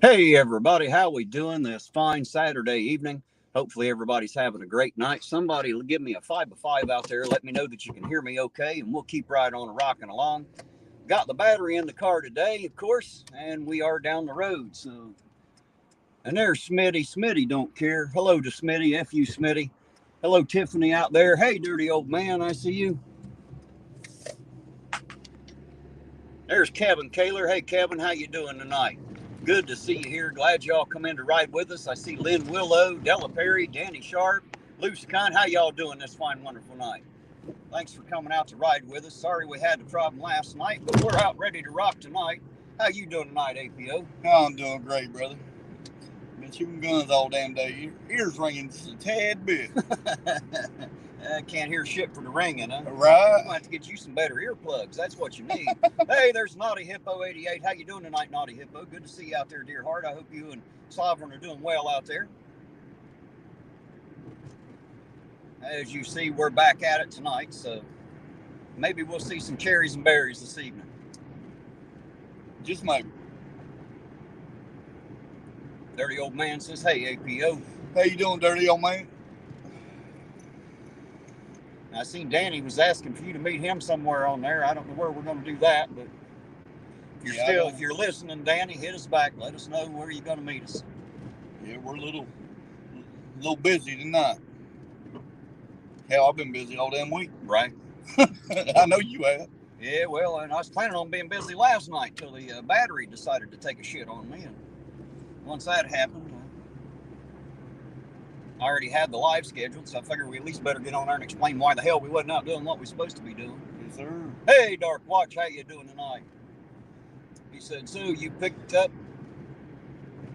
Hey everybody, how we doing this fine Saturday evening? Hopefully everybody's having a great night. Somebody give me a 5 by 5 out there. Let me know that you can hear me okay, and we'll keep right on rocking along. Got the battery in the car today, of course, and we are down the road. So, and there's Smitty. Smitty don't care. Hello to Smitty. F you, Smitty. Hello, Tiffany out there. Hey, dirty old man, I see you. There's Kevin Kaler. Hey, Kevin, how you doing tonight? Good to see you here. Glad y'all come in to ride with us. I see Lynn Willow, Della Perry, Danny Sharp, Luce Kine. How y'all doing this fine, wonderful night? Thanks for coming out to ride with us. Sorry we had the problem last night, but we're out ready to rock tonight. How you doing tonight, APO? Oh, I'm doing great, brother. Been shooting guns all damn day. Ears ringing just a tad bit. I can't hear shit for the ringing, huh? Right. I'm going to have to get you some better earplugs. That's what you need. Hey, there's Naughty Hippo 88. How you doing tonight, Naughty Hippo? Good to see you out there, dear heart. I hope you and Sovereign are doing well out there. As you see, we're back at it tonight, so maybe we'll see some cherries and berries this evening. Just maybe. Dirty old man says, hey, APO. How you doing, dirty old man? I seen Danny was asking for you to meet him somewhere on there. I don't know where we're going to do that, but if you're listening, Danny, hit us back. Let us know where you're going to meet us. Yeah, we're a little busy tonight. Hell, I've been busy all damn week. Right. I know you have. Yeah, well, and I was planning on being busy last night till the battery decided to take a shit on me. And once that happened, I already had the live scheduled, so I figured we at least better get on there and explain why the hell we wasn't out doing what we were supposed to be doing. Yes, sir. Hey, Dark Watch, how you doing tonight? He said, Sue, you picked up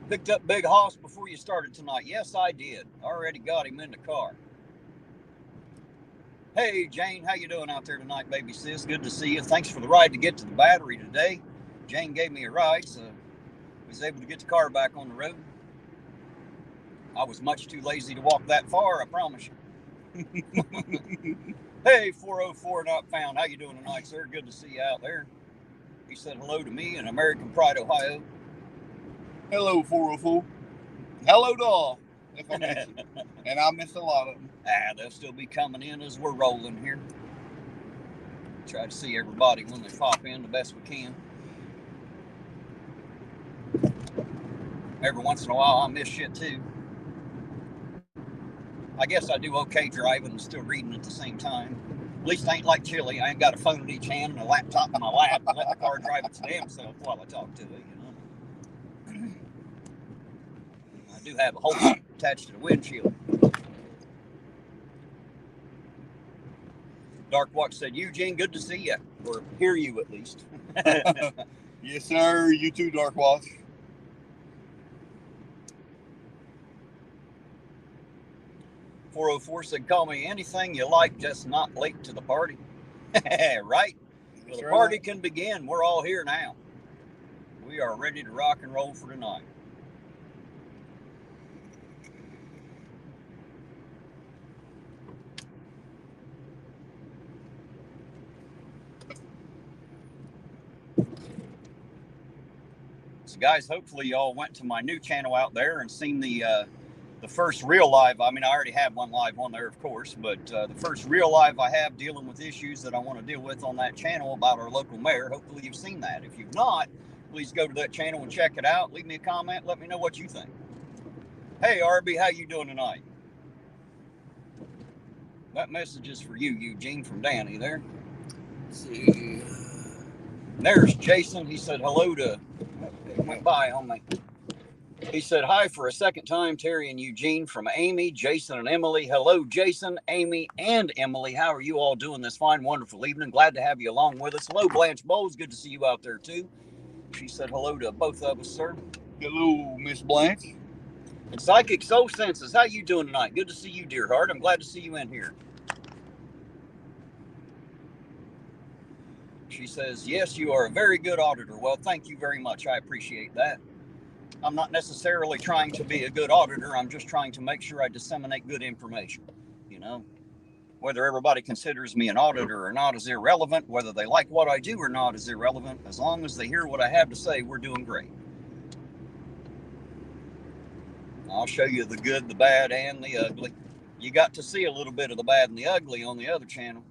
Big Hoss before you started tonight. Yes, I did. Already got him in the car. Hey, Jane, how you doing out there tonight, baby sis? Good to see you. Thanks for the ride to get to the battery today. Jane gave me a ride, so I was able to get the car back on the road. I was much too lazy to walk that far, I promise you. Hey, 404 not found. How you doing tonight, sir? Good to see you out there. He said hello to me in American Pride, Ohio. Hello, 404. Hello to all, if I miss it. And I miss a lot of them. They'll still be coming in as we're rolling here. Try to see everybody when they pop in the best we can. Every once in a while, I miss shit too. I guess I do okay driving and still reading at the same time. At least I ain't like Chili. I ain't got a phone in each hand and a laptop in my lap and let the car drive its damn self while I talk to it, you know. I do have a holster attached to the windshield. Dark Watch said, Eugene, good to see you. Or hear you at least. Yes, sir. You too, Dark Watch. .404 said, call me anything you like, just not late to the party. Right? Well, the party can begin. We're all here now. We are ready to rock and roll for tonight. So, guys, hopefully y'all went to my new channel out there and seen the first real live. I mean, I already have one live on there, of course, but the first real live I have dealing with issues that I want to deal with on that channel about our local mayor. Hopefully you've seen that. If you've not, please go to that channel and check it out. Leave me a comment. Let me know what you think. Hey, RB, how you doing tonight? That message is for you, Eugene, from Danny there. Let's see. There's Jason. He said hello to... It went by on me. He said, hi for a second time, Terry and Eugene, from Amy, Jason, and Emily. Hello, Jason, Amy, and Emily. How are you all doing this fine, wonderful evening? Glad to have you along with us. Hello, Blanche Bowles. Good to see you out there, too. She said hello to both of us, sir. Hello, Miss Blanche. And Psychic Soul Senses, how you doing tonight? Good to see you, dear heart. I'm glad to see you in here. She says, yes, you are a very good auditor. Well, thank you very much. I appreciate that. I'm not necessarily trying to be a good auditor. I'm just trying to make sure I disseminate good information. You know, whether everybody considers me an auditor or not is irrelevant. Whether they like what I do or not is irrelevant. As long as they hear what I have to say, we're doing great. I'll show you the good, the bad, and the ugly. You got to see a little bit of the bad and the ugly on the other channel.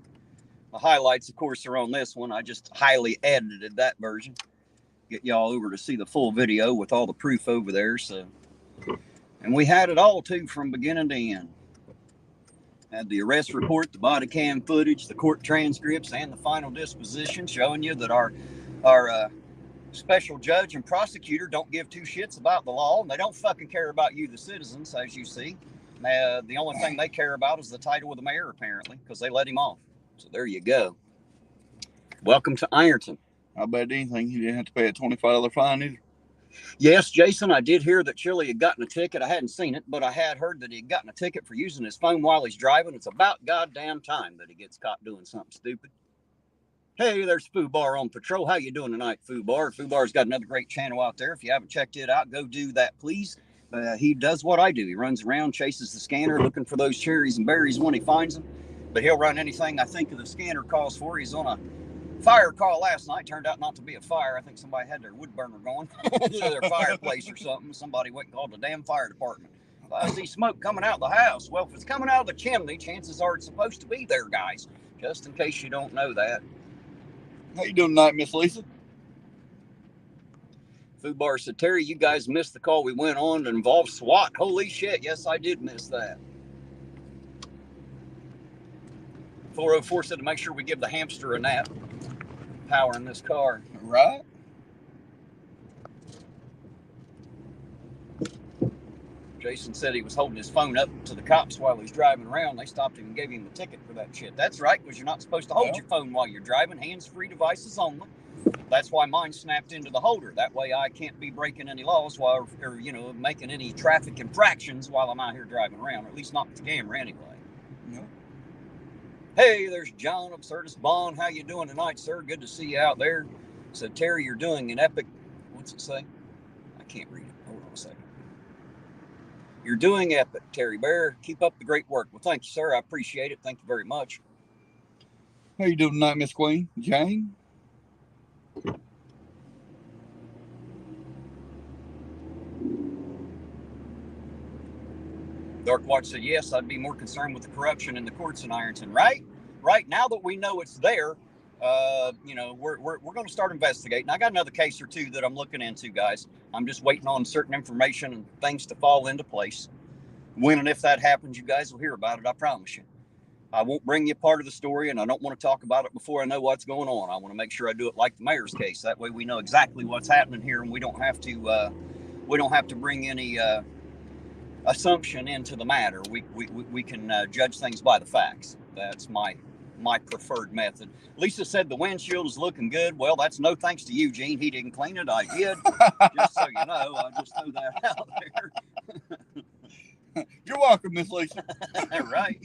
The highlights, of course, are on this one. I just highly edited that version. Get y'all over to see the full video with all the proof over there. So, and we had it all too from beginning to end. Had the arrest report, the body cam footage, the court transcripts, and the final disposition showing you that our special judge and prosecutor don't give two shits about the law, and they don't fucking care about you, the citizens, as you see. The only thing they care about is the title of the mayor, apparently, because they let him off. So there you go. Welcome to Ironton. I bet anything he didn't have to pay a $25 fine either. Yes, Jason, I did hear that Chili had gotten a ticket. I hadn't seen it, but I had heard that he had gotten a ticket for using his phone while he's driving. It's about goddamn time that he gets caught doing something stupid. Hey, there's Foobar on patrol. How you doing tonight, Foobar? Foobar's got another great channel out there. If you haven't checked it out, go do that, please. He does what I do. He runs around, chases the scanner, looking for those cherries and berries when he finds them. But he'll run anything I think the scanner calls for. He's on a fire call last night. Turned out not to be a fire. I think somebody had their wood burner going to their fireplace or something. Somebody went and called the damn fire department. I see smoke coming out of the house. Well, if it's coming out of the chimney, chances are it's supposed to be there, guys. Just in case you don't know that. How you doing tonight, Miss Lisa? Foobar said, Terry, you guys missed the call we went on that involved SWAT. Holy shit, yes, I did miss that. 404 said to make sure we give the hamster a nap. Power in this car. Right. Jason said he was holding his phone up to the cops while he's driving around. They stopped him and gave him a ticket for that shit. That's right, because you're not supposed to hold your phone while you're driving. Hands-free devices only. That's why mine snapped into the holder. That way I can't be breaking any laws while, or making any traffic infractions while I'm out here driving around, or at least not with the camera anyway. No. Hey, there's John Absurdus Bond. How you doing tonight, sir? Good to see you out there. So Terry, you're doing an epic. What's it say? I can't read it. Hold on a second. You're doing epic, Terry Bear. Keep up the great work. Well, thank you, sir. I appreciate it. Thank you very much. How you doing tonight, Miss Queen? Jane? Dark Watch said, yes, I'd be more concerned with the corruption in the courts in Ironton. Right? Right. Now that we know it's there, we're going to start investigating. I got another case or two that I'm looking into, guys. I'm just waiting on certain information and things to fall into place. When and if that happens, you guys will hear about it. I promise you. I won't bring you part of the story, and I don't want to talk about it before I know what's going on. I want to make sure I do it like the mayor's case. That way we know exactly what's happening here, and we don't have to bring any assumption into the matter. We can judge things by the facts. That's my preferred method. Lisa said the windshield is looking good. Well, that's no thanks to Eugene. He didn't clean it. I did. Just so you know, I just threw that out there. You're welcome, Miss Lisa. Right.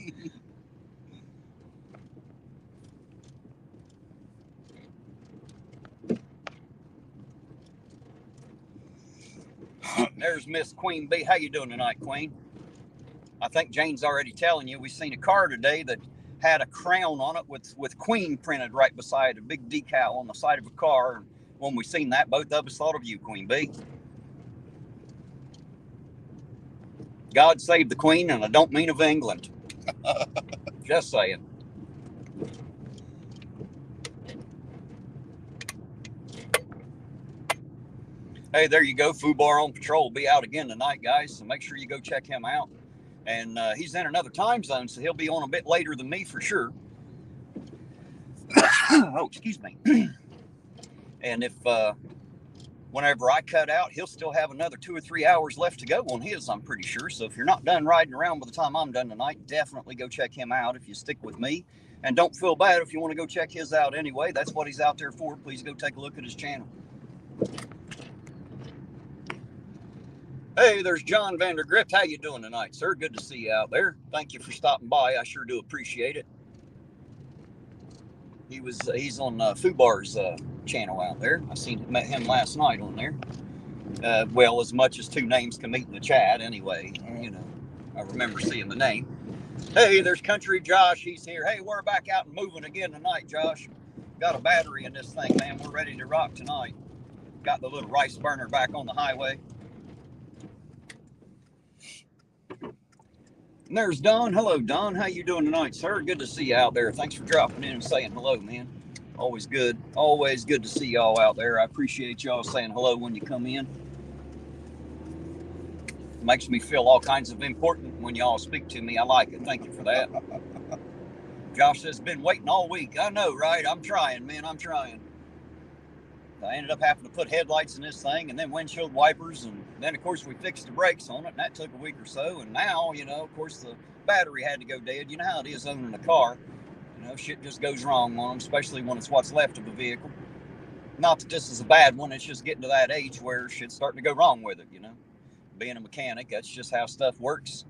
There's Miss Queen B. How you doing tonight, Queen? I think Jane's already telling you. We seen a car today that had a crown on it with Queen printed right beside a big decal on the side of a car. And when we seen that, both of us thought of you, Queen B. God save the Queen, and I don't mean of England. Just saying. Hey, there you go. Foobar on patrol will be out again tonight, guys. So make sure you go check him out. And he's in another time zone, so he'll be on a bit later than me for sure. Oh, excuse me. And if whenever I cut out, he'll still have another 2 or 3 hours left to go on his, I'm pretty sure. So if you're not done riding around by the time I'm done tonight, definitely go check him out if you stick with me. And don't feel bad if you want to go check his out anyway. That's what he's out there for. Please go take a look at his channel. Hey, there's John Vandergrift. How you doing tonight, sir? Good to see you out there. Thank you for stopping by. I sure do appreciate it. He's on Foobar's channel out there. Met him last night on there. Well, as much as two names can meet in the chat anyway. I remember seeing the name. Hey, there's Country Josh. He's here. Hey, we're back out and moving again tonight, Josh. Got a battery in this thing, man. We're ready to rock tonight. Got the little rice burner back on the highway. And there's Don. Hello, Don. How you doing tonight, sir? Good to see you out there. Thanks for dropping in and saying hello, man. Always good. Always good to see y'all out there. I appreciate y'all saying hello when you come in. Makes me feel all kinds of important when y'all speak to me. I like it. Thank you for that. Josh says, been waiting all week. I know, right? I'm trying, man. I'm trying. I ended up having to put headlights in this thing and then windshield wipers. And then, of course, we fixed the brakes on it. And that took a week or so. And now, of course, the battery had to go dead. You know how it is owning a car. Shit just goes wrong on them, especially when it's what's left of a vehicle. Not that this is a bad one. It's just getting to that age where shit's starting to go wrong with it, Being a mechanic, that's just how stuff works,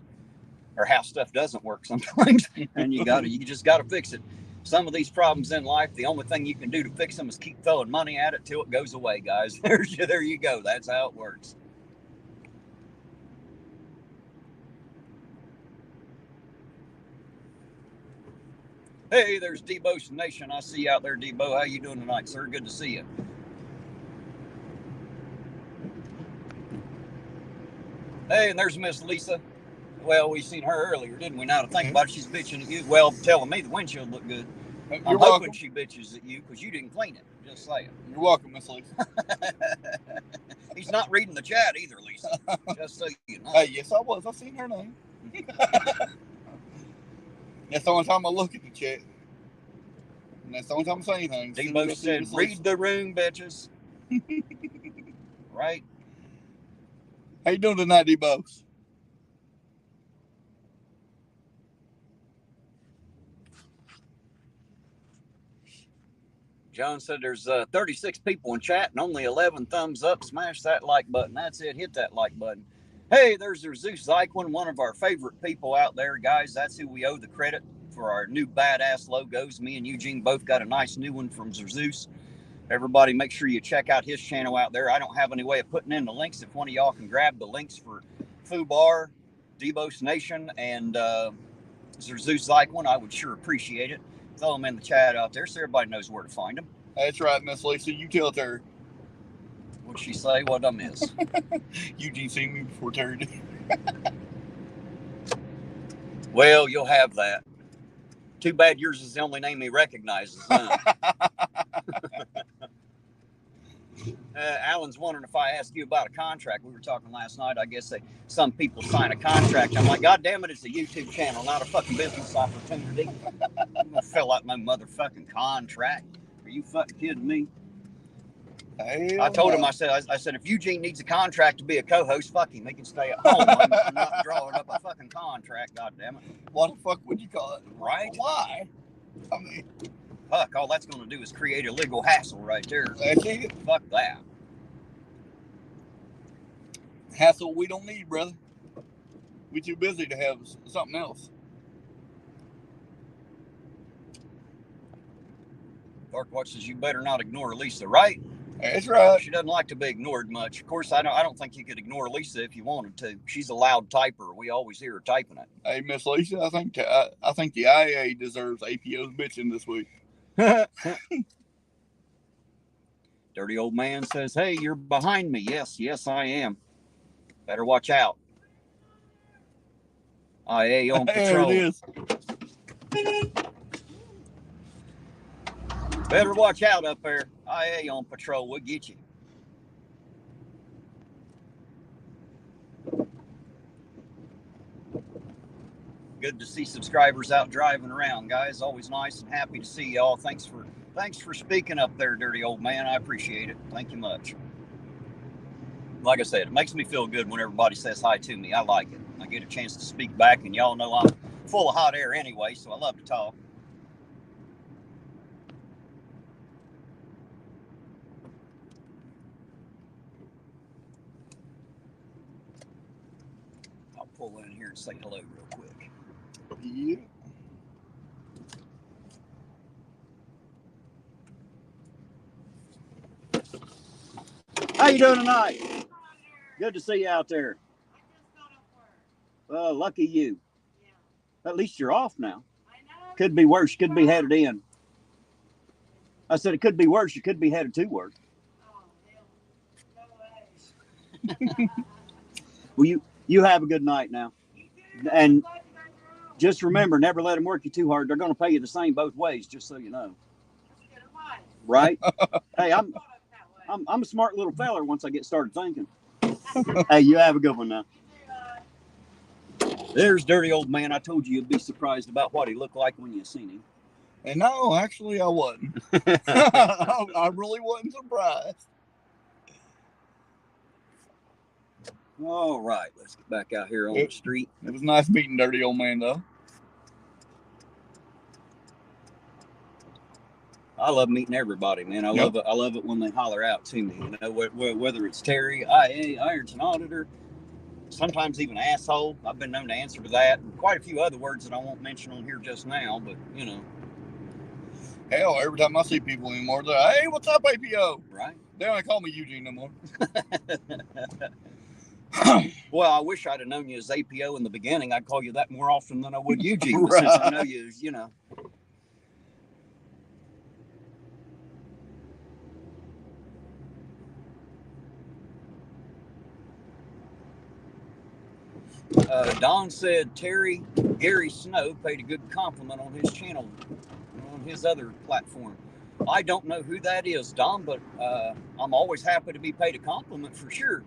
or how stuff doesn't work sometimes. And you just gotta fix it. Some of these problems in life, the only thing you can do to fix them is keep throwing money at it till it goes away, guys. There you go. That's how it works. Hey, there's Debo's Nation. I see you out there, Debo. How you doing tonight, sir? Good to see you. Hey, and there's Miss Lisa. Well, we seen her earlier, didn't we? Now to think about it, she's bitching at you. Well, telling me the windshield looked good. I'm hoping she bitches at you because you didn't clean it. Just saying. You're welcome, Miss Lisa. He's not reading the chat either, Lisa. Just so you know. Hey, yes, I was. I seen her name. That's the only time I look at the chat. And that's the only time I say anything. Debo said, read the room, bitches. Right? How you doing tonight, Debo? John said there's 36 people in chat and only 11 thumbs up. Smash that like button. That's it. Hit that like button. Hey, there's Zeus Zyklin, one of our favorite people out there, guys. That's who we owe the credit for our new badass logos. Me and Eugene both got a nice new one from Zeus. Everybody, make sure you check out his channel out there. I don't have any way of putting in the links. If one of y'all can grab the links for Fubar, Debos Nation, and Zeus Zyklin, I would sure appreciate it. Throw them in the chat out there so everybody knows where to find them. That's right, Miss Lisa. You tell her. What'd she say? What'd I miss? Eugene seen me before Terry did. Well, you'll have that. Too bad yours is the only name he recognizes, huh? Alan's wondering if I asked you about a contract. We were talking last night. I guess some people sign a contract. I'm like, God damn it, it's a YouTube channel, not a fucking business opportunity. I'm gonna fill out my motherfucking contract. Are you fucking kidding me? I told him, I said, if Eugene needs a contract to be a co-host, fuck him. He can stay at home. I'm not drawing up a fucking contract. God damn it. What the fuck would you call it? Right? Why? I mean, fuck, all that's going to do is create a legal hassle right there. That's it. Fuck that. Hassle we don't need, brother. We too busy to have something else. Darkwatch says you better not ignore Lisa, right? That's right. She doesn't like to be ignored much. Of course, I don't think you could ignore Lisa if you wanted to. She's a loud typer. We always hear her typing it. Hey, Miss Lisa, I think the IA deserves APO's bitching this week. Dirty old man says, hey, you're behind me. Yes, I am. Better watch out. IA on patrol. There it is. Better watch out up there. IA on patrol. We'll get you. Good to see subscribers out driving around, guys. Always nice and happy to see y'all. Thanks for speaking up there, dirty old man. I appreciate it. Thank you much. Like I said, it makes me feel good when everybody says hi to me. I like it. I get a chance to speak back, and y'all know I'm full of hot air anyway, so I love to talk. I'll pull in here and say hello real quick. Yeah. How you doing tonight? Good to see you out there. Well, lucky you. At least you're off now. Could be worse. You could be headed in. I said it could be worse. You could be headed to work. Well, you have a good night now. And Just remember, never let them work you too hard. They're going to pay you the same both ways, just so you know. Right? Hey, I'm a smart little feller once I get started thinking. Hey, you have a good one now. There's dirty old man. I told you you'd be surprised about what he looked like when you seen him. And no, actually, I wasn't. I really wasn't surprised. All right, let's get back out here on the street. It was nice meeting dirty old man, though. I love meeting everybody, man. I love it when they holler out to me. You know, whether it's Terry, IA, Ironton Auditor, sometimes even asshole. I've been known to answer to that, and quite a few other words that I won't mention on here just now. But you know, hell, every time I see people anymore, they're like, "Hey, what's up, APO?" Right? They don't call me Eugene no more. Well, I wish I'd have known you as APO in the beginning. I'd call you that more often than I would Eugene. But since I know you, you know. Don said Gary Snow paid a good compliment on his channel, on his other platform. I don't know who that is, Don, but I'm always happy to be paid a compliment for sure.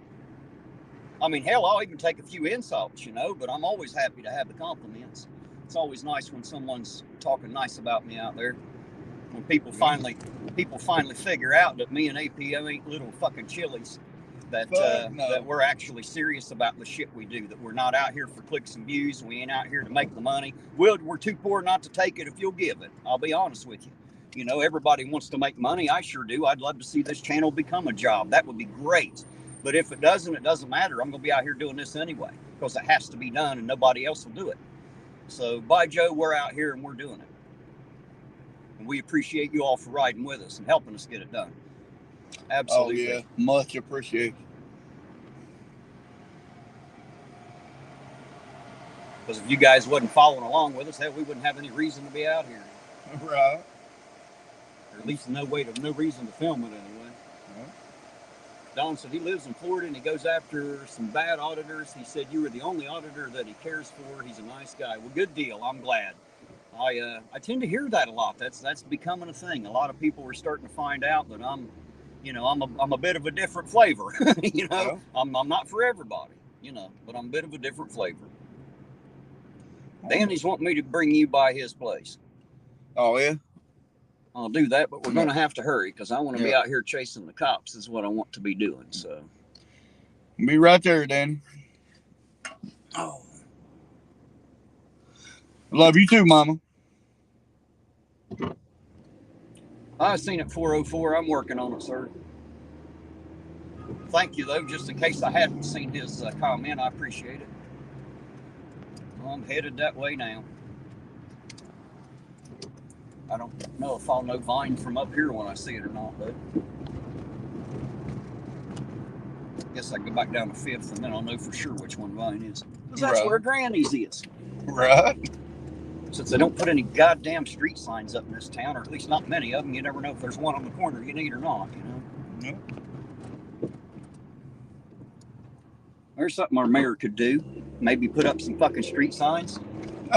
I mean, hell, I'll even take a few insults, you know, but I'm always happy to have the compliments. It's always nice when someone's talking nice about me out there. When people finally figure out that me and APO ain't little fucking chilies. That we're actually serious about the shit we do, that we're not out here for clicks and views, we ain't out here to make the money. We're too poor not to take it if you'll give it. I'll be honest with you. You know, everybody wants to make money. I sure do. I'd love to see this channel become a job. That would be great. But if it doesn't matter. I'm going to be out here doing this anyway because it has to be done and nobody else will do it. So by Joe, we're out here and we're doing it. And we appreciate you all for riding with us and helping us get it done. Absolutely. Oh, yeah. Much appreciated. Because if you guys wasn't following along with us, hell, we wouldn't have any reason to be out here. Right. Or at least no reason to film it anyway. Right. Don said he lives in Florida and he goes after some bad auditors. He said you were the only auditor that he cares for. He's a nice guy. Well, good deal. I'm glad. I tend to hear that a lot. That's becoming a thing. A lot of people are starting to find out that I'm a bit of a different flavor. You know, I'm not for everybody. You know, but I'm a bit of a different flavor. Danny's wanting me to bring you by his place. Oh yeah. I'll do that, but we're going to have to hurry because I want to be out here chasing the cops is what I want to be doing. So, be right there, Danny. Oh, love you too, Mama. I seen it 404. I'm working on it, sir. Thank you, though. Just in case I hadn't seen his comment, I appreciate it. Well, I'm headed that way now. I don't know if I'll know Vine from up here when I see it or not, but I guess I can go back down to 5th and then I'll know for sure which one Vine is. Because that's where Granny's is. Right. Since they don't put any goddamn street signs up in this town, or at least not many of them, you never know if there's one on the corner you need or not, you know? Yeah. There's something our mayor could do. Maybe put up some fucking street signs,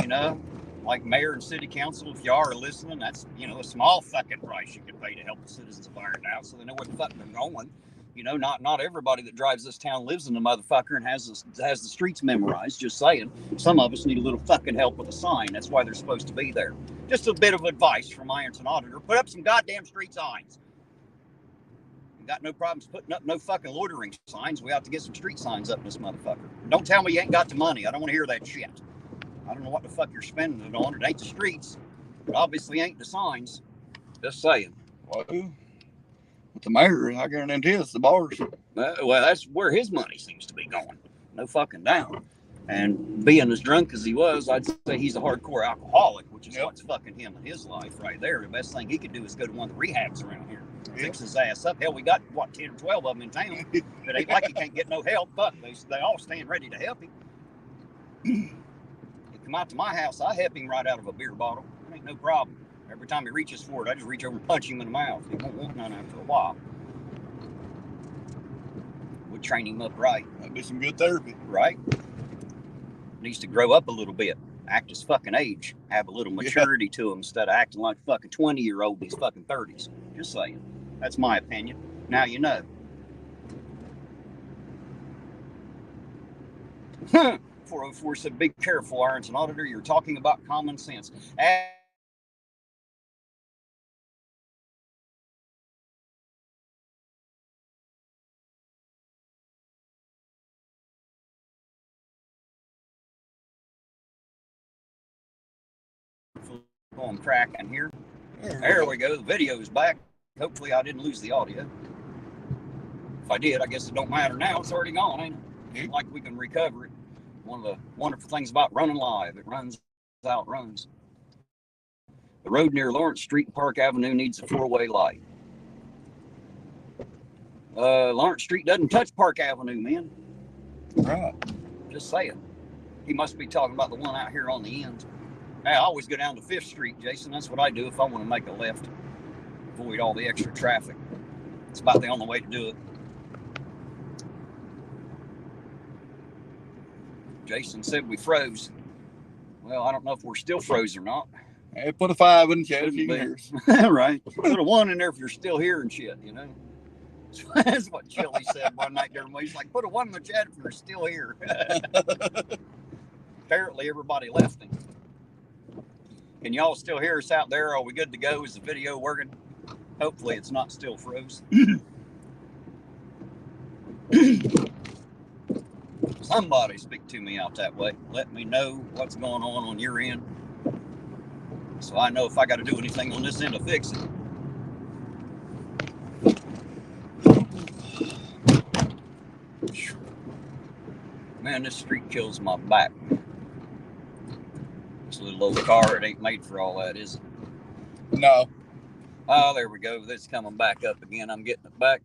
you know? Like mayor and city council, if y'all are listening, that's, you know, a small fucking price you can pay to help the citizens of Iron out so they know where the fuck they're going. You know, not everybody that drives this town lives in the motherfucker and has the streets memorized. Just saying. Some of us need a little fucking help with a sign. That's why they're supposed to be there. Just a bit of advice from Ironton Auditor. Put up some goddamn street signs. Got no problems putting up no fucking loitering signs. We ought to get some street signs up in this motherfucker. Don't tell me you ain't got the money. I don't want to hear that shit. I don't know what the fuck you're spending it on. It ain't the streets. It obviously ain't the signs. Just saying. Well, with the mayor, I guarantee it's the bars. Well, that's where his money seems to be going. No fucking doubt. And being as drunk as he was, I'd say he's a hardcore alcoholic, which is what's fucking him in his life right there. The best thing he could do is go to one of the rehabs around here. Fix his ass up. Hell, we got, 10 or 12 of them in town. It ain't like he can't get no help. Fuck, they all stand ready to help him. He come out to my house, I help him right out of a beer bottle. It ain't no problem. Every time he reaches for it, I just reach over and punch him in the mouth. He won't want none after a while. We'll train him up right. That'd be some good therapy. Right? Needs to grow up a little bit. act as fucking age, have a little maturity to them instead of acting like a fucking 20-year-old in his fucking 30s. Just saying. That's my opinion. Now you know. 404 said, be careful, Ironton Auditor. You're talking about common sense. Going cracking here. There we go. The video's back. Hopefully I didn't lose the audio. If I did, I guess it don't matter now. It's already gone, ain't it? Ain't like we can recover it. One of the wonderful things about running live, it runs, outruns. The road near Lawrence Street and Park Avenue needs a 4-way light. Lawrence Street doesn't touch Park Avenue, man. Right. Just saying. He must be talking about the one out here on the end. Hey, I always go down to 5th Street, Jason. That's what I do if I want to make a left. Avoid all the extra traffic. It's about the only way to do it. Jason said we froze. Well, I don't know if we're still froze or not. Hey, put a 5 in the chat if you can hear us. Right. Put a 1 in there if you're still here and shit, you know. That's what Chili said one night during the week. He's like, put a 1 in the chat if you're still here. Apparently everybody left him. Can y'all still hear us out there? Are we good to go? Is the video working? Hopefully it's not still froze. Somebody speak to me out that way. Let me know what's going on your end, so I know if I got to do anything on this end to fix it. Man, this street kills my back. This little old car, it ain't made for all that, is it? No. Oh, there we go. It's coming back up again. I'm getting it back.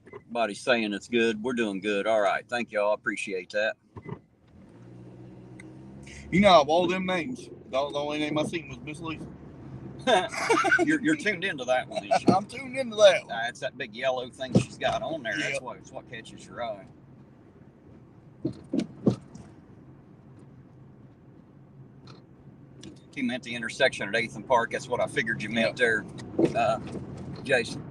Everybody's saying it's good. We're doing good. All right. Thank y'all. I appreciate that. You know, of all them names, the only name I seen was Miss Lisa. You're tuned into that one, isn't you? I'm tuned into that one. It's that big yellow thing she's got on there. Yep. That's what catches your eye. He meant the intersection at 8th and Park. That's what I figured you meant there, Jason.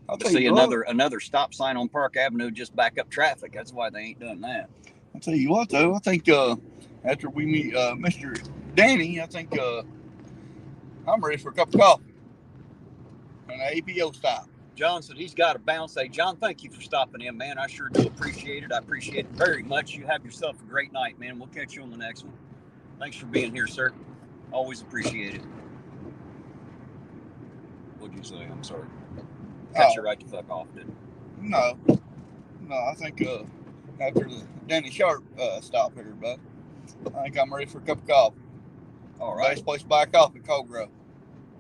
I'll see another stop sign on Park Avenue just back up traffic. That's why they ain't done that. I'll tell you what, though. I think after we meet Mr. Danny, I think I'm ready for a cup of coffee and an APO stop. John said he's got to bounce. Hey, John, thank you for stopping in, man. I sure do appreciate it. I appreciate it very much. You have yourself a great night, man. We'll catch you on the next one. Thanks for being here, sir. Always appreciate it. What'd you say? I'm sorry. Cut you right the fuck off, didn't it? No, I think after the Danny Sharp stop here, bud, I think I'm ready for a cup of coffee. All right. Best place to buy coffee, Cold Grove.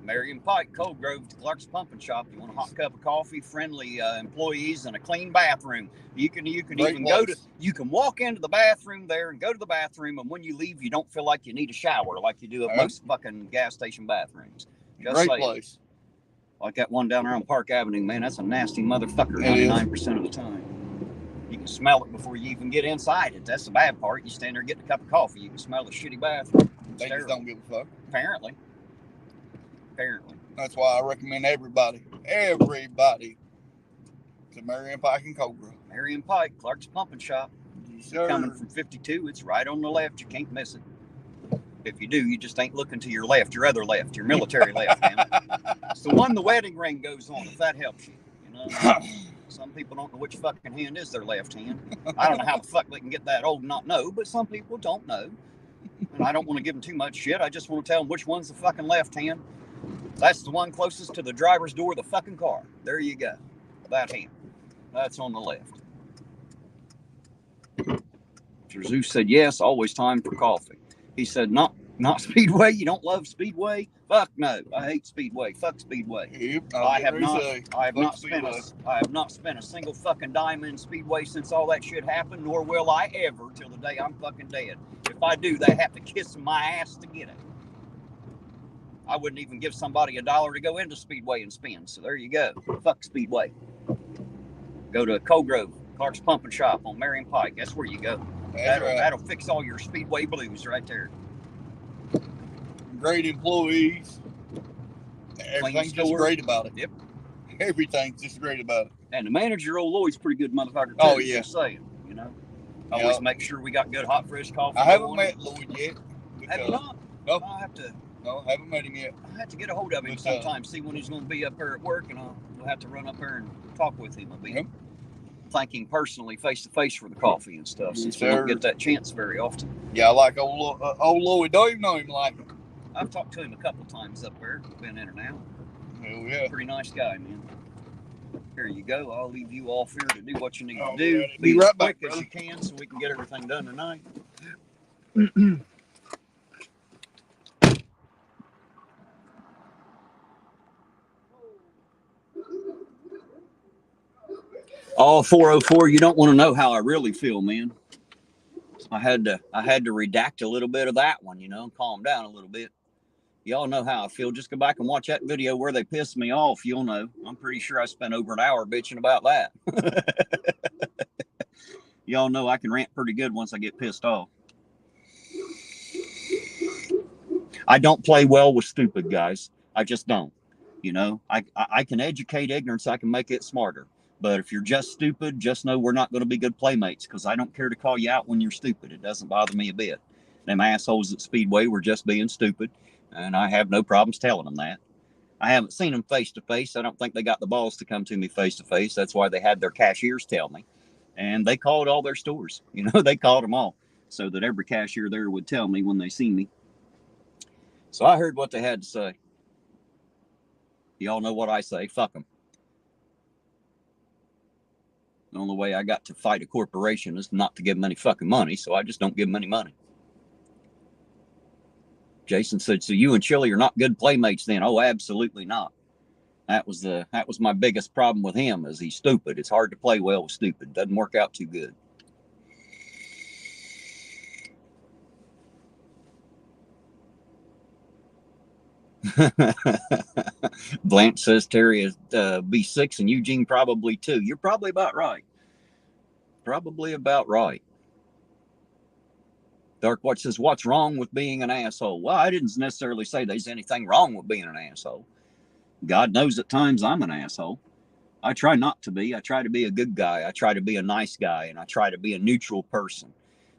Marion Pike, Cold Grove, Clark's Pumping Shop. You want a hot cup of coffee, friendly employees, and a clean bathroom. You can even you can walk into the bathroom there and go to the bathroom, and when you leave, you don't feel like you need a shower like you do at most fucking gas station bathrooms. Great place. Like that one down there on Park Avenue, man, that's a nasty motherfucker 99% of the time. You can smell it before you even get inside it. That's the bad part. You stand there getting a cup of coffee, you can smell the shitty bathroom. They just don't give a fuck. Apparently. That's why I recommend everybody to Marion Pike and Cold Grove. Marion Pike, Clark's Pumping Shop. Sure. Coming from 52, it's right on the left. You can't miss it. If you do, you just ain't looking to your left, your other left, your military left, man. It's the one the wedding ring goes on, if that helps you. You know, some people don't know which fucking hand is their left hand. I don't know how the fuck they can get that old and not know, but some people don't know. And I don't want to give them too much shit. I just want to tell them which one's the fucking left hand. That's the one closest to the driver's door of the fucking car. There you go. That hand. That's on the left. Zeus said, yes, always time for coffee. He said, not Speedway. You don't love Speedway? Fuck no. I hate Speedway. Fuck Speedway. Yep, I have not spent a single fucking dime in Speedway since all that shit happened, nor will I ever till the day I'm fucking dead. If I do, they have to kiss my ass to get it. I wouldn't even give somebody $1 to go into Speedway and spin. So there you go. Fuck Speedway. Go to Cold Grove. Clark's Pump and Shop on Marion Pike. That's where you go. That'll fix all your Speedway blues right there. Great employees. Everything's just great about it. Yep. Everything's just great about it. And the manager, old Lloyd's, pretty good motherfucker too. Oh yeah. Just saying, Always make sure we got good hot fresh coffee. I haven't met Lloyd yet. Have you not? No. I'll have to. No, I haven't met him yet. I have to get a hold of him sometime, see when he's going to be up there at work, and we'll have to run up there and talk with him a bit. Yep. Thank him personally, face to face, for the coffee and stuff, since we don't get that chance very often. Yeah, I like old Lloyd. Don't even know him like him. I've talked to him a couple times up there. Been in and out. Oh yeah. Pretty nice guy, man. Here you go. I'll leave you off here to do what you need to do. Yeah. Be right back, as you can, so we can get everything done tonight. Oh, 404, you don't want to know how I really feel, man. I had to redact a little bit of that one, calm down a little bit. Y'all know how I feel. Just go back and watch that video where they pissed me off. You'll know. I'm pretty sure I spent over an hour bitching about that. Y'all know I can rant pretty good once I get pissed off. I don't play well with stupid guys. I just don't. I can educate ignorance. I can make it smarter. But if you're just stupid, just know we're not going to be good playmates, because I don't care to call you out when you're stupid. It doesn't bother me a bit. Them assholes at Speedway were just being stupid, and I have no problems telling them that. I haven't seen them face to face. I don't think they got the balls to come to me face to face. That's why they had their cashiers tell me. And they called all their stores. They called them all so that every cashier there would tell me when they see me. So I heard what they had to say. Y'all know what I say. Fuck them. The only way I got to fight a corporation is not to give them any fucking money, so I just don't give them any money. Jason said, so you and Chili are not good playmates then? Oh, absolutely not. That was my biggest problem with him, is he's stupid. It's hard to play well with stupid. Doesn't work out too good. Blanche says Terry is B6 and Eugene probably 2. You're probably about right. Probably about right. Dark Watch says, what's wrong with being an asshole? Well, I didn't necessarily say there's anything wrong with being an asshole. God knows at times I'm an asshole. I try not to be. I try to be a good guy. I try to be a nice guy, and I try to be a neutral person.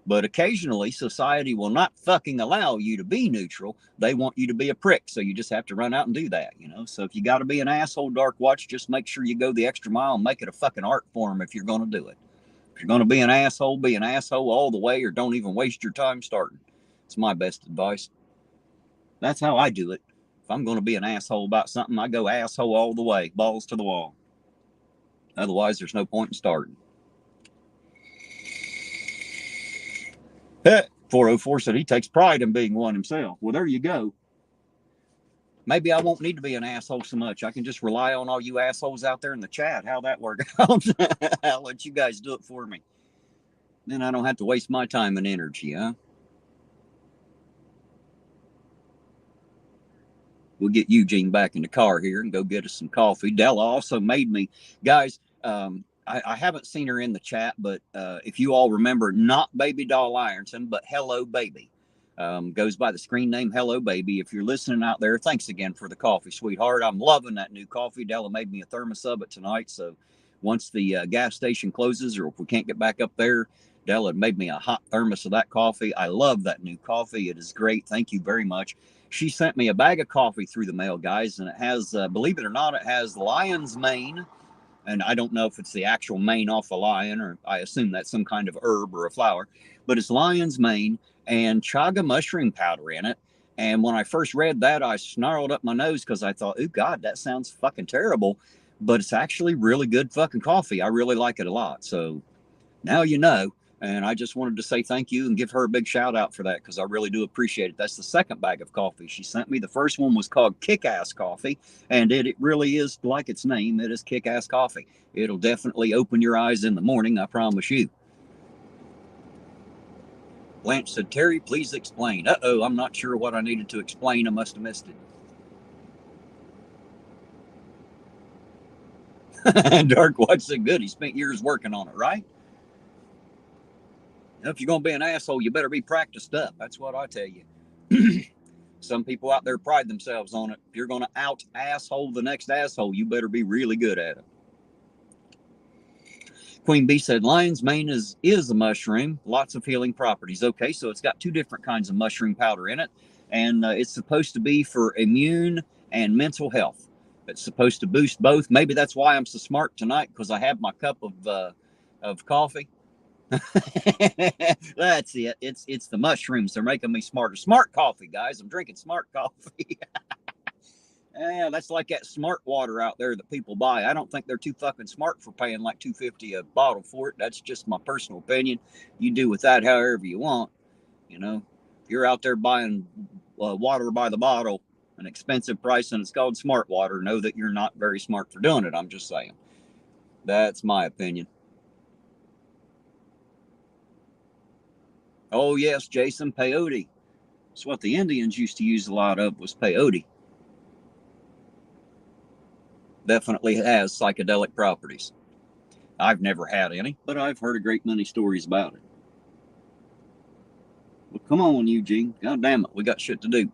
But occasionally, society will not fucking allow you to be neutral. They want you to be a prick, so you just have to run out and do that, So if you got to be an asshole, Dark Watch, just make sure you go the extra mile and make it a fucking art form if you're going to do it. If you're going to be an asshole all the way, or don't even waste your time starting. It's my best advice. That's how I do it. If I'm going to be an asshole about something, I go asshole all the way, balls to the wall. Otherwise, there's no point in starting. 404 said he takes pride in being one himself. Well, there you go. Maybe I won't need to be an asshole so much. I can just rely on all you assholes out there in the chat. How'd that work out? I'll let you guys do it for me. Then I don't have to waste my time and energy, huh? We'll get Eugene back in the car here and go get us some coffee. Della also made me, guys, I haven't seen her in the chat, but if you all remember, not Baby Doll Ironton, but Hello Baby. Goes by the screen name Hello Baby. If you're listening out there, thanks again for the coffee, sweetheart. I'm loving that new coffee. Della made me a thermos of it tonight, so once the gas station closes, or if we can't get back up there, Della made me a hot thermos of that coffee. I love that new coffee. It is great. Thank you very much. She sent me a bag of coffee through the mail, guys, and it has, believe it or not, it has lion's mane. And I don't know if it's the actual mane off a lion, or I assume that's some kind of herb or a flower, but it's lion's mane and chaga mushroom powder in it. And when I first read that, I snarled up my nose because I thought, oh God, that sounds fucking terrible. But it's actually really good fucking coffee. I really like it a lot. So now you know. And I just wanted to say thank you and give her a big shout out for that, because I really do appreciate it. That's the second bag of coffee she sent me. The first one was called Kick-Ass Coffee, and it really is like its name. It is Kick-Ass Coffee. It'll definitely open your eyes in the morning, I promise you. Blanche said, Terry, please explain. Uh-oh, I'm not sure what I needed to explain. I must have missed Dark Watch said, good. He spent years working on it, right? If you're going to be an asshole, you better be practiced up. That's what I tell you. Some people out there pride themselves on it. If you're going to out asshole the next asshole, you better be really good at it. Queen Bee said, lion's mane is a mushroom. Lots of healing properties. Okay, so it's got two different kinds of mushroom powder in it. And it's supposed to be for immune and mental health. It's supposed to boost both. Maybe that's why I'm so smart tonight, because I have my cup of coffee. That's it. It's the mushrooms. They're making me smarter. Smart coffee, guys. I'm drinking smart coffee. Yeah, that's like that smart water out there that people buy. I don't think they're too fucking smart for paying like $2.50 a bottle for it. That's just my personal opinion. You do with that however you want. You know, if you're out there buying water by the bottle, an expensive price, and it's called smart water, know that you're not very smart for doing it. I'm just saying. That's my opinion. Oh, yes, Jason, peyote. It's what the Indians used to use a lot of, was peyote. Definitely has psychedelic properties. I've never had any, but I've heard a great many stories about it. Well, come on, Eugene. God damn it, we got shit to do.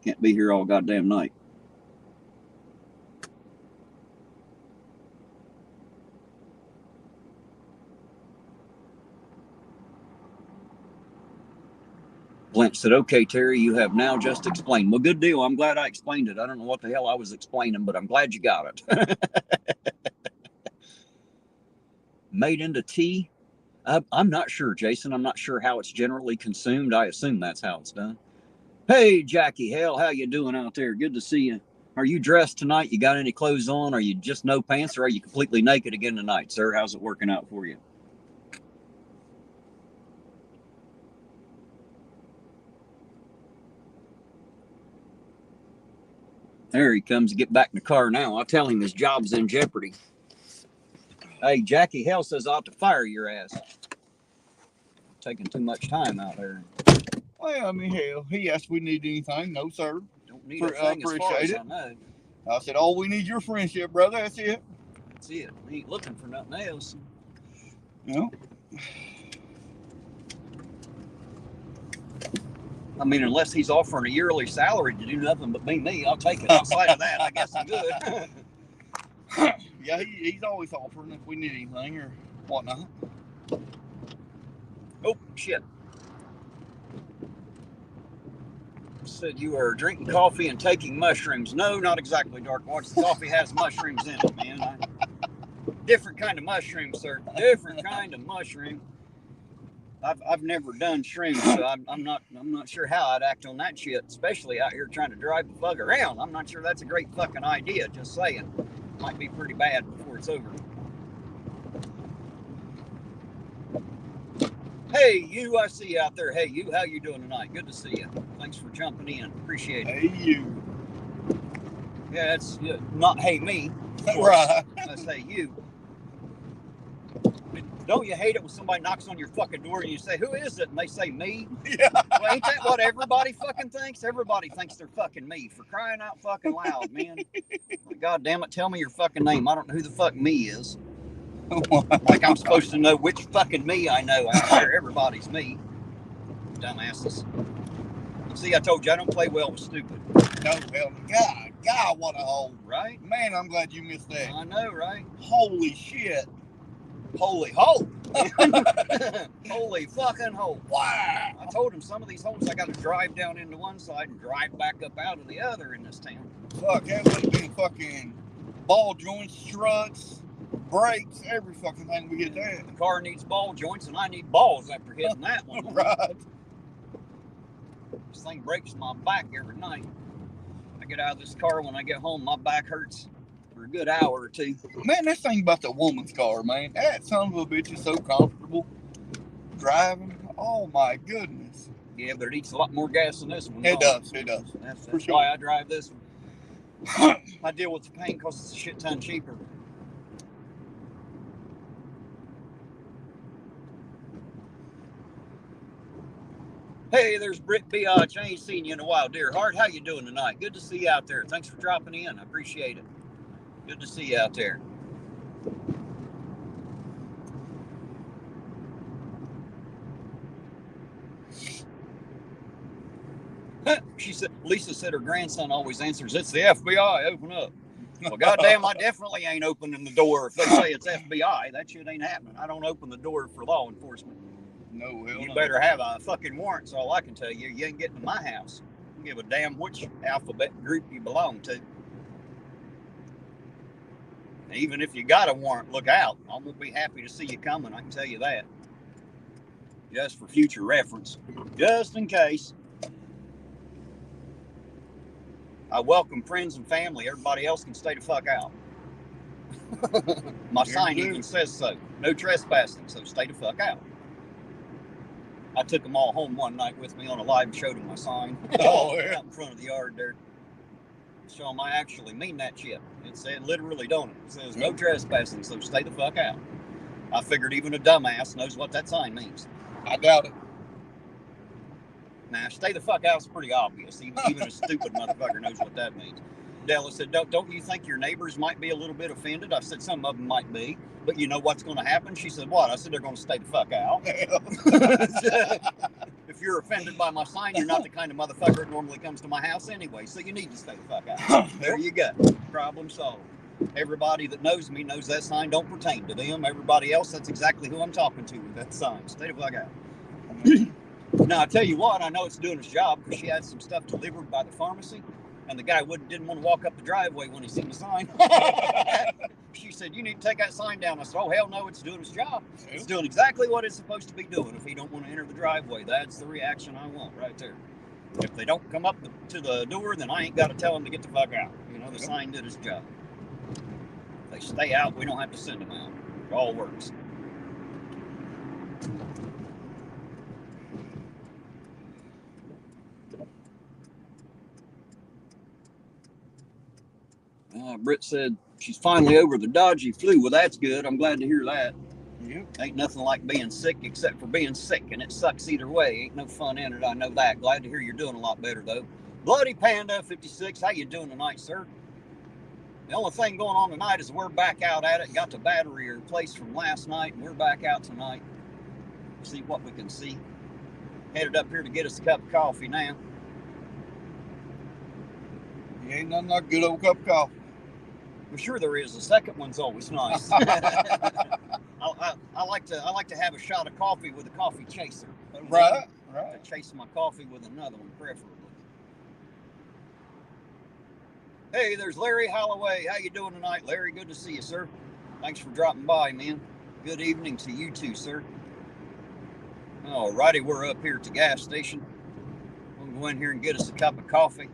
Can't be here all goddamn night. Blanche said, okay, Terry, you have now just explained. Well, good deal. I'm glad I explained it. I don't know what the hell I was explaining, but I'm glad you got it. Made into tea? I'm not sure, Jason. I'm not sure how it's generally consumed. I assume that's how it's done. Hey, Jackie Hale, how you doing out there? Good to see you. Are you dressed tonight? You got any clothes on? Are you just no pants, or are you completely naked again tonight, sir? How's it working out for you? There he comes to get back in the car now. I'll tell him his job's in jeopardy. Hey, Jackie Hale says I ought to fire your ass. Taking too much time out there. Well, I mean, hell, he asked if we need anything. No, sir. Don't need a thing as far as I know. I said, all we need your friendship, brother. That's it. That's it. We ain't looking for nothing else. No. I mean, unless he's offering a yearly salary to do nothing but be me, I'll take it. Outside of that, I guess I'm good. Yeah, he's always offering if we need anything or whatnot. Oh, shit. Said you are drinking coffee and taking mushrooms. No, not exactly, Dark Watch. The coffee has mushrooms in it, man. Different kind of mushroom, sir. Different kind of mushroom. I've never done shrooms, so I'm not sure how I'd act on that shit, especially out here trying to drive the fuck around. I'm not sure that's a great fucking idea, just saying. Might be pretty bad before it's over. Hey, you, I see you out there. Hey, you, how you doing tonight? Good to see you. Thanks for jumping in. Appreciate it. Hey, you. Yeah, it's not hey me. Right. That's hey you. Don't you hate it when somebody knocks on your fucking door and you say, who is it? And they say me? Yeah. Well, ain't that what everybody fucking thinks? Everybody thinks they're fucking me, for crying out fucking loud, man. God damn it, tell me your fucking name. I don't know who the fuck me is. Like I'm supposed to know which fucking me I know out there. Everybody's me. Dumbasses. See, I told you I don't play well with stupid. No, hell, God, what a hole. Right? Man, I'm glad you missed that. I know, right? Holy shit. Holy hole. Holy fucking hole. Wow. I told him some of these holes I got to drive down into one side and drive back up out of the other in this town. Fuck, that would have been fucking ball joints, struts, brakes, every fucking thing we get there. The car needs ball joints and I need balls after hitting that one. Right. This thing breaks my back every night. I get out of this car, when I get home, my back hurts for a good hour or two. Man, this thing about the woman's car, man. That son of a bitch is so comfortable driving. Oh my goodness. Yeah, but it eats a lot more gas than this one. It does. That's for sure. why I drive this one. I deal with the pain because it's a shit ton cheaper. Hey, there's Britt Biatch. I ain't seen you in a while, dear heart. How you doing tonight? Good to see you out there. Thanks for dropping in. I appreciate it. Good to see you out there. Lisa said her grandson always answers, "It's the FBI, open up." Well, goddamn, I definitely ain't opening the door if they say it's FBI. That shit ain't happening. I don't open the door for law enforcement. No, hell You no. better have a fucking warrant, so all I can tell you. You ain't getting to my house. I don't give a damn which alphabet group you belong to. Even if you got a warrant, look out. I'm going to be happy to see you coming, I can tell you that. Just for future reference. Just in case. I welcome friends and family. Everybody else can stay the fuck out. My sign even says so. No trespassing, so stay the fuck out. I took them all home one night with me on a live and showed them my sign. Oh, yeah. Out in front of the yard there. Show them I actually mean that shit. It said literally, don't it? It says no trespassing, so stay the fuck out. I figured even a dumbass knows what that sign means. I doubt it. Nah, stay the fuck out is pretty obvious. Even a stupid motherfucker knows what that means. Della said, don't you think your neighbors might be a little bit offended? I said, some of them might be. But you know what's going to happen? She said, what? I said, they're going to stay the fuck out. If you're offended by my sign, you're not the kind of motherfucker that normally comes to my house anyway. So you need to stay the fuck out. There you go. Problem solved. Everybody that knows me knows that sign don't pertain to them. Everybody else, that's exactly who I'm talking to with that sign. Stay the fuck out. Now, I tell you what, I know it's doing its job because she had some stuff delivered by the pharmacy, and the guy didn't want to walk up the driveway when he seen the sign. She said, you need to take that sign down. I said, oh, hell no, it's doing its job. It's doing exactly what it's supposed to be doing. If he don't want to enter the driveway, that's the reaction I want right there. If they don't come up to the door, then I ain't got to tell them to get the fuck out. You know, the sign did its job. If they stay out, we don't have to send them out. It all works. Britt said she's finally over the dodgy flu. Well, that's good. I'm glad to hear that. Yep. Ain't nothing like being sick except for being sick, and it sucks either way. Ain't no fun in it, I know that. Glad to hear you're doing a lot better, though. Bloody Panda 56, how you doing tonight, sir? The only thing going on tonight is we're back out at it. Got the battery replaced from last night, and we're back out tonight. See what we can see. Headed up here to get us a cup of coffee now. You ain't nothing like a good old cup of coffee. Well, sure there is. The second one's always nice. I like to have a shot of coffee with a coffee chaser. Right. To chase my coffee with another one, preferably. Hey, there's Larry Holloway. How you doing tonight, Larry? Good to see you, sir. Thanks for dropping by, man. Good evening to you too, sir. Alrighty, we're up here at the gas station. We'll go in here and get us a cup of coffee.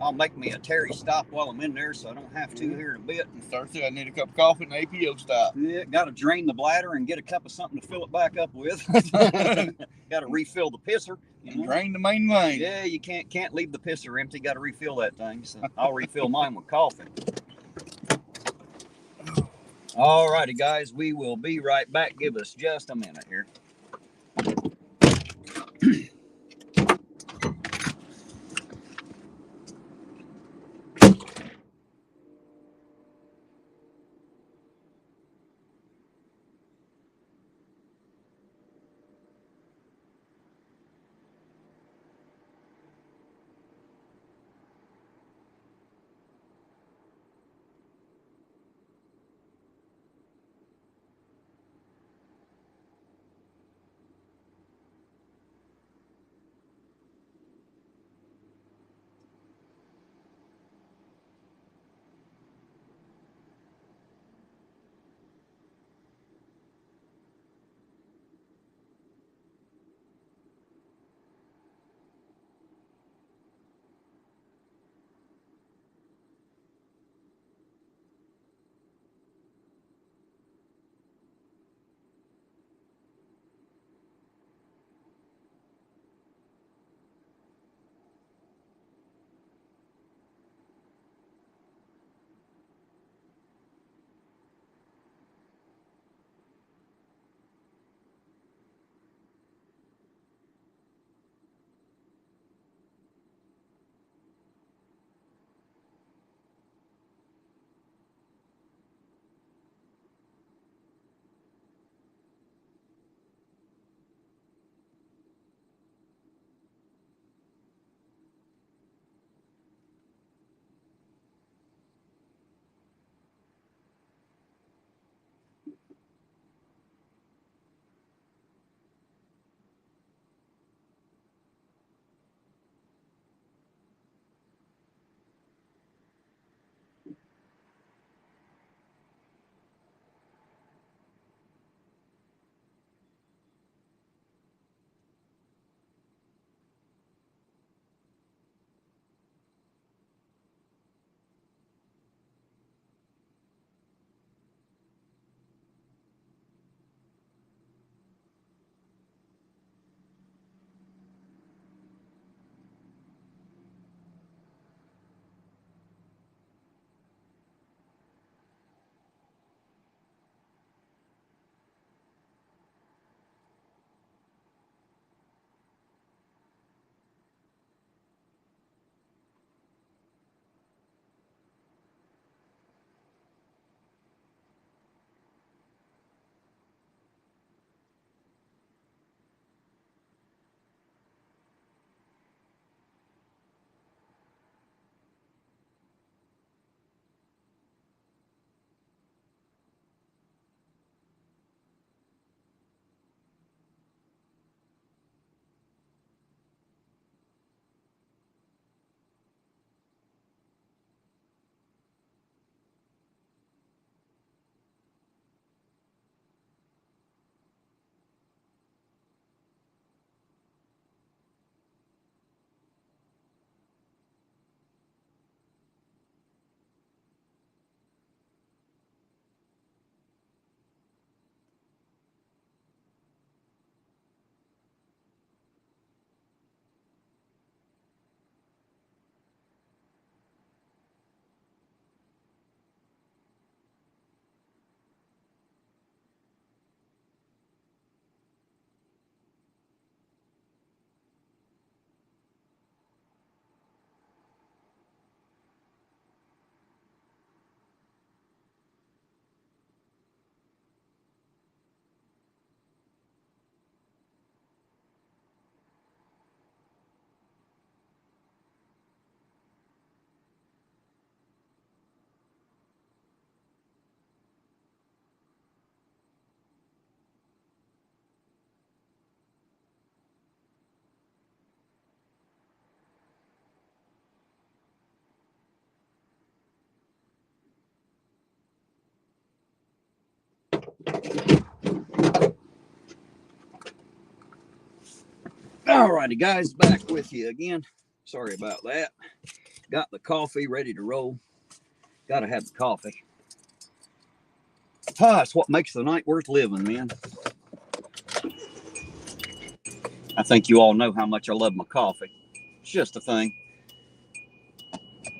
I'll make me a Terry stop while I'm in there so I don't have to here in a bit. Thursday, I need a cup of coffee and an APO stop. Yeah, got to drain the bladder and get a cup of something to fill it back up with. Got to refill the pisser. You know? Drain the main vein. Yeah, you can't leave the pisser empty. Got to refill that thing. So I'll refill mine with coffee. All righty, guys. We will be right back. Give us just a minute here. Alrighty, guys, back with you again. Sorry about that. Got the coffee ready to roll. Gotta have the coffee. It's what makes the night worth living, man. I think you all know how much I love my coffee. It's just a thing.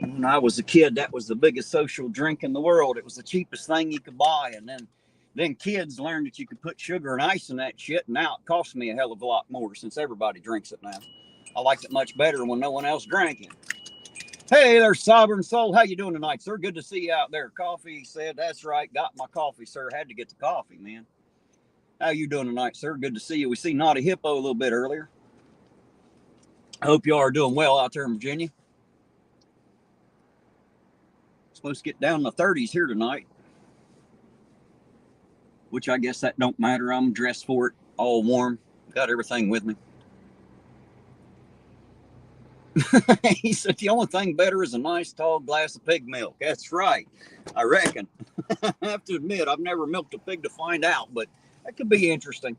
When I was a kid, that was the biggest social drink in the world. It was the cheapest thing you could buy. And then kids learned that you could put sugar and ice in that shit. And now it costs me a hell of a lot more since everybody drinks it now. I liked it much better when no one else drank it. Hey there, Sovereign Soul. How you doing tonight, sir? Good to see you out there. Coffee, said. That's right. Got my coffee, sir. Had to get the coffee, man. How you doing tonight, sir? Good to see you. We see Naughty Hippo a little bit earlier. I hope you are doing well out there in Virginia. Supposed to get down in the 30s here tonight, which I guess that don't matter. I'm dressed for it, all warm. Got everything with me. He said the only thing better is a nice tall glass of pig milk. That's right, I reckon. I have to admit, I've never milked a pig to find out, but that could be interesting.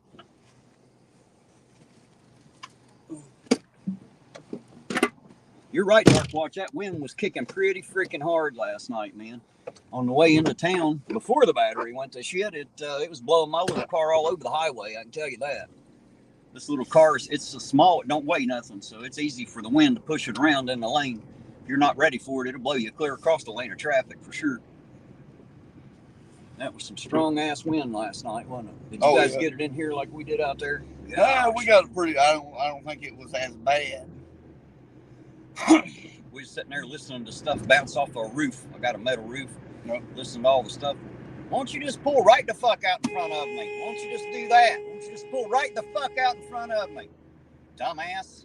You're right, Dark Watch. That wind was kicking pretty freaking hard last night, man. On the way into town, before the battery went to shit, it was blowing my little car all over the highway. I can tell you that. This little car, it's a small, it don't weigh nothing, so it's easy for the wind to push it around in the lane. If you're not ready for it, it'll blow you clear across the lane of traffic for sure. That was some strong ass wind last night, wasn't it? Did you guys get it in here like we did out there? Yeah, we got it pretty. I don't think it was as bad. We was sitting there listening to stuff bounce off our roof. I got a metal roof. Yep. Listening to all the stuff. Why don't you just pull right the fuck out in front of me? Why don't you just do that? Why don't you just pull right the fuck out in front of me? Dumbass.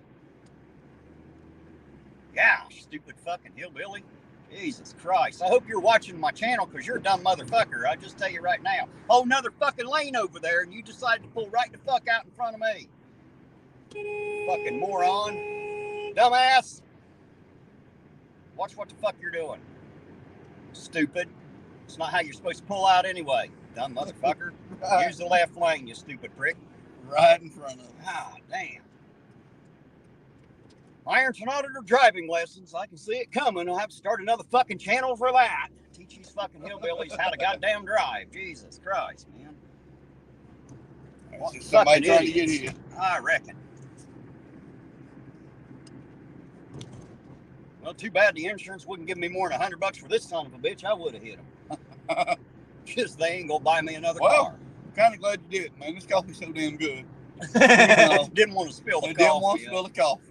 Gosh, stupid fucking hillbilly. Jesus Christ. I hope you're watching my channel because you're a dumb motherfucker. I just tell you right now. Whole another fucking lane over there and you decided to pull right the fuck out in front of me. Fucking moron. Dumbass. Watch what the fuck you're doing. Stupid. It's not how you're supposed to pull out anyway. Dumb motherfucker. Right. Use the left lane, you stupid prick. Right in front of him. Ah, damn. Irontonauditor driving lessons. I can see it coming. I'll have to start another fucking channel for that. Teach these fucking hillbillies how to goddamn drive. Jesus Christ, man. What somebody trying to get here. I reckon. Well, too bad the insurance wouldn't give me more than $100 for this son of a bitch. I would have hit them. Just they ain't gonna buy me another car. Kind of glad you did, man. This coffee's so damn good. Didn't want to spill the coffee. Didn't want to spill the coffee.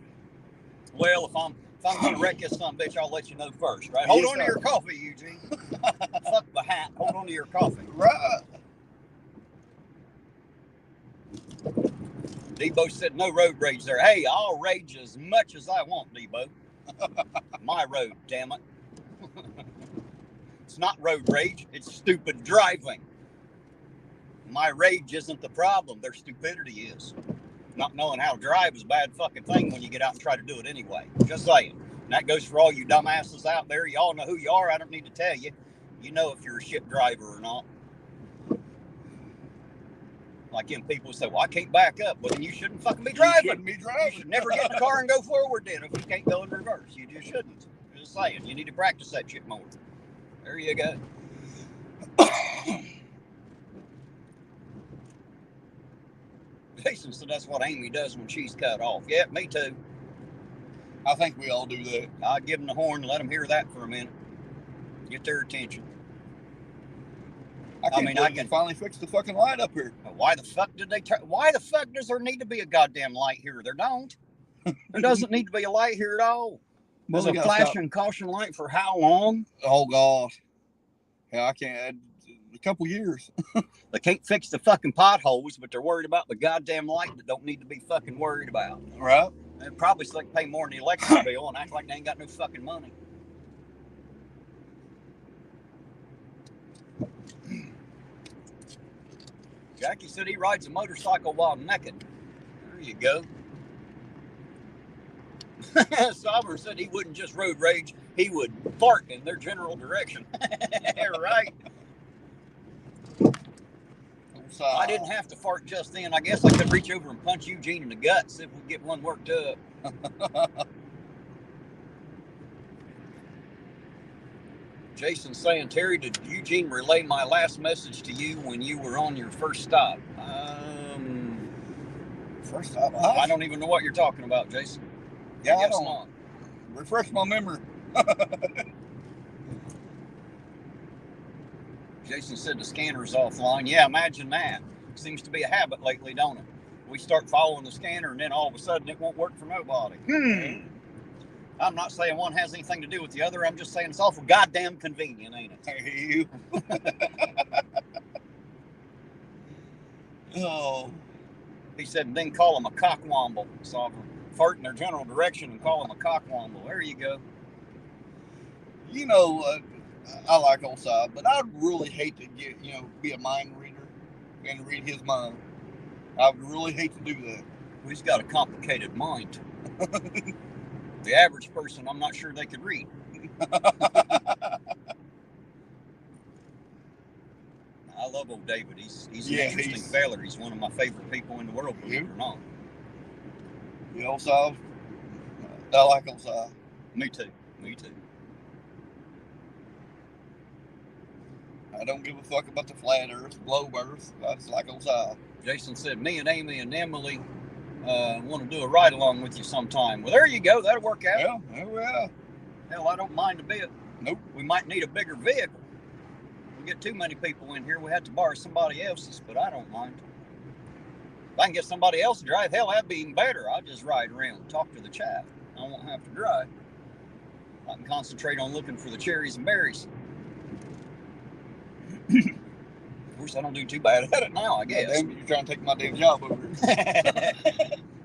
Well, if I'm gonna wreck this son of a bitch, I'll let you know first, right? Hold on to your coffee, Eugene. Fuck the hat. Hold on to your coffee. Right. Debo said no road rage there. Hey, I'll rage as much as I want, Debo. My road, damn it. It's not road rage, it's stupid driving. My rage isn't the problem, their stupidity is. Not knowing how to drive is a bad fucking thing when you get out and try to do it anyway. Just saying. And that goes for all you dumbasses out there. You all know who you are. I don't need to tell you. You know if you're a shit driver or not. Like them people say, well, I can't back up. Well, then you shouldn't fucking be driving. You shouldn't be driving. You should never get in the car and go forward then if you can't go in reverse. You just shouldn't. Just saying. You need to practice that shit more. There you go. Jason said that's what Amy does when she's cut off. Yeah, me too. I think we all do that. I'd give them the horn and let them hear that for a minute. Get their attention. I can finally fix the fucking light up here. Why the fuck did they why the fuck does there need to be a goddamn light here? There don't. There doesn't need to be a light here at all. There's a flashing caution light for how long? Oh gosh. Yeah, I can't. A couple years. They can't fix the fucking potholes, but they're worried about the goddamn light that don't need to be fucking worried about. Right. And probably so they can pay more than the electric bill and act like they ain't got no fucking money. Jackie said he rides a motorcycle while naked. There you go. Sovereign said he wouldn't just road rage, he would fart in their general direction. Right? side. I didn't have to fart just then. I guess I could reach over and punch Eugene in the guts if we get one worked up. Jason's saying, Terry, did Eugene relay my last message to you when you were on your first stop? First stop? I don't even know what you're talking about, Jason. Yeah, I guess not. Refresh my memory. Jason said the scanner's offline. Yeah, imagine that. Seems to be a habit lately, don't it? We start following the scanner, and then all of a sudden it won't work for nobody. I'm not saying one has anything to do with the other. I'm just saying it's awful goddamn convenient, ain't it? Hey, you. Oh. He said, and then call them a cockwomble. So fart in their general direction and call them a cockwomble. There you go. You know, I like old side, but I'd really hate to be a mind reader and read his mind. I would really hate to do that. Well, he's got a complicated mind. The average person, I'm not sure they could read. I love old David. He's an interesting feller. He's one of my favorite people in the world, believe it or not. Yeah, old side. I like old side. Me too. I don't give a fuck about the flat earth, globe earth. I just like old side. Jason said, me and Amy and Emily want to do a ride along with you sometime. Well, there you go. That'll work out. Yeah. Hell, I don't mind a bit. Nope. We might need a bigger vehicle. We get too many people in here. We have to borrow somebody else's, but I don't mind. If I can get somebody else to drive, hell, that'd be even better. I'll just ride around and talk to the chaff. I won't have to drive. I can concentrate on looking for the cherries and berries. Of course, I don't do too bad at it now, I guess. Damn, you're trying to take my damn job over here.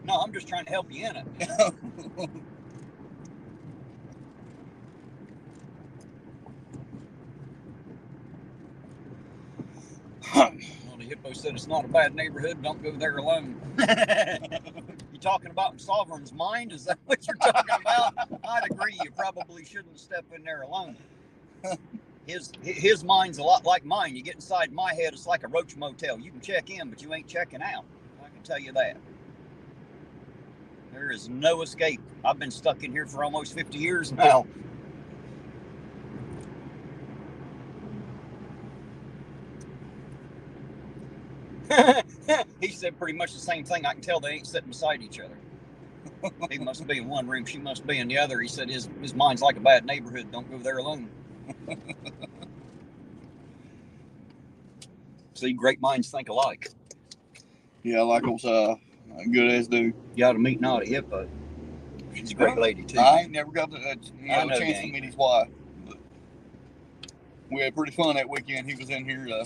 No, I'm just trying to help you in it. Well, the hippo said it's not a bad neighborhood. Don't go there alone. You talking about Sovereign's mind? Is that what you're talking about? I'd agree. You probably shouldn't step in there alone. His mind's a lot like mine. You get inside my head, it's like a roach motel. You can check in, but you ain't checking out. I can tell you that. There is no escape. I've been stuck in here for almost 50 years now. He said pretty much the same thing. I can tell they ain't sitting beside each other. He must be in one room. She must be in the other. He said his mind's like a bad neighborhood. Don't go there alone. See, great minds think alike. Yeah, I like old good as do. You ought to meet Naughty Hippo. She's a great lady too. I ain't never got the chance to meet his wife. But we had pretty fun that weekend. He was in here.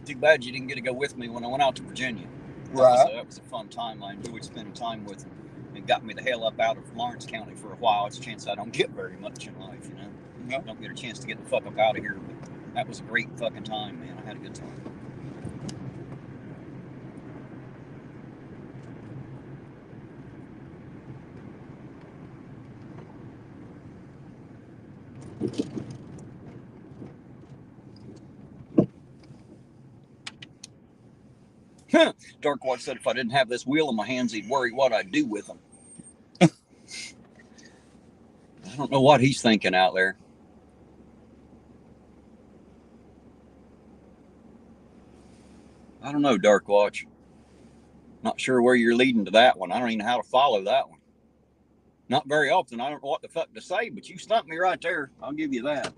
Too bad you didn't get to go with me when I went out to Virginia. That was a fun time. I enjoyed spending time with him. It got me the hell up out of Lawrence County for a while. It's a chance I don't get very much in life, you know. Yep. Don't get a chance to get the fuck up out of here. But that was a great fucking time, man. I had a good time. Darkwatch said if I didn't have this wheel in my hands, he'd worry what I'd do with them. I don't know what he's thinking out there. I don't know, Darkwatch. Not sure where you're leading to that one. I don't even know how to follow that one. Not very often. I don't know what the fuck to say, but you stumped me right there. I'll give you that.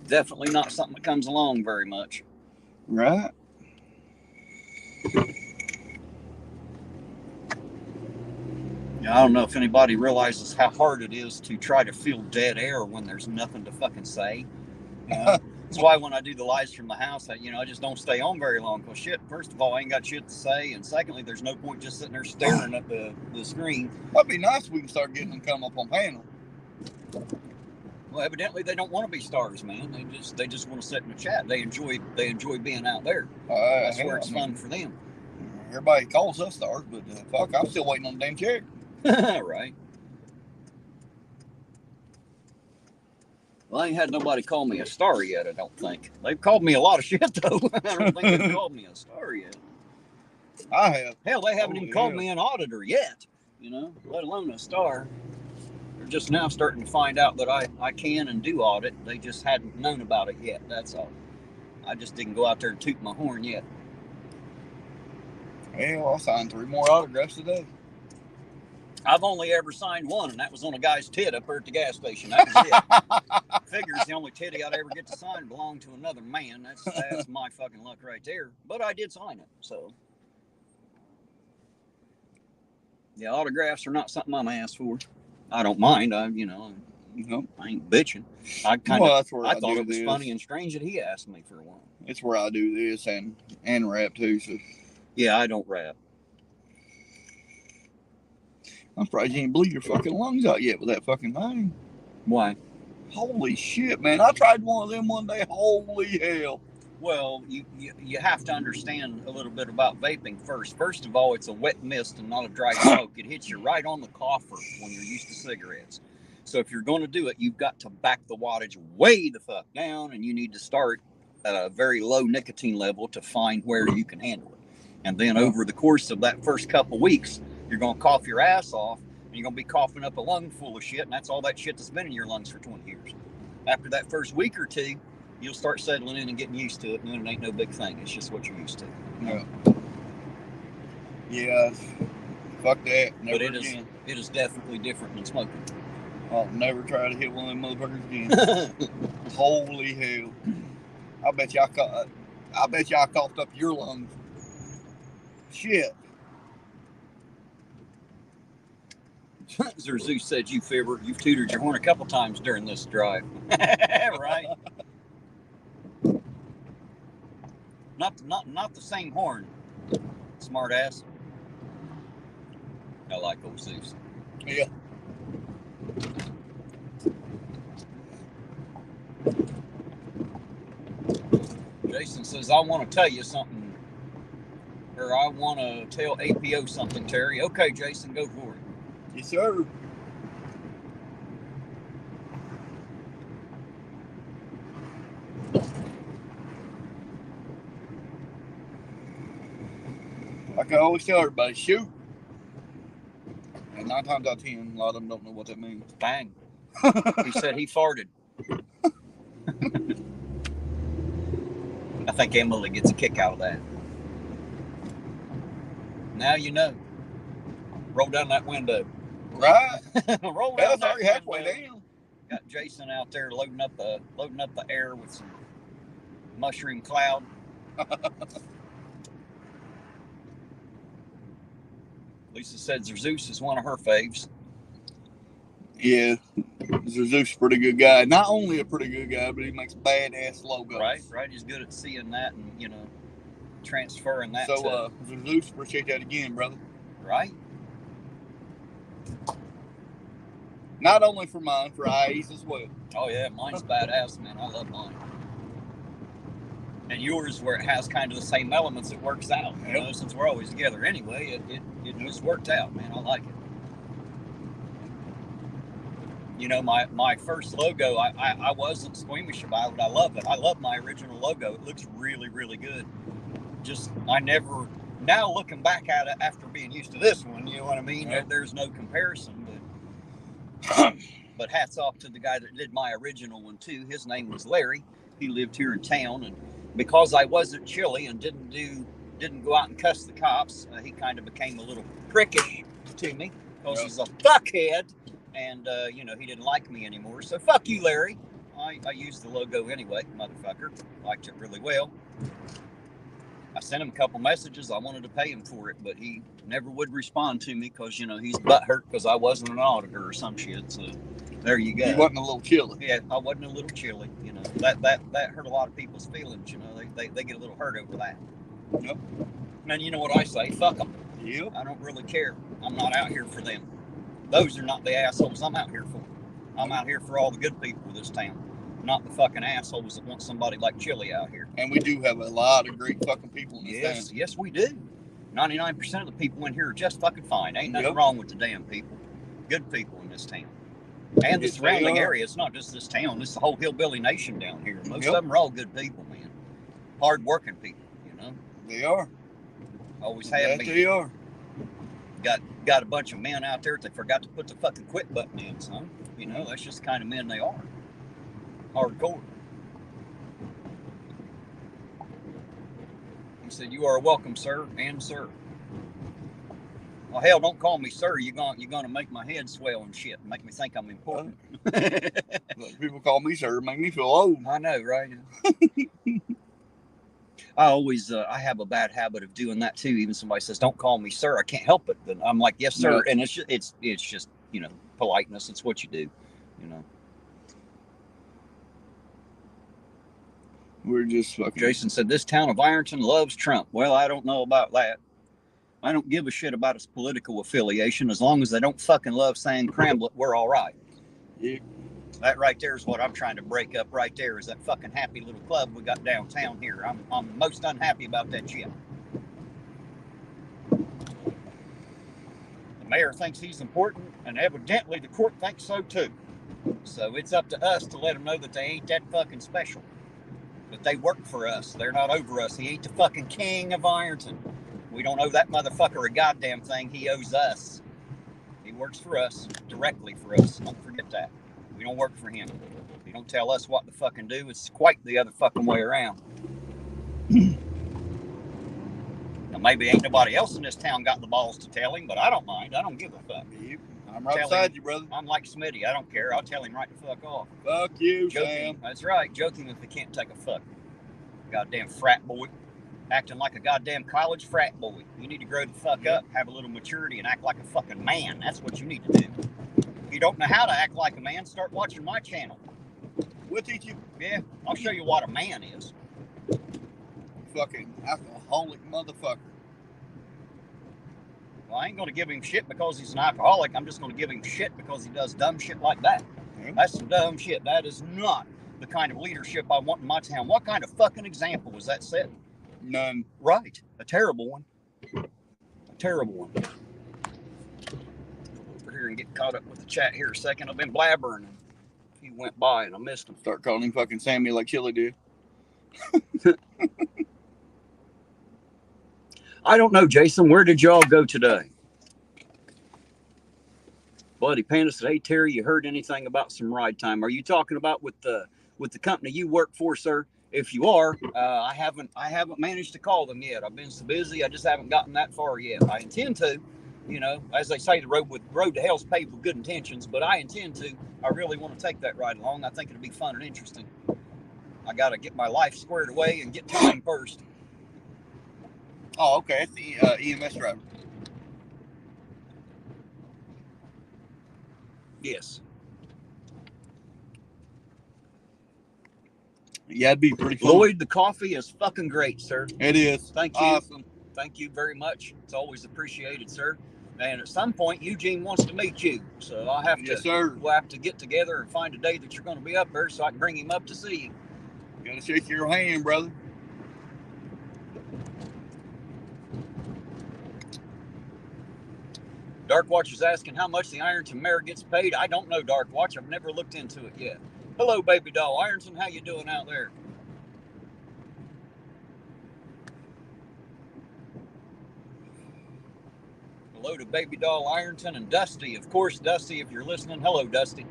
Definitely not something that comes along very much. Right. I don't know if anybody realizes how hard it is to try to fill dead air when there's nothing to fucking say. That's why when I do the lives from the house, I just don't stay on very long. Because shit, first of all, I ain't got shit to say. And secondly, there's no point just sitting there staring at the screen. That'd be nice if we can start getting them come up on panel. Well, evidently they don't want to be stars, man. They just want to sit in the chat. They enjoy being out there. That's where it's fun for them. Everybody calls us stars, but fuck, I'm still waiting on the damn check. Right. Well, I ain't had nobody call me a star yet, I don't think. They've called me a lot of shit, though. I don't think they've called me a star yet. I have. Hell, they haven't even called hell. me an auditor yet, you know, let alone a star. They're just now starting to find out that I can and do audit. They just hadn't known about it yet, that's all. I just didn't go out there and toot my horn yet. Hell, I signed 3 more autographs today. I've only ever signed one, and that was on a guy's tit up there at the gas station. That was it. Figures the only titty I'd ever get to sign belonged to another man. That's my fucking luck right there. But I did sign it, so. Yeah, autographs are not something I'm asked for. I don't mind. I ain't bitching. I thought it was funny and strange that he asked me for one. It's where I do this and rap too. So. Yeah, I don't rap. I'm surprised you ain't blew your fucking lungs out yet with that fucking thing. Why? Holy shit, man. I tried one of them one day. Holy hell. Well, you have to understand a little bit about vaping first. First of all, it's a wet mist and not a dry smoke. It hits you right on the coffer when you're used to cigarettes. So if you're going to do it, you've got to back the wattage way the fuck down, and you need to start at a very low nicotine level to find where you can handle it. And then over the course of that first couple weeks, you're going to cough your ass off, and you're going to be coughing up a lung full of shit, and that's all that shit that's been in your lungs for 20 years. After that first week or two, you'll start settling in and getting used to it, and then it ain't no big thing. It's just what you're used to. Yeah. Fuck that. Never but again. It is definitely different than smoking. I'll never try to hit one of them motherfuckers again. Holy hell. I bet y'all coughed up your lungs. Shit. Zeus said you've tutored your horn a couple times during this drive. Right? Not the same horn, smart ass. I like old Zeus. Yeah. Jason says, I want to tell you something, or I want to tell APO something, Terry. Okay, Jason, go for it. Yes, sir. Like I always tell everybody, shoot. And 9 times out of 10, a lot of them don't know what that means. Bang. He said he farted. I think Emily gets a kick out of that. Now you know. Roll down that window. Right. Roll down that already halfway down. Got Jason out there loading up the air with some mushroom cloud. Lisa said Zeus is one of her faves. Yeah, Zeus is a pretty good guy. Not only a pretty good guy, but he makes badass logos. Right. He's good at seeing that and, transferring that. So, Zeus, appreciate that again, brother. Right. Not only for mine, for IE's as well. Oh, yeah, mine's badass, man. I love mine. And yours, where it has kind of the same elements, it works out. You know, since we're always together anyway, it just worked out, man. I like it. My first logo, I wasn't squeamish about it. I love it. I love my original logo. It looks really, really good. Now looking back at it after being used to this one, you know what I mean? Yep. There's no comparison, but hats off to the guy that did my original one too. His name was Larry. He lived here in town, and because I wasn't chilly and didn't go out and cuss the cops, he kind of became a little prickish to me because he's a fuckhead, and he didn't like me anymore. So fuck you, Larry. I used the logo anyway, motherfucker. Liked it really well. I sent him a couple messages. I wanted to pay him for it, but he never would respond to me because, he's butthurt because I wasn't an auditor or some shit. So there you go. You wasn't a little chilly. Yeah, I wasn't a little chilly. That hurt a lot of people's feelings. They get a little hurt over that. Yep. And you know what I say? Fuck them. Yep. I don't really care. I'm not out here for them. Those are not the assholes I'm out here for. I'm out here for all the good people of this town. Not the fucking assholes that want somebody like Chili out here. And we do have a lot of great fucking people in this town. Yes, we do. 99% of the people in here are just fucking fine. Ain't nothing wrong with the damn people. Good people in this town. And the Yes, they surrounding are. area. It's not just this town. It's the whole hillbilly nation down here. Most Yep. of them are all good people, man. Hard-working people, you know. They are. Always have Yes, been. they are. Got a bunch of men out there that forgot to put the fucking quit button in, son. You know, that's just the kind of men they are. Hardcore. He said, "You are welcome, sir, and sir." Well, hell, don't call me sir. You're gonna make my head swell and shit, and make me think I'm important. People call me sir, make me feel old. I know, right? I always, I have a bad habit of doing that too. Even somebody says, "Don't call me sir," I can't help it. Then I'm like, "Yes, sir," and it's just you know, politeness. It's what you do, you know. We're just fucking. Jason said, "This town of Ironton loves Trump." Well, I don't know about that. I don't give a shit about his political affiliation as long as they don't fucking love saying Cramlet. We're all right. Yeah. That right there is what I'm trying to break up. Right there is that fucking happy little club we got downtown here. I'm most unhappy about that shit. The mayor thinks he's important, and evidently the court thinks so too. So it's up to us to let them know that they ain't that fucking special. That they work for us. They're not over us. He ain't the fucking king of Ironton. We don't owe that motherfucker a goddamn thing. He owes us. He works for us, directly for us. Don't forget that. We don't work for him. He don't tell us what to fucking do. It's quite the other fucking way around. Now, maybe ain't nobody else in this town got the balls to tell him, but I don't mind. I don't give a fuck. I'm right beside you, brother. I'm like Smitty. I don't care. I'll tell him right the fuck off. Fuck you, Joking. Sam. That's right. Joking if he can't take a fuck. Goddamn frat boy. Acting like a goddamn college frat boy. You need to grow the fuck up, have a little maturity, and act like a fucking man. That's what you need to do. If you don't know how to act like a man, start watching my channel. We'll teach you. Yeah, I'll show you what a man is. Fucking alcoholic motherfucker. Well, I ain't going to give him shit because he's an alcoholic. I'm just going to give him shit because he does dumb shit like that. Yeah. That's some dumb shit. That is not the kind of leadership I want in my town. What kind of fucking example was that setting? None. Right. A terrible one. A terrible one. Over here and get caught up with the chat here a second. I've been blabbering and he went by and I missed him. Start calling him fucking Sammy like Chili did. I don't know, Jason. Where did y'all go today? Bloody Panda said, "Hey Terry, you heard anything about some ride time? Are you talking about with the company you work for, sir? If you are, I haven't managed to call them yet. I've been so busy. I just haven't gotten that far yet. I intend to, you know, as they say, the road to hell's paved with good intentions. But I intend to. I really want to take that ride along. I think it'll be fun and interesting. I got to get my life squared away and get time first." Oh, okay. That's the EMS driver. Yes. Yeah, it'd be pretty cool. Lloyd, the coffee is fucking great, sir. It is. Thank you. Awesome. Thank you very much. It's always appreciated, sir. And at some point, Eugene wants to meet you, so I'll have to. Yes, sir. We'll have to get together and find a day that you're going to be up there, so I can bring him up to see you. Gotta shake your hand, brother. Dark Watch is asking how much the Ironton mayor gets paid. I don't know, Dark Watch. I've never looked into it yet. Hello, baby doll. Ironton, how you doing out there? Hello to baby doll Ironton and Dusty. Of course, Dusty, if you're listening, hello, Dusty.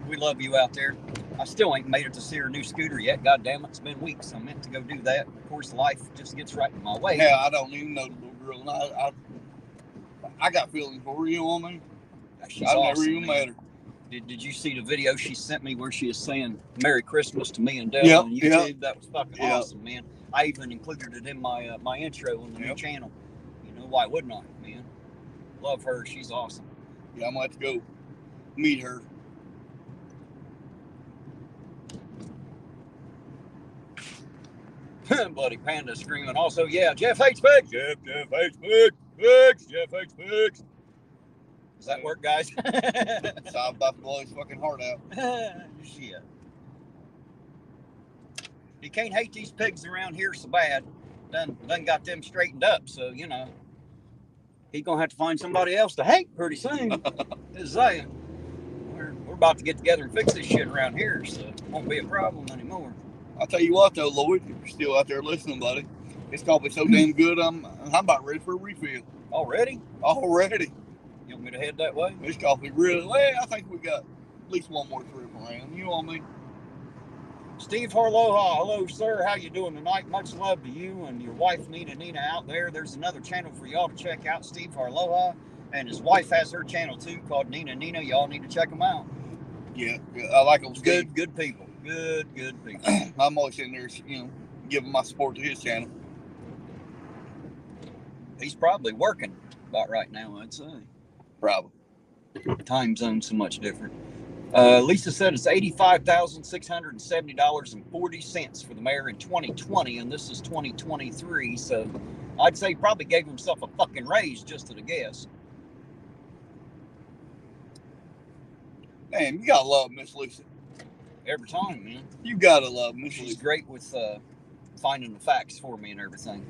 We love you out there. I still ain't made it to see her new scooter yet. God damn it, it's been weeks. I meant to go do that. Of course, life just gets right in my way. Yeah, I don't even know the little girl. And I got feelings for her, you know what I mean? She's I've awesome, never even met her. Did you see the video she sent me where she is saying Merry Christmas to me and Dell Yep, on YouTube? yep. That was fucking Yep. awesome, man. I even included it in my my intro on the new channel. You know, why wouldn't I, man? Love her. She's awesome. Yeah, I'm going to have to go meet her. Bloody Panda screaming. Also, yeah, Jeff hates pigs. Jeff hates pigs. Pigs. Jeff hates pigs. Does that work, guys? So I'm about to blow his fucking heart out. Shit. You can't hate these pigs around here so bad. Done got them straightened up, so, you know. He's going to have to find somebody else to hate pretty soon. Just saying. We're about to get together and fix this shit around here, so it won't be a problem anymore. I'll tell you what, though, Lloyd, if you're still out there listening, buddy, it's coffee so damn good, I'm about ready for a refill. Already? Already. You want me to head that way? This coffee really, well, I think we got at least one more trip around. You know what I mean? Steve Harloha, hello, sir. How you doing tonight? Much love to you and your wife, Nina, out there. There's another channel for y'all to check out, Steve Harloha, and his wife has her channel, too, called Nina. Y'all need to check them out. Yeah, I like them. Good people. Good people. I'm always in there, giving my support to his channel. He's probably working about right now, I'd say. Probably. Time zone so much different. Lisa said it's $85,670.40 for the mayor in 2020, and this is 2023, so I'd say he probably gave himself a fucking raise just at a guess. Man, you gotta love Miss Lisa. Every time, man. You gotta love Miss Lisa. She's great with finding the facts for me and everything.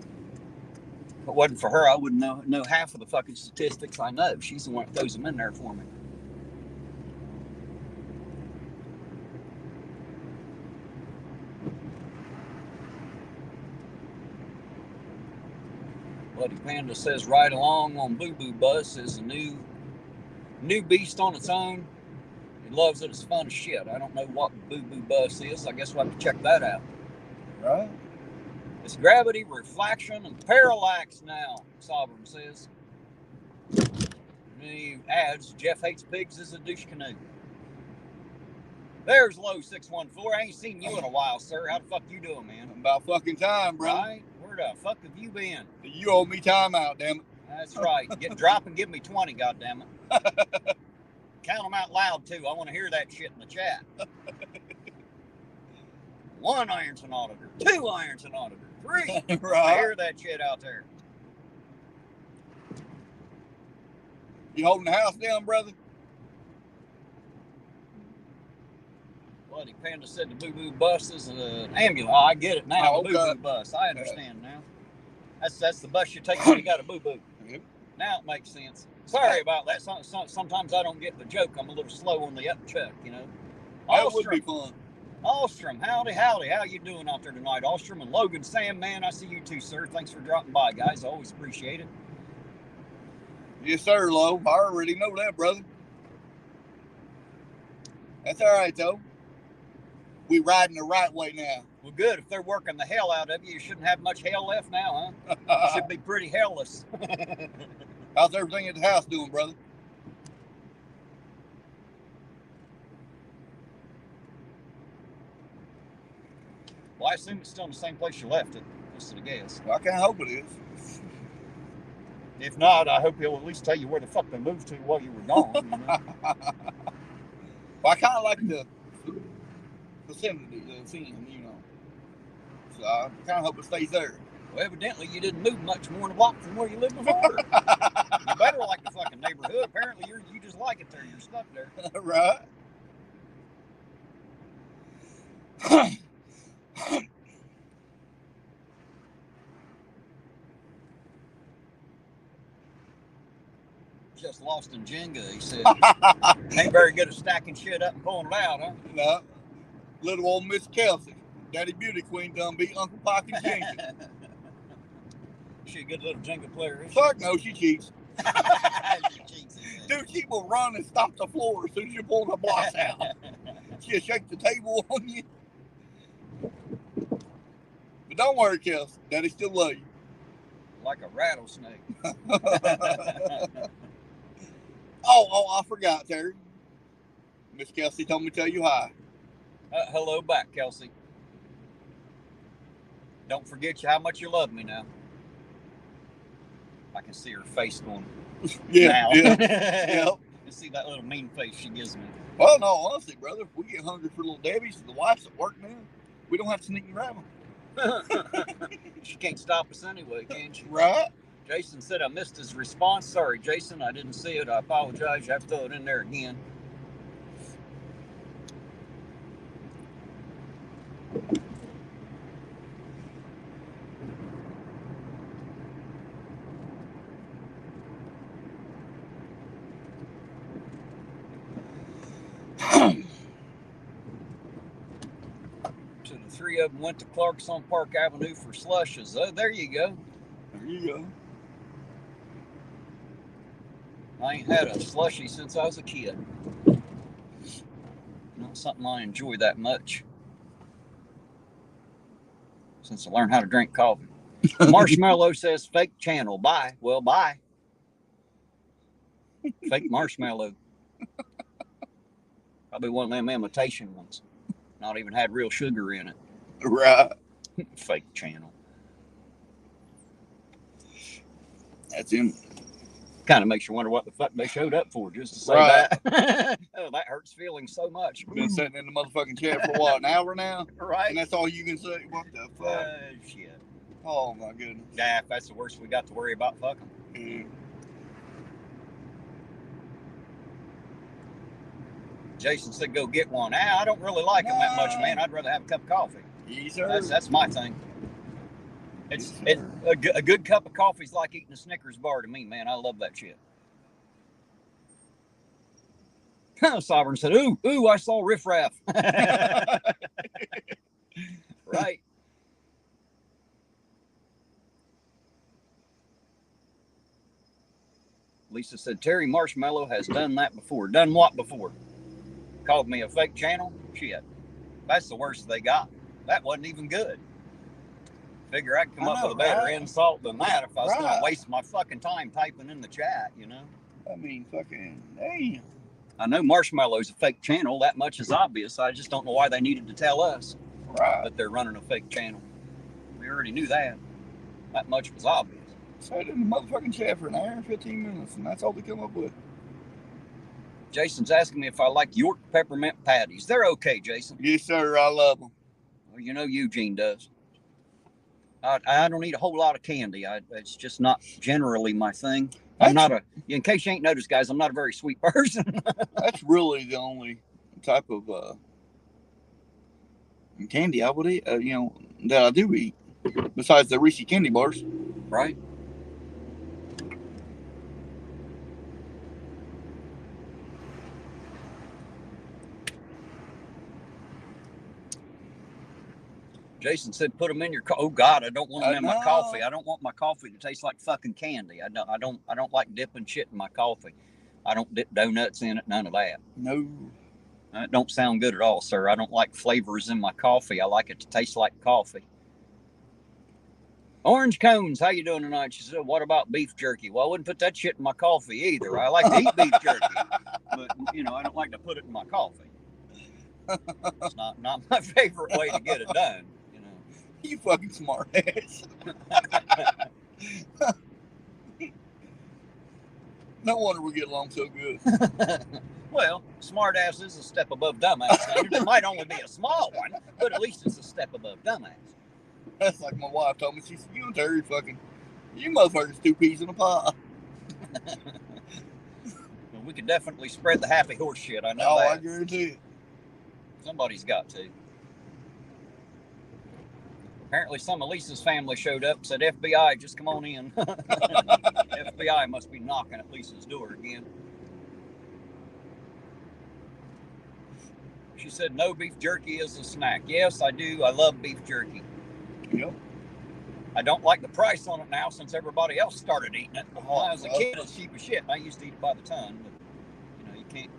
If it wasn't for her, I wouldn't know half of the fucking statistics I know. She's the one that throws them in there for me. Bloody Panda says Ride Along on Boo Boo Bus is a new beast on its own. He loves it. It's fun as shit. I don't know what Boo Boo Bus is. I guess we'll have to check that out. Right. It's gravity, reflection, and parallax now, Sovereign says. And he adds, Jeff hates pigs is a douche canoe. There's Low 614. I ain't seen you in a while, sir. How the fuck you doing, man? About fucking time, bro. Right? Where the fuck have you been? You owe me time out, damn it. That's right. Drop and give me 20, goddammit. Count them out loud, too. I want to hear that shit in the chat. 1 Ironton Auditor, 2 Ironton Auditor, 3. Right. I hear that shit out there. You holding the house down, brother? Bloody Panda said the Boo Boo Bus is an ambulance. Oh, I get it now. Oh, the Boo Boo Bus. I understand now. That's the bus you take when you got a boo boo. Yep. Now it makes sense. Sorry about that. Sometimes I don't get the joke. I'm a little slow on the upchuck, you know. That would be fun. Ostrom, howdy. How you doing out there tonight? Ostrom and Logan, Sam, man, I see you too, sir. Thanks for dropping by, guys. I always appreciate it. Yes, sir, Lo. I already know that, brother. That's all right, though. We riding the right way now. Well, good. If they're working the hell out of you, you shouldn't have much hell left now, huh? You should be pretty hellless. How's everything at the house doing, brother? Well, I assume it's still in the same place you left it, just at a guess. Well, I can't hope it is. If not, I hope he'll at least tell you where the fuck they moved to while you were gone. You know? Well, I kind of like the vicinity, the scene, you know. So I kind of hope it stays there. Well, evidently you didn't move much more than a block from where you lived before. You better like the fucking neighborhood. Apparently you just like it there. You're stuck there. Right. Just lost in Jenga, he said. Ain't very good at stacking shit up and pulling it out, huh? No. Little old Miss Kelsey, Daddy Beauty Queen, done beat Uncle Pocky Jenkins. She a good little Jenga player, isn't she? Fuck no, she cheats. She cheats. Dude, she will run and stomp the floor as soon as you pull the blocks out. She'll shake the table on you. But don't worry, Kelsey. Daddy still love you. Like a rattlesnake. Oh, I forgot, Terry. Miss Kelsey told me to tell you hi. Hello back, Kelsey. Don't forget how much you love me now. I can see her face going. Yeah. Yep. You see that little mean face she gives me. Well, no, honestly, brother, if we get hungry for little Debbie's, the wife's at work now, we don't have to sneak and grab them. She can't stop us anyway, can she? Right? Jason said I missed his response. Sorry, Jason, I didn't see it. I apologize. You have to throw it in there again. The three of them went to Clark's on Park Avenue for slushes. There you go. There you go. I ain't had a slushie since I was a kid. Not something I enjoy that much. Since I learned how to drink coffee. Marshmallow says fake channel. Bye. Well, bye. Fake marshmallow. Probably one of them imitation ones. Not even had real sugar in it. Right. Fake channel. That's him. Kind of makes you wonder what the fuck they showed up for, just to say Right. that. Oh, that hurts feelings so much. Been sitting in the motherfucking chair for what, an hour now? Right. And that's all you can say? What the fuck? Shit. Oh my goodness. Yeah, that's the worst we got to worry about fucking. Mm. Jason said go get one. I don't really like them that much, man. I'd rather have a cup of coffee. Yes, sir. That's my thing. It's Yes, a good cup of coffee is like eating a Snickers bar to me, man. I love that shit. Sovereign said, ooh, I saw Riff Raff. Right. Lisa said, Terry Marshmallow has done that before. Done what before? Called me a fake channel? Shit. That's the worst they got. That wasn't even good. Figure I could come up with a better insult than that if I was going to waste my fucking time typing in the chat, you know? I mean, fucking, damn. I know Marshmallow's a fake channel. That much is obvious. I just don't know why they needed to tell us that they're running a fake channel. We already knew that. That much was obvious. Sat in the motherfucking chat for an hour and 15 minutes, and that's all they come up with. Jason's asking me if I like York peppermint patties. They're okay, Jason. Yes, sir. I love them. Well, you know Eugene does. I don't eat a whole lot of candy. It's just not generally my thing. I'm not a. In case you ain't noticed, guys, I'm not a very sweet person. That's really the only type of candy I would eat. That I do eat, besides the Reese's candy bars. Right. Jason said, "Put them in your oh God, I don't want them in my coffee. I don't want my coffee to taste like fucking candy. I don't like dipping shit in my coffee. I don't dip donuts in it. None of that. No, it don't sound good at all, sir. I don't like flavors in my coffee. I like it to taste like coffee." Orange Cones, how you doing tonight? She said, "What about beef jerky?" Well, I wouldn't put that shit in my coffee either. I like to eat beef jerky, but I don't like to put it in my coffee. It's not my favorite way to get it done. You fucking smart ass. No wonder we get along so good. Well, smart ass is a step above dumbass. It might only be a small one, but at least it's a step above dumbass. That's like my wife told me. She said, "You and Terry you motherfuckers 2 peas in a pie." Well, we could definitely spread the happy horse shit. I know that. I guarantee it. Somebody's got to. Apparently some of Lisa's family showed up and said, FBI, just come on in. FBI must be knocking at Lisa's door again. She said, no, beef jerky is a snack. Yes, I do. I love beef jerky. Yep. I don't like the price on it now since everybody else started eating it. When I was a kid, it's cheap as shit. I used to eat it by the ton. But, you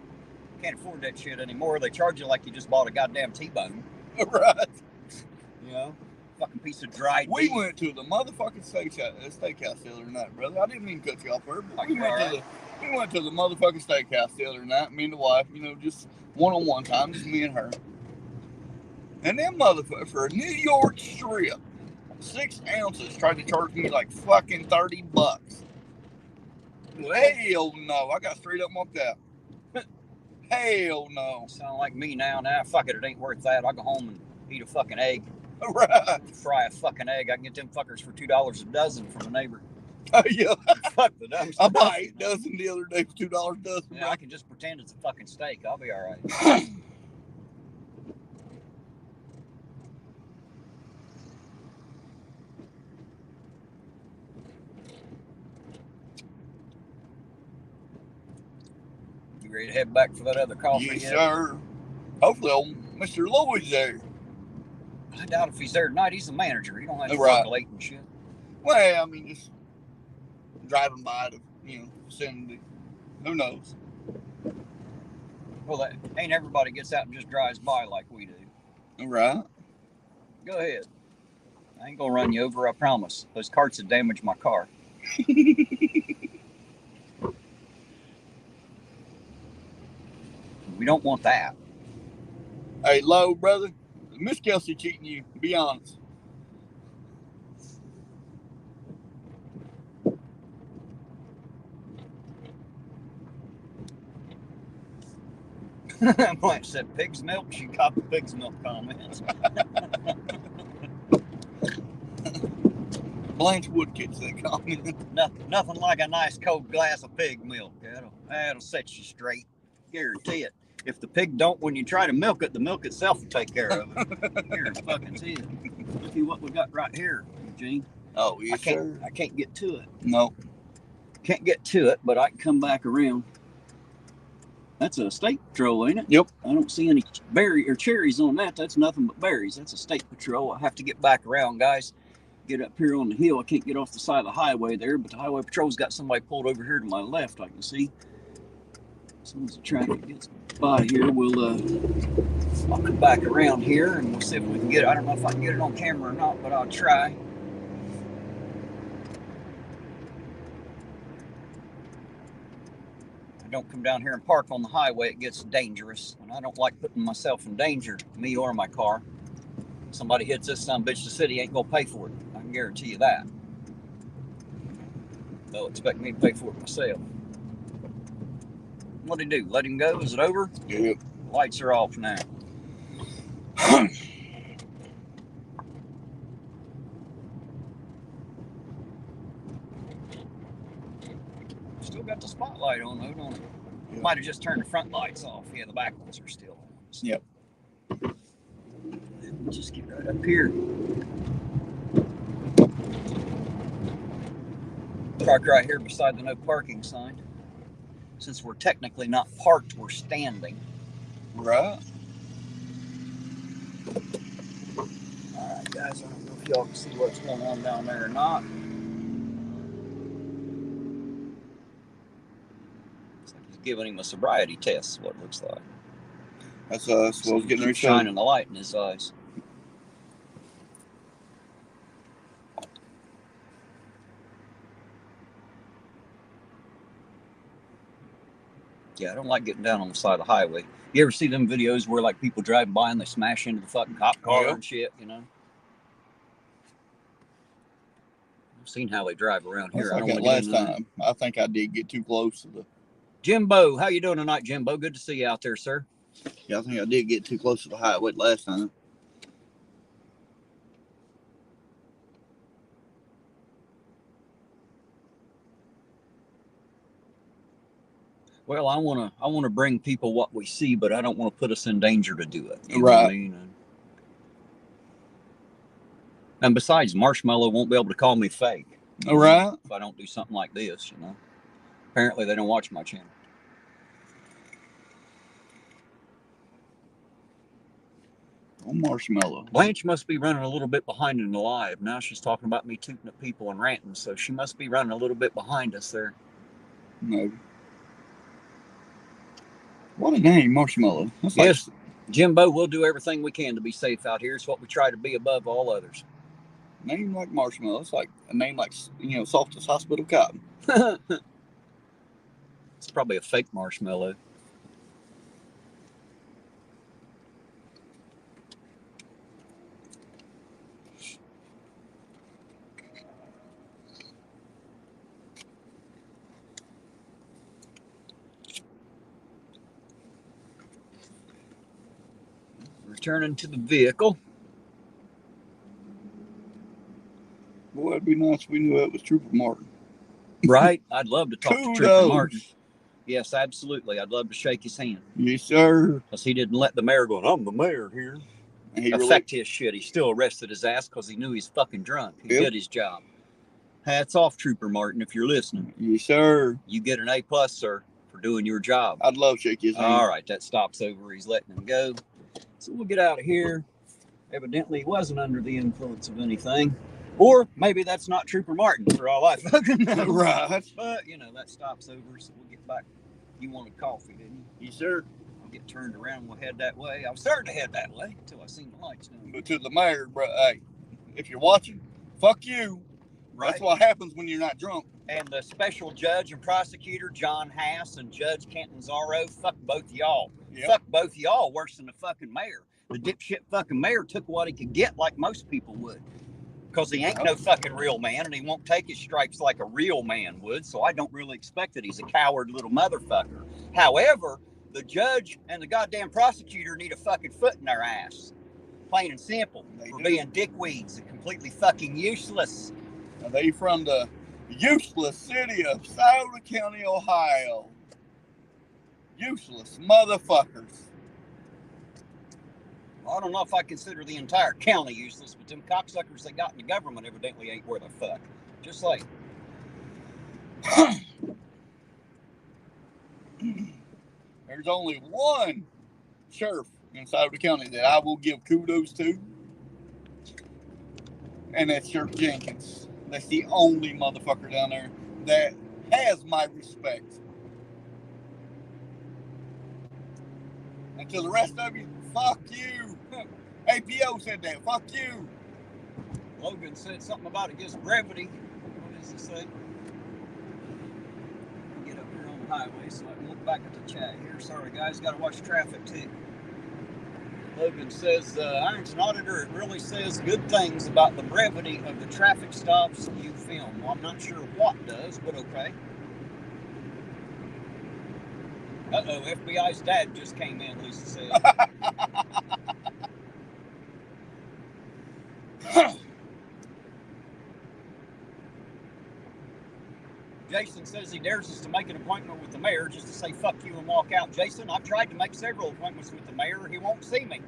can't afford that shit anymore. They charge you like you just bought a goddamn T-bone. Right. Fucking piece of dried We beef. went to the motherfucking steakhouse the other night, brother. I didn't mean to cut you off there, but we went to the motherfucking steakhouse the other night, me and the wife, just one-on-one time, just me and her. And them motherfuckers, for a New York strip, 6 ounces, tried to charge me like fucking $30. Hell no, I got straight up walked out. Hell no. Sound like me now. Fuck it, it ain't worth that. I'll go home and eat a fucking egg. Right. Fry a fucking egg. I can get them fuckers for $2 a dozen from a neighbor. Oh, yeah. Fuck the dumb I stuff. bought 8 dozen the other day for $2 a dozen. Yeah, I can just pretend it's a fucking steak. I'll be all right. You ready to head back for that other coffee? Yes, sir. Hopefully old Mr. Lloyd's there. I doubt if he's there tonight. He's the manager. He don't have to Right. work late and shit. Well, I mean, just driving by the, vicinity. Who knows? Well, ain't everybody gets out and just drives by like we do. Right. Go ahead. I ain't gonna run you over, I promise. Those carts have damaged my car. We don't want that. Hey, Low, brother. Miss Kelsey cheating you. Be honest. Blanche said pig's milk. She got the pig's milk comments. Blanche would catch that comment. Nothing like a nice cold glass of pig milk. That'll set you straight. Guarantee it. If the pig don't, when you try to milk it, the milk itself will take care of it. Here, fucking see it. Look at what we got right here, Eugene. Oh, yes, sir. I can't get to it. No. Can't get to it, but I can come back around. That's a state patrol, ain't it? Yep. I don't see any berry or cherries on that. That's nothing but berries. That's a state patrol. I have to get back around, guys. Get up here on the hill. I can't get off the side of the highway there, but the highway patrol's got somebody pulled over here to my left. I can see. As soon as the traffic gets by here, I'll come back around here and we'll see if we can get it. I don't know if I can get it on camera or not, but I'll try. I don't come down here and park on the highway. It gets dangerous, and I don't like putting myself in danger, me or my car. Somebody hits this son bitch, the city ain't gonna pay for it. I can guarantee you that. They'll expect me to pay for it myself. What'd he do? Let him go? Is it over? Yep. Lights are off now. Still got the spotlight on though, don't it? Yep. Might have just turned the front lights off. Yeah, the back ones are still on. So. Yep. Just get right up here. Park right here beside the no parking sign. Since we're technically not parked, we're standing. Right. Alright guys, I don't know if y'all can see what's going on down there or not. Looks like he's giving him a sobriety test, is what it looks like. That's what I was getting ready to say. Shining the light in his eyes. Yeah, I don't like getting down on the side of the highway. You ever see them videos where like people driving by and they smash into the fucking cop car and shit, you know? I've seen how they drive around here. I don't like last time. I think I did get too close to the... Jimbo, how you doing tonight, Jimbo? Good to see you out there, sir. Yeah, I think I did get too close to the highway last time. Well, I wanna bring people what we see, but I don't want to put us in danger to do it. You right. Know what I mean? And besides, Marshmallow won't be able to call me fake. All right. If I don't do something like this, you know. Apparently, they don't watch my channel. Oh, Marshmallow. Blanche must be running a little bit behind in the live. Now she's talking about me tooting at people and ranting, so she must be running a little bit behind us there. Maybe. What a name, Marshmallow. That's yes, like... Jimbo, we'll do everything we can to be safe out here. It's what we try to be above all others. Name like Marshmallow. It's like a name like, Softest Hospital Cotton. It's probably a fake marshmallow. Returning to the vehicle. Boy, it'd be nice if we knew that was Trooper Martin. Right? I'd love to talk to Trooper Martin. Yes, absolutely. I'd love to shake his hand. Yes, sir. Because he didn't let the mayor go, I'm the mayor here. And he affect his shit. He still arrested his ass because he knew he's fucking drunk. He did his job. Hats off, Trooper Martin, if you're listening. Yes, sir. You get an A+, sir, for doing your job. I'd love to shake his hand. All right, that stops over. He's letting him go. So we'll get out of here. Evidently, he wasn't under the influence of anything. Or maybe that's not Trooper Martin, for all I fucking know. Right. But, you know, that stops over, so we'll get back. You wanted coffee, didn't you? You sure? I'll get turned around and we'll head that way. I was starting to head that way until I seen the lights down. But to the mayor, bro, hey, if you're watching, fuck you. Right. That's what happens when you're not drunk. And the special judge and prosecutor, John Hass, and Judge Catanzaro, fuck both of y'all. Yep. Fuck both of y'all worse than the fucking mayor. The dipshit fucking mayor took what he could get like most people would. Because he ain't no fucking real man, and he won't take his stripes like a real man would, so I don't really expect that he's a coward little motherfucker. However, the judge and the goddamn prosecutor need a fucking foot in their ass. Plain and simple. For being dickweeds and completely fucking useless. Now, they from the useless city of Sauter County, Ohio. Useless motherfuckers. Well, I don't know if I consider the entire county useless, but them cocksuckers they got in the government evidently ain't worth a fuck. Just like. There's only one sheriff in Sauter County that I will give kudos to, and that's Sheriff Jenkins. That's the only motherfucker down there that has my respect. And to the rest of you, fuck you. APO said that. Fuck you. Logan said something about against brevity. What does he say? Get up here on the highway so I can look back at the chat here. Sorry, guys. Got to watch traffic, too. Logan says, Ironton Auditor, it really says good things about the brevity of the traffic stops you film. Well, I'm not sure what does, but okay. Uh-oh, FBI's dad just came in, Lisa said. Jason says he dares us to make an appointment with the mayor just to say fuck you and walk out. Jason, I've tried to make several appointments with the mayor. He won't see me.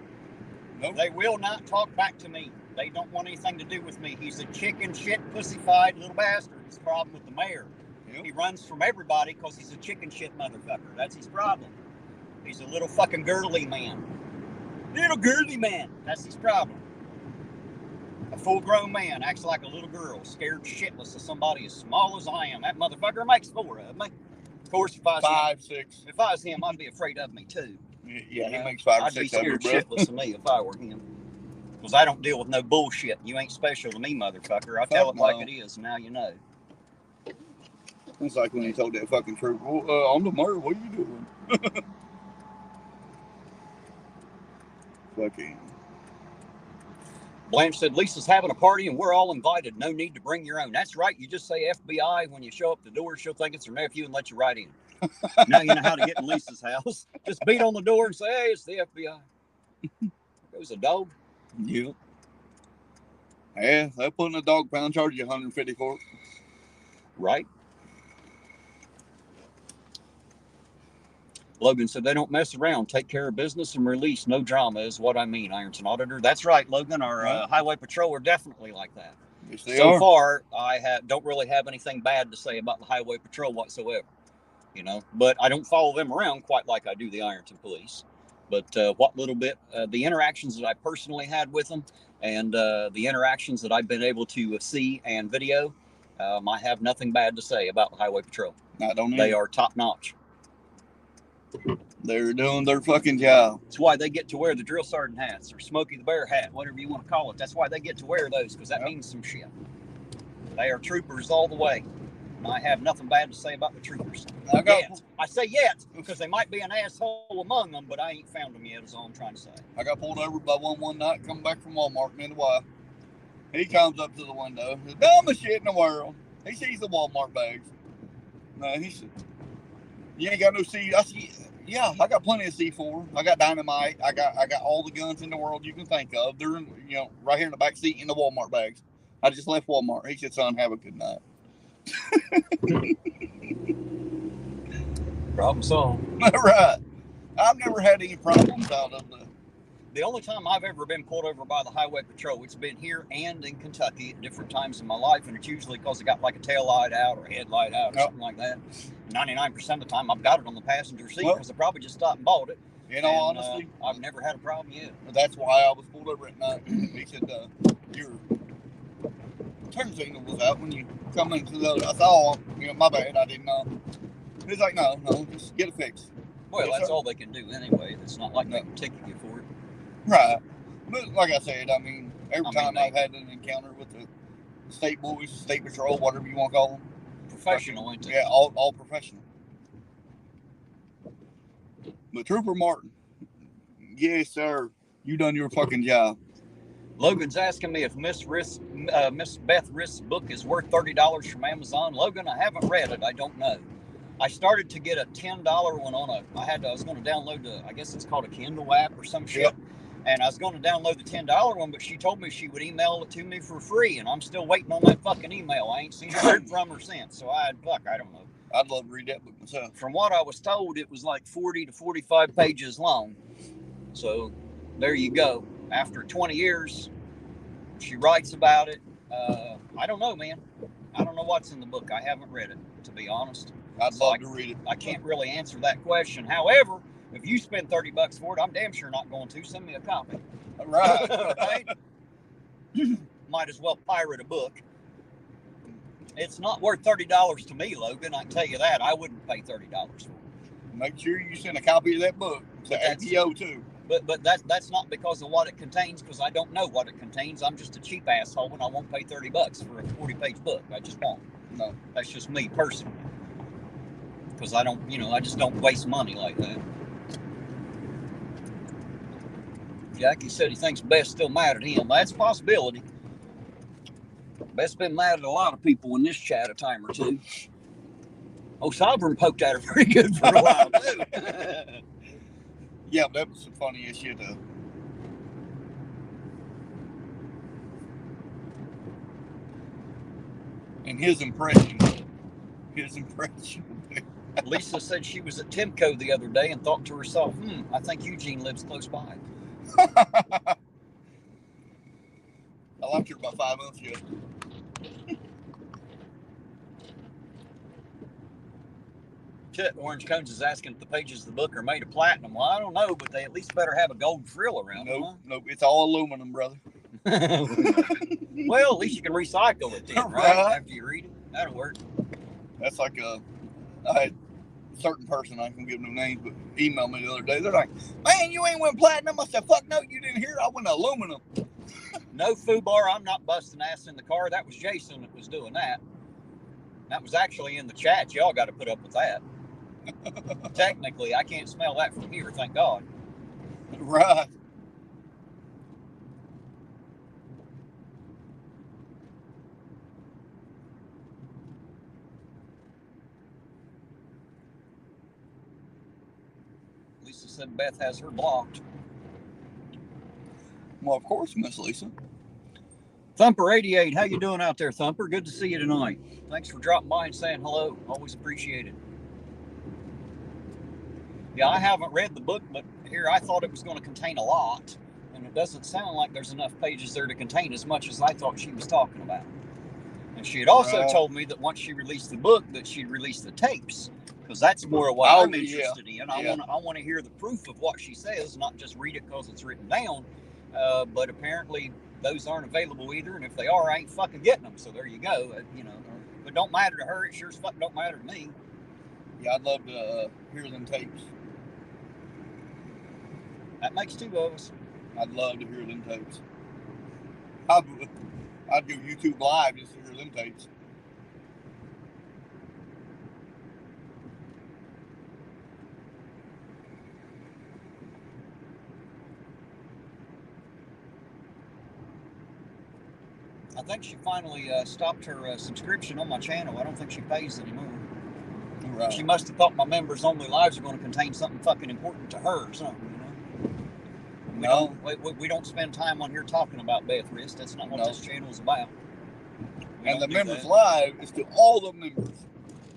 Nope. They will not talk back to me. They don't want anything to do with me. He's a chicken shit, pussy-fied little bastard. It's the problem with the mayor. Yep. He runs from everybody because he's a chicken shit motherfucker. That's his problem. He's a little fucking girly man. Little girly man. That's his problem. A full-grown man acts like a little girl, scared shitless of somebody as small as I am. That motherfucker makes four of me. Of course, if I was five, six. If I was him, I'd be afraid of me too. Yeah, he makes 5 or 6 I'd be scared shitless of me if I were him. Because I don't deal with no bullshit. You ain't special to me, motherfucker. I tell it like it is. Now you know. It's like when he told that fucking trooper, well, I'm the mayor. What are you doing? Fucking. Blanche said, Lisa's having a party and we're all invited. No need to bring your own. That's right. You just say FBI when you show up the door. She'll think it's her nephew and let you right in. Now you know how to get in Lisa's house. Just beat on the door and say, hey, it's the FBI. Goes a dog. Yeah. Yeah, they're putting a dog pound, charge you $150 for it. Right. Logan said they don't mess around. Take care of business and release. No drama is what I mean, Ironton Auditor. That's right, Logan. Our highway patrol are definitely like that. Yes, they are. Far, I don't really have anything bad to say about the highway patrol whatsoever. You know, but I don't follow them around quite like I do the Ironton police. But what little bit, the interactions that I personally had with them and the interactions that I've been able to see and video, I have nothing bad to say about the highway patrol. I don't They are top notch. They're doing their fucking job. That's why they get to wear the drill sergeant hats or Smokey the Bear hat, whatever you want to call it. That's why they get to wear those, because that means some shit. They are troopers all the way. And I have nothing bad to say about the troopers. I say yet, because they might be an asshole among them, but I ain't found them yet, is all I'm trying to say. I got pulled over by one night, coming back from Walmart in the wild. He comes up to the window. The dumbest shit in the world. He sees the Walmart bags. No, he said, you ain't got no C. I said, yeah, I got plenty of C4. I got dynamite. I got all the guns in the world you can think of. They're in, right here in the back seat in the Walmart bags. I just left Walmart. He said, son, have a good night. Problem solved. Right. I've never had any problems out of the only time I've ever been pulled over by the highway patrol, it's been here and in Kentucky at different times in my life, and it's usually because I got like a tail light out or a headlight out or something like that. 99% of the time I've got it on the passenger seat because I probably just stopped and bought it. In all honesty, I've never had a problem yet. That's why I was pulled pulled over at night. He said, your turn signal was out when you come into the other. I said, oh, my bad, I didn't know. He's like, no, just get it fixed. Well, Yes, that's sir. all they can do anyway. It's not like they can ticket you for it. Right. But like I said, every time I've had an encounter with the state boys, state patrol, whatever you want to call them. Professional, ain't it? Yeah, all professional. But Trooper Martin, yes, sir, you done your fucking job. Logan's asking me if Miss Beth Risk's book is worth $30 from Amazon. Logan, I haven't read it. I don't know. I started to get a $10 one on I was going to download I guess it's called a Kindle app or some shit. Yep. And I was going to download the $10 one, but she told me she would email it to me for free, and I'm still waiting on that fucking email. I ain't seen heard from her since, so I don't know. I'd love to read that book myself. From what I was told, it was like 40 to 45 pages long. So there you go. After 20 years, she writes about it. I don't know, man. I don't know what's in the book. I haven't read it, to be honest. I'd love to read it. I can't really answer that question. However, if you spend $30 for it, I'm damn sure not going to. Send me a copy. Right. Right? Might as well pirate a book. It's not worth $30 to me, Logan. I can tell you that. I wouldn't pay $30 for it. Make sure you send a copy of that book to APO too. But that's not because of what it contains, because I don't know what it contains. I'm just a cheap asshole, and I won't pay $30 for a 40-page book. I just won't. No. That's just me personally. Because I don't, I just don't waste money like that. Jackie said he thinks Beth's still mad at him. That's a possibility. Beth's been mad at a lot of people in this chat a time or two. Oh, Sovereign poked at her pretty good for a while, too. Yeah, that was some funny as shit, though. And his impression. Lisa said she was at Timco the other day and thought to herself, I think Eugene lives close by. I left here about 5 months ago. Orange Cones is asking if the pages of the book are made of platinum. Well, I don't know, but they at least better have a gold frill around them. Nope, it's all aluminum, brother. Well, at least you can recycle it then, right? After you read it. That'll work. That's like I had a certain person, I can give no names, but emailed me the other day. They're like, man, you ain't went platinum. I said, fuck no, you didn't hear it. I went aluminum. No foobar, I'm not busting ass in the car. That was Jason that was doing that. That was actually in the chat. Y'all got to put up with that. Technically, I can't smell that from here, thank God. Right. Lisa said Beth has her blocked. Well, of course, Miss Lisa. Thumper88, how you doing out there, Thumper? Good to see you tonight. Thanks for dropping by and saying hello. Always appreciate it. Yeah, I haven't read the book, but here I thought it was going to contain a lot, and it doesn't sound like there's enough pages there to contain as much as I thought she was talking about. And she had also told me that once she released the book, that she'd release the tapes, because that's more of what I'm interested in. I want to hear the proof of what she says, not just read it because it's written down. But apparently those aren't available either, and if they are, I ain't fucking getting them. So there you go. But don't matter to her. It sure as fuck don't matter to me. Yeah, I'd love to hear them tapes. That makes two of us. I'd love to hear them tapes. I'd go YouTube Live just to hear them tapes. I think she finally stopped her subscription on my channel. I don't think she pays anymore. Right. She must have thought my members only lives are going to contain something fucking important to her or something. We don't spend time on here talking about Beth Risk. That's not what this channel is about. And the members live is to all the members,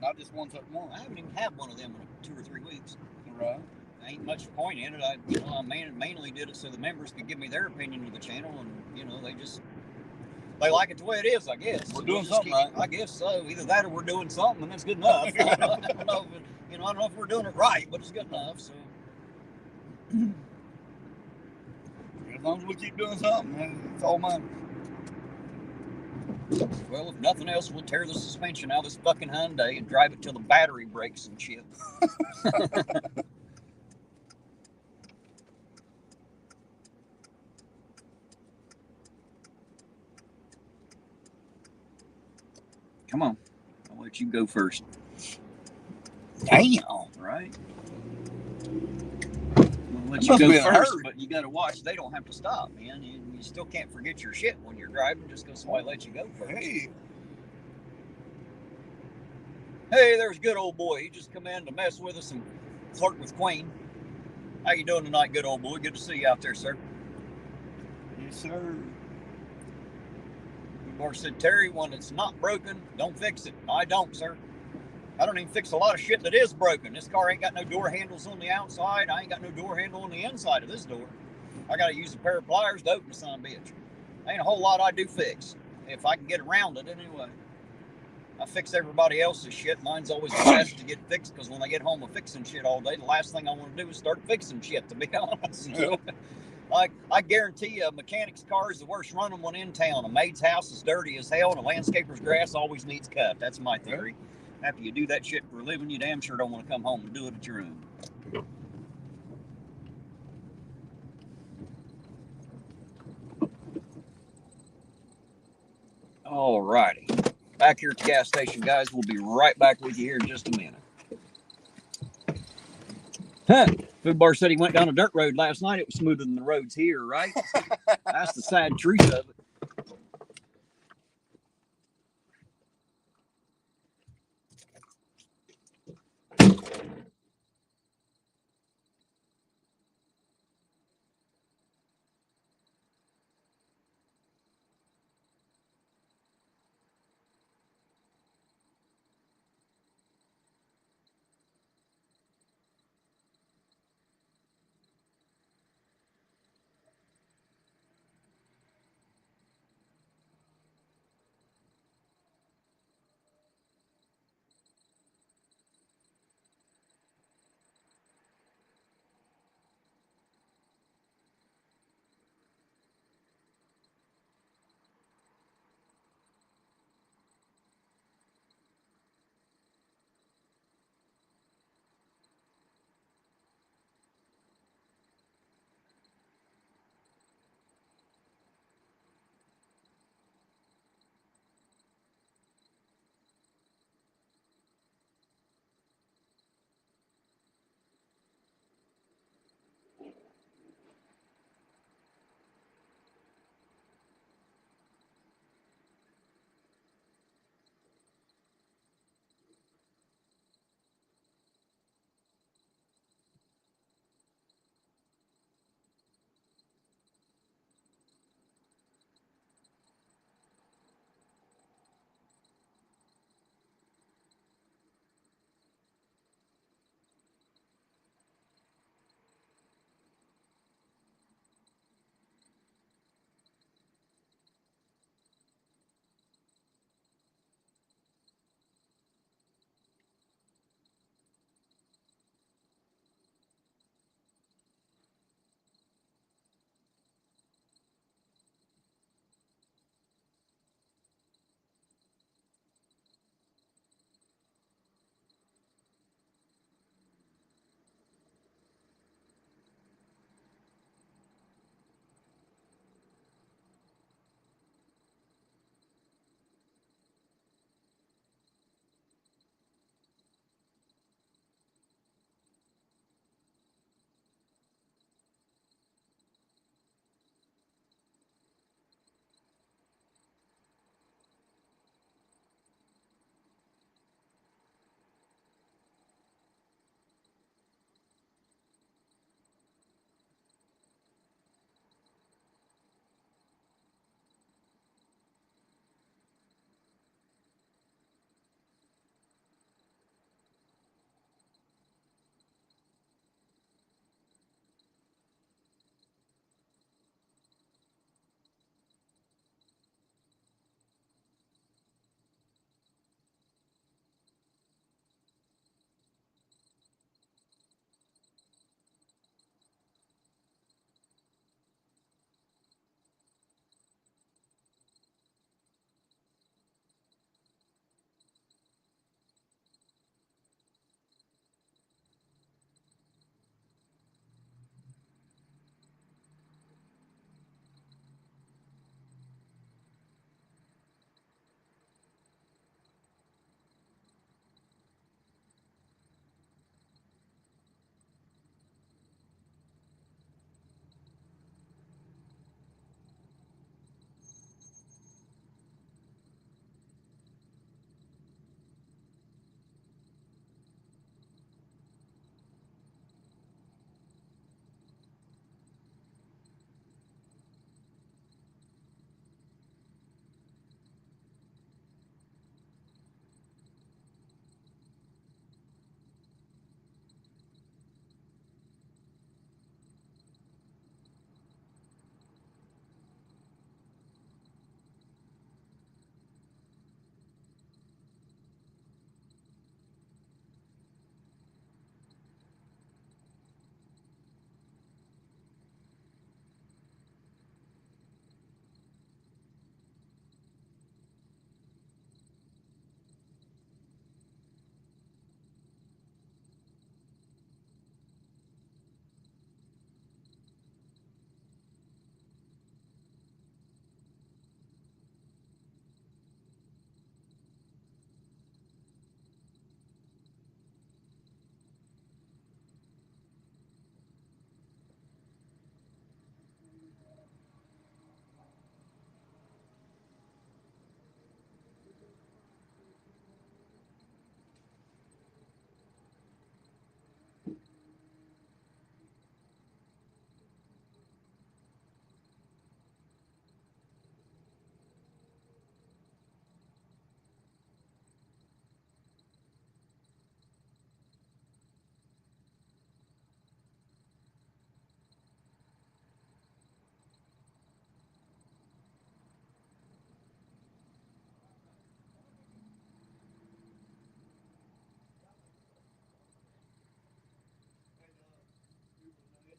not just one certain one. I haven't even had one of them in 2 or 3 weeks. Right. Ain't much point in it. I mainly did it so the members could give me their opinion of the channel, and they like it the way it is, I guess. We're doing something right. I guess so. Either that or we're doing something, and that's good enough. I don't know if we're doing it right, but it's good enough. So. As long as we keep doing something, man, it's all mine. Well, if nothing else, we'll tear the suspension out of this fucking Hyundai and drive it till the battery breaks and shit. Come on. I'll let you go first. Damn. Right? I'll let you go first, but you got to watch. They don't have to stop, man. You still can't forget your shit when you're driving just because somebody lets you go first. Hey, there's good old boy. He just come in to mess with us and flirt with Queen. How you doing tonight, good old boy? Good to see you out there, sir. Yes, sir. Bar said, Terry, when it's not broken, don't fix it. No, I don't, sir. I don't even fix a lot of shit that is broken. This car ain't got no door handles on the outside. I ain't got no door handle on the inside of this door. I got to use a pair of pliers to open the son of a bitch. Ain't a whole lot I do fix, if I can get around it anyway. I fix everybody else's shit. Mine's always the best to get fixed, because when I get home of fixing shit all day, the last thing I want to do is start fixing shit, to be honest. Yeah. I guarantee you a mechanic's car is the worst running one in town. A maid's house is dirty as hell, and a landscaper's grass always needs cut. That's my theory. After you do that shit for a living, you damn sure don't want to come home and do it at your own. All righty. Back here at the gas station, guys. We'll be right back with you here in just a minute. Huh. Food Bar said he went down a dirt road last night. It was smoother than the roads here, right? That's the sad truth of it.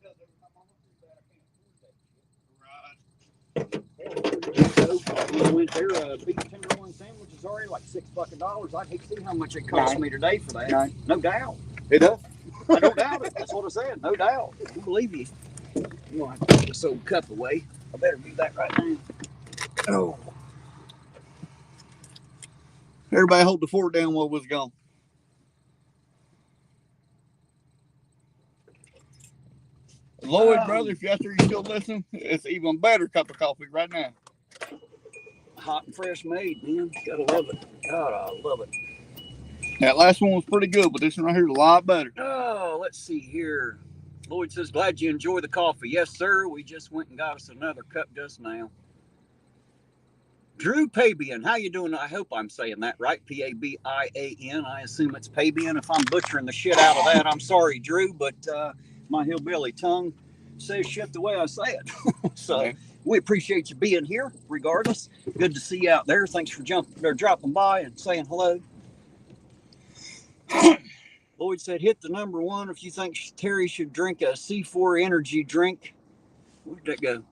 does every time I'm up here, but I can't afford that shit. Right. We went there, beef tenderloin sandwich is already like $6. I'd hate to see how much it cost me today for that. Nine. No doubt. It does. I don't doubt it. That's what I said. No doubt. I believe you. I'm gonna have to put this old cup away. I better do that right now. Oh. Everybody hold the fort down while we was gone. Lloyd, brother, if you're out there, you still listening, it's even better cup of coffee right now. Hot and fresh made, man. Gotta love it. God, I love it. That last one was pretty good, but this one right here is a lot better. Oh, let's see here. Lloyd says, glad you enjoy the coffee. Yes, sir. We just went and got us another cup just now. Drew Pabian, how you doing? I hope I'm saying that right. Pabian. I assume it's Pabian. If I'm butchering the shit out of that, I'm sorry, Drew, but my hillbilly tongue says shit the way I say it. So we appreciate you being here, regardless. Good to see you out there. Thanks for dropping by and saying hello. Lloyd said, hit the number one if you think Terry should drink a C4 energy drink. Where'd that go?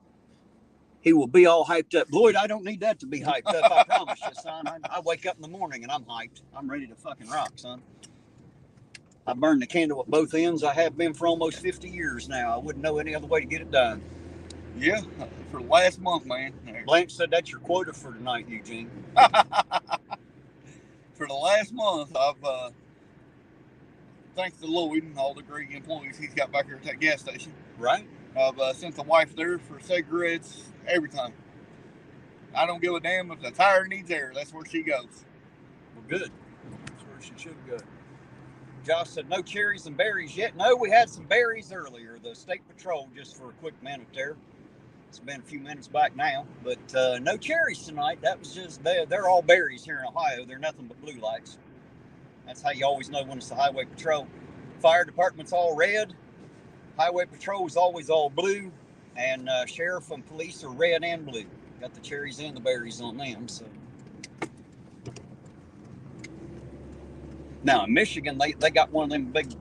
He will be all hyped up. Lloyd, I don't need that to be hyped up. I promise you, son. I wake up in the morning and I'm hyped. I'm ready to fucking rock, son. I burn the candle at both ends. I have been for almost 50 years now. I wouldn't know any other way to get it done. Yeah, for the last month, man. Blanche said that's your quota for tonight, Eugene. For the last month, I've, thanks to Lloyd and all the great employees he's got back here at that gas station. Right. I've sent the wife there for cigarettes, everything. I don't give a damn if the tire needs air. That's where she goes. Well, good. That's where she should go. Josh said, no cherries and berries yet. No, we had some berries earlier. The State Patrol, just for a quick minute there. It's been a few minutes back now. But no cherries tonight. That was just, they're all berries here in Ohio. They're nothing but blue lights. That's how you always know when it's the Highway Patrol. Fire department's all red. Highway Patrol is always all blue. And sheriff and police are red and blue. Got the cherries and the berries on them. So now in Michigan, they got one of them big.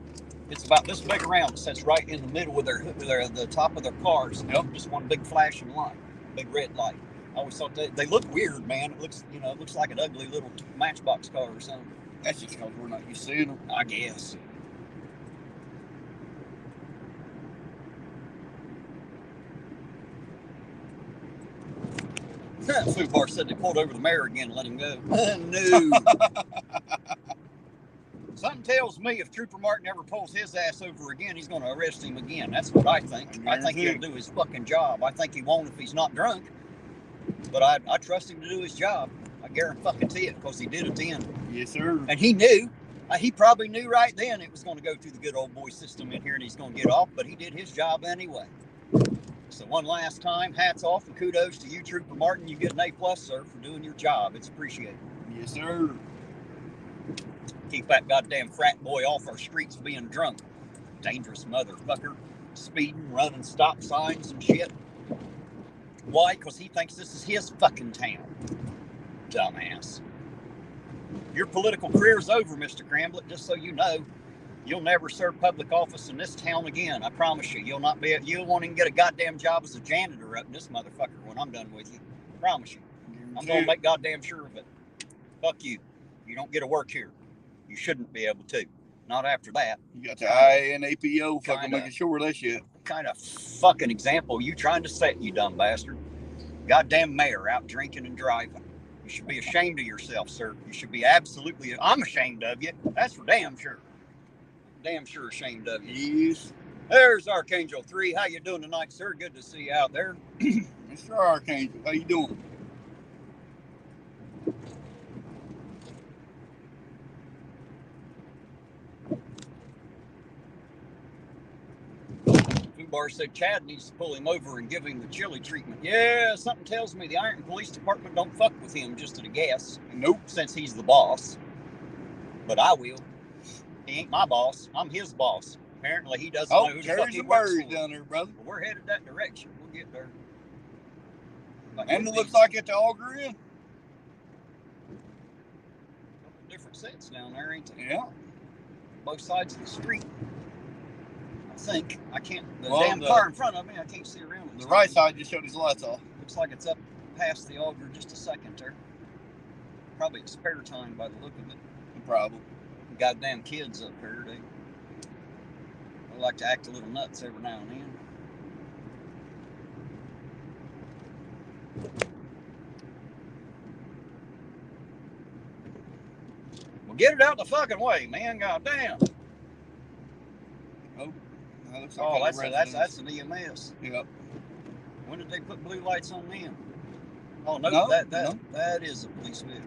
It's about this big around. It sits right in the middle of the top of their cars. Yep, just one big flashing light, big red light. I always thought they look weird, man. It looks like an ugly little Matchbox car or something. That's just because we're not used to seeing them, I guess. Food Bar said they pulled over the mayor again and let him go. No. Something tells me if Trooper Martin ever pulls his ass over again, he's going to arrest him again. That's what I think. I think he'll do his fucking job. I think he won't if he's not drunk. But I trust him to do his job. I guarantee it because he did it then. Yes, sir. And he knew. He probably knew right then it was going to go through the good old boy system in here and he's going to get off. But he did his job anyway. So one last time, hats off and kudos to you, Trooper Martin. You get an A+, sir, for doing your job. It's appreciated. Yes, sir. Keep that goddamn frat boy off our streets being drunk. Dangerous motherfucker. Speeding, running stop signs and shit. Why? Because he thinks this is his fucking town. Dumbass. Your political career's over, Mr. Cramblett, just so you know. You'll never serve public office in this town again. I promise you. You won't even get a goddamn job as a janitor up in this motherfucker when I'm done with you. I promise you. I'm going to make goddamn sure of it. Fuck you. You don't get to work here. You shouldn't be able to. Not after that. You got the INAPO fucking making sure of that shit. Kind of fucking example you trying to set, you dumb bastard. Goddamn mayor out drinking and driving. You should be ashamed of yourself, sir. You should be absolutely... I'm ashamed of you. That's for damn sure. Damn sure ashamed of you. Yes. There's Archangel 3. How you doing tonight, sir? Good to see you out there. Mr. Archangel, how you doing? Bar said Chad needs to pull him over and give him the chili treatment. Yeah, something tells me the Ironton Police Department don't fuck with him, just at a guess. Nope. Since he's the boss. But I will. He ain't my boss. I'm his boss. Apparently he doesn't know who the fuck he works for. Down there, brother. Well, we're headed that direction. We'll get there. And it looks like it's all green. Different sets down there, ain't they? Yeah. Both sides of the street. I think. I can't. The Well, damn car in front of me, I can't see around it. The right side just showed his lights off. Looks like it's up past the auger just a second there. Probably at spare time by the look of it. Probably. Goddamn kids up here, they like to act a little nuts every now and then. Well, get it out the fucking way, man. Goddamn. Oh, that looks like that's an EMS. Yep. When did they put blue lights on them? Oh no, No, that is a police vehicle.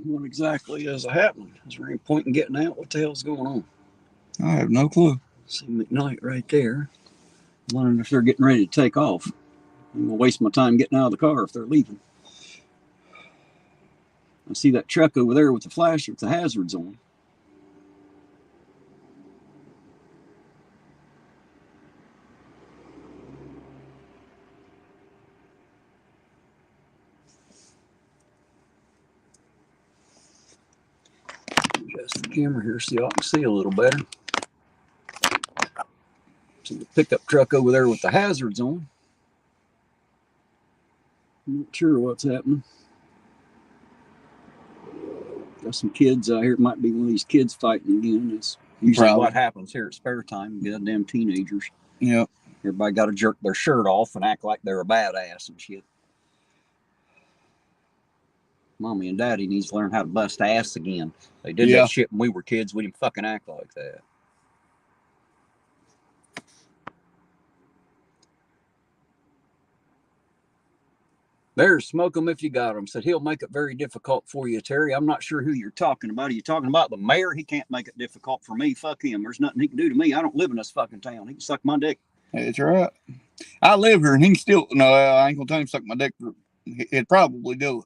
What exactly is happening? Is there any point in getting out? What the hell's going on? I have no clue. See McKnight right there. I'm wondering if they're getting ready to take off. I'm gonna waste my time getting out of the car if they're leaving. I see that truck over there with the flash with the hazards on. Adjust the camera here so y'all can see a little better. See the pickup truck over there with the hazards on. I'm not sure what's happening. Got some kids out here. It might be one of these kids fighting again. It's usually what happens here at spare time. Goddamn teenagers. Yep. Everybody got to jerk their shirt off and act like they're a badass and shit. Mommy and Daddy needs to learn how to bust ass again. They did that shit when we were kids. We didn't fucking act like that. There's smoke 'em if you got 'em. Said he'll make it very difficult for you, Terry. I'm not sure who you're talking about. Are you talking about the mayor? He can't make it difficult for me. Fuck him. There's nothing he can do to me. I don't live in this fucking town. He can suck my dick. That's right. I live here and he can still. No, I ain't gonna tell him to suck my dick. He'd probably do it.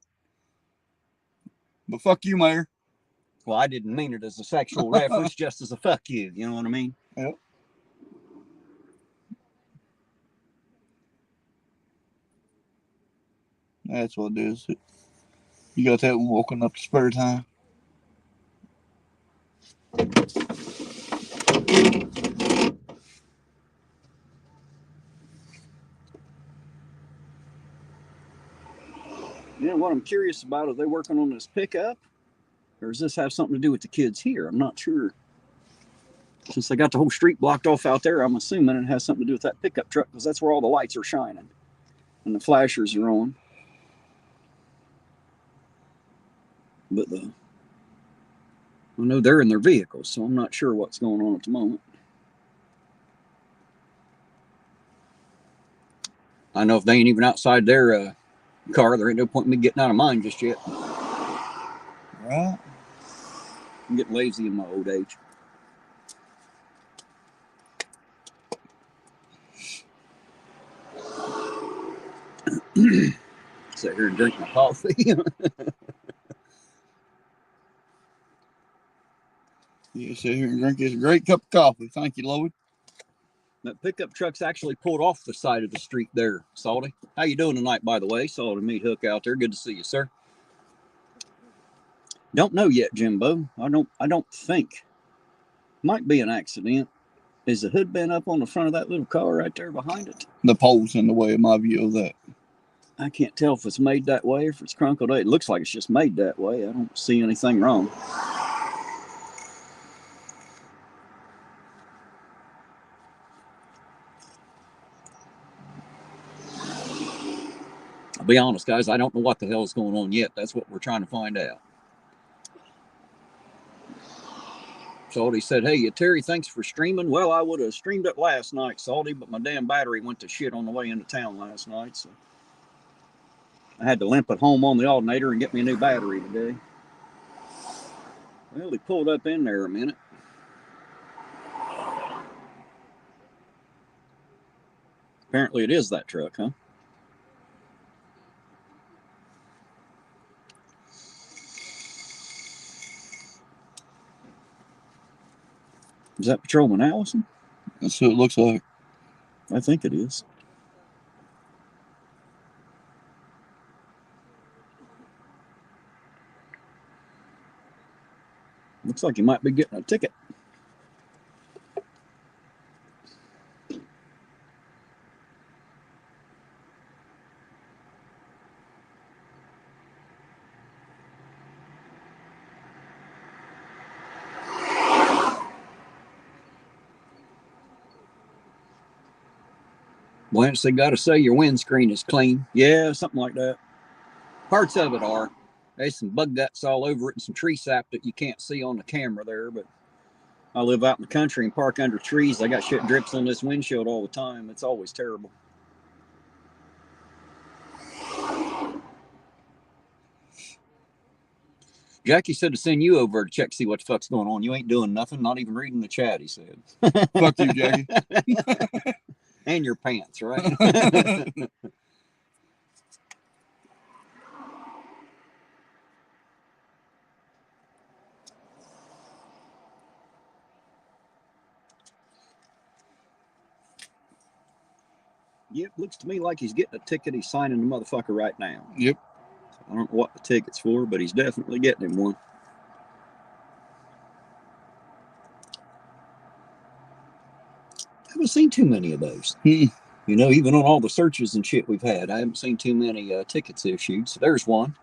But fuck you, Mayor. Well, I didn't mean it as a sexual reference, just as a fuck you. You know what I mean? Yep. That's what it is. You got that one walking up to spare time. Yeah, what I'm curious about, are they working on this pickup? Or does this have something to do with the kids here? I'm not sure. Since they got the whole street blocked off out there, I'm assuming it has something to do with that pickup truck because that's where all the lights are shining and the flashers are on. But I know they're in their vehicles, so I'm not sure what's going on at the moment. I know if they ain't even outside their car, there ain't no point in me getting out of mine just yet. Right. I'm getting lazy in my old age. Sit here and drink my coffee. Yeah, sit here and drink this great cup of coffee. Thank you, Lloyd. That pickup truck's actually pulled off the side of the street there, Salty. How you doing tonight, by the way? Saw to meet Hook out there. Good to see you, sir. Don't know yet, Jimbo. I don't think. Might be an accident. Is the hood been up on the front of that little car right there behind it? The pole's in the way of my view of that. I can't tell if it's made that way or if it's crunkled out. It looks like it's just made that way. I don't see anything wrong. I'll be honest, guys. I don't know what the hell is going on yet. That's what we're trying to find out. Salty said, hey, Terry, thanks for streaming. Well, I would have streamed it last night, Salty, but my damn battery went to shit on the way into town last night, so I had to limp it home on the alternator and get me a new battery today. Well, he pulled up in there a minute. Apparently it is that truck, huh? Is that Patrolman Allison? That's who it looks like. I think it is. Looks like he might be getting a ticket. Once they got to say your windscreen is clean. Yeah, something like that. Parts of it are. There's some bug guts all over it and some tree sap that you can't see on the camera there, but I live out in the country and park under trees. I got shit drips on this windshield all the time. It's always terrible. Jackie said to send you over to check, see what the fuck's going on. You ain't doing nothing, not even reading the chat, he said. Fuck you, Jackie. And your pants, right? Yep, looks to me like he's getting a ticket. He's signing the motherfucker right now. Yep. I don't know what the ticket's for, but he's definitely getting him one. I haven't seen too many of those. You know, even on all the searches and shit we've had, I haven't seen too many tickets issued. So there's one.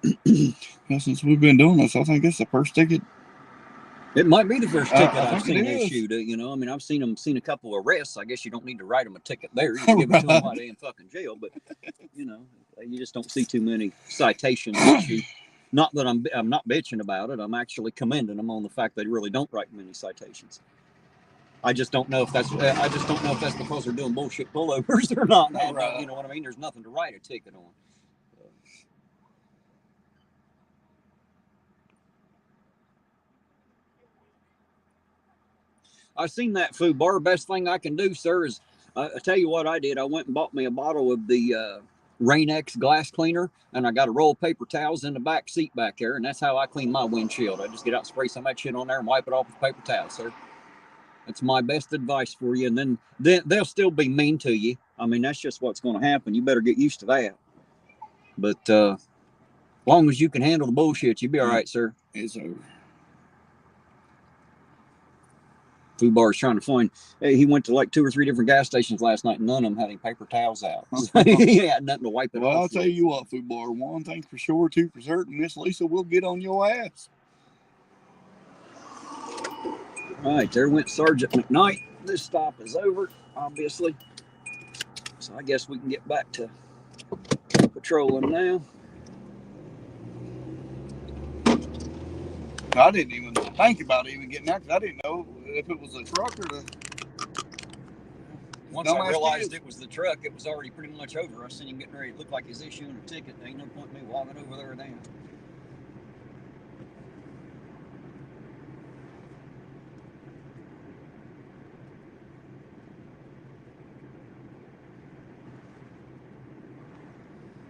Well, since we've been doing this, I think it's the first ticket. It might be the first ticket I've seen is. issued. You know, I mean, I've seen a couple of arrests. I guess you don't need to write them a ticket there. You can give it to them while they're in fucking jail. But you know, you just don't see too many citations issued. Not that I'm not bitching about it. I'm actually commending them on the fact they really don't write many citations. I just don't know if that's because they're doing bullshit pullovers or not. Right. You know what I mean? There's nothing to write a ticket on. I've seen that food bar. Best thing I can do, sir, is I tell you what I did. I went and bought me a bottle of the Rain-X glass cleaner, and I got a roll of paper towels in the back seat back there, and that's how I clean my windshield. I just get out and spray some of that shit on there and wipe it off with paper towels, sir. That's my best advice for you. And then they'll still be mean to you. I mean, that's just what's going to happen. You better get used to that. But as long as you can handle the bullshit, you'll be all right, sir. It's over. Food bar is trying to find. Hey, he went to like 2 or 3 different gas stations last night, and none of them had any paper towels out. So he had nothing to wipe it off. Well, I'll tell you what, food bar. One thing for sure, 2 for certain, Miss Lisa will get on your ass. All right, there went Sergeant McKnight. This stop is over, obviously. So I guess we can get back to patrolling now. I didn't even think about even getting out because I didn't know if it was a truck or the. Once I realized it was the truck, it was already pretty much over. I seen him getting ready. It looked like he's issuing a ticket. There ain't no point in me walking over there now.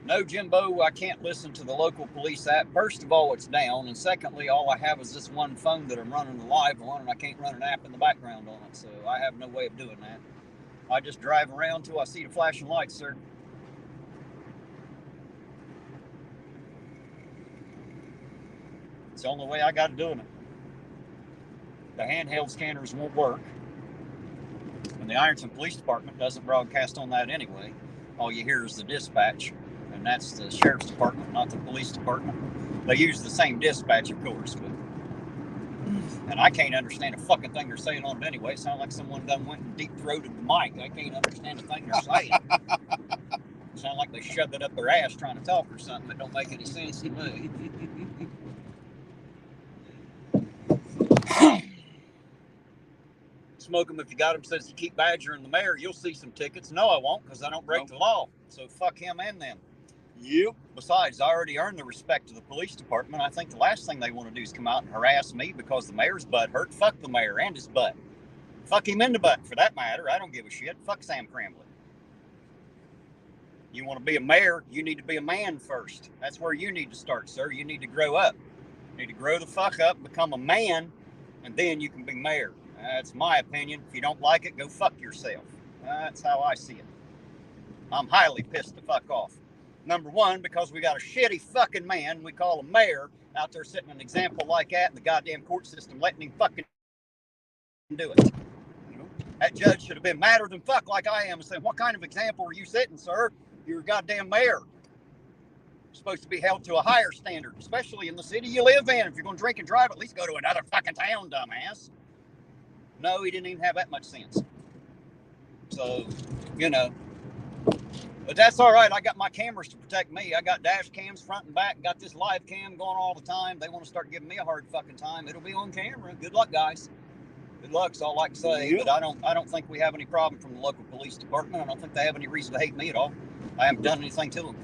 No, Jimbo, I can't listen to the local police app. First of all, it's down. And secondly, all I have is this one phone that I'm running the live on, and I can't run an app in the background on it. So I have no way of doing that. I just drive around till I see the flashing lights, sir. It's the only way I got to do it. The handheld scanners won't work. And the Ironton Police Department doesn't broadcast on that anyway. All you hear is the dispatch. And that's the sheriff's department, not the police department. They use the same dispatch, of course, but and I can't understand a fucking thing they're saying on it anyway. It sounds like someone done went and deep-throated the mic. I can't understand a thing they're saying. It sounds like they shoved it up their ass trying to talk or something that don't make any sense to me. Smoke them if you got them. Says you keep badgering the mayor, you'll see some tickets. No, I won't, because I don't break the law. So fuck him and them. Yep. Besides, I already earned the respect of the police department. I think the last thing they want to do is come out and harass me because the mayor's butt hurt. Fuck the mayor and his butt. Fuck him in the butt, for that matter. I don't give a shit. Fuck Sam Crambley. You want to be a mayor, you need to be a man first. That's where you need to start, sir. You need to grow up. You need to grow the fuck up, become a man, and then you can be mayor. That's my opinion. If you don't like it, go fuck yourself. That's how I see it. I'm highly pissed the fuck off. Number one, because we got a shitty fucking man we call a mayor out there setting an example like that in the goddamn court system, letting him fucking do it. That judge should have been madder than fuck like I am and saying, what kind of example are you setting, sir? You're a goddamn mayor. You're supposed to be held to a higher standard, especially in the city you live in. If you're going to drink and drive, at least go to another fucking town, dumbass. No, he didn't even have that much sense. So, you know. But that's all right. I got my cameras to protect me. I got dash cams front and back. Got this live cam going all the time. They want to start giving me a hard fucking time. It'll be on camera. Good luck, guys. Good luck's all I can say. But I don't think we have any problem from the local police department. I don't think they have any reason to hate me at all. I haven't done anything to them.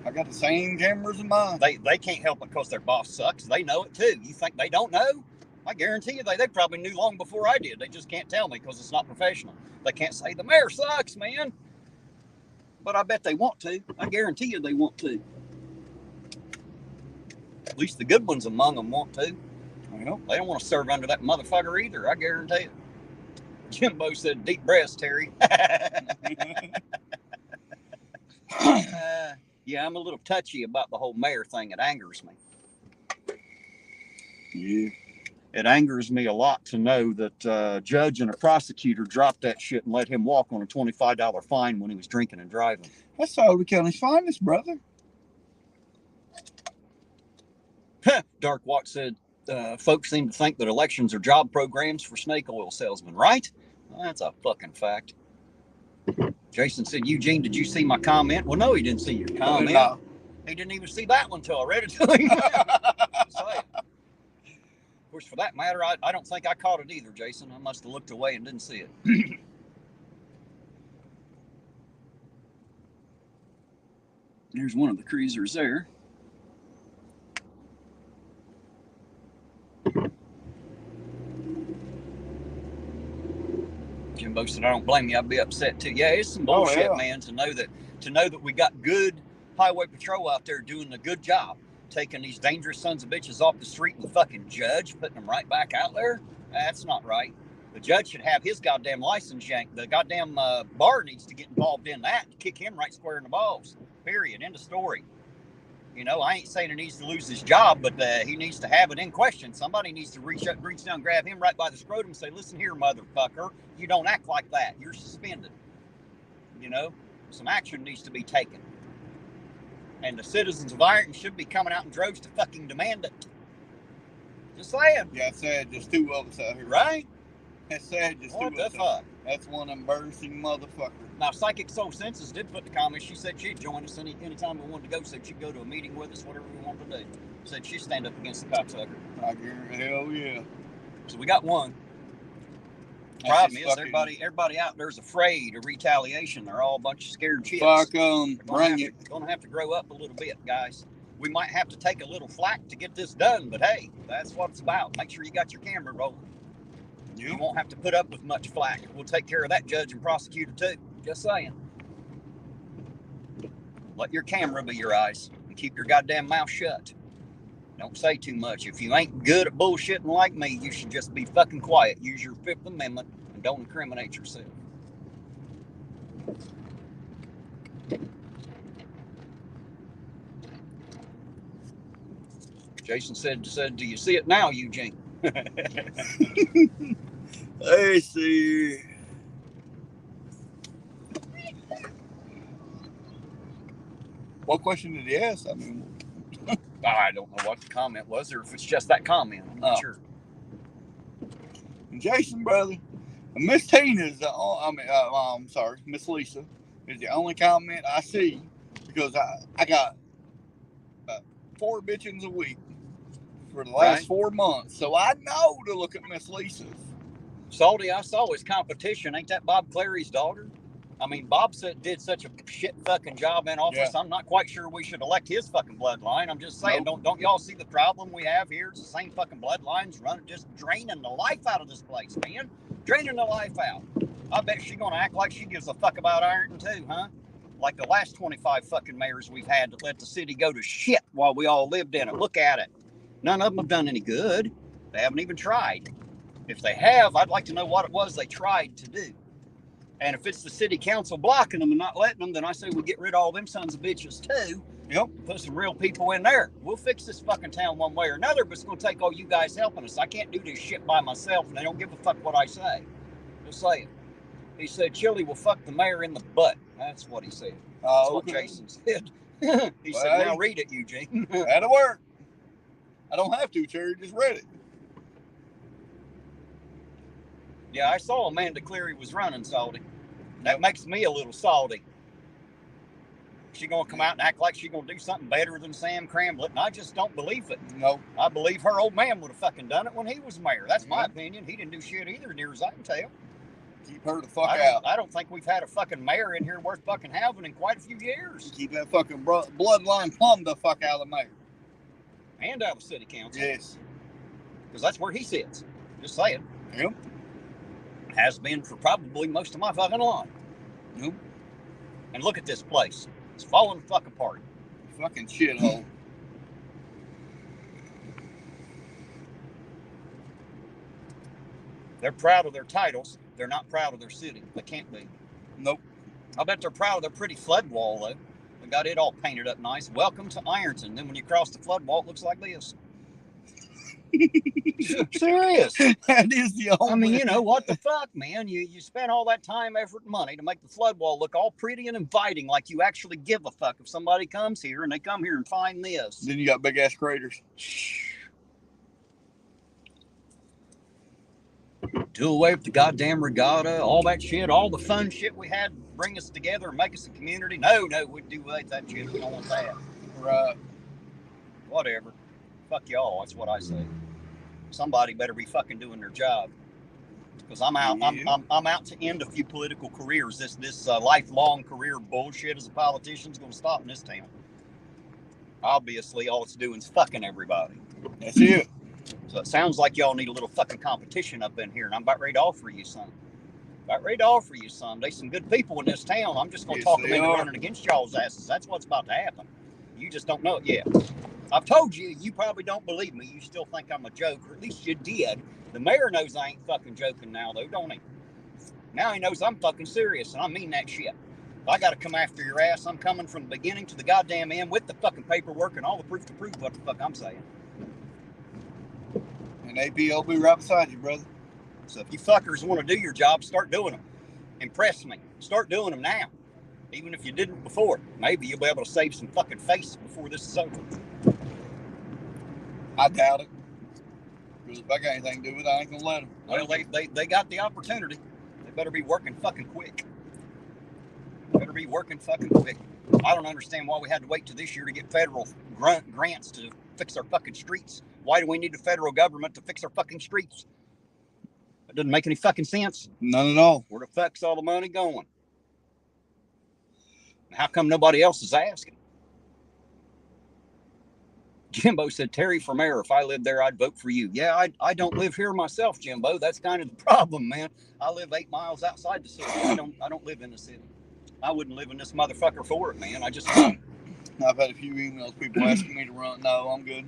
I got the same cameras in mine. They can't help it because their boss sucks. They know it too. You think they don't know? I guarantee you they probably knew long before I did. They just can't tell me because it's not professional. They can't say the mayor sucks, man. But I bet they want to. I guarantee you they want to. At least the good ones among them want to. You know, they don't want to serve under that motherfucker either. I guarantee it. Jimbo said, deep breaths, Terry. Yeah, I'm a little touchy about the whole mayor thing. It angers me. Yeah. It angers me a lot to know that a judge and a prosecutor dropped that shit and let him walk on a $25 fine when he was drinking and driving. That's Sauter County's finest, brother. Dark Watch said, folks seem to think that elections are job programs for snake oil salesmen, right? Well, that's a fucking fact. Jason said, Eugene, did you see my comment? Well, no, he didn't see your comment. No. He didn't even see that one until I read it to him. Of course, for that matter, I don't think I caught it either, Jason. I must have looked away and didn't see it. There's one of the cruisers there. Jimbo said, I don't blame you. I'd be upset too. Yeah, it's some bullshit, man, to know that we got good highway patrol out there doing a good job, taking these dangerous sons of bitches off the street and the fucking judge putting them right back out there. That's not right. The judge should have his goddamn license yanked. The goddamn bar needs to get involved in that to kick him right square in the balls. Period. End of story. You know, I ain't saying he needs to lose his job, but he needs to have it in question. Somebody needs to reach down, grab him right by the scrotum and say, listen here, motherfucker, you don't act like that. You're suspended. You know, some action needs to be taken. And the citizens of Ironton should be coming out in droves to fucking demand it. Just saying. Yeah, it's sad. Just two of us out here. Right? That's sad. Just what two of the us. Fuck? That's one embarrassing motherfucker. Now, Psychic Soul Senses did put the comments. She said she'd join us anytime we wanted to go. Said she'd go to a meeting with us, whatever we wanted to do. Said she'd stand up against the cocksucker. I guarantee, hell yeah. So we got one. The problem is everybody out there is afraid of retaliation. They're all a bunch of scared chicks. Fuck them. Bring it. Gonna have to grow up a little bit, guys. We might have to take a little flack to get this done, but hey, that's what it's about. Make sure you got your camera rolling. You won't have to put up with much flack. We'll take care of that judge and prosecutor too. Just saying. Let your camera be your eyes and keep your goddamn mouth shut. Don't say too much. If you ain't good at bullshitting like me, you should just be fucking quiet. Use your Fifth Amendment and don't incriminate yourself. Jason said, do you see it now, Eugene? I see. What question did he ask? I mean, I don't know what the comment was, or if it's just that comment. I'm not sure. Jason, brother, Miss Tina's I'm sorry, Miss Lisa is the only comment I see because I got 4 bitchings a week for the last 4 months, so I know to look at Miss Lisa's. Salty, I saw his competition. Ain't that Bob Clary's daughter? I mean, Bob did such a shit fucking job in office. Yeah. I'm not quite sure we should elect his fucking bloodline. I'm just saying, don't y'all see the problem we have here? It's the same fucking bloodlines running, just draining the life out of this place, man. Draining the life out. I bet she's gonna act like she gives a fuck about Ironton too, huh? Like the last 25 fucking mayors we've had that let the city go to shit while we all lived in it. Look at it. None of them have done any good. They haven't even tried. If they have, I'd like to know what it was they tried to do. And if it's the city council blocking them and not letting them, then I say we get rid of all them sons of bitches too. Yep. Put some real people in there. We'll fix this fucking town one way or another, but it's going to take all you guys helping us. I can't do this shit by myself, and they don't give a fuck what I say. Just saying. He said, Chili will fuck the mayor in the butt. That's what he said. That's what Jason said. He said, now read it, Eugene. That'll work. I don't have to, Cherry. Just read it. Yeah, I saw Amanda Cleary was running, salty. That makes me a little salty. She gonna come out and act like she gonna do something better than Sam Cramblett, and I just don't believe it. No. I believe her old man would have fucking done it when he was mayor. That's my opinion. He didn't do shit either, near as I can tell. Keep her the fuck out. I don't think we've had a fucking mayor in here worth fucking having in quite a few years. Keep that fucking bloodline plumb the fuck out of the mayor. And out of the city council. Yes. Because that's where he sits. Just saying. Yep. Has been for probably most of my fucking life. Yep. And look at this place. It's falling the fuck apart. Fucking shithole. They're proud of their titles. They're not proud of their city. They can't be. Nope. I bet they're proud of their pretty flood wall, though. They got it all painted up nice. Welcome to Ironton. Then when you cross the flood wall, it looks like this. Serious. That is the only. I mean, you know, what the fuck, man? You spend all that time, effort, and money to make the flood wall look all pretty and inviting, like you actually give a fuck if somebody comes here and they come here and find this. Then you got big ass craters. Do away with the goddamn regatta, all that shit, all the fun shit we had bring us together and make us a community. No, we'd do away with that shit. We don't want that. Right. Whatever. Fuck y'all. That's what I say. Somebody better be fucking doing their job. Because I'm out. Yeah. I'm out to end a few political careers. This lifelong career bullshit as a politician is going to stop in this town. Obviously, all it's doing is fucking everybody. That's it. So it sounds like y'all need a little fucking competition up in here, and I'm about ready to offer you some. There's some good people in this town. I'm just going to talk them into running against y'all's asses. That's what's about to happen. You just don't know it yet. I've told you, you probably don't believe me. You still think I'm a joke, or at least you did. The mayor knows I ain't fucking joking now, though, don't he? Now he knows I'm fucking serious, and I mean that shit. If I got to come after your ass, I'm coming from the beginning to the goddamn end with the fucking paperwork and all the proof to prove what the fuck I'm saying. And AP will be right beside you, brother. So if you fuckers want to do your job, start doing them. Impress me. Start doing them now. Even if you didn't before. Maybe you'll be able to save some fucking face before this is over. I doubt it. Because if I got anything to do with it, I ain't going to let them. Well, they got the opportunity. They better be working fucking quick. I don't understand why we had to wait till this year to get federal grants to fix our fucking streets. Why do we need the federal government to fix our fucking streets? That doesn't make any fucking sense. None at all. Where the fuck's all the money going? How come nobody else is asking? Jimbo said, Terry for mayor, if I lived there, I'd vote for you. Yeah, I don't live here myself, Jimbo. That's kind of the problem, man. I live 8 miles outside the city. I don't live in the city. I wouldn't live in this motherfucker for it, man. I just don't. I've had a few emails, people asking me to run. No, I'm good.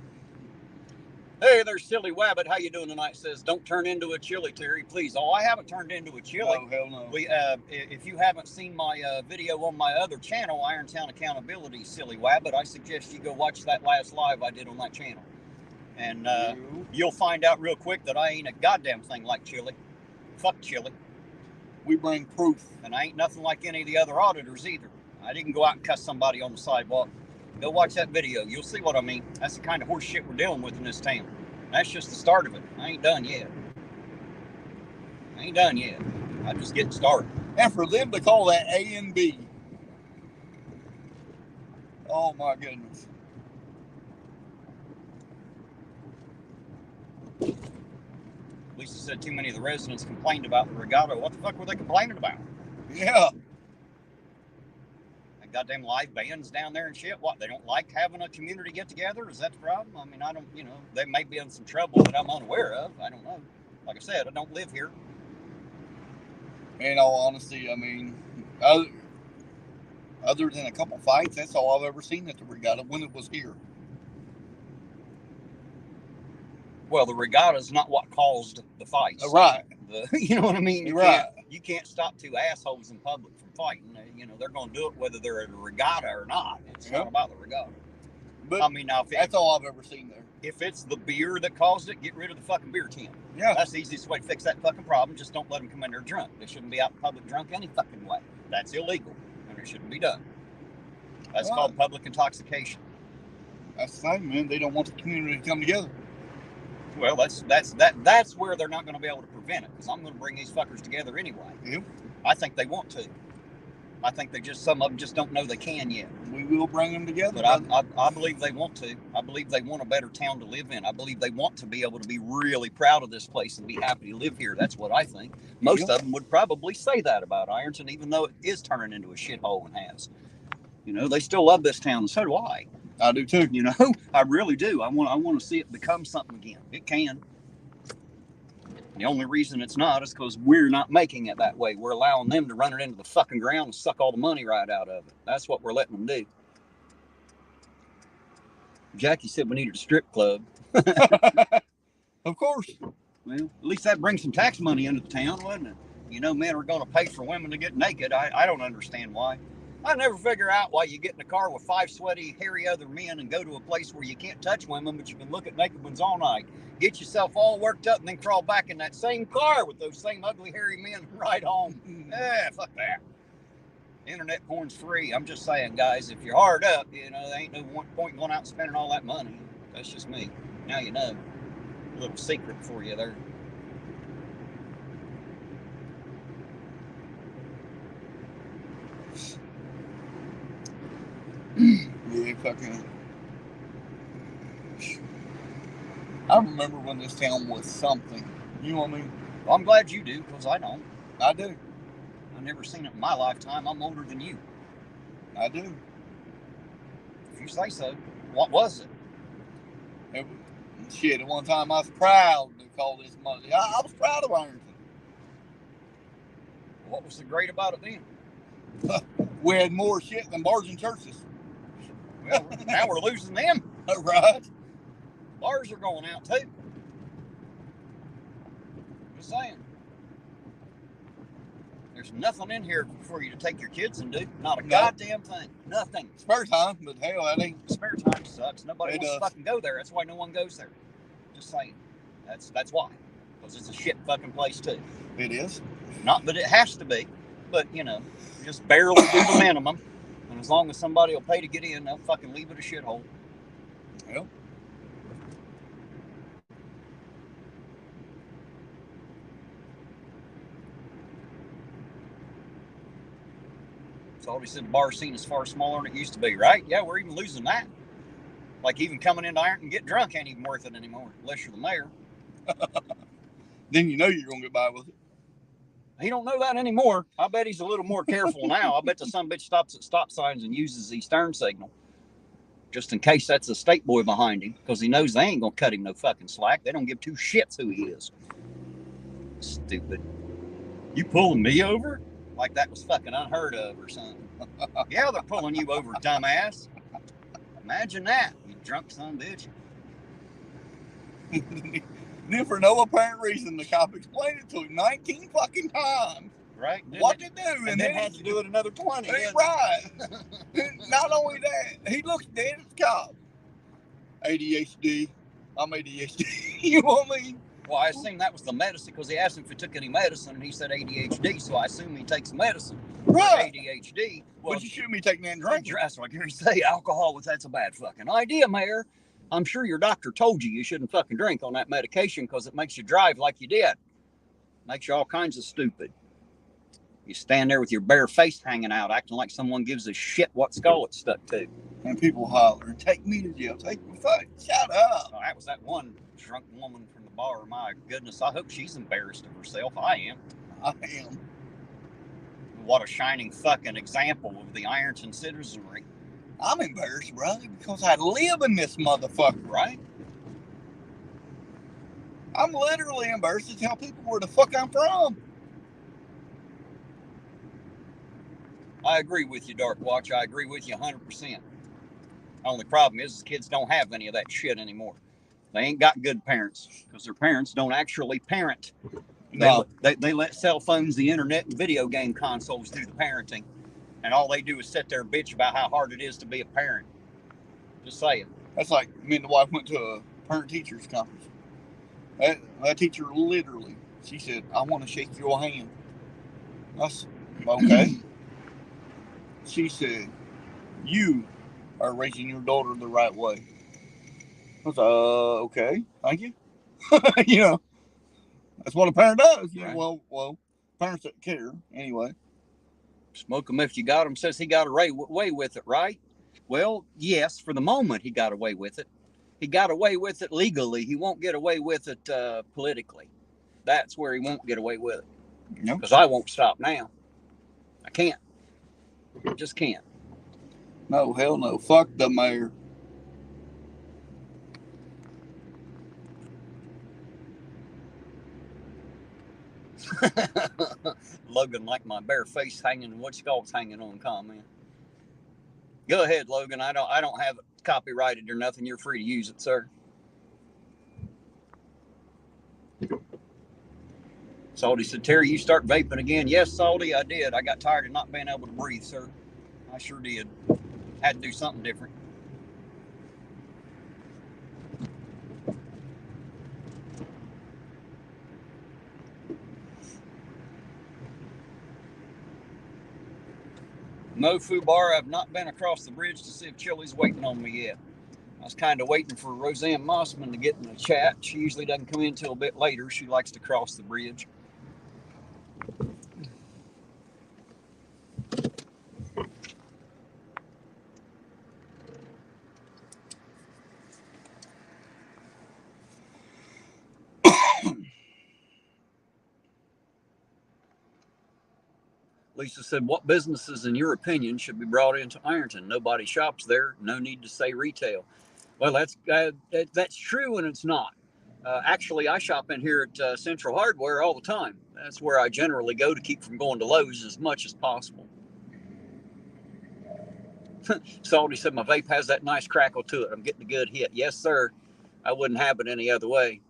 Hey, there's Silly Wabbit. How you doing tonight? Says, don't turn into a chili, Terry, please. Oh, I haven't turned into a chili. Oh, hell no. If you haven't seen my video on my other channel, Irontown Accountability, Silly Wabbit, I suggest you go watch that last live I did on that channel. And you'll find out real quick that I ain't a goddamn thing like chili. Fuck chili. We bring proof. And I ain't nothing like any of the other auditors either. I didn't go out and cuss somebody on the sidewalk. Go watch that video. You'll see what I mean. That's the kind of horse shit we're dealing with in this town. That's just the start of it. I ain't done yet. I'm just getting started. And for them to call that A and B. Oh my goodness. Lisa said too many of the residents complained about the regatta. What the fuck were they complaining about? Yeah. Goddamn live bands down there and shit. What, they don't like having a community get together? Is that the problem? I mean, I don't, they may be in some trouble that I'm unaware of. I don't know. Like I said, I don't live here. In all honesty, I mean, other than a couple fights, that's all I've ever seen at the regatta when it was here. Well, the regatta is not what caused the fights. Right. You know what I mean? You can't stop two assholes in public from fighting. You know, they're going to do it whether they're at a regatta or not. It's not about the regatta. But I mean, now that's all I've ever seen there. If it's the beer that caused it, get rid of the fucking beer tent. Yeah. That's the easiest way to fix that fucking problem. Just don't let them come in there drunk. They shouldn't be out in public drunk any fucking way. That's illegal, and it shouldn't be done. That's called public intoxication. That's the thing, man. They don't want the community to come together. Well, that's where they're not going to be able to prevent it, because I'm going to bring these fuckers together anyway. Yep. I think they want to. I think some of them just don't know they can yet. We will bring them together. But I believe they want to. I believe they want a better town to live in. I believe they want to be able to be really proud of this place and be happy to live here. That's what I think. Most of them would probably say that about Ironton, even though it is turning into a shithole and has. You know, they still love this town, and so do I. I do too. You know, I really do. I want to see it become something again. It can. The only reason it's not is because we're not making it that way. We're allowing them to run it into the fucking ground and suck all the money right out of it. That's what we're letting them do. Jackie said we needed a strip club. Of course. Well, at least that brings some tax money into the town, wasn't it? You know, men are going to pay for women to get naked. I don't understand why. I never figure out why you get in a car with 5 sweaty, hairy other men and go to a place where you can't touch women, but you can look at naked ones all night. Get yourself all worked up and then crawl back in that same car with those same ugly, hairy men right home. Fuck that. Internet porn's free. I'm just saying, guys, if you're hard up, you know, there ain't no point going out and spending all that money. That's just me. Now you know. A little secret for you there. Yeah, fucking. I remember when this town was something. You know what I mean? Well, I'm glad you do, because I don't. I do. I've never seen it in my lifetime. I'm older than you. I do. If you say so. What was it? Shit, at one time I was proud to call this money. I was proud of Ironton. What was so great about it then? We had more shit than bars and churches. Well, now we're losing them. Right. Bars are going out too. Just saying. There's nothing in here for you to take your kids and do. Not a goddamn thing. Nothing. Spare time, but hell, that ain't. Spare time sucks. Nobody wants to fucking go there. That's why no one goes there. Just saying. That's why. Because it's a shit fucking place too. It is. Not that it has to be, but you know, just barely do the minimum. And as long as somebody will pay to get in, they'll fucking leave it a shithole. Yep. So already said the bar scene is far smaller than it used to be, right? Yeah, we're even losing that. Like even coming into Ironton and get drunk ain't even worth it anymore, unless you're the mayor. Then you know you're gonna get by with it. He don't know that anymore. I bet he's a little more careful now. I bet the son bitch stops at stop signs and uses the stern signal. Just in case that's a state boy behind him, because he knows they ain't gonna cut him no fucking slack. They don't give two shits who he is. Stupid. You pulling me over? Like that was fucking unheard of or something. Yeah, they're pulling you over, dumbass. Imagine that, you drunk son bitch. Then for no apparent reason, the cop explained it to him 19 fucking times. Right? What to do, and then had to do it another 20. Right. Not only that, he looks dead at the cop. ADHD. I'm ADHD. You know what I mean? Well, I assume that was the medicine, because he asked him if he took any medicine, and he said ADHD, so I assume he takes medicine. Right. ADHD. Well, but you shouldn't be taking that and drinking. That's what I can say. Alcohol, that's a bad fucking idea, Mayor. I'm sure your doctor told you shouldn't fucking drink on that medication because it makes you drive like you did. Makes you all kinds of stupid. You stand there with your bare face hanging out, acting like someone gives a shit what skull it's stuck to. And people holler, take me to jail, take me fuck, shut up. Oh, that was that one drunk woman from the bar. My goodness, I hope she's embarrassed of herself. I am. I am. What a shining fucking example of the Ironton citizenry. I'm embarrassed, brother, because I live in this motherfucker, right? I'm literally embarrassed to tell people where the fuck I'm from. I agree with you, Dark Watch. I agree with you 100%. Only problem is kids don't have any of that shit anymore. They ain't got good parents because their parents don't actually parent. No. They let cell phones, the internet, and video game consoles do the parenting. And all they do is sit there and bitch about how hard it is to be a parent. Just saying. That's like me and the wife went to a parent-teachers conference. That teacher literally, she said, I want to shake your hand. I said, okay. She said, you are raising your daughter the right way. I was like, okay, thank you. You know, that's what a parent does. You Right. know, well, parents that care anyway. Smoke him if you got him says he got away with it, right? Well, yes, for the moment he got away with it. He got away with it legally. He won't get away with it politically. That's where he won't get away with it. Yep. Because I won't stop now. I can't. I just can't. No, hell no. Fuck the mayor. Logan, like my bare face hanging, what you call it's hanging on comment. Go ahead, Logan. I don't have it copyrighted or nothing. You're free to use it, sir. Salty said, Terry, you start vaping again. Yes, Salty, I did. I got tired of not being able to breathe, sir. I sure did. Had to do something different. Mofu Bar, I've not been across the bridge to see if Chili's waiting on me yet. I was kind of waiting for Roseanne Mossman to get in the chat. She usually doesn't come in until a bit later. She likes to cross the bridge. Lisa said, what businesses, in your opinion, should be brought into Ironton? Nobody shops there. No need to say retail. Well, that's true and it's not. Actually, I shop in here at Central Hardware all the time. That's where I generally go to keep from going to Lowe's as much as possible. Salty said, my vape has that nice crackle to it. I'm getting a good hit. Yes, sir. I wouldn't have it any other way.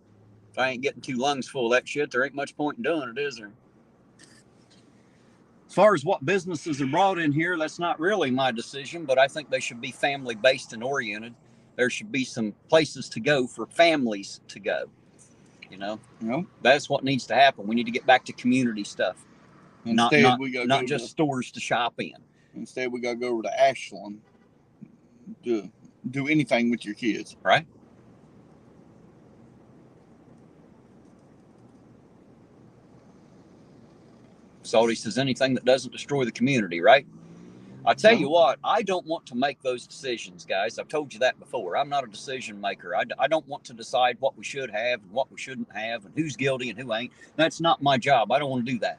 If I ain't getting two lungs full of that shit, there ain't much point in doing it, is there? As far as what businesses are brought in here, that's not really my decision, but I think they should be family-based and oriented. There should be some places to go for families to go. You know, that's what needs to happen. We need to get back to community stuff. Instead, we gotta not go just to, stores to shop in. Instead, we gotta go over to Ashland to do anything with your kids. Right. Salty says anything that doesn't destroy the community, right? I tell you what, I don't want to make those decisions, guys. I've told you that before. I'm not a decision maker. I don't want to decide what we should have and what we shouldn't have and who's guilty and who ain't. That's not my job. I don't want to do that.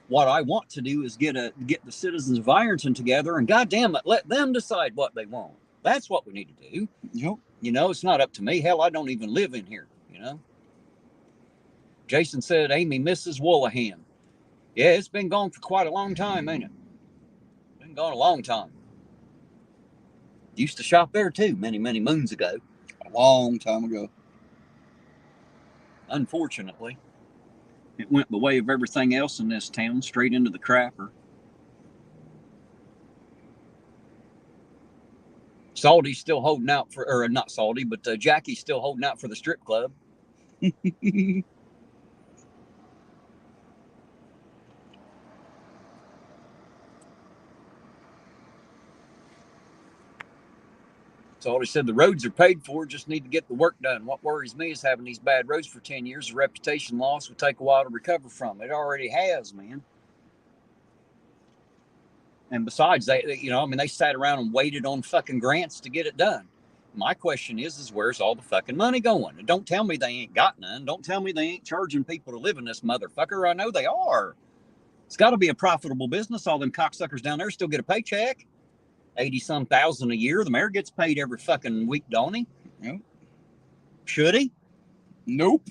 What I want to do is get the citizens of Ironton together and goddamn it, let them decide what they want. That's what we need to do. Yep. You know, it's not up to me. Hell, I don't even live in here, you know. Jason said, Amy misses Woolahan. Yeah, it's been gone for quite a long time, ain't it? Been gone a long time. Used to shop there too, many, many moons ago. A long time ago. Unfortunately, it went the way of everything else in this town, straight into the crapper. Salty's still holding out for, or not Salty, but Jackie's still holding out for the strip club. Salty said the roads are paid for, just need to get the work done. What worries me is having these bad roads for 10 years. The reputation loss will take a while to recover from. It already has, man. And besides, they sat around and waited on fucking grants to get it done. My question is where's all the fucking money going? And don't tell me they ain't got none. Don't tell me they ain't charging people to live in this motherfucker. I know they are. It's got to be a profitable business. All them cocksuckers down there still get a paycheck. 80-some thousand a year. The mayor gets paid every fucking week, don't he? Yep. Should he? Nope.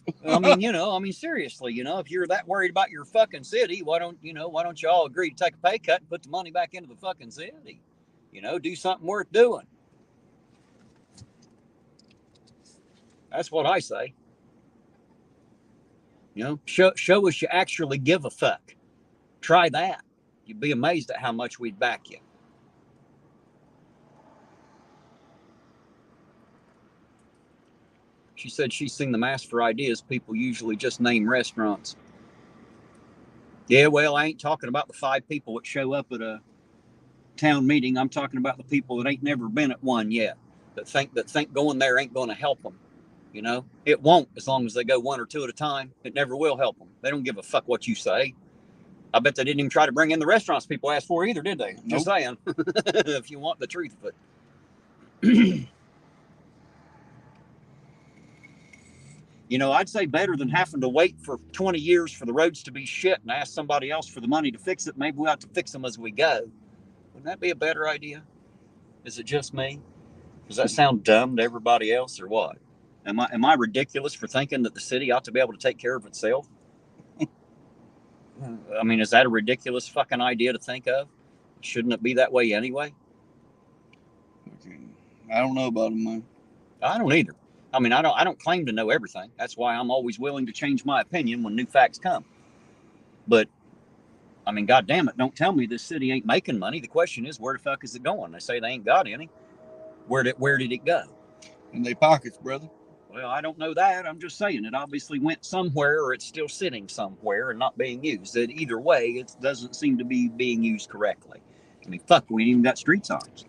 Seriously, if you're that worried about your fucking city, why don't you all agree to take a pay cut and put the money back into the fucking city? Do something worth doing. That's what I say. You know, show us you actually give a fuck. Try that. You'd be amazed at how much we'd back you. She said she's seen the Mask for Ideas. People usually just name restaurants. Yeah, well, I ain't talking about the 5 people that show up at a town meeting. I'm talking about the people that ain't never been at one yet, that think going there ain't going to help them. You know, it won't as long as they go 1 or 2 at a time. It never will help them. They don't give a fuck what you say. I bet they didn't even try to bring in the restaurants people asked for either, did they? Nope. Just saying, if you want the truth of it. You know, I'd say better than having to wait for 20 years for the roads to be shit and ask somebody else for the money to fix it. Maybe we'll have to fix them as we go. Wouldn't that be a better idea? Is it just me? Does that sound dumb to everybody else or what? Am I ridiculous for thinking that the city ought to be able to take care of itself? I mean, is that a ridiculous fucking idea to think of? Shouldn't it be that way anyway? I don't know about them, man. I don't either. I mean, I don't claim to know everything. That's why I'm always willing to change my opinion when new facts come. But, I mean, God damn it, don't tell me this city ain't making money. The question is, where the fuck is it going? They say they ain't got any. Where did it go? In their pockets, brother. Well, I don't know that. I'm just saying it obviously went somewhere, or it's still sitting somewhere and not being used. Either way, it doesn't seem to be being used correctly. I mean, fuck, we ain't even got street signs.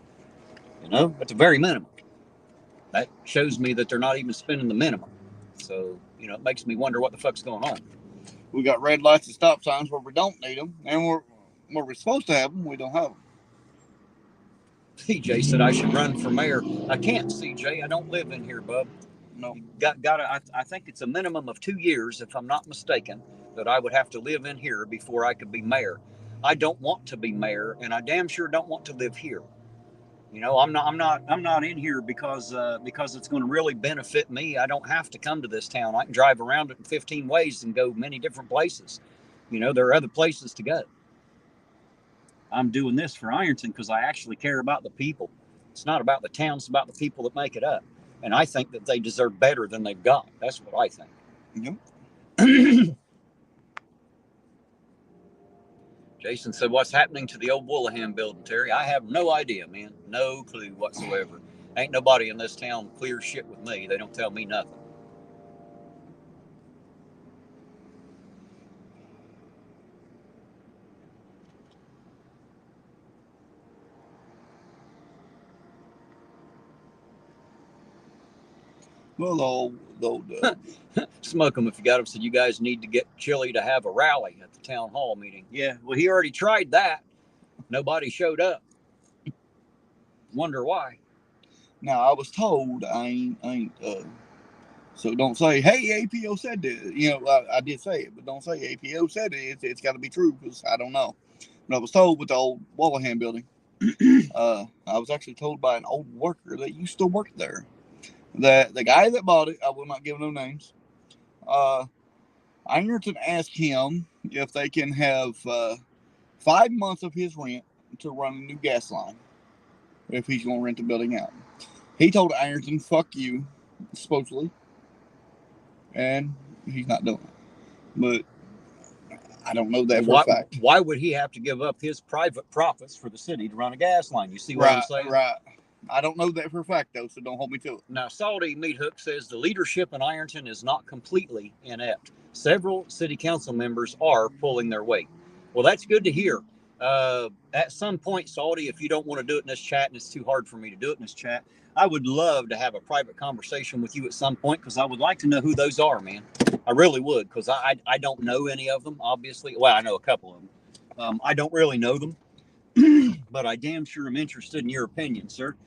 You know, at the very minimum. That shows me that they're not even spending the minimum. So, you know, it makes me wonder what the fuck's going on. We got red lights and stop signs where we don't need them, and where we're supposed to have them, we don't have them. CJ said I should run for mayor. I can't, CJ. I don't live in here, bub. No. I think it's a minimum of 2 years, if I'm not mistaken, that I would have to live in here before I could be mayor. I don't want to be mayor, and I damn sure don't want to live here. You know, I'm not in here because it's going to really benefit me. I don't have to come to this town. I can drive around it in 15 ways and go many different places. You know, there are other places to go. I'm doing this for Ironton because I actually care about the people. It's not about the town, it's about the people that make it up. And I think that they deserve better than they've got. That's what I think. Yep. Jason said, what's happening to the old Woolahan building, Terry? I have no idea, man. No clue whatsoever. Ain't nobody in this town clear shit with me. They don't tell me nothing. Well, the old Smoke them if you got them. Said you guys need to get Chili to have a rally at the town hall meeting. Yeah, well, he already tried that. Nobody showed up. Wonder why. Now, I was told I ain't so don't say, hey, APO said this. You know, I did say it, but don't say APO said it. It's got to be true because I don't know. But I was told with the old Wallahan building, I was actually told by an old worker that used to work there that the guy that bought it, I will not give no names, Ironton asked him if they can have 5 months of his rent to run a new gas line if he's going to rent the building out. He told Ironton, fuck you, supposedly. And he's not doing it. But I don't know that for a fact. Why would he have to give up his private profits for the city to run a gas line? You see what I'm saying? Right. I don't know that for a fact, though, so don't hold me to it. Now, Salty Meat Hook says the leadership in Ironton is not completely inept. Several city council members are pulling their weight. Well, that's good to hear. At some point, Salty, if you don't want to do it in this chat, and it's too hard for me to do it in this chat, I would love to have a private conversation with you at some point because I would like to know who those are, man. I really would, because I don't know any of them, obviously. Well, I know a couple of them. I don't really know them, but I damn sure am interested in your opinion, sir.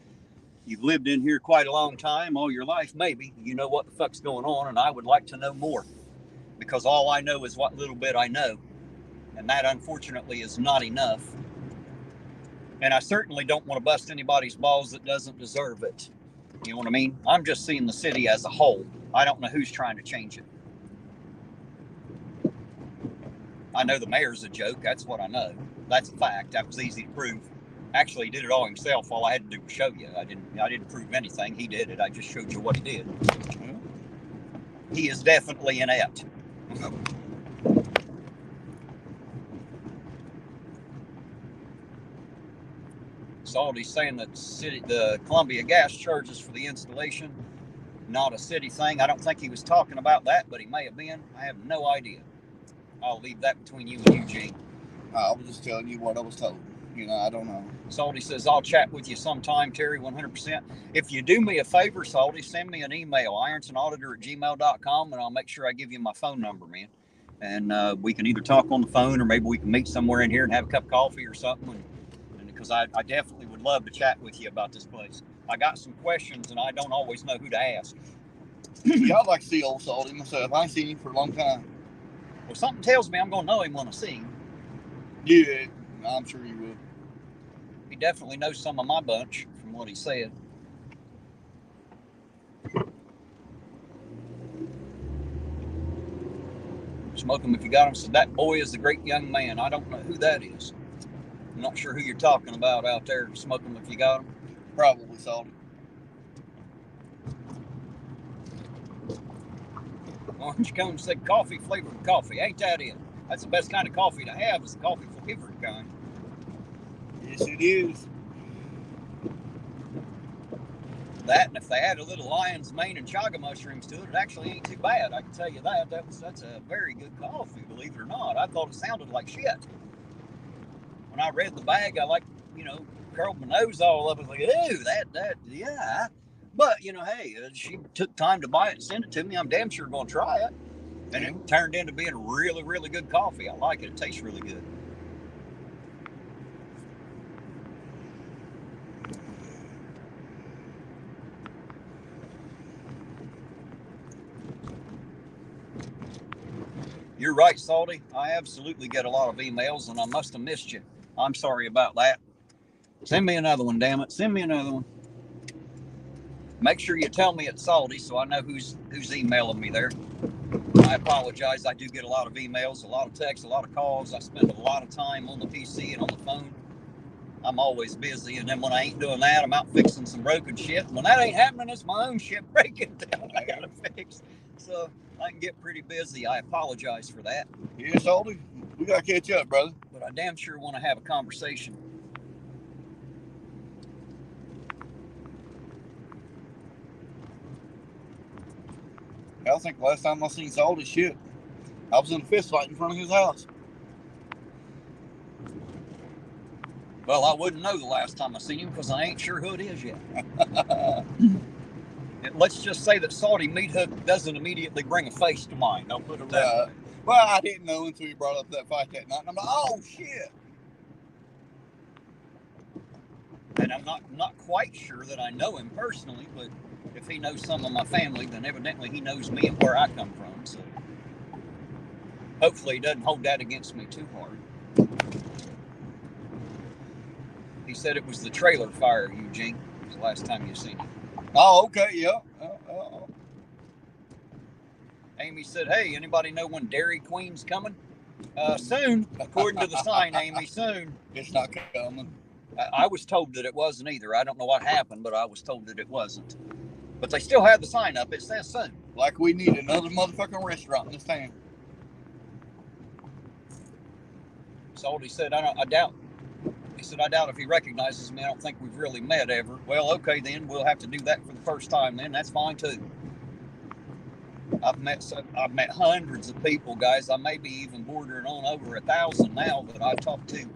You've lived in here quite a long time, all your life, maybe. You know what the fuck's going on, and I would like to know more because all I know is what little bit I know, and that, unfortunately, is not enough. And I certainly don't want to bust anybody's balls that doesn't deserve it. You know what I mean? I'm just seeing the city as a whole. I don't know who's trying to change it. I know the mayor's a joke. That's what I know. That's a fact. That was easy to prove. Actually, he did it all himself. All I had to do was show you. I didn't prove anything. He did it. I just showed you what he did. he is definitely inept. Salty's saying that the Columbia Gas charges for the installation, not a city thing. I don't think he was talking about that, but he may have been. I have no idea. I'll leave that between you and Eugene. I was just telling you what I was told. I don't know. Salty says, I'll chat with you sometime, Terry, 100%. If you do me a favor, Salty, send me an email, irontonauditor@gmail.com, and I'll make sure I give you my phone number, man. And we can either talk on the phone or maybe we can meet somewhere in here and have a cup of coffee or something. And because I definitely would love to chat with you about this place. I got some questions, and I don't always know who to ask. Yeah, I'd like to see old Salty myself. I ain't seen him for a long time. Well, something tells me I'm going to know him when I see him. Yeah, I'm sure you will. He definitely knows some of my bunch from what he said. Smoke him if you got him. So that boy is a great young man. I don't know who that is. I'm not sure who you're talking about out there. Smoke him if you got him. Probably Salty. Orange Cone said coffee flavored coffee. Ain't that it? That's the best kind of coffee to have, is the coffee flavored kind. Yes, it is. That, and if they add a little lion's mane and chaga mushrooms to it, it actually ain't too bad. I can tell you that. That's a very good coffee, believe it or not. I thought it sounded like shit. When I read the bag, I curled my nose all up and was like, ooh, that, yeah. But, hey, she took time to buy it and send it to me. I'm damn sure going to try it. And it turned into being really, really good coffee. I like it. It tastes really good. You're right, Salty. I absolutely get a lot of emails, and I must have missed you. I'm sorry about that. Send me another one, damn it. Send me another one. Make sure you tell me it's Salty so I know who's emailing me there. I apologize. I do get a lot of emails, a lot of texts, a lot of calls. I spend a lot of time on the PC and on the phone. I'm always busy, and then when I ain't doing that, I'm out fixing some broken shit. When that ain't happening, it's my own shit breaking down I gotta fix. So I can get pretty busy. I apologize for that. Yeah, Salty, we gotta catch up, brother. But I damn sure want to have a conversation. I think last time I seen Salty shit, I was in a fist fight in front of his house. Well, I wouldn't know the last time I seen him because I ain't sure who it is yet. Let's just say that Salty Meat Hook doesn't immediately bring a face to mind. I'll put it that way. Well, I didn't know until you brought up that fight that night, and I'm like, oh shit. And I'm not quite sure that I know him personally, but if he knows some of my family, then evidently he knows me and where I come from. So hopefully he doesn't hold that against me too hard. He said it was the trailer fire, Eugene. It was the last time you seen him. Oh, okay, yeah. Amy said, hey, anybody know when Dairy Queen's coming? Soon, according to the sign, Amy, soon. It's not coming. I was told that it wasn't either. I don't know what happened, but I was told that it wasn't. But they still have the sign up. It says soon. Like we need another motherfucking restaurant in this town. Salty said, I doubt. He said, I doubt if he recognizes me. I don't think we've really met ever. Well, okay, then. We'll have to do that for the first time then. That's fine, too. I've met hundreds of people, guys. I may be even bordering on over 1,000 now that I've talked to,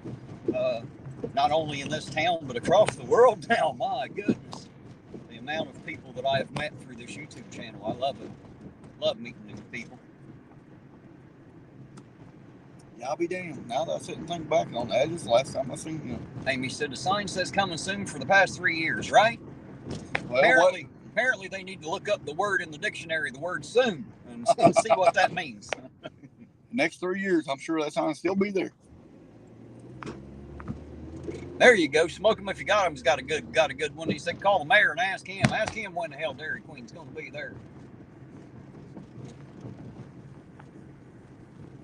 not only in this town, but across the world now. My goodness. The amount of people that I have met through this YouTube channel. I love it. Love meeting new people. Yeah, I'll be damned. Now that I sit and think back on that, it's the last time I seen him. Amy said the sign says coming soon for the past 3 years, right? Well, apparently they need to look up the word in the dictionary, the word soon, and see what that means. Next 3 years, I'm sure that sign will still be there. There you go. Smoke him if you got him. He's got a good one. He said call the mayor and ask him. Ask him when the hell Dairy Queen's going to be there.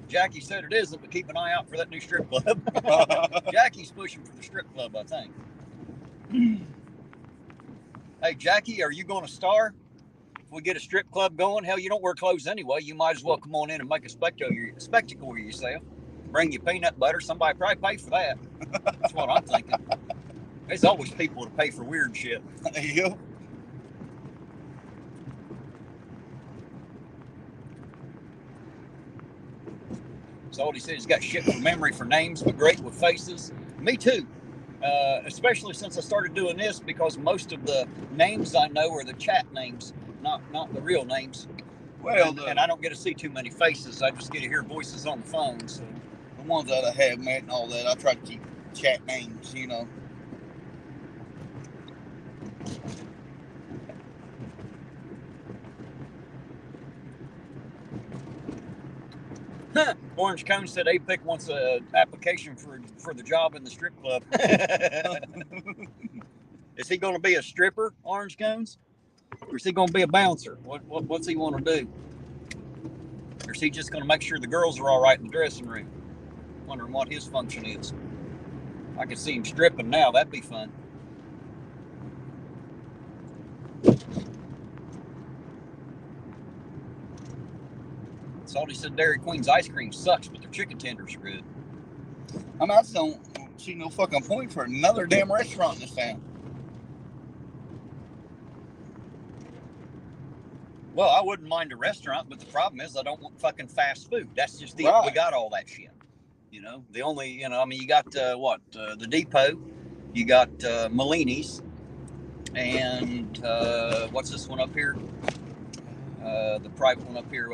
Jackie said it isn't, but keep an eye out for that new strip club. Jackie's pushing for the strip club, I think. Hey, Jackie, are you going to star? if we get a strip club going, hell, you don't wear clothes anyway. You might as well come on in and make a spectacle of yourself. Bring you peanut butter. Somebody probably pay for that. That's what I'm thinking. There's always people to pay for weird shit. Yep. So what he said, he's got shit for memory for names, but great with faces. Me too. Especially since I started doing this, because most of the names I know are the chat names, not the real names. Well, and I don't get to see too many faces. I just get to hear voices on the phone. So the ones that I have met and all that, I try to keep chat names, you know. Orange Cone said APIC wants an application for the job in the strip club. Is he going to be a stripper, Orange Cones? Or is he going to be a bouncer? What's he want to do? Or is he just going to make sure the girls are all right in the dressing room? Wondering what his function is. I could see him stripping now. That'd be fun. Salty said Dairy Queen's ice cream sucks, but their chicken tenders are good. I just don't see no fucking point for another damn restaurant in this town. Well, I wouldn't mind a restaurant, but the problem is I don't want fucking fast food. That's just we got all that shit. You know, the only, you got the Depot, you got Malini's, and what's this one up here? The private one up here,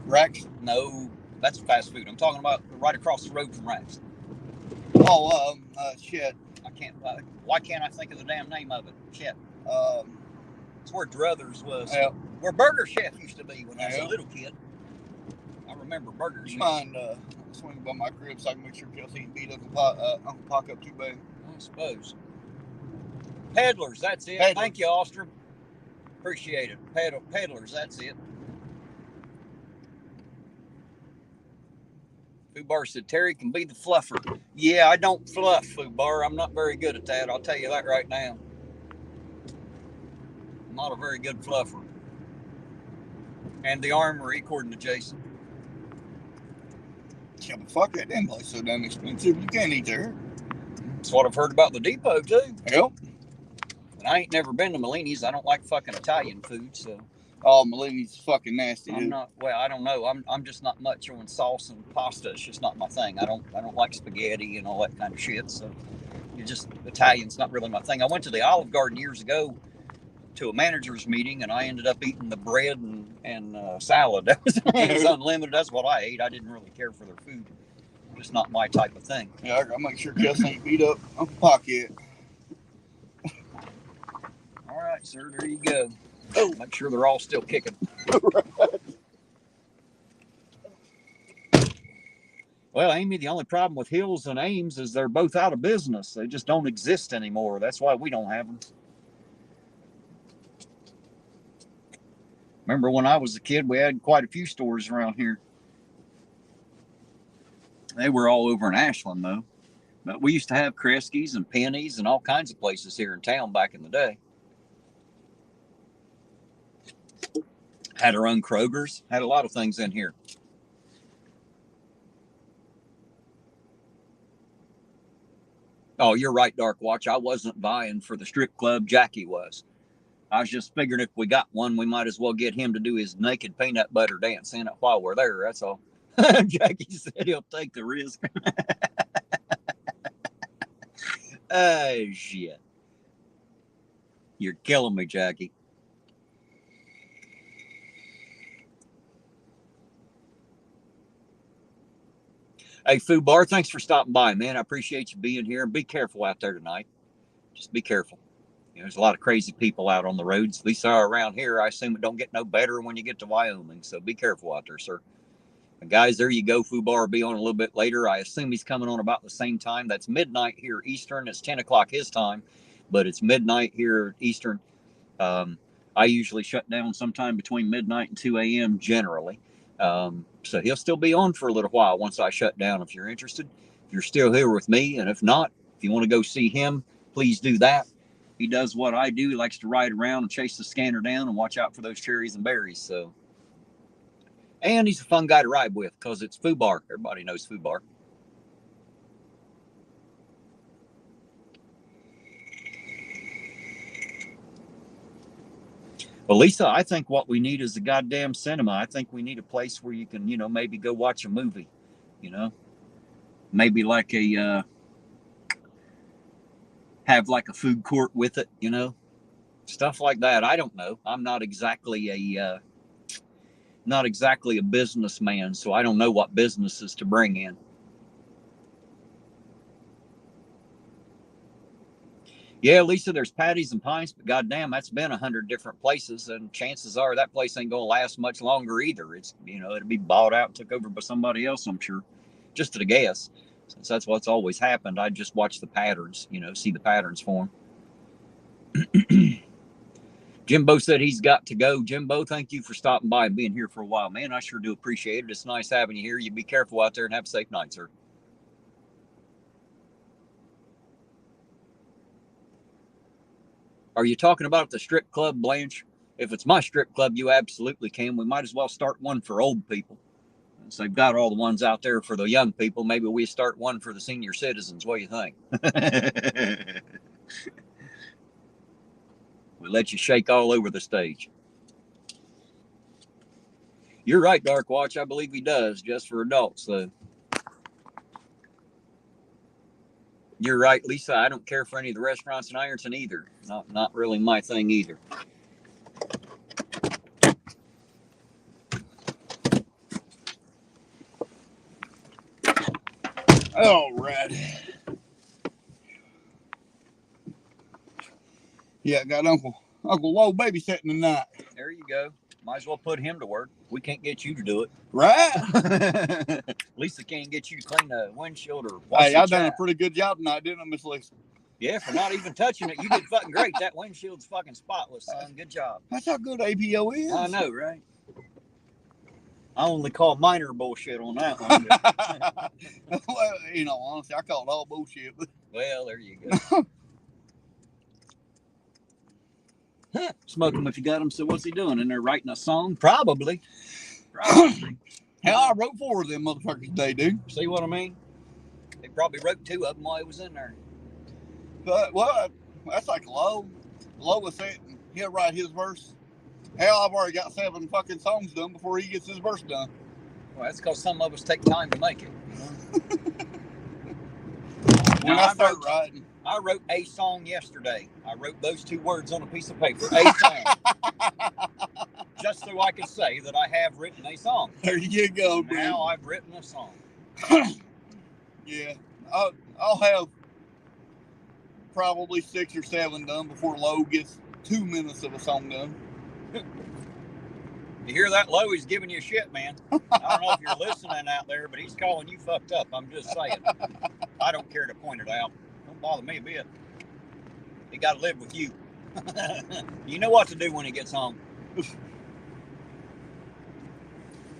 Rex? No, that's fast food. I'm talking about right across the road from Rex. Oh, shit. I can't. Why can't I think of the damn name of it? Shit. It's where Druthers was. Yeah. Where Burger Chef used to be when I was a little kid. I remember Burger Chef. Mind swinging by my crib so I can make sure Kelsey ain't beat Uncle Pock up too bad. I suppose. Peddlers, that's it. Peddlers. Thank you, Ostrom. Appreciate it. Peddlers, that's it. Fubar said Terry can be the fluffer. Yeah, I don't fluff, Fubar. I'm not very good at that. I'll tell you that right now. I'm not a very good fluffer. And the Armory, according to Jason. Yeah, but fuck that damn place so damn expensive. You can't eat there. That's what I've heard about the Depot, too. Yep. And I ain't never been to Malini's. I don't like fucking Italian food, so. Oh, Malini's fucking nasty, dude. I don't know. I'm just not much on sauce and pasta. It's just not my thing. I don't like spaghetti and all that kind of shit. So Italian's not really my thing. I went to the Olive Garden years ago to a manager's meeting, and I ended up eating the bread and salad. It was unlimited. That's what I ate. I didn't really care for their food. Just not my type of thing. Yeah, I gotta make sure Kelsey ain't beat up Uncle Pock yet. All right, sir. There you go. Oh, make sure they're all still kicking. Well, Amy, the only problem with Hills and Ames is they're both out of business. They just don't exist anymore. That's why we don't have them. Remember when I was a kid, we had quite a few stores around here. They were all over in Ashland, though. But we used to have Kresge's and Penny's and all kinds of places here in town back in the day. Had our own Kroger's. Had a lot of things in here. Oh, you're right, Dark Watch. I wasn't buying for the strip club. Jackie was. I was just figuring if we got one, we might as well get him to do his naked peanut butter dance in it while we're there. That's all. Jackie said he'll take the risk. Oh, shit. You're killing me, Jackie. Hey, Fubar, thanks for stopping by, man. I appreciate you being here. And be careful out there tonight. Just be careful. There's a lot of crazy people out on the roads. At least they are around here. I assume it don't get no better when you get to Wyoming. So be careful out there, sir. And guys, there you go. Fubar will be on a little bit later. I assume he's coming on about the same time. That's midnight here Eastern. It's 10 o'clock his time, but it's midnight here Eastern. I usually shut down sometime between midnight and 2 a.m. generally. So he'll still be on for a little while once I shut down if you're interested. If you're still here with me, and if not, if you want to go see him, please do that. He does what I do. He likes to ride around and chase the scanner down and watch out for those cherries and berries. So, and he's a fun guy to ride with because it's FUBAR. Everybody knows FUBAR. Well, Lisa, I think what we need is a goddamn cinema. I think we need a place where you can, maybe go watch a movie. Maybe like have like a food court with it. Stuff like that. I don't know. I'm not exactly a businessman, so I don't know what businesses to bring in. Yeah, Lisa, there's Patties and Pints, but goddamn, that's been 100 different places, and chances are that place ain't gonna last much longer either. It's it'll be bought out and took over by somebody else, I'm sure. Just at a guess, since that's what's always happened. I just watch the patterns, see the patterns for them. Jimbo said he's got to go. Jimbo, thank you for stopping by and being here for a while, man. I sure do appreciate it. It's nice having you here. You be careful out there and have a safe night, sir. Are you talking about the strip club, Blanche? If it's my strip club, you absolutely can. We might as well start one for old people. So they've got all the ones out there for the young people. Maybe we start one for the senior citizens. What do you think? We let you shake all over the stage. You're right, Dark Watch. I believe he does, just for adults, though. You're right, Lisa. I don't care for any of the restaurants in Ironton either. Not really my thing either. All right. Yeah, got Uncle Low babysitting tonight. There you go. Might as well put him to work. We can't get you to do it. Right? Lisa can't get you to clean the windshield or wash Hey, the I done a chat. pretty good job tonight, didn't I, Miss Lisa? Yeah, for not even touching it. You did fucking great. That windshield's fucking spotless, son. Good job. That's how good APO is. I know, right? I only call minor bullshit on that one. Well, honestly, I call it all bullshit. Well, there you go. Smoke him if you got him. So what's he doing? In there writing a song? Probably. Hell, I wrote 4 of them motherfuckers today, dude. See what I mean? They probably wrote 2 of them while he was in there. But, well, that's like Low. Low was sitting. He'll write his verse. Hell, I've already got 7 fucking songs done before he gets his verse done. Well, that's because some of us take time to make it. When I start writing. I wrote a song yesterday. I wrote those 2 words on a piece of paper. A song. Just so I could say that I have written a song. There you go, bro. Now I've written a song. Yeah. I'll have probably 6 or 7 done before Low gets 2 minutes of a song done. You hear that, Low? He's giving you shit, man. I don't know if you're listening out there, but he's calling you fucked up. I'm just saying. I don't care to point it out. Don't bother me a bit. He got to live with you. You know what to do when he gets home.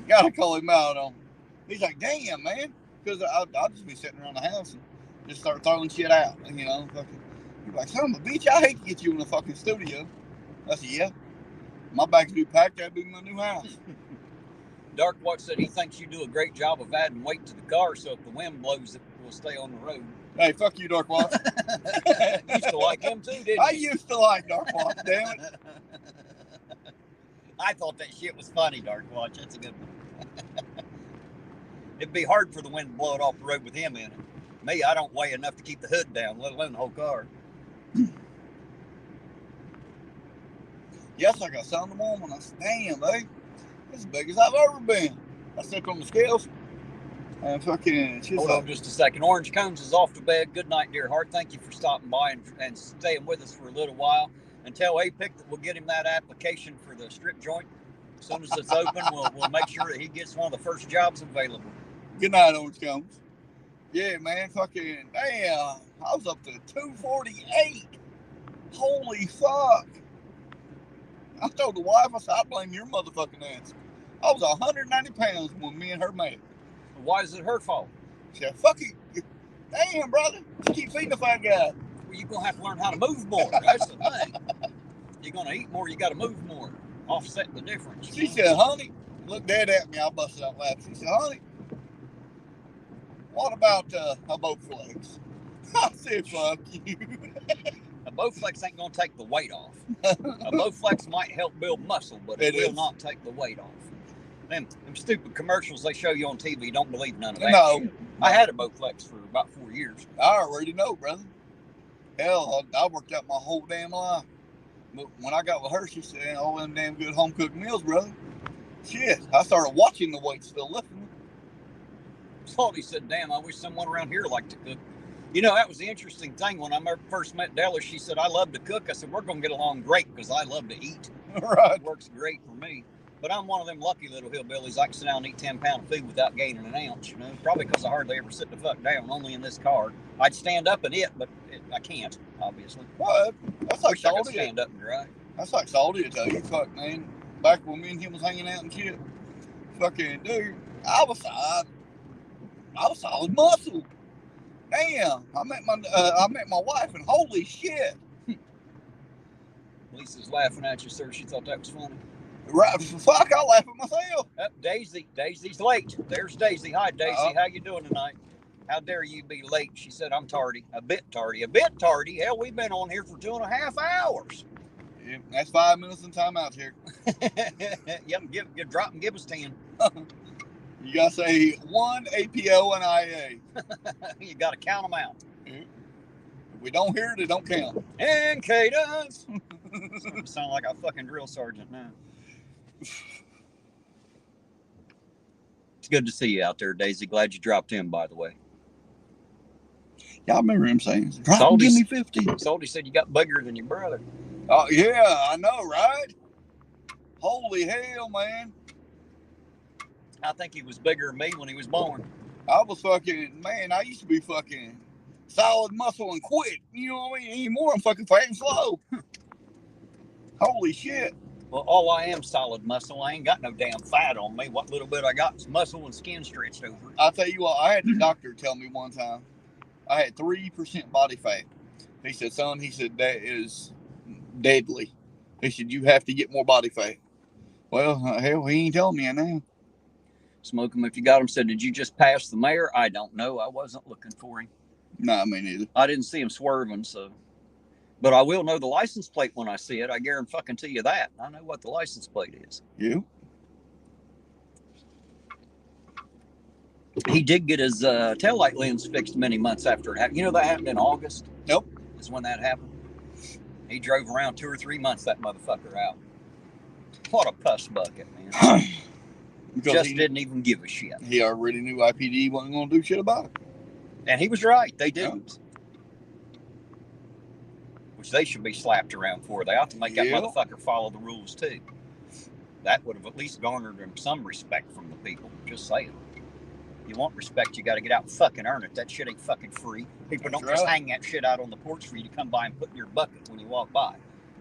Gotta call him out on. He's like, damn, man. Because I'll just be sitting around the house and just start throwing shit out. And, fucking, you're like, son of a bitch, I hate to get you in the fucking studio. I said, yeah. My bag's be packed. That'd be my new house. Dark Watch said he thinks you do a great job of adding weight to the car, so if the wind blows, it will stay on the road. Hey, fuck you, Dark Watch. You used to like him too, didn't you? I used to like Dark Watch, damn it. I thought that shit was funny, Dark Watch. That's a good one. It'd be hard for the wind to blow it off the road with him in it. Me, I don't weigh enough to keep the hood down, let alone the whole car. Yes, I got some the woman. I said, damn, it's as big as I've ever been. I stepped on the scales. And fucking, she's Hold on just a second. Orange Cones is off to bed. Good night, dear heart. Thank you for stopping by and staying with us for a little while. And tell APIC that we'll get him that application for the strip joint. As soon as it's open, we'll make sure that he gets one of the first jobs available. Good night, Orange Cones. Yeah, man, fucking, damn. I was up to 248. Holy fuck. I told the wife, I said, I blame your motherfucking ass. I was 190 pounds when me and her met. Why is it her fault? She said, fuck you. Damn, brother. Just keep feeding the fat guy. Well, you're going to have to learn how to move more. That's the thing. You're going to eat more, you got to move more. Offset the difference. She said, honey, looked dead at me. I busted out laughing. She said, honey, what about a Bowflex? I said, fuck you. A Bowflex ain't going to take the weight off. A Bowflex might help build muscle, but it will not take the weight off. Them stupid commercials they show you on TV, don't believe none of that shit. I had a Bowflex for about 4 years. I already know, brother. Hell, I worked out my whole damn life. But when I got with her, she said, all them damn good home-cooked meals, brother. Shit, I started watching the weight still lifting. Salty said, damn, I wish someone around here liked to cook. You know, that was the interesting thing. When I first met Della, she said, I love to cook. I said, we're going to get along great because I love to eat. Right. It works great for me. But I'm one of them lucky little hillbillies. I can sit down and eat 10 pounds of food without gaining an ounce, you know. Probably because I hardly ever sit the fuck down, only in this car. I'd stand up and eat, but I can't, obviously. What? That's like Salty. I could stand up and dry. That's like Salty to tell you. Fuck, man. Back when me and him was hanging out and shit. Fucking dude, I was solid muscle. Damn, I met my wife and holy shit. Lisa's laughing at you, sir. She thought that was funny. Right, fuck, I laugh at myself. Daisy's late. There's Daisy. Hi, Daisy. How you doing tonight? How dare you be late? She said, I'm tardy. A bit tardy. Hell, we've been on here for 2.5 hours. Yeah, that's 5 minutes in time out here. Yep, drop and give us 10. You gotta say 1 APO and IA. You gotta count them out. Yeah. If we don't hear it, it don't count. And cadence. Sound like a fucking drill sergeant now. It's good to see you out there, Daisy. Glad you dropped in, by the way. Yeah, I remember him saying, drop and give me 50. Salty said you got bigger than your brother. Oh, yeah, I know, right? Holy hell, man. I think he was bigger than me when he was born. I was fucking, man, I used to be fucking solid muscle and quit. You know what I mean? Anymore, I'm fucking fat and slow. Holy shit. Well, all I am solid muscle. I ain't got no damn fat on me. What little bit I got is muscle and skin stretched over it. I'll tell you what, I had the doctor tell me one time I had 3% body fat. He said, son, that is deadly. He said, you have to get more body fat. Well, hell, he ain't telling me now. Smoke him if you got him. Said, did you just pass the mayor? I don't know. I wasn't looking for him. Nah, me neither. I didn't see him swerving, so. But I will know the license plate when I see it. I guarantee you that. I know what the license plate is. Yeah. He did get his taillight lens fixed many months after it happened. You know that happened in August? Nope. Is when that happened. He drove around 2 or 3 months that motherfucker out. What a puss bucket, man. Because he didn't even give a shit. He already knew IPD wasn't going to do shit about it. And he was right. They didn't. Which they should be slapped around for. They ought to make that motherfucker follow the rules, too. That would have at least garnered him some respect from the people. Just saying. You want respect, you got to get out and fucking earn it. That shit ain't fucking free. People don't just hang that shit out on the porch for you to come by and put in your bucket when you walk by.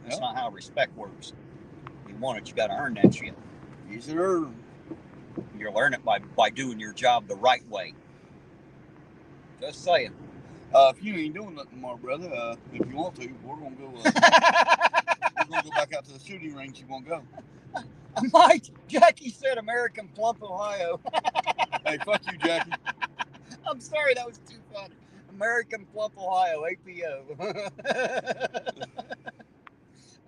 That's not how respect works. You want it, you got to earn that shit. Yes, sir. You'll learn it by doing your job the right way. Just saying. If you ain't doing nothing more, brother, if you want to, we're gonna go. We're gonna go back out to the shooting range. You want to go? I might. Jackie said American Plump, Ohio. Hey, fuck you, Jackie. I'm sorry, that was too funny. American Plump, Ohio, APO.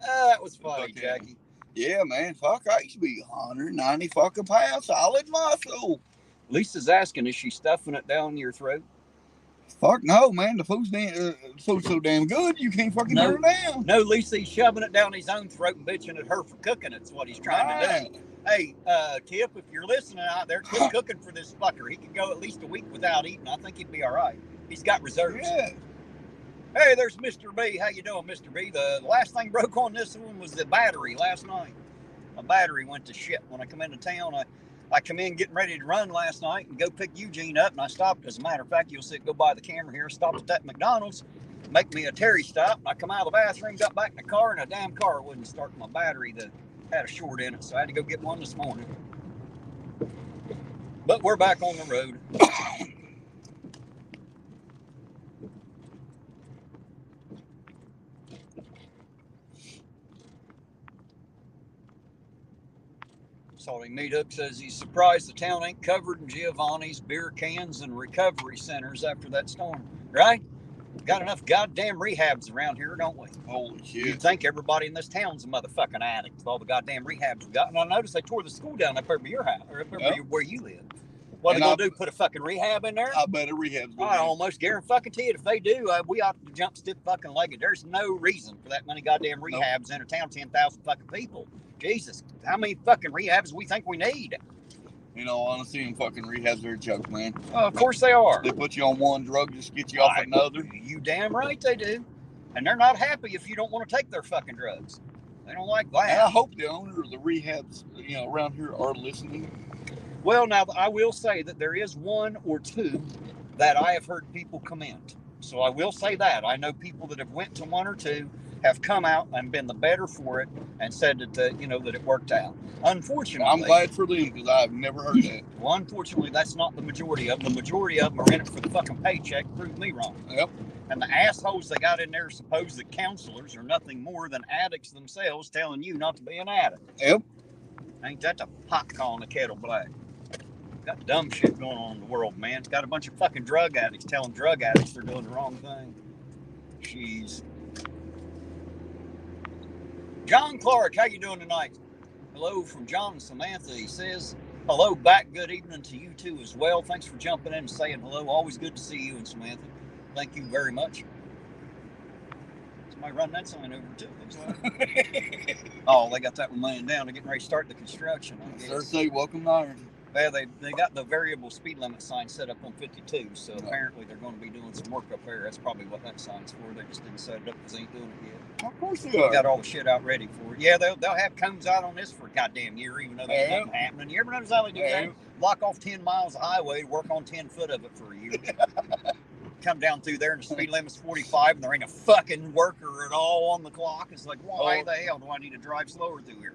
That was funny, Jackie. Yeah, man. Fuck, I used to be 190 fucking pounds, solid muscle. Lisa's asking, is she stuffing it down your throat? Fuck no, man. The food's so damn good, you can't fucking turn it down. No, Lisa, he's shoving it down his own throat and bitching at her for cooking. It's what he's trying to do. Hey, Tip, if you're listening out there, quit cooking for this fucker. He could go at least a week without eating. I think he'd be all right. He's got reserves. Yeah. Hey, there's Mr. B. How you doing, Mr. B? The last thing broke on this one was the battery last night. My battery went to shit when I come into town. I come in getting ready to run last night and go pick Eugene up, and I stopped. As a matter of fact, you'll see it go by the camera here. Stopped at that McDonald's, make me a Terry stop. I come out of the bathroom, got back in the car, and a damn car wouldn't start. My battery that had a short in it, so I had to go get one this morning. But we're back on the road. Salty Meat says he's surprised the town ain't covered in Giovanni's, beer cans, and recovery centers after that storm. Right? Got enough goddamn rehabs around here, don't we? Holy shit. You'd think everybody in this town's a motherfucking addict with all the goddamn rehabs we got. And I noticed they tore the school down up there by your house, or up there where you live. What are they going to do, put a fucking rehab in there? I bet a rehab's going I almost guarantee it. If they do, we ought to jump stiff fucking legged. There's no reason for that many goddamn rehabs in a town, 10,000 fucking people. Jesus, how many fucking rehabs do we think we need? You know, honestly, in fucking rehabs are a joke, man. Of course they are. They put you on one drug just to get you off another. You damn right they do. And they're not happy if you don't want to take their fucking drugs. They don't like that. And I hope the owner of the rehabs, around here are listening. Well, now, I will say that there is one or two that I have heard people comment. So I will say that. I know people that have went to one or two, have come out and been the better for it and said that, that it worked out. Unfortunately. I'm glad for them because I've never heard that. Well, unfortunately, that's not the majority of them. The majority of them are in it for the fucking paycheck. Prove me wrong. Yep. And the assholes they got in there, supposed counselors, are nothing more than addicts themselves telling you not to be an addict. Yep. Ain't that the pot calling the kettle black? Got dumb shit going on in the world, man. It's got a bunch of fucking drug addicts telling drug addicts they're doing the wrong thing. Jeez. John Clark, how you doing tonight? Hello from John and Samantha. He says, hello back. Good evening to you too as well. Thanks for jumping in and saying hello. Always good to see you and Samantha. Thank you very much. Somebody run that sign over too, looks like. Oh, they got that one laying down. They're getting ready to start the construction. Sir, say welcome to Ironton. Well, they got the variable speed limit sign set up on 52, so apparently they're going to be doing some work up there. That's probably what that sign's for. They just didn't set it up because they ain't doing it yet. Of course they are. They got all the shit out ready for it. Yeah, they'll have cones out on this for a goddamn year, even though there's nothing happening. You ever notice how they do that? Block off 10 miles of highway, work on 10 foot of it for a year. Come down through there and the speed limit's 45 and there ain't a fucking worker at all on the clock. It's like, why the hell do I need to drive slower through here?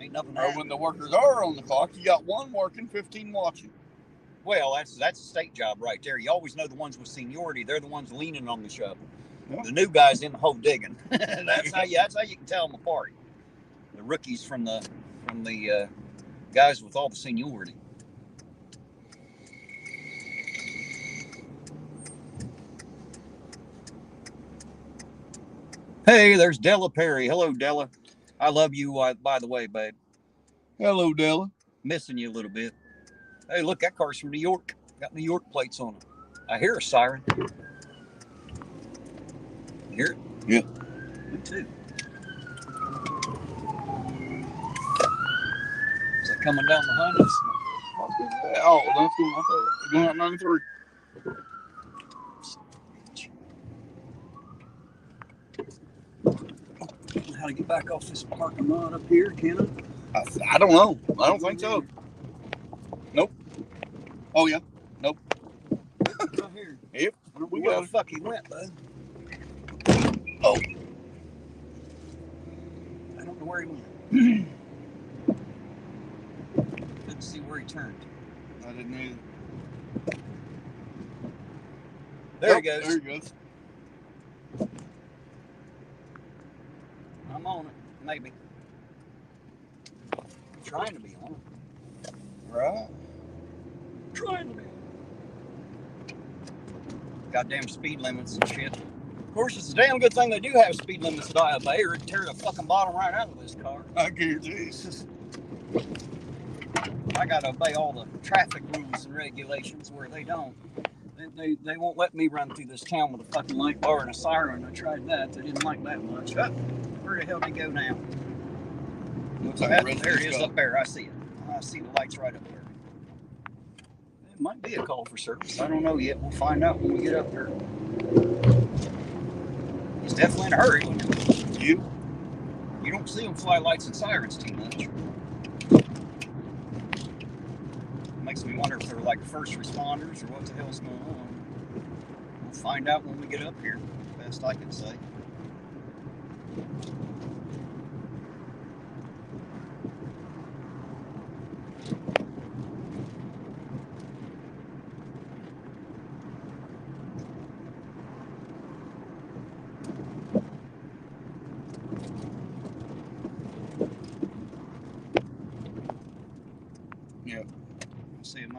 Ain't nothing happening. Or when the workers are on the clock, you got one working, 15 watching. Well, that's a state job right there. You always know the ones with seniority. They're the ones leaning on the shovel. Yeah. The new guys in the hole digging. That's how you can tell them apart. The rookies from the guys with all the seniority. Hey, there's Della Perry. Hello, Della. I love you, by the way, babe. Hello, Della. Missing you a little bit. Hey, look, that car's from New York. Got New York plates on it. I hear a siren. You hear it? Yeah. Me too. Is that coming down behind us? Oh, that's going out 93. How to get back off this parking lot up here, can I don't know. I don't think so. Nope. Oh, yeah. Nope. Right here. Yep. Where the fuck he went, bud? Oh. I don't know where he went. Couldn't see where he turned. I didn't either. There he goes. There he goes. I'm on it. Maybe. I'm trying to be on it. Right. Trying to be. Goddamn speed limits and shit. Of course, it's a damn good thing they do have speed limits that I obey, or it'd tear the fucking bottom right out of this car. I guarantee. I gotta obey all the traffic rules and regulations where they don't. They won't let me run through this town with a fucking light bar and a siren. I tried that. They didn't like that much. Oh, where the hell did they go now? Looks like there it is up there. I see it. I see the lights right up there. It might be a call for service. I don't know yet. We'll find out when we get up there. He's definitely in a hurry. You don't see them fly lights and sirens too much. Makes me wonder if they're like first responders or what the hell's going on. We'll find out when we get up here. Best I can say.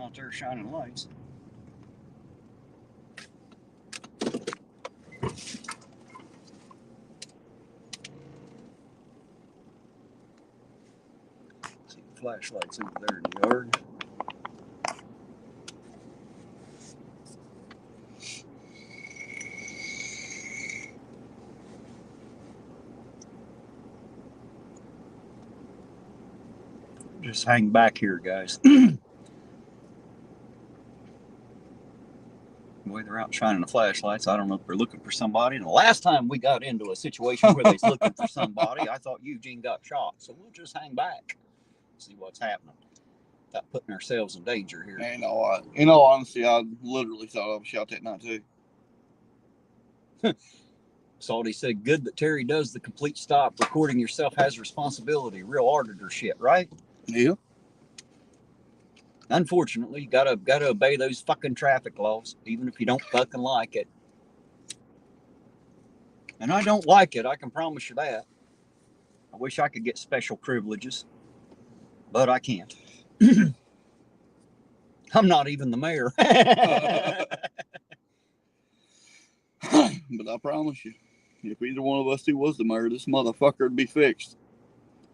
out there shining lights. See the flashlights over there in the yard. Just hang back here, guys. Boy, they're out shining the flashlights. I don't know if they're looking for somebody. And the last time we got into a situation where they're looking for somebody, I thought Eugene got shot. So we'll just hang back, see what's happening, without putting ourselves in danger here. In all honesty, I literally thought I was shot that night too. Salty said, good that Terry does the complete stop. Recording yourself has responsibility. Real auditor shit, right? Yeah. Unfortunately, you gotta obey those fucking traffic laws, even if you don't fucking like it. And I don't like it, I can promise you that. I wish I could get special privileges, but I can't. I'm not even the mayor. But I promise you, if either one of us two was the mayor, this motherfucker would be fixed.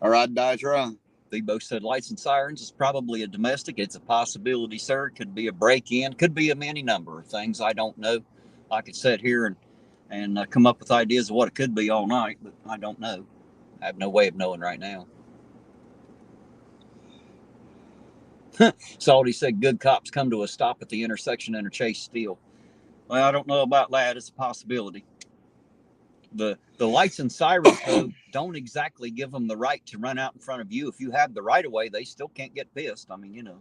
Or I'd die trying. They both said lights and sirens is probably a domestic. It's a possibility, sir. It could be a break-in. Could be a many number of things. I don't know. I could sit here and come up with ideas of what it could be all night, but I don't know. I have no way of knowing right now. Salty said good cops come to a stop at the intersection and are chased still. Well, I don't know about that. It's a possibility. The lights and sirens, though, don't exactly give them the right to run out in front of you. If you have the right of way, they still can't get pissed. I mean, you know,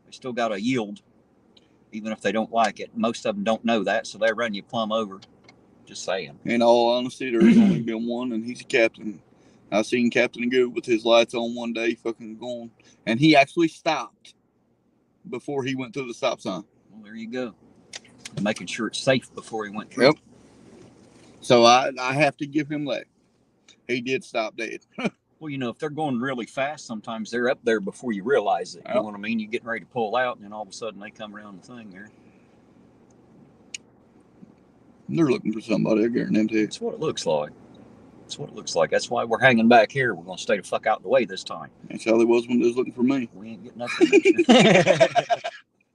they still got to yield, even if they don't like it. Most of them don't know that, so they run you plumb over. Just saying. In all honesty, there's only been one, and he's a captain. I seen Captain go with his lights on one day, fucking going, and he actually stopped before he went through the stop sign. Well, there you go. Making sure it's safe before he went through. Yep. So I have to give him that. He did stop dead. Well, you know, if they're going really fast, sometimes they're up there before you realize it. You know what I mean? You're getting ready to pull out, and then all of a sudden they come around the thing there. They're looking for somebody, I guarantee. That's what it looks like. That's what it looks like. That's why we're hanging back here. We're going to stay the fuck out of the way this time. That's how they was when they was looking for me. We ain't getting nothing.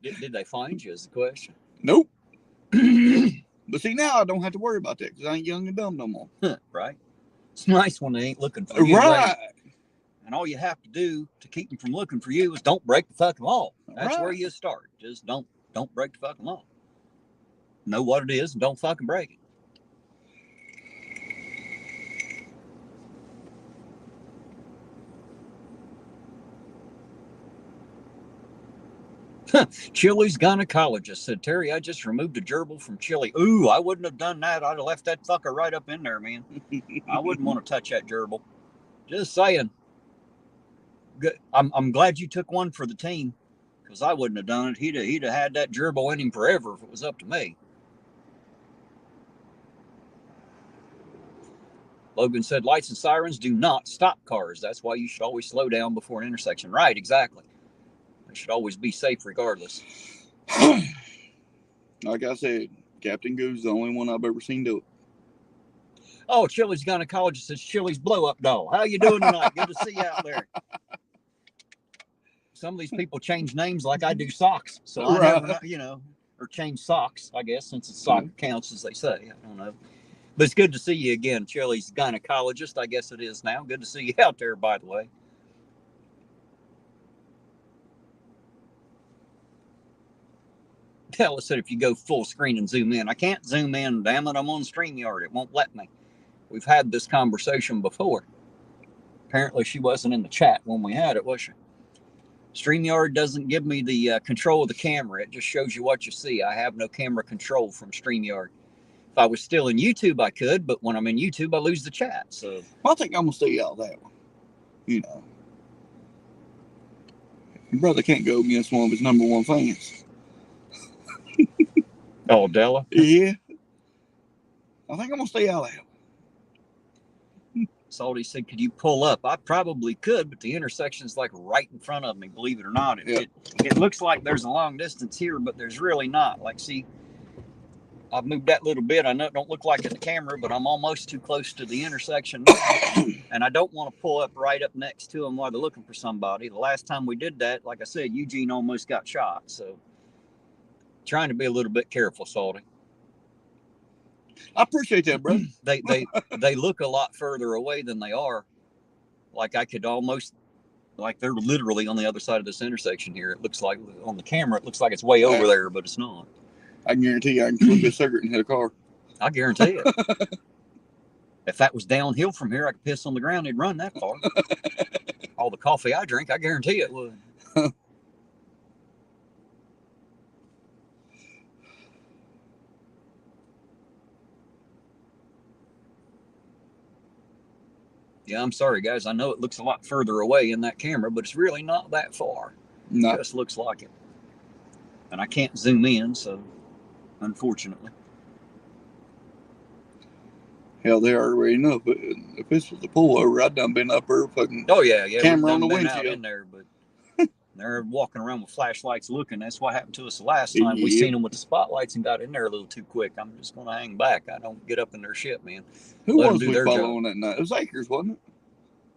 Did they find you is the question. Nope. But see, now I don't have to worry about that because I ain't young and dumb no more. Right? It's nice when they ain't looking for you. Right. And all you have to do to keep them from looking for you is don't break the fucking law. That's Right. where you start. Just don't break the fucking law. Know what it is and don't fucking break it. Chili's gynecologist said, Terry, I just removed a gerbil from chili. Ooh, I wouldn't have done that. I'd have left that fucker right up in there, man. I wouldn't want to touch that gerbil. Just saying. Good. I'm glad you took one for the team, because I wouldn't have done it. He'd have had that gerbil in him forever if it was up to me. Logan said, lights and sirens do not stop cars. That's why you should always slow down before an intersection. Right, exactly. Should always be safe regardless. Like I said, Captain Goo's the only one I've ever seen do it. Oh, Chili's gynecologist says Chili's blow-up doll. How you doing tonight? Good to see you out there. Some of these people change names like I do socks. So I never, you know, or change socks, I guess, since it's sock counts, as they say. I don't know. But it's good to see you again, Chili's gynecologist. I guess it is now. Good to see you out there, by the way. Tell us that if you go full screen and zoom in. I can't zoom in, damn it, I'm on StreamYard. It won't let me. We've had this conversation before. Apparently she wasn't in the chat when we had it, was she? StreamYard doesn't give me the control of the camera. It just shows you what you see. I have no camera control from StreamYard. If I was still in YouTube, I could, but when I'm in YouTube, I lose the chat. So Well, I think I'm going to stay out of that one. You know. Your brother can't go against one of his number one fans. Oh, Della? Yeah. I think I'm going to stay out of that one. Salty said, could you pull up? I probably could, but the intersection's like right in front of me, believe it or not. It looks like there's a long distance here, but there's really not. Like, see, I've moved that little bit. I know it don't look like it in the camera, but I'm almost too close to the intersection now. And I don't want to pull up right up next to them while they're looking for somebody. The last time we did that, like I said, Eugene almost got shot. So trying to be a little bit careful, Salty. I appreciate that, brother. They look a lot further away than they are. Like I could almost, like they're literally on the other side of this intersection here. It looks like on the camera, it looks like it's way over there, but it's not. I can guarantee you I can smoke a cigarette and hit a car. I guarantee it. If that was downhill from here, I could piss on the ground. It'd run that far. All the coffee I drink, I guarantee it would. Yeah, I'm sorry, guys. I know it looks a lot further away in that camera, but it's really not that far. No. It just looks like it. And I can't zoom in, so unfortunately. Hell, they already know. But if this was a pullover, I'd done been up there fucking. Oh yeah, camera on the windshield windshield in there, but they're walking around with flashlights looking. That's what happened to us the last time. We seen them with the spotlights and got in there a little too quick. I'm just gonna hang back. I don't get up in their shit, man. Who was we following that night? It was Akers, wasn't it?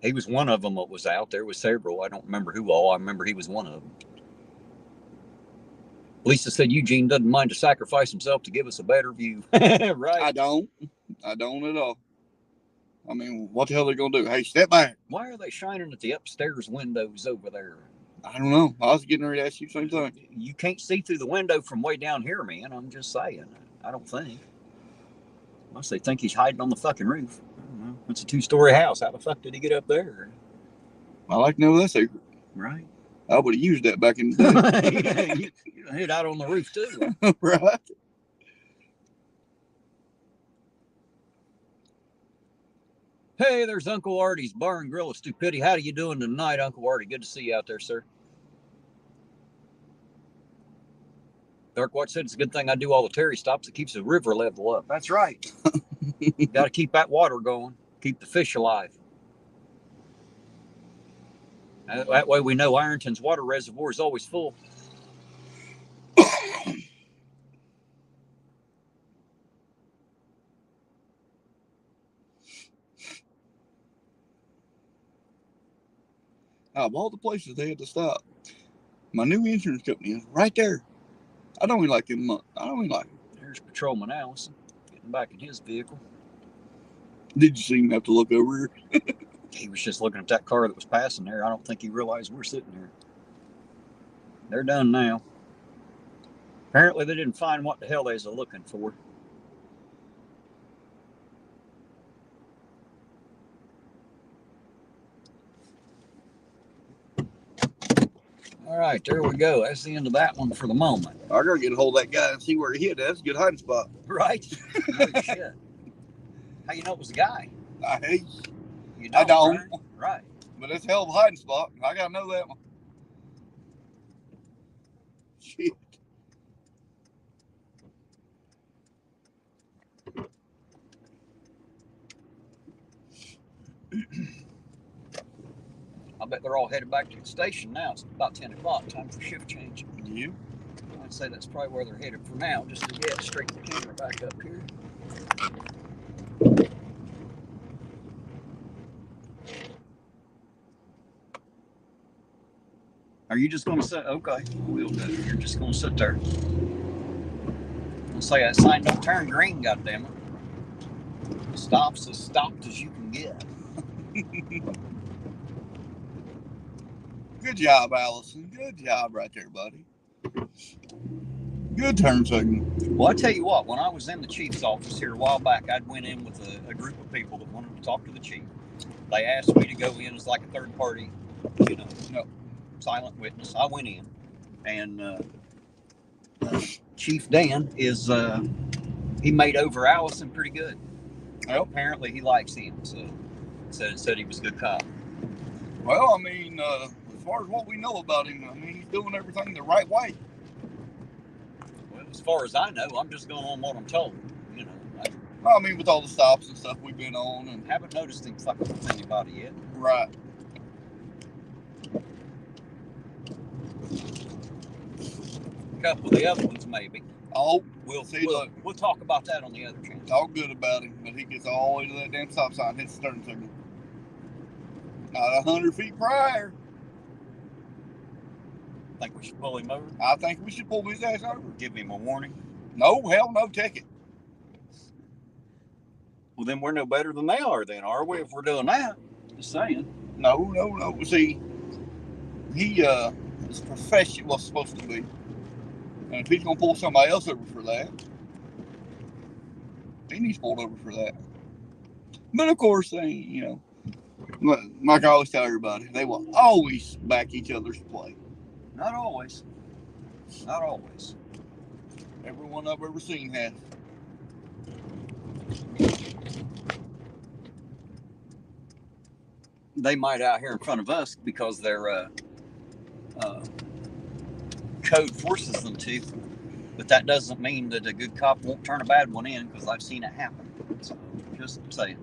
He was one of them that was out. There was several. I don't remember who all. I remember he was one of them. Lisa said Eugene doesn't mind to sacrifice himself to give us a better view. Right. I don't at all. I mean, what the hell are they going to do? Hey, step back. Why are they shining at the upstairs windows over there? I don't know. I was getting ready to ask you the same thing. You can't see through the window from way down here, man. I'm just saying. I don't think. Unless they think he's hiding on the fucking roof. I don't know. It's a 2-story house. How the fuck did he get up there? I like to know that secret. Right. I would have used that back in the day. You hid out on the roof, too. Right. Hey, there's Uncle Artie's Bar and Grill of Stupidity. How are you doing tonight, Uncle Artie? Good to see you out there, sir. Dark Watch said it's a good thing I do all the Terry stops. It keeps the river level up. That's right. Got to keep that water going. Keep the fish alive. That way we know Ironton's water reservoir is always full. Out of all the places they had to stop, my new insurance company is right there. I don't even like them. I don't even like them. There's Patrolman Allison getting back in his vehicle. Did you see him have to look over here? He was just looking at that car that was passing there. I don't think he realized we're sitting there. They're done now. Apparently they didn't find what the hell they was looking for. All right, there we go. That's the end of that one for the moment. I gotta get a hold of that guy and see where he hit. That's a good hiding spot. Right? No shit. How you know it was a guy? You don't. Right. But it's a hell of a hiding spot. I gotta know that one. Shit. I bet they're all headed back to the station now. It's about 10 o'clock. Time for shift change. You? I'd say that's probably where they're headed for now. Just to get straight the camera back up here. Are you just going to sit? Okay, we'll do. You're just going to sit there. I'll say that sign don't turn green, goddammit. Stop's as stopped as you can get. Good job, Allison. Good job right there, buddy. Good turn signal. Well, I tell you what, when I was in the chief's office here a while back, I'd went in with a group of people that wanted to talk to the chief. They asked me to go in as like a third party, silent witness. I went in, and Chief Dan is, he made over Allison pretty good. Well, apparently he likes him, so said he was a good cop. Well, I mean, as far as what we know about him, I mean, he's doing everything the right way. Well, as far as I know, I'm just going on what I'm told. Well, I mean, with all the stops and stuff we've been on, and Haven't noticed him fucking with anybody yet. right. A couple of the other ones, maybe. Oh, We'll look, we'll talk about that on the other channel. talk good about him, but he gets all the way to that damn stop sign, hits the turn signal. Not 100 feet prior. Think we should pull him over? I think we should pull his ass over. Give him a warning? No, hell no, ticket. Well, then we're no better than they are, then, are we? If we're doing that, just saying. No. See, he is professional. What's supposed to be, and if he's gonna pull somebody else over for that, he needs pulled over for that. But of course, they, you know, like I always tell everybody, they will always back each other's play. Not always. Not always. Everyone I've ever seen has. They might out here in front of us because their code forces them to, but that doesn't mean that a good cop won't turn a bad one in, because I've seen it happen. So, just saying.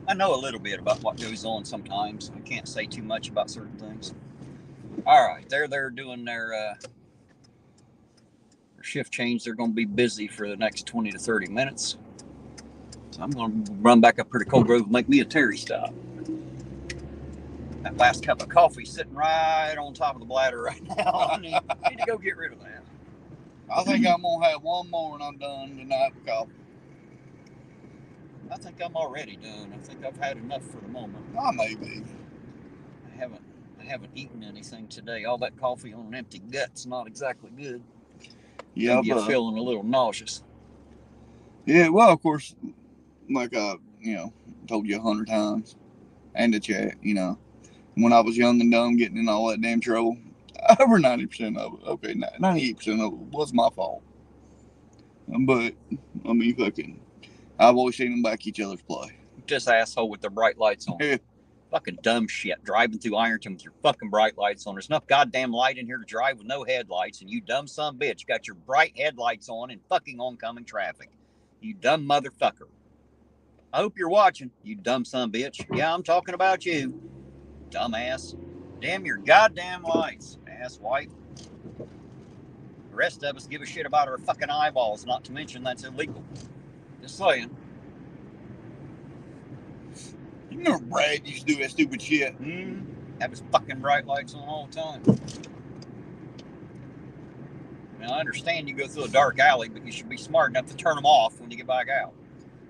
I know a little bit about what goes on sometimes. I can't say too much about certain things. All right, they're doing their shift change. They're going to be busy for the next 20 to 30 minutes. So I'm going to run back up here to Cold Grove and make me a Terry stop. That last cup of coffee sitting right on top of the bladder right now. I need to go get rid of that. I think I'm gonna have one more and I'm done tonight with coffee. I think I'm already done. I think I've had enough for the moment. I may be. I haven't eaten anything today. All that coffee on an empty gut's not exactly good. Yeah, you're feeling a little nauseous. Yeah, well, of course, like I, told you 100 times, and the chat, when I was young and dumb, getting in all that damn trouble, over 90% of it, okay, 98% of it was my fault. But I mean, I've always seen them back each other's play. This asshole with the bright lights on. Yeah. Fucking dumb shit. Driving through Ironton with your fucking bright lights on. There's enough goddamn light in here to drive with no headlights, and you dumb son of a bitch got your bright headlights on in fucking oncoming traffic. You dumb motherfucker. I hope you're watching, you dumb son of a bitch. Yeah, I'm talking about you. Dumbass. Damn your goddamn lights, asswipe. The rest of us give a shit about our fucking eyeballs, not to mention that's illegal. Just saying. You remember Brad used to do that stupid shit? Have his fucking bright lights on all the time. Now, I understand you go through a dark alley, but you should be smart enough to turn them off when you get back out.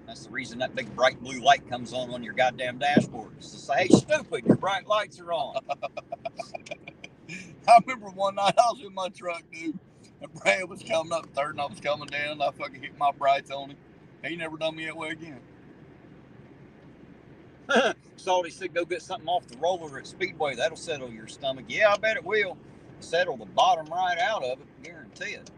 That's the reason that big bright blue light comes on your goddamn dashboard. It's to say, hey, stupid, your bright lights are on. I remember one night I was in my truck, dude, and Brad was coming up third and I was coming down, and I fucking hit my brights on him. He never done me that way again. Salty said, go get something off the roller at Speedway. That'll settle your stomach. Yeah, I bet it will. Settle the bottom right out of it, guarantee it.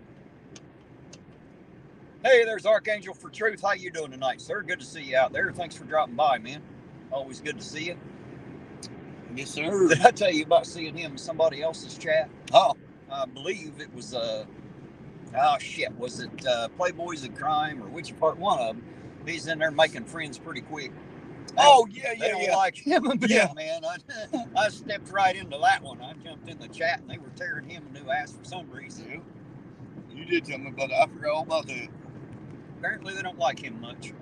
Hey, there's Archangel for Truth. How you doing tonight, sir? Good to see you out there. Thanks for dropping by, man. Always good to see you. Yes, sir. Did I tell you about seeing him in somebody else's chat? Oh. I believe it was, was it Playboys in Crime or which part? One of them. He's in there making friends pretty quick. They don't like him a bit, man. I stepped right into that one. I jumped in the chat and they were tearing him a new ass for some reason. Yeah. You did tell me, but I forgot all about that. Apparently they don't like him much.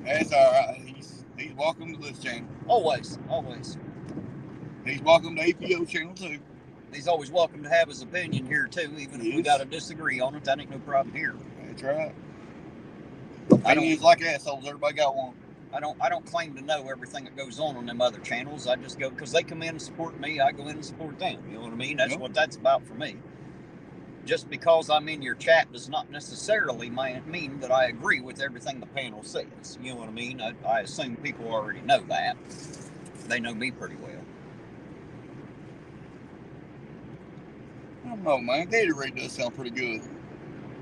That's all right. He's welcome to this channel. Always. He's welcome to APO channel too. He's always welcome to have his opinion here too, even if we got to disagree on it. That ain't no problem here. That's right. Opinions like assholes. Everybody got one. I don't claim to know everything that goes on them other channels. I just go because they come in and support me. I go in and support them. You know what I mean? That's what that's about for me. Just because I'm in your chat does not necessarily mean that I agree with everything the panel says. You know what I mean? I assume people already know that. They know me pretty well. I don't know, man. Gatorade does sound pretty good.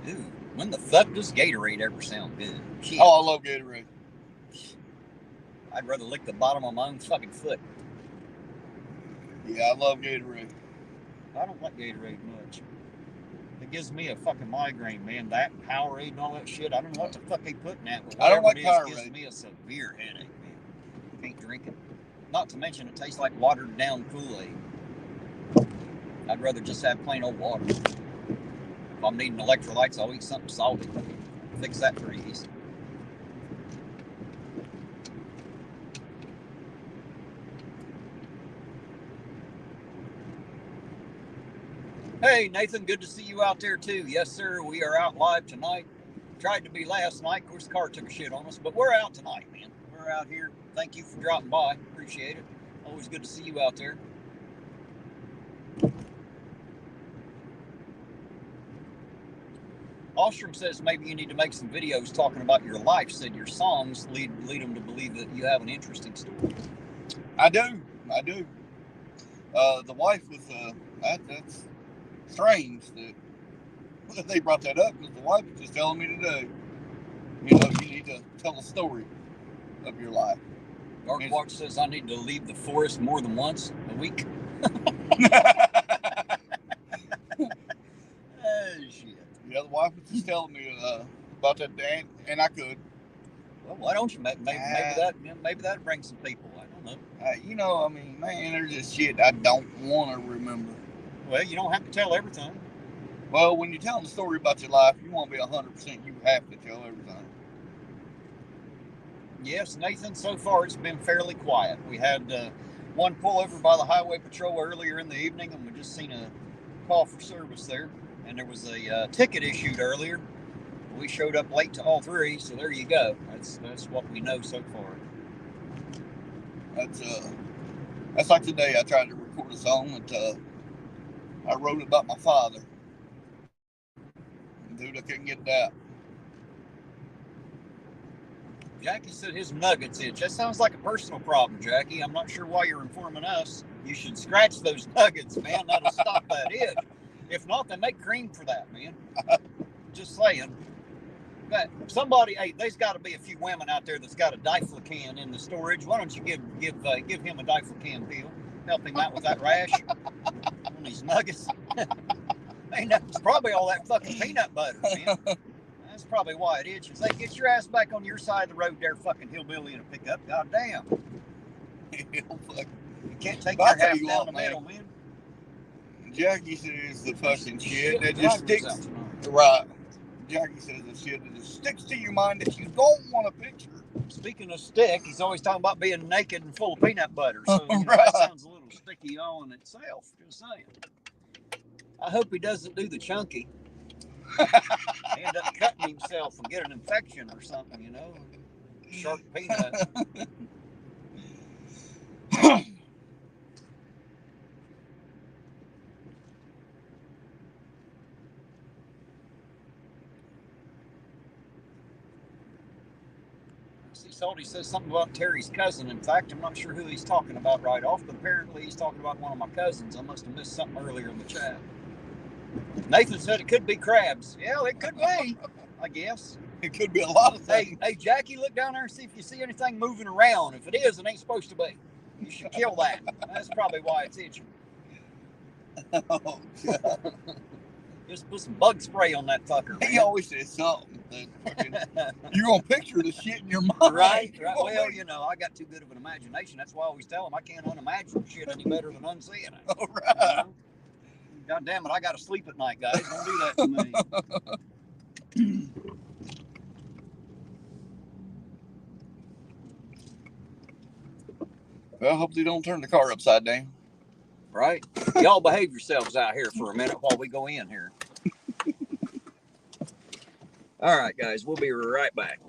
Dude, when the fuck does Gatorade ever sound good? Shit. Oh, I love Gatorade. I'd rather lick the bottom of my own fucking foot. Yeah, I love Gatorade. I don't like Gatorade much. It gives me a fucking migraine, man. That and Powerade and all that shit. I don't know what the fuck they put in that, but I don't like whatever it is, Powerade. gives me a severe headache, man. Can't drink it. Not to mention, it tastes like watered down Kool-Aid. I'd rather just have plain old water. If I'm needing electrolytes, I'll eat something salty. Fix that pretty easy. Hey, Nathan, good to see you out there, too. Yes, sir, we are out live tonight. Tried to be last night. Of course, the car took a shit on us, but we're out tonight, man. We're out here. Thank you for dropping by. Appreciate it. Always good to see you out there. Ostrom says maybe you need to make some videos talking about your life. Said your songs lead them to believe that you have an interesting story. I do. The wife was that's strange that they brought that up, because the wife was just telling me today, you need to tell a story of your life. Dark Watch says I need to leave the forest more than once a week. Shit. Yeah, the wife was just telling me about that, and I could. Well, why don't you? Maybe that brings some people. I don't know. I mean, man, there's just shit I don't want to remember. Well, you don't have to tell everything. Well, when you're telling the story about your life, you want to be 100%. You have to tell everything. Yes, Nathan, so far it's been fairly quiet. We had one pull over by the highway patrol earlier in the evening, and we just seen a call for service there. And there was a ticket issued earlier. We showed up late to all three, so there you go. That's what we know so far. That's like today. I tried to record a song that I wrote about my father. Dude, I couldn't get it out. Jackie said his nuggets itch. That sounds like a personal problem, Jackie. I'm not sure why you're informing us. You should scratch those nuggets, man. That'll stop that itch. If not, they make cream for that, man. Just saying. But somebody, hey, there's got to be a few women out there that's got a diflucan in the storage. Why don't you give him a diflucan pill? Help him out with that rash on these nuggets. Man, that's probably all that fucking peanut butter, man. That's probably why it itches. Hey, get your ass back on your side of the road there, fucking hillbilly in a pickup. God damn. You can't take your half down the middle, man. Jackie says the fucking shit that just sticks. Right. Jackie says the shit that just sticks to your mind that you don't want to picture. Speaking of stick, he's always talking about being naked and full of peanut butter. So that sounds a little sticky all in itself. Just saying. I hope he doesn't do the chunky. End up cutting himself and get an infection or something, Sharp peanut. See, Salty says something about Terry's cousin. In fact, I'm not sure who he's talking about right off, but apparently he's talking about one of my cousins. I must have missed something earlier in the chat. Nathan said it could be crabs. Yeah, it could be, I guess. It could be a lot of things. Hey, Jackie, look down there and see if you see anything moving around. If it is, it ain't supposed to be. You should kill that. That's probably why it's itching. Oh, God. Just put some bug spray on that fucker. He always says something that you're going to picture the shit in your mind. Right. Well, I got too good of an imagination. That's why I always tell him I can't unimagine shit any better than unseeing it. All right. God damn it, I got to sleep at night, guys. Don't do that to me. Well, hopefully don't turn the car upside down. Right? Y'all behave yourselves out here for a minute while we go in here. All right, guys, we'll be right back.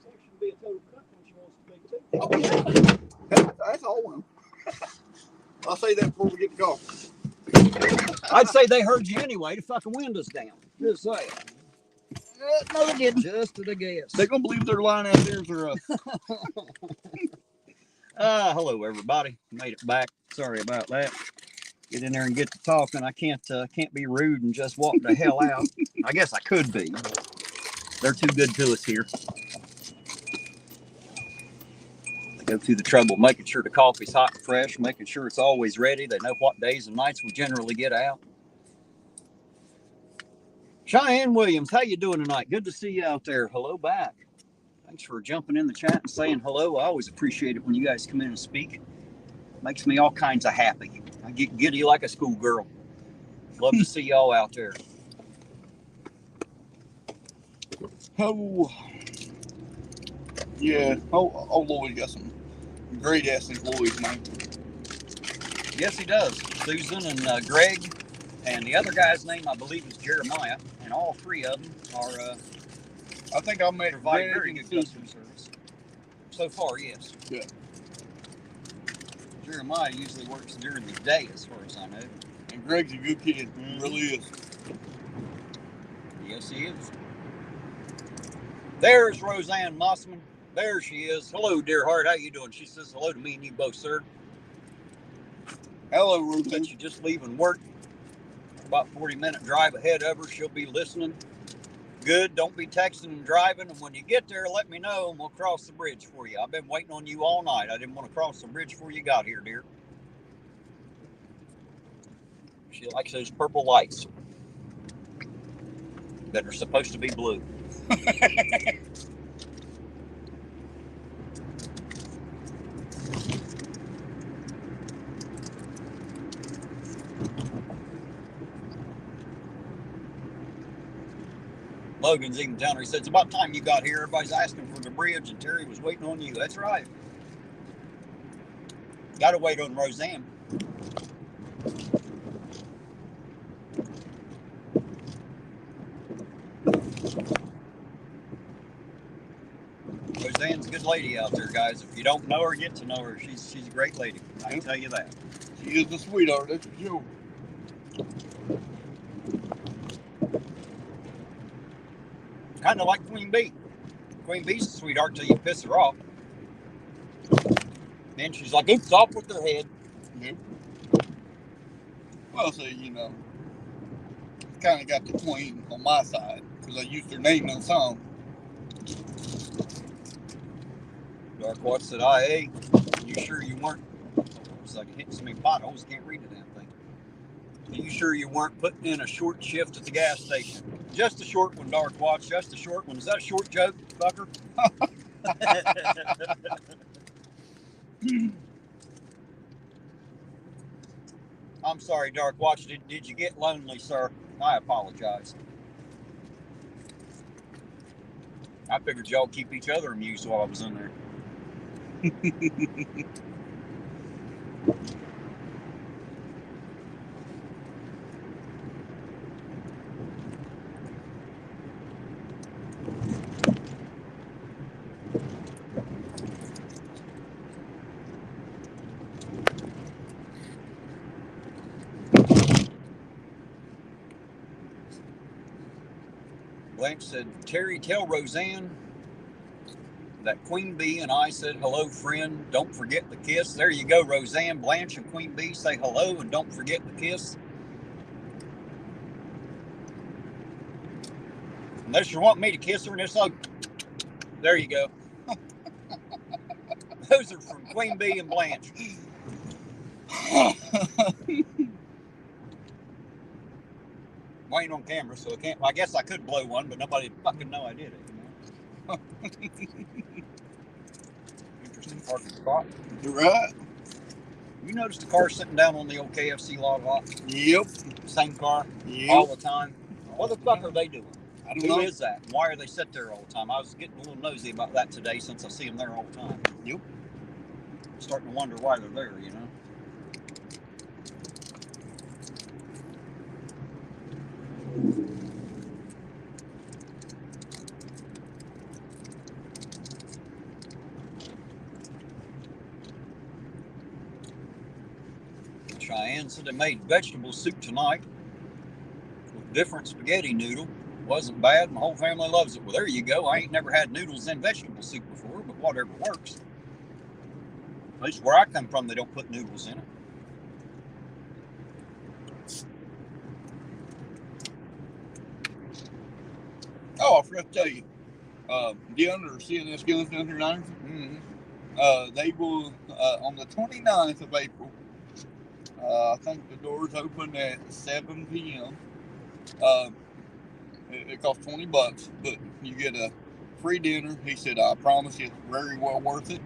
like she can be a total cunt when she wants to be too. Oh, yeah. That's all one. I'll say that before we get to coffee. I'd say they heard you anyway to fucking windows down. Just say. No, they didn't. Just at a guess. They're going to believe their line out ears are up. Hello, everybody. Made it back. Sorry about that. Get in there and get to talking. I can't be rude and just walk the hell out. I guess I could be. They're too good to us here. They go through the trouble of making sure the coffee's hot and fresh, making sure it's always ready. They know what days and nights we generally get out. Cheyenne Williams, how you doing tonight? Good to see you out there. Hello back. Thanks for jumping in the chat and saying hello. I always appreciate it when you guys come in and speak. Makes me all kinds of happy. I get giddy like a schoolgirl. Love to see y'all out there. Oh, yeah. Oh, Lloyd got some great ass employees, man. Yes, he does. Susan and Greg, and the other guy's name I believe is Jeremiah, and all three of them are. I think I met provide Greg very and good Susan. customer service. So far, yes. Yeah. Jeremiah usually works during the day, as far as I know. And Greg's a good kid. He really is. Yes, he is. There's Roseanne Mossman. There she is. Hello, dear heart. How you doing? She says hello to me and you both, sir. Hello, Ruben. Bet you just leaving work. About 40-minute drive ahead of her. She'll be listening. Good. Don't be texting and driving. And when you get there, let me know and we'll cross the bridge for you. I've been waiting on you all night. I didn't want to cross the bridge before you got here, dear. She likes those purple lights that are supposed to be blue. Logan's even telling her, he said, it's about time you got here. Everybody's asking for the bridge, and Terry was waiting on you. That's right. Got to wait on Roseanne. Roseanne's a good lady out there, guys. If you don't know her, get to know her. She's a great lady. I can tell you that. She is a sweetheart, that's for sure. Kind of like Queen Bee. Queen Bee's a sweetheart till you piss her off. Then she's like, oops, off with her head. Yep. Well, see, you know, kind of got the queen on my side because I used her name in the song. Dark Watch said, IA, you sure you weren't? It's like hitting so many potholes, can't read the damn thing. Are you sure you weren't putting in a short shift at the gas station? Just a short one, Dark Watch. Just a short one. Is that a short joke, fucker? I'm sorry, Dark Watch. Did you get lonely, sir? I apologize. I figured y'all keep each other amused while I was in there. Blanche said, Terry, tell Roseanne that Queen Bee and I said hello, friend. Don't forget the kiss. There you go, Roseanne. Blanche and Queen Bee say hello and don't forget the kiss. Unless you want me to kiss her and it's like, there you go. Those are from Queen Bee and Blanche. I ain't on camera, so I can't. I guess I could blow one, but nobody fucking know I did it. You know? Interesting parking spot. You're right. You noticed the car sitting down on the old KFC lot? Yep. Same car, Yep. all the time. What the fuck are they doing? I don't Who know. is that? Why are they sit there all the time? I was getting a little nosy about that today since I see them there all the time. Yep. Starting to wonder why they're there, you know? Cheyenne said they made vegetable soup tonight with different spaghetti noodle. Wasn't bad. My whole family loves it. Well, there you go. I ain't never had noodles in vegetable soup before, but whatever works. At least where I come from, they don't put noodles in it. Oh, I forgot to tell you. Gun or CNS Guns down here in Ironton. They will, on the 29th of April, I think the doors open at 7 p.m. It costs $20, but you get a free dinner. He said, I promise you, it's very well worth it.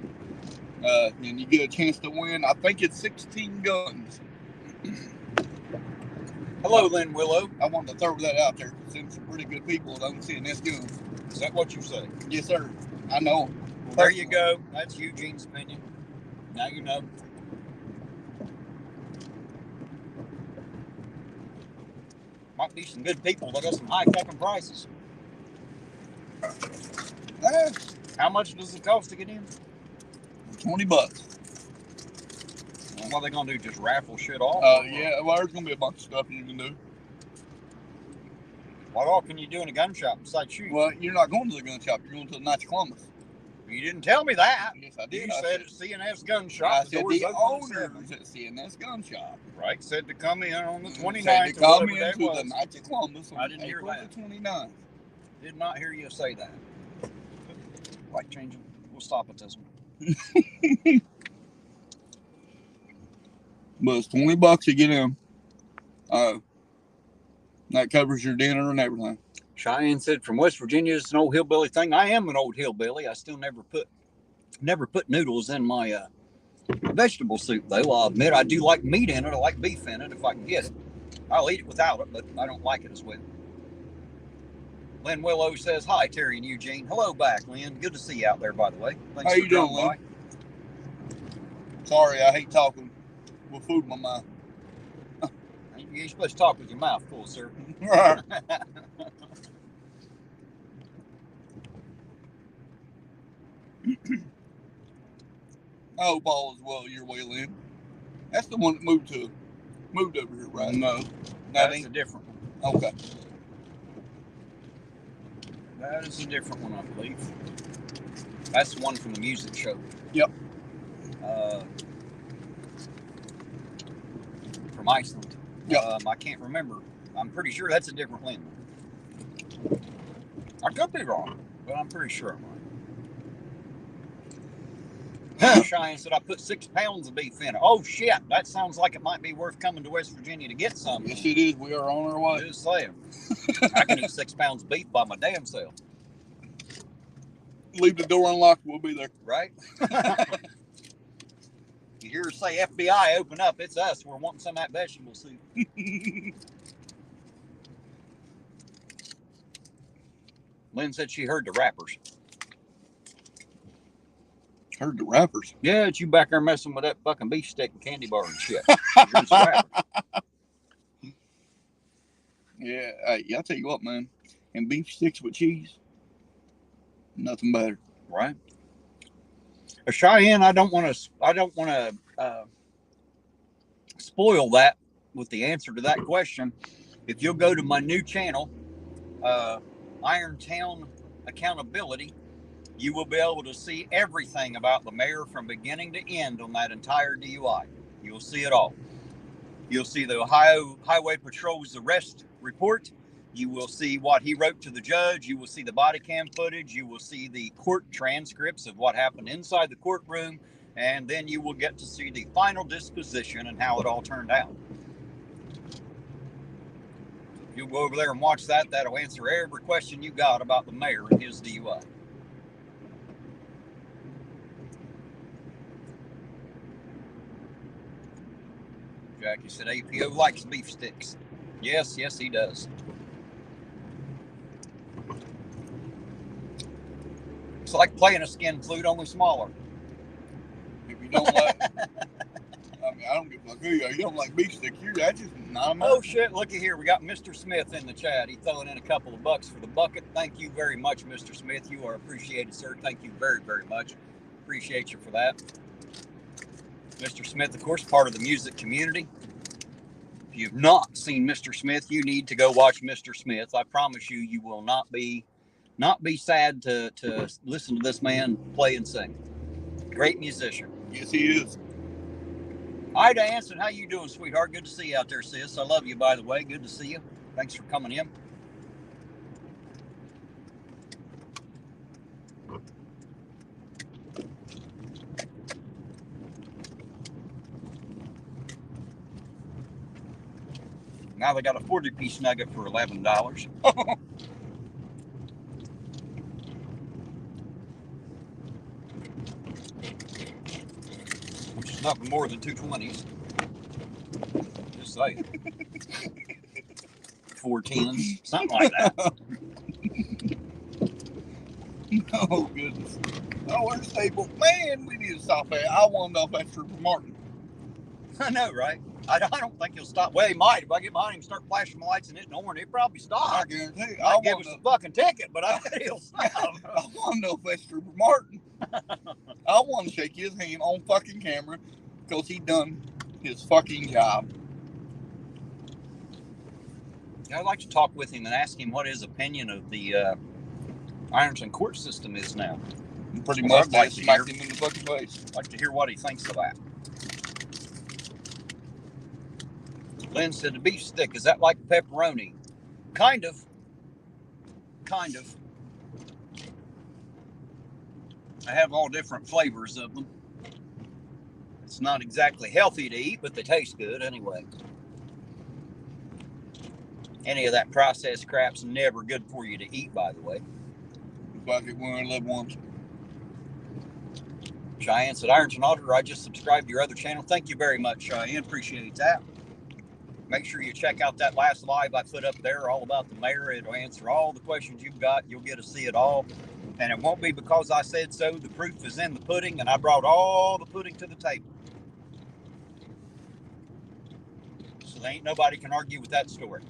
And you get a chance to win, I think it's 16 guns. Hello, Lynn Willow. I wanted to throw that out there because there's some pretty good people that own CNS Guns. Is that what you say? Yes, sir. I know. Well, there you go. That's Eugene's opinion. Now you know. Might be some good people that got some high fucking prices. How much does it cost to get in? $20. What are they gonna do? Just raffle shit off? Yeah. Well, there's gonna be a bunch of stuff you can do. What all can you do in a gun shop besides shoot? Well, you're not going to the gun shop. You're going to the Knights of Columbus. You didn't tell me that. Yes, I did. You said it's CNS Gun Shop. I said the owners at CNS Gun Shop. Right. Said to come in on the 29th. Said to come in to the Knights of Columbus I on didn't hear April that. the 29th. Did not hear you say that. Like changing. We'll stop at this one. But it's $20 to get in. That covers your dinner and everything. Cheyenne said from West Virginia, it's an old hillbilly thing. I am an old hillbilly. I still never put noodles in my vegetable soup, though. I'll admit I do like meat in it. I like beef in it if I can get it. I'll eat it without it, but I don't like it as well. Lynn Willow says, hi, Terry and Eugene. Hello back, Lynn. Good to see you out there, by the way. Thanks How you doing, Lynn? Sorry, I hate talking with food in my mouth. You're supposed to talk with your mouth full, sir. I hope all is well your way, Lynn. That's the one that moved over here, right? No, that's a different one. Okay. That is a different one, I believe. That's the one from the music show. Yep. From Iceland. Yep. I can't remember. I'm pretty sure that's a different Lynn. I could be wrong, but I'm pretty sure I'm right. Cheyenne said I put 6 pounds of beef in it. Oh shit, that sounds like it might be worth coming to West Virginia to get some. Yes, it is. We are on our way. Just saying. I can eat 6 pounds of beef by my damn self. Leave the door unlocked. We'll be there. Right? You hear her say FBI, open up. It's us. We're wanting some of that vegetable soup. Lynn said she heard the rappers. Heard the rappers? Yeah, it's you back there messing with that fucking beef stick and candy bar and shit. Yeah, hey, I'll tell you what, man. And beef sticks with cheese, nothing better. Right. Cheyenne, I don't want to spoil that with the answer to that question. If you'll go to my new channel, Irontown Accountability, you will be able to see everything about the mayor from beginning to end on that entire DUI. You'll see it all. You'll see the Ohio Highway Patrol's arrest report. You will see what he wrote to the judge. You will see the body cam footage. You will see the court transcripts of what happened inside the courtroom. And then you will get to see the final disposition and how it all turned out. If you go over there and watch that, that'll answer every question you got about the mayor and his DUI. Jackie said APO likes beef sticks. Yes, he does. It's like playing a skin flute, only smaller. If you don't like, I mean, I don't give a fuck who you are. You don't like beef sticks, that's just not enough. Oh shit! Looky here, we got Mr. Smith in the chat. He's throwing in a couple of bucks for the bucket. Thank you very much, Mr. Smith. You are appreciated, sir. Thank you very, very much. Appreciate you for that. Mr. Smith, of course, part of the music community. If you've not seen Mr. Smith, you need to go watch Mr. Smith. I promise you, you will not be sad to listen to this man play and sing. Great musician. Yes, he is. Ida Anson, how you doing, sweetheart? Good to see you out there, sis. I love you, by the way. Good to see you. Thanks for coming in. Now they got a 40-piece nugget for $11. Which is nothing more than 220s. Just saying. 410s, something like that. Oh, goodness. Oh, we're stable. Man, we need to stop at. I want to know if that's for Martin. I know, right? I don't think he'll stop. Well, he might. If I get behind him and start flashing my lights and hitting horn, he'll probably stop. I guarantee you. I'll give us a fucking ticket, but I bet he'll stop. I want to know if that's for Martin. I want to shake his hand on fucking camera because he done his fucking job. I'd like to talk with him and ask him what his opinion of the Ironton court system is now. Pretty Well, much I'd like to smacked hear- him in the fucking face. I'd like to hear what he thinks of that. Lynn said the beef stick, is that like pepperoni? Kind of. Kind of. I have all different flavors of them. It's not exactly healthy to eat, but they taste good anyway. Any of that processed crap's never good for you to eat, by the way. Like it when I loved ones. Cheyenne said, Ironton Auditor, I just subscribed to your other channel. Thank you very much, Cheyenne. Appreciate that. Make sure you check out that last live I put up there all about the mayor. It'll answer all the questions you've got. You'll get to see it all. And it won't be because I said so. The proof is in the pudding, and I brought all the pudding to the table. So there ain't nobody can argue with that story.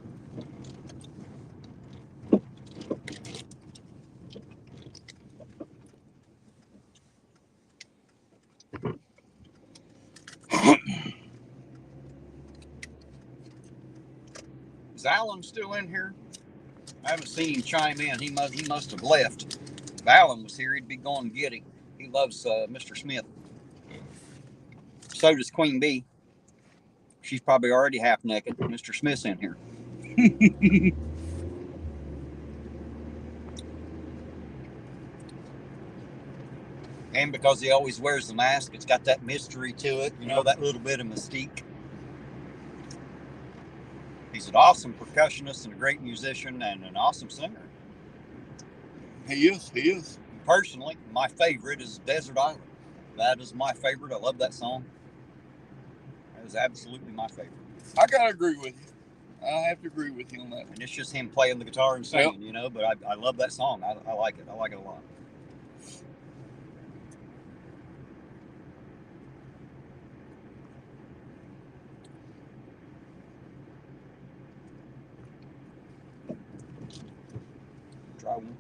Is Alan still in here? I haven't seen him chime in. He must have left. If Alan was here, he'd be going to get him. He loves Mr. Smith. So does Queen Bee. She's probably already half naked. Mr. Smith's in here. And because he always wears the mask, it's got that mystery to it. You know, that little bit of mystique. He's an awesome percussionist and a great musician and an awesome singer. He is. Personally, my favorite is Desert Island. That is my favorite. I love that song. That is absolutely my favorite. I gotta agree with you. I have to agree with you on that. And it's just him playing the guitar and singing, you know, but I love that song. I like it. I like it a lot. Try one.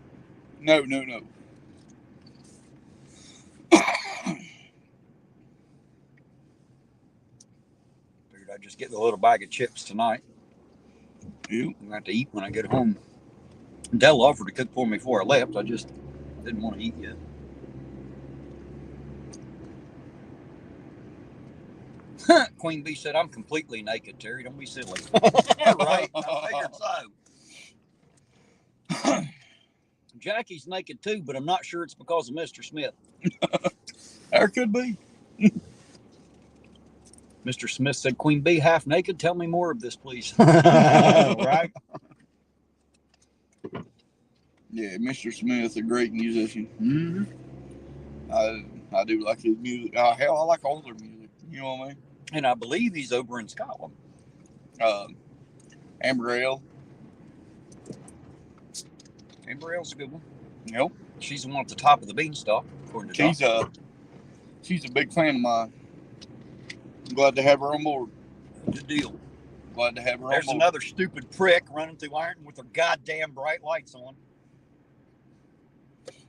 No. Figured I'd just get the little bag of chips tonight. Yeah. I'm gonna have to eat when I get home. Dell offered to cook for me before I left. I just didn't want to eat yet. Queen Bee said, I'm completely naked, Terry. Don't be silly. Right? I figured so. Jackie's naked too, but I'm not sure it's because of Mr. Smith. There could be. Mr. Smith said, Queen Bee half naked. Tell me more of this, please. Right? Yeah, Mr. Smith's a great musician. Mm-hmm. I do like his music. Hell, I like all their music. You know what I mean? And I believe he's over in Scotland. Amber Ale. Amber Ale's a good one. Yep. She's the one at the top of the beanstalk, according to Doc. She's a big fan of mine. I'm glad to have her on board. Good deal. Glad to have her There's on board. another stupid prick running through Ironton with her goddamn bright lights on.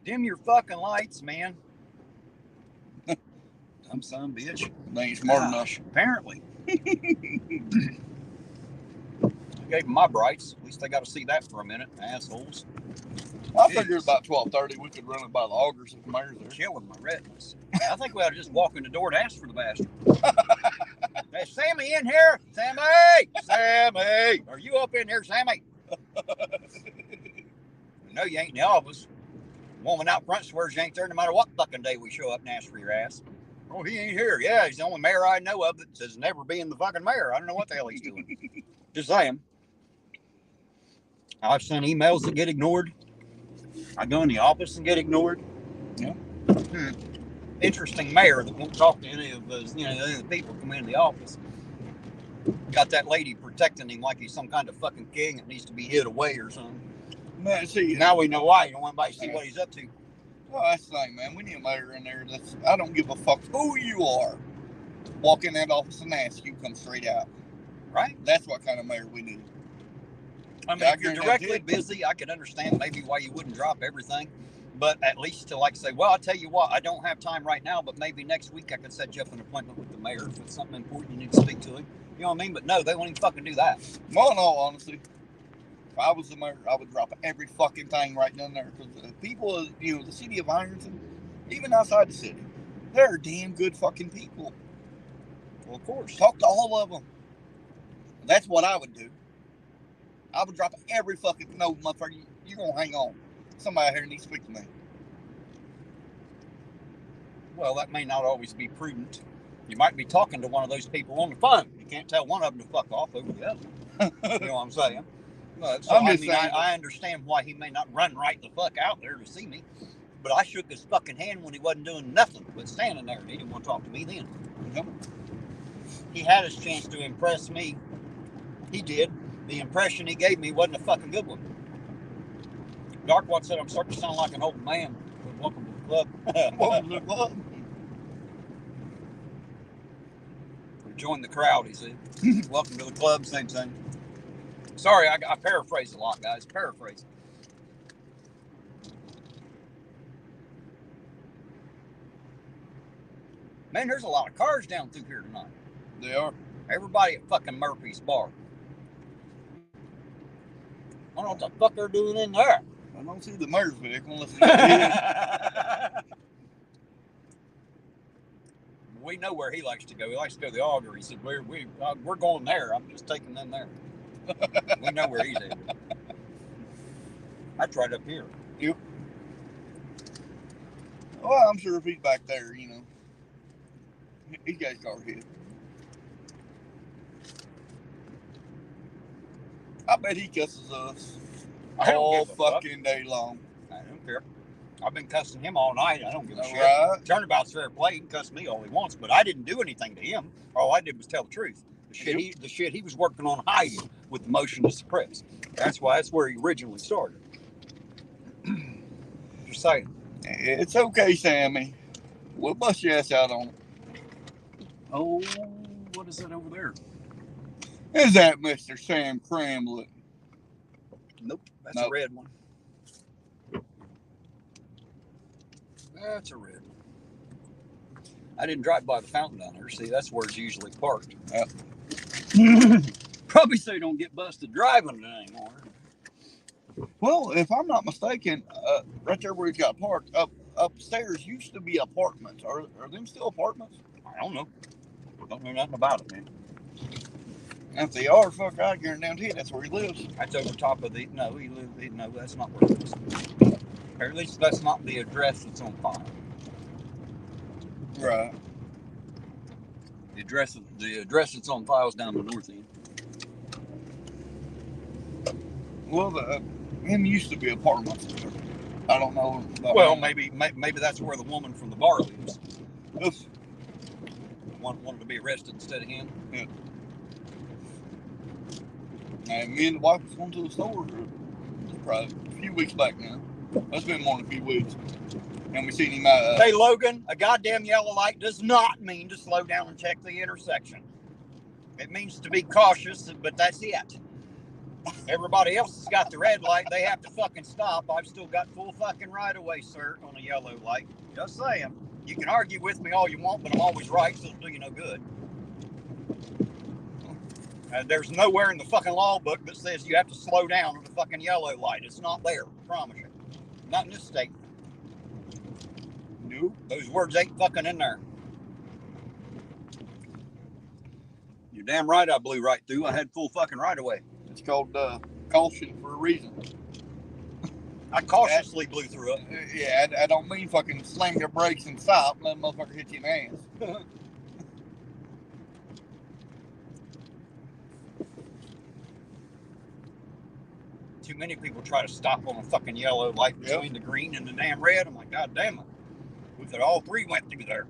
Dim your fucking lights, man. Dumb son of a bitch. They ain't smart enough. Apparently. Gave them my brights. At least they got to see that for a minute, assholes. I figured about 12:30 we could run it by the augers if the mayor's there. Killing my retinas. I think we ought to just walk in the door and ask for the bastard. Hey, Sammy in here? Sammy! Sammy! Are you up in here, Sammy? No, you ain't in the office. Woman out front swears you ain't there no matter what fucking day we show up and ask for your ass. Oh, he ain't here. Yeah, he's the only mayor I know of that says never being the fucking mayor. I don't know what the hell he's doing. Just saying. I've sent emails that get ignored. I go in the office and get ignored. Yeah. Interesting mayor that won't talk to any of us, any of the people come in the office. Got that lady protecting him like he's some kind of fucking king that needs to be hid away or something. Man, see, now we know why. You don't want anybody to see what he's up to. Well, that's the thing, man. We need a mayor in there that's, I don't give a fuck who you are. Walk in that office and ask, you come straight out. Right? That's what kind of mayor we need. I mean, if you're directly busy, I can understand maybe why you wouldn't drop everything. But at least to like say, well, I'll tell you what, I don't have time right now, but maybe next week I could set you up an appointment with the mayor if it's something important you need to speak to him. You know what I mean? But no, they won't even fucking do that. Well, in all honesty, if I was the mayor, I would drop every fucking thing right down there. Because the people, the city of Ironton, even outside the city, they're damn good fucking people. Well, of course. Talk to all of them. That's what I would do. I would drop every fucking, no, motherfucker, you're going to hang on. Somebody out here needs to speak to me. Well, that may not always be prudent. You might be talking to one of those people on the phone. You can't tell one of them to fuck off over the other. You know what I'm saying? So I understand why he may not run right the fuck out there to see me. But I shook his fucking hand when he wasn't doing nothing but standing there, and he didn't want to talk to me then. Yep. He had his chance to impress me. He did. The impression he gave me wasn't a fucking good one. Darkwatch said I'm starting to sound like an old man. Welcome to the club. Welcome to the club. Join the crowd, he said. Welcome to the club, same thing. Sorry, I paraphrased a lot, guys. Paraphrase. Man, there's a lot of cars down through here tonight. They are. Everybody at fucking Murphy's bar. I don't know what the fuck they're doing in there. I don't see the mayor's vehicle unless it's We know where he likes to go. He likes to go to the auger. He said, we're going there. I'm just taking them there. We know where he's at. That's right up here. Yep. Well, I'm sure if he's back there, he's got his car hit. I bet he cusses us all fucking day long. I don't care. I've been cussing him all night. I don't give a shit. Right. Turnabout's fair play. He can cuss me all he wants, but I didn't do anything to him. All I did was tell the truth. The shit he was working on hiding with the motion to suppress. That's where he originally started. Just saying. It's okay, Sammy. We'll bust your ass out on it. Oh, what is that over there? Is that Mr. Sam Cramlett? Nope, that's a red one. That's a red one. I didn't drive by the fountain down there. See, that's where it's usually parked. Yep. Probably so you don't get busted driving it anymore. Well, if I'm not mistaken, right there where he's got parked, upstairs used to be apartments. Are them still apartments? I don't know. Don't know nothing about it, man. If they are, fuck, I guarantee that's where he lives. That's over top of no, that's not where it is. Or at least that's not the address that's on file. Right. The address that's on file is down the north end. Well, him used to be apartments. I don't know. Well, maybe that's where the woman from the bar lives. Oops. Wanted to be arrested instead of him. Yeah. And me and the wife was going to the store probably a few weeks back now. That's been more than a few weeks. And we seen him out. Hey, Logan, a goddamn yellow light does not mean to slow down and check the intersection. It means to be cautious, but that's it. Everybody else has got the red light. They have to fucking stop. I've still got full fucking right of way, sir, on a yellow light. Just saying. You can argue with me all you want, but I'm always right, so it'll do you no good. There's nowhere in the fucking law book that says you have to slow down at the fucking yellow light. It's not there. I promise you. Not in this state. Nope. Those words ain't fucking in there. You're damn right I blew right through. I had full fucking right away. It's called caution for a reason. I cautiously blew through it. Yeah, I don't mean fucking slam your brakes and stop and let a motherfucker hit you in the ass. Too many people try to stop on a fucking yellow light between the green and the damn red. I'm like, God damn it. We could all three went through there.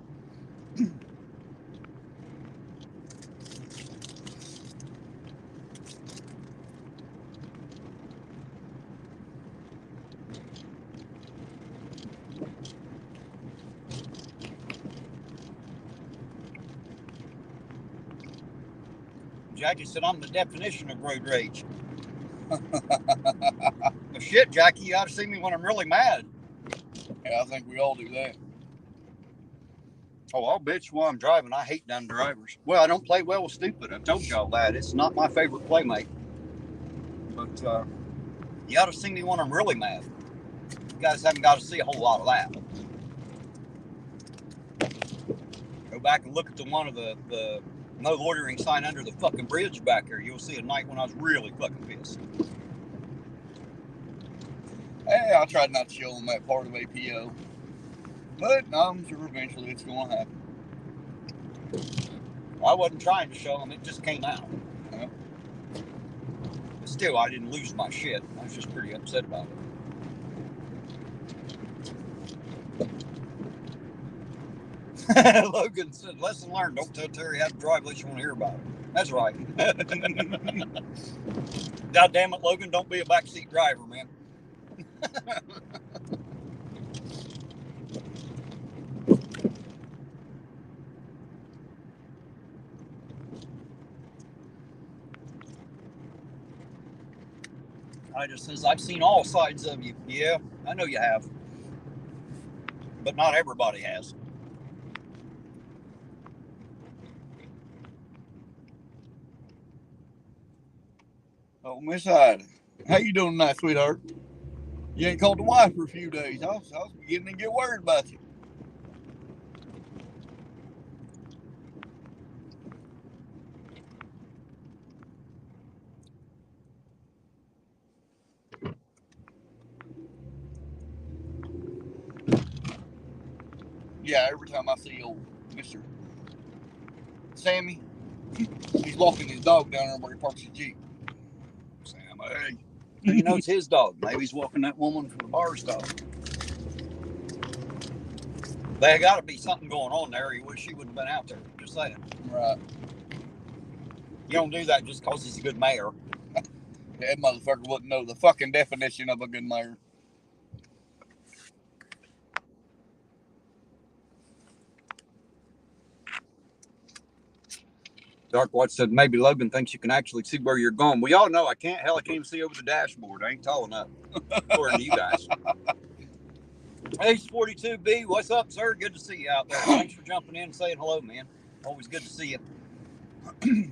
Jackie said, I'm the definition of road rage. Well, shit, Jackie, you ought to see me when I'm really mad. Yeah, I think we all do that. Oh, I'll bet you while I'm driving. I hate dumb drivers. Well, I don't play well with stupid. I've told y'all that. It's not my favorite playmate. But you ought to see me when I'm really mad. You guys haven't got to see a whole lot of that. Go back and look at the one of the no loitering sign under the fucking bridge back there. You'll see a night when I was really fucking pissed. Hey, I tried not to show them that part of APO. But I'm sure eventually it's going to happen. Well, I wasn't trying to show them. It just came out. Yeah. But still, I didn't lose my shit. I was just pretty upset about it. Logan said, lesson learned, don't tell Terry how to drive unless you want to hear about it. That's right. God damn it, Logan, don't be a backseat driver, man. I just says, I've seen all sides of you. Yeah, I know you have. But not everybody has. Oh, Miss Ida, how you doing tonight, sweetheart? You ain't called the wife for a few days. I was beginning to get worried about you. Yeah, every time I see old Mr. Sammy, he's walking his dog down there where he parks his Jeep. Sam, hey. You know, it's his dog. Maybe he's walking that woman from the bar's dog. There got to be something going on there. He wish she wouldn't have been out there. Just saying. Right. You don't do that just because he's a good mayor. That motherfucker wouldn't know the fucking definition of a good mayor. Darkwatch said maybe Logan thinks you can actually see where you're going. We all know I can't. Hell, I can't even see over the dashboard. I ain't tall enough. According to you guys. Ace 42B, what's up, sir? Good to see you out there. Thanks for jumping in and saying hello, man. Always good to see you.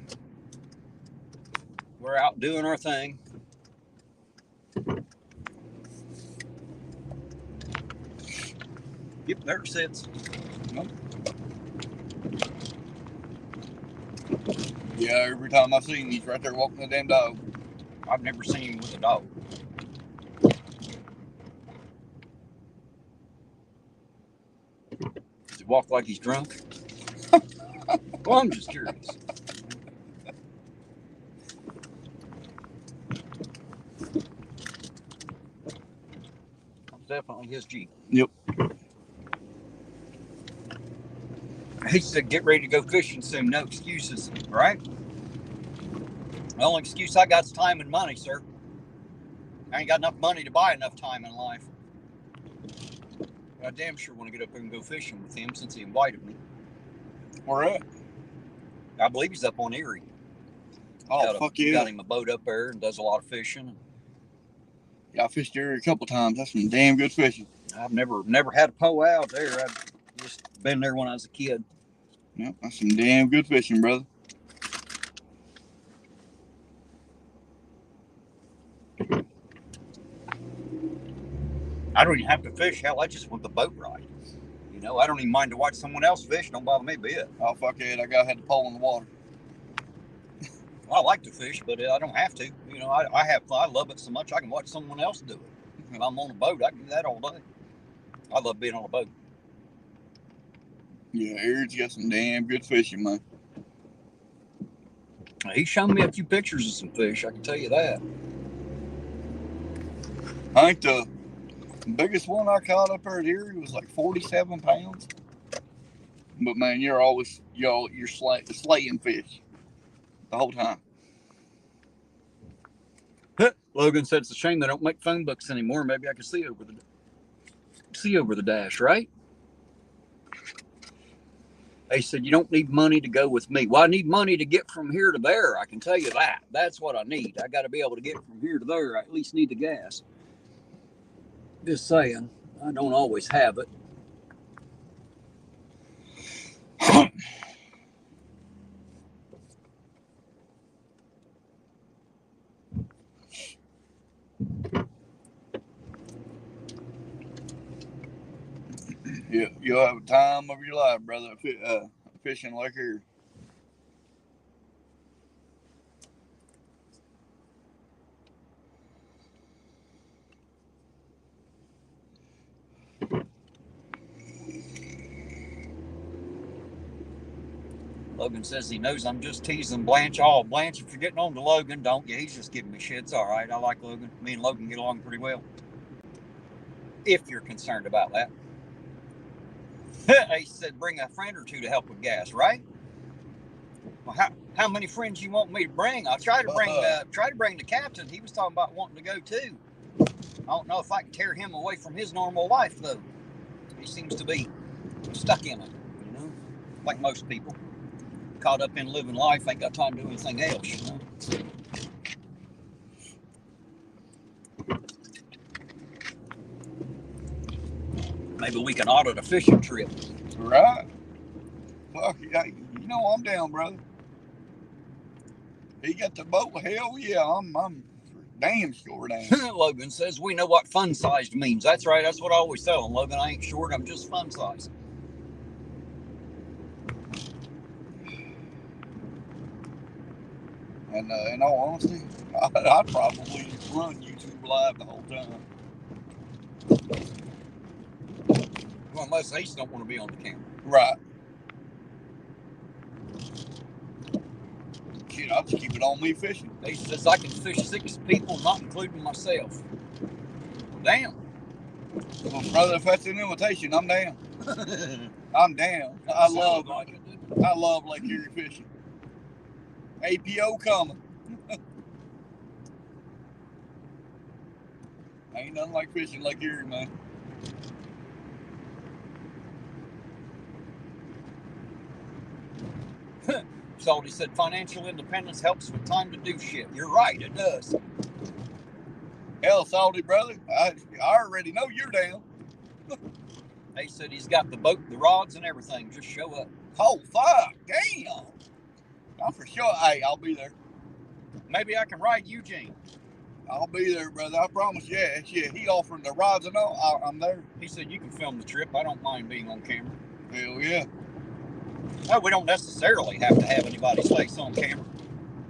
We're out doing our thing. Yep, there it sits. Nope. Yeah, every time I see him, he's right there walking the damn dog. I've never seen him with a dog. Does he walk like he's drunk? Well, I'm just curious. That's definitely his Jeep. Yep. He said, get ready to go fishing soon. No excuses, right? The only excuse I got is time and money, sir. I ain't got enough money to buy enough time in life. But I damn sure want to get up there and go fishing with him since he invited me. Where at? I believe he's up on Erie. Oh, fuck yeah. Got him a boat up there and does a lot of fishing. Yeah, I fished Erie a couple times. That's some damn good fishing. I've never had a PO out there. I've just been there when I was a kid. Yep, that's some damn good fishing, brother. I don't even have to fish. Hell, I just want the boat ride. You know, I don't even mind to watch someone else fish. Don't bother me a bit. Oh, fuck it. I had the pole in the water. Well, I like to fish, but I don't have to. You know, I have fun. I love it so much I can watch someone else do it. If I'm on a boat, I can do that all day. I love being on a boat. Yeah, Eric's got some damn good fishing, man. He showed me a few pictures of some fish, I can tell you that. I think the biggest one I caught up there at Erie was like 47 pounds. But man, you're slaying fish the whole time. Logan said it's a shame they don't make phone books anymore. Maybe I could see over the dash, right? They said you don't need money to go with me. Well, I need money to get from here to there. I can tell you that. That's what I need. I got to be able to get from here to there. I at least need the gas. Just saying. I don't always have it. Yeah, you'll have a time of your life, brother, fishing like here. Logan says he knows I'm just teasing Blanche. Oh, Blanche, if you're getting on to Logan, don't you? He's just giving me shit. It's all right. I like Logan. Me and Logan get along pretty well. If you're concerned about that. He said bring a friend or two to help with gas, right? Well, how many friends you want me to bring? I'll try to bring the captain. He was talking about wanting to go too. I don't know if I can tear him away from his normal life though. He seems to be stuck in it, you know, like most people. Caught up in living life, ain't got time to do anything else, you know. Maybe we can audit a fishing trip. Right. Fuck, you know I'm down, brother. He got the boat. Hell yeah, I'm damn sure down. Logan says we know what fun-sized means. That's right. That's what I always tell him. Logan, I ain't short. I'm just fun-sized. And in all honesty, I'd probably run YouTube Live the whole time. Well, unless Ace don't want to be on the camera. Right. Shit, I'll just keep it on me fishing. Ace says I can fish 6 people, not including myself. Damn. Well, brother, if that's an invitation, I'm down. I'm down. I love Lake Erie fishing. APO coming. Ain't nothing like fishing Lake Erie, man. Salty said financial independence helps with time to do shit. You're right, it does. Hell, Salty, brother, I already know you're down. He said he's got the boat, the rods, and everything. Just show up. Oh, fuck. Damn. I'm for sure. Hey, I'll be there. Maybe I can ride Eugene. I'll be there, brother. I promise. Yeah. He offering the rods and all. I'm there. He said you can film the trip. I don't mind being on camera. Hell yeah. No, we don't necessarily have to have anybody's face on camera.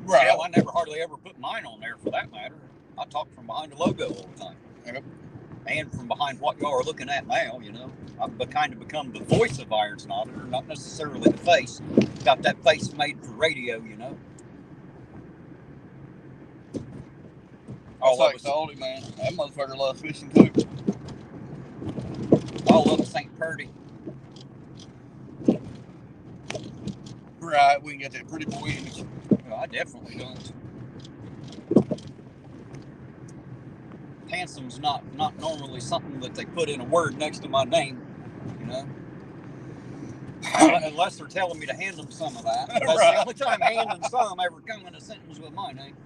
Right. Hell, I never hardly ever put mine on there for that matter. I talk from behind the logo all the time. Yep. And from behind what y'all are looking at now, you know. I've kind of become the voice of Ironton Auditor, not necessarily the face. Got that face made for radio, you know. All like Salty, man. That motherfucker loves fishing too. All of us ain't purdy. Right, we can get that pretty boy image. Well, I definitely don't. Handsome's not normally something that they put in a word next to my name, you know. Unless they're telling me to hand them some of that. That's right. The only time hand and some ever come in a sentence with my name.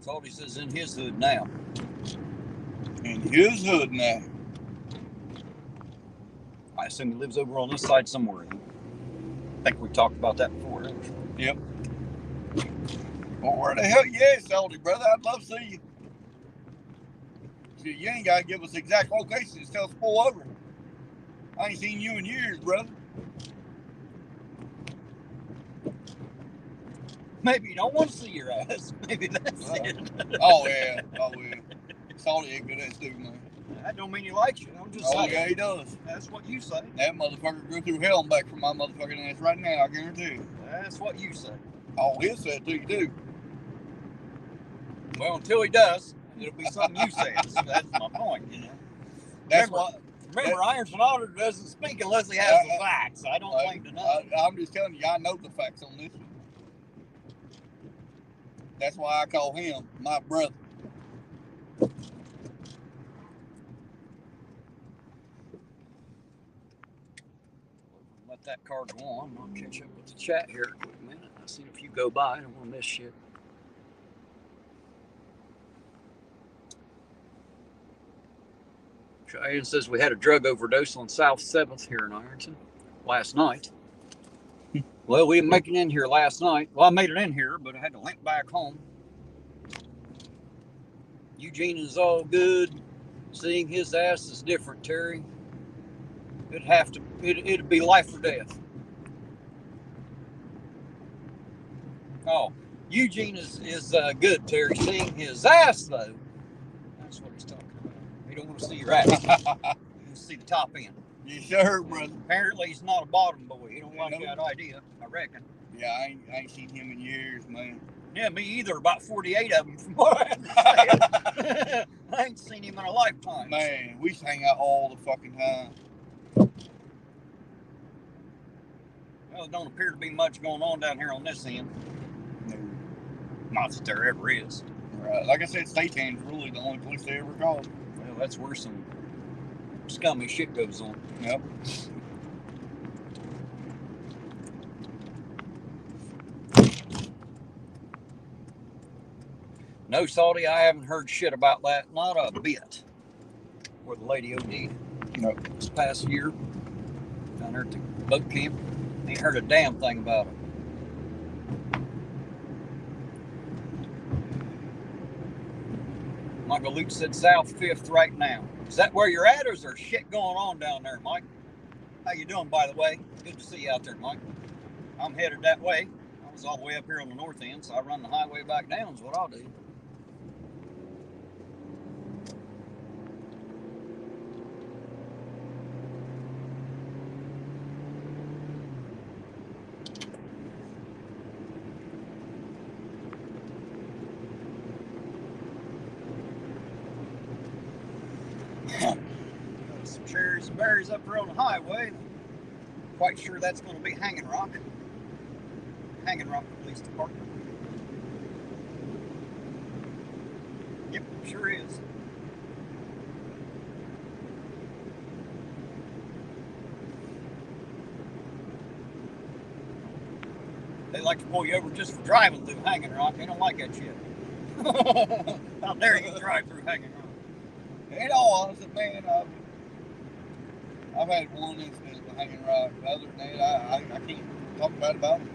Salty says in his hood now. In his hood now. I assume he lives over on this side somewhere. I think we talked about that before. Yep. Well, where the hell you at, Salty, brother? I'd love to see you. See, you ain't got to give us the exact location. Just tell us to pull over. I ain't seen you in years, brother. Maybe you don't want to see your ass. Maybe that's it. Oh, yeah. Salty ain't good at stupid, man. That don't mean he likes you. I'm just Oh, saying. yeah, he does. That's what you say. That motherfucker go through hell and back from my motherfucking ass right now, I guarantee you. That's what you say. Oh, he'll say it to you, too. Well, until he does, it'll be something you say. So that's my point, you know. That's Remember, irontonauditor doesn't speak unless he has the facts. I don't claim to know. I'm just telling you, I know the facts on this one. That's why I call him my brother. Let that car go on. I'll catch up with the chat here a quick minute. I see a few go by. I don't want to miss shit. Cheyenne says we had a drug overdose on South 7th here in Ironton last night. Well, we didn't make it in here last night. Well, I made it in here, but I had to limp back home. Eugene is all good. Seeing his ass is different, Terry. It'd be life or death. Oh, Eugene is good, Terry. Seeing his ass, though, that's what he's talking about. He don't want to see your ass. He wants to see the top end. You sure, brother? Apparently, he's not a bottom boy. He don't like that idea, I reckon. Yeah, I ain't seen him in years, man. Yeah, me either. About 48 of them, from what I understand. I ain't seen him in a lifetime. Man, we used to hang out all the fucking time. Well, there don't appear to be much going on down here on this end. No. Not that there ever is. Right. Like I said, Staytan's really the only place they ever called. Well, that's where some scummy shit goes on. Yep. No, Salty, I haven't heard shit about that. Not a bit. Where the lady OD'd this past year down there at the boat camp. Ain't heard a damn thing about it. Michael Luke said South 5th right now. Is that where you're at, or is there shit going on down there, Mike? How you doing, by the way? Good to see you out there, Mike. I'm headed that way. I was all the way up here on the north end, so I run the highway back down is what I'll do. Some cherries and berries up here on the highway. Quite sure that's going to be Hanging Rock. Hanging Rock Police Department. Yep, sure is. They like to pull you over just for driving through Hanging Rock. They don't like that shit. How dare you drive through Hanging Rock? In all honesty, man, I've had one incident with Hanging Rock. Other than that, I can't talk about it.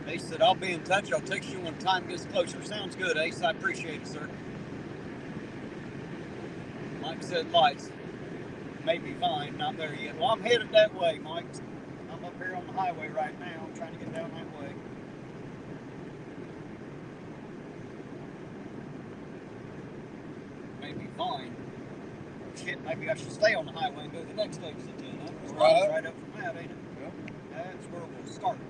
Ace said, I'll be in touch. I'll text you when time gets closer. Sounds good, Ace. I appreciate it, sir. Mike said lights. Maybe fine. Not there yet. Well, I'm headed that way, Mike. I'm up here on the highway right now. I'm trying to get down that way. Maybe fine. Shit, maybe I should stay on the highway and go to the next exit then. That's right up from that, ain't it? Yep. That's where we'll start, man.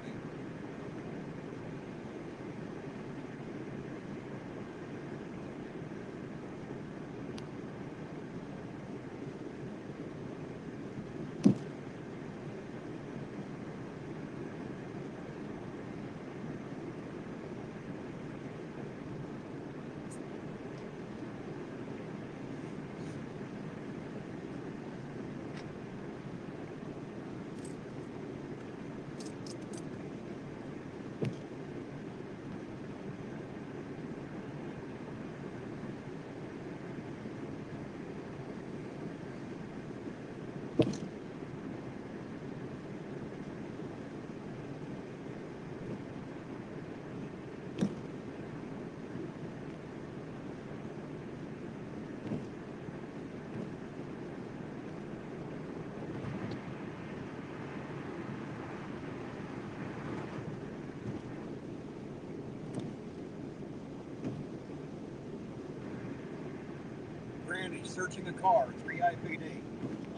Randy searching a car, 3 IPD.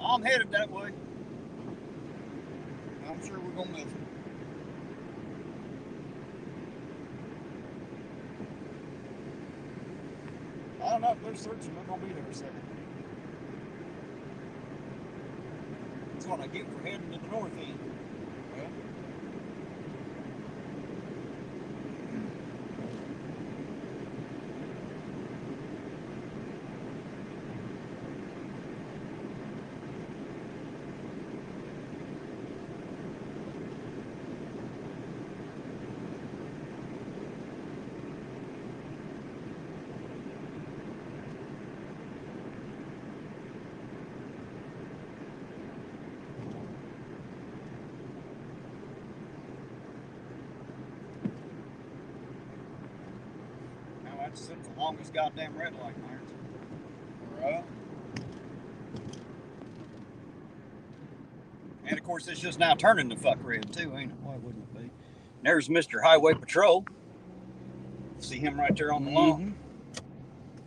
I'm headed that way. I'm sure we're gonna miss him. I don't know if they're searching. They're gonna be there a second. That's what I get for heading to the north end. Well, Now that's since the longest goddamn red light, Myers. right. And of course, it's just now turning to fuck red too, ain't it? Why wouldn't it be? There's Mr. Highway Patrol. See him right there on the lawn.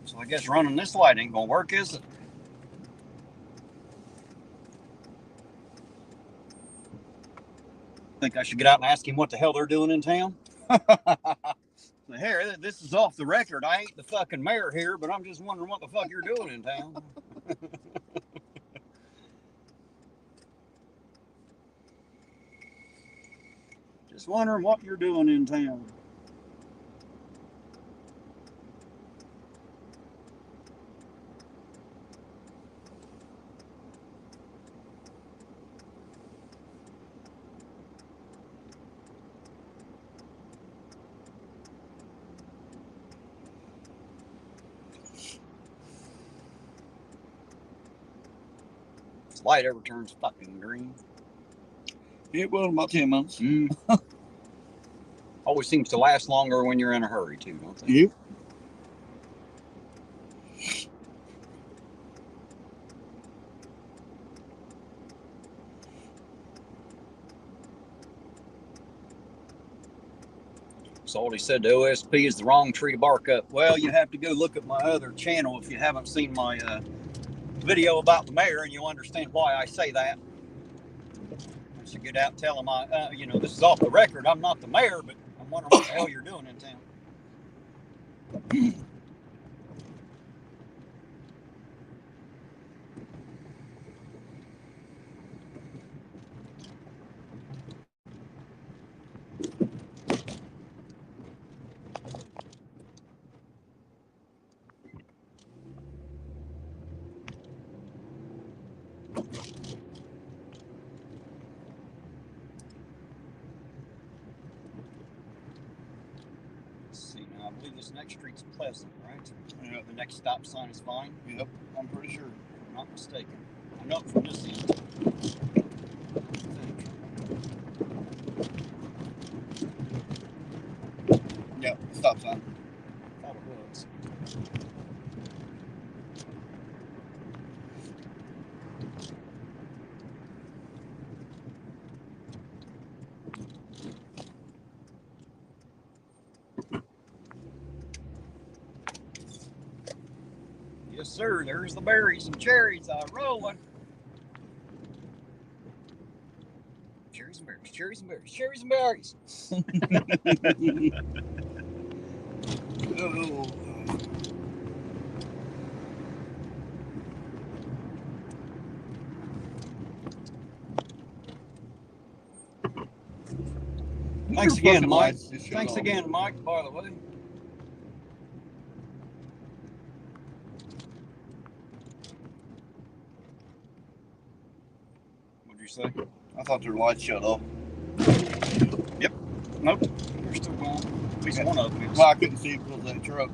So I guess running this light ain't gonna work, is it? Think I should get out and ask him what the hell they're doing in town? Here, this is off the record. I ain't the fucking mayor here, but I'm just wondering what the fuck you're doing in town. Just wondering what you're doing in town. This light ever turns fucking green. It will in about 10 months. Always seems to last longer when you're in a hurry too, don't they? Yep. So he said the OSP is the wrong tree to bark up. Well, you have to go look at my other channel if you haven't seen my video about the mayor, and you'll understand why I say that. I should get out and tell him, this is off the record. I'm not the mayor, but I'm wondering what the hell you're doing in town. I believe this next street's Pleasant, right? Yeah. The next stop sign is fine. Yep, I'm pretty sure. If I'm not mistaken. I know it from this end. Yep, stop sign. I thought it was. Yes, sir. There's the berries and cherries rolling. Cherries and berries, cherries and berries, cherries and berries. Oh. Thanks again, Mike. Thanks again, Mike, by the way. What'd you say? I thought their lights shut off. Yep. Nope. They're still going. At least one of them is. Well, I couldn't see it because of that truck.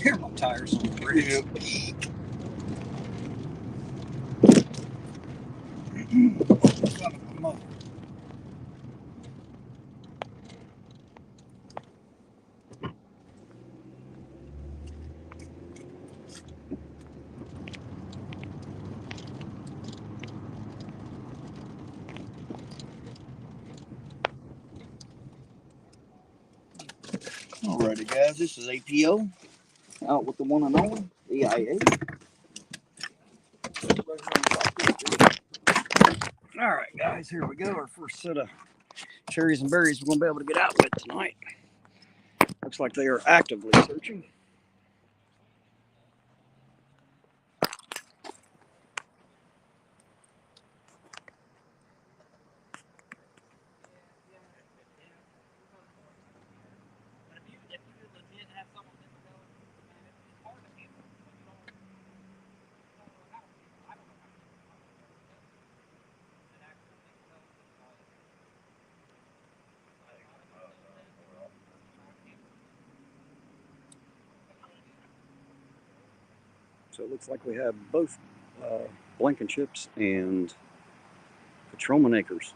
Here, my tires on the bridge. Yep. Alrighty, guys, this is APO out with the one and only EIA. All right, guys, here we go. Our first set of cherries and berries we're going to be able to get out with tonight. Looks like they are actively searching. So it looks like we have both Blankenships and Patrolman Acres.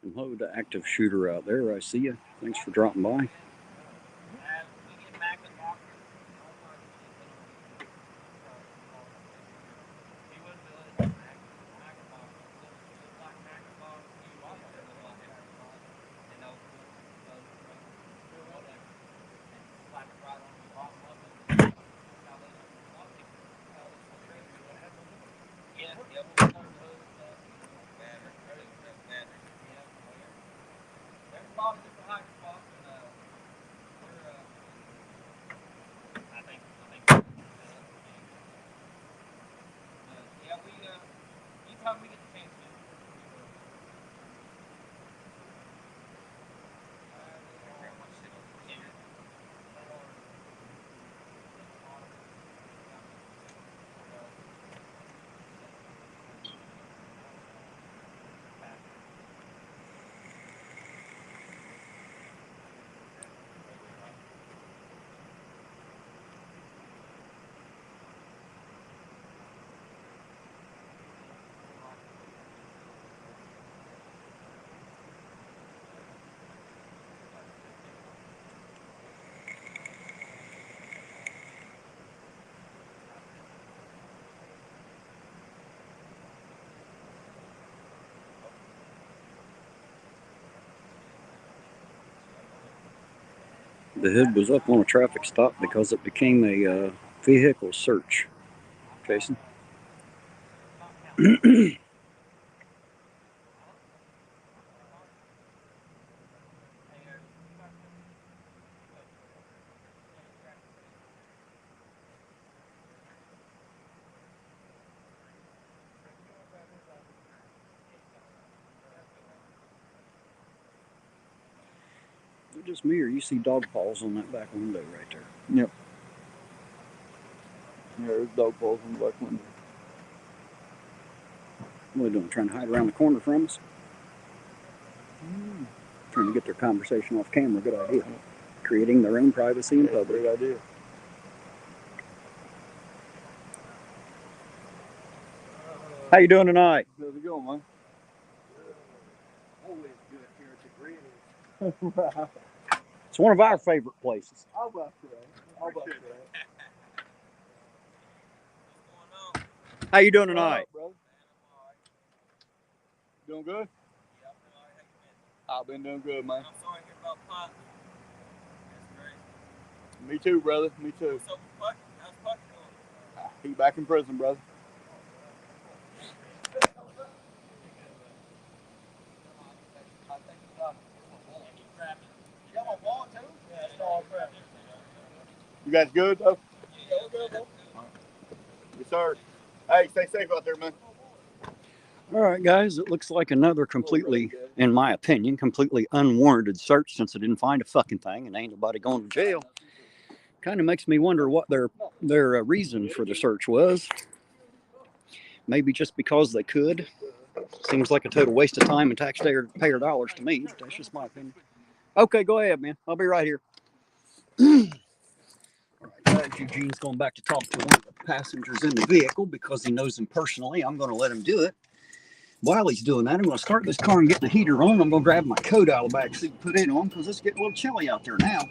And hello to active shooter out there. I see you. Thanks for dropping by. The hood was up on a traffic stop because it became a vehicle search. Jason? Is it just me, or you see dog paws on that back window right there? Yep. Yeah, there's dog paws on the back window. What are they doing? Trying to hide around the corner from us? Trying to get their conversation off camera. Good idea. Creating their own privacy in public. Great idea. How you doing tonight? How's it going, man? Always good here at the Granny's. It's one of our favorite places. I'll buy for that. I'll buy for that. How you doing tonight? Brother? Doing good? I've been doing good, man. I'm sorry to hear about Puck. That's crazy. Me too, brother. Me too. What's up with Puck? How's Puck doing? He back in prison, brother. You got my wallet too? Yeah, it's all crap. You guys good, though? Yeah, we're good, though. Yes, sir. Hey, stay safe out there, man. All right, guys, it looks like another completely, in my opinion, completely unwarranted search since I didn't find a fucking thing and ain't nobody going to jail. Kind of makes me wonder what their reason for the search was. Maybe just because they could. Seems like a total waste of time and taxpayer dollars to me, but that's just my opinion. Okay, go ahead, man. I'll be right here. All right, guys, Eugene's going back to talk to one of the passengers in the vehicle because he knows him personally. I'm going to let him do it. While he's doing that, I'm going to start this car and get the heater on. I'm going to grab my coat out of the back seat and put it on because it's getting a little chilly out there now.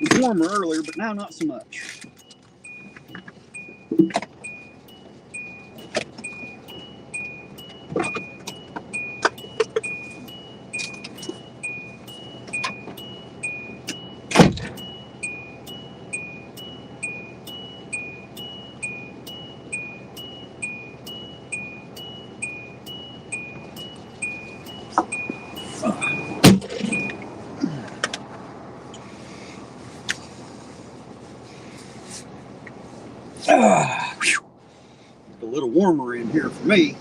It was warmer earlier, but now not so much. It's a little warmer in here for me.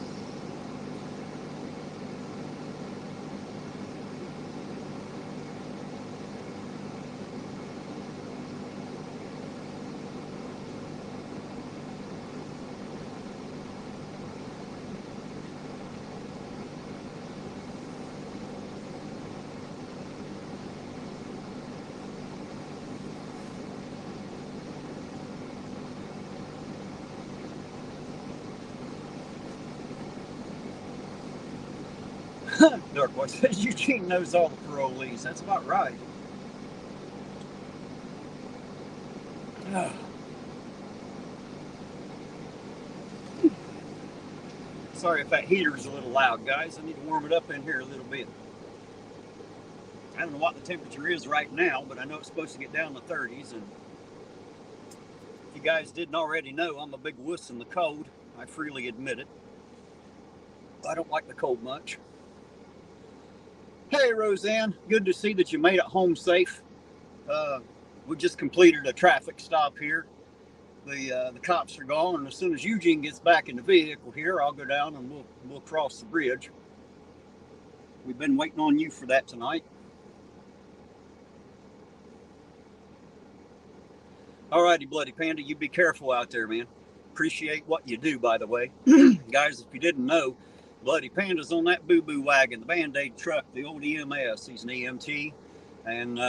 Dark Boy says Eugene knows all the parolees. That's about right. Sorry if that heater's a little loud, guys. I need to warm it up in here a little bit. I don't know what the temperature is right now, but I know it's supposed to get down to 30s. And if you guys didn't already know, I'm a big wuss in the cold. I freely admit it. I don't like the cold much. Hey, Roseanne. Good to see that you made it home safe. We just completed a traffic stop here. The cops are gone, and as soon as Eugene gets back in the vehicle here, I'll go down and we'll cross the bridge. We've been waiting on you for that tonight. Alrighty, Bloody Panda, you be careful out there, man. Appreciate what you do, by the way. Guys, if you didn't know, Bloody Panda's on that boo-boo wagon, the Band-Aid truck, the old EMS. He's an EMT and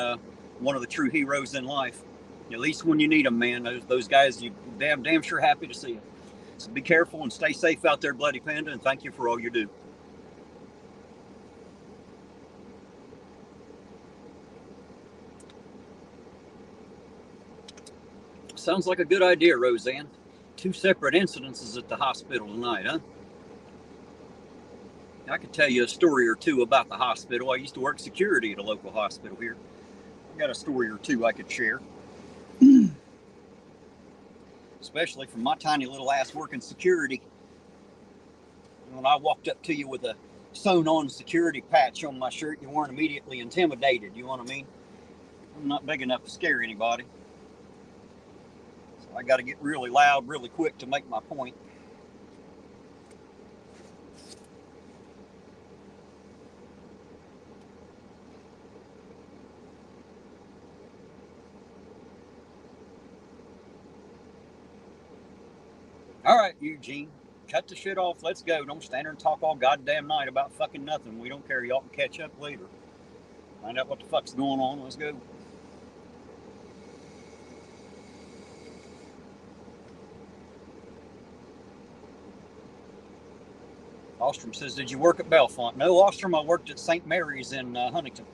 one of the true heroes in life. At least when you need them, man. Those guys, you damn sure happy to see them. So be careful and stay safe out there, Bloody Panda, and thank you for all you do. Sounds like a good idea, Roseanne. 2 separate incidences at the hospital tonight, huh? I could tell you a story or two about the hospital. I used to work security at a local hospital here. I got a story or two I could share. Especially from my tiny little ass working security. When I walked up to you with a sewn-on security patch on my shirt, you weren't immediately intimidated, you know what I mean? I'm not big enough to scare anybody. So I got to get really loud really quick to make my point. All right, Eugene, cut the shit off. Let's go. Don't stand there and talk all goddamn night about fucking nothing. We don't care. Y'all can catch up later. Find out what the fuck's going on. Let's go. Ostrom says, did you work at Bellefonte? No, Ostrom, I worked at St. Mary's in Huntington.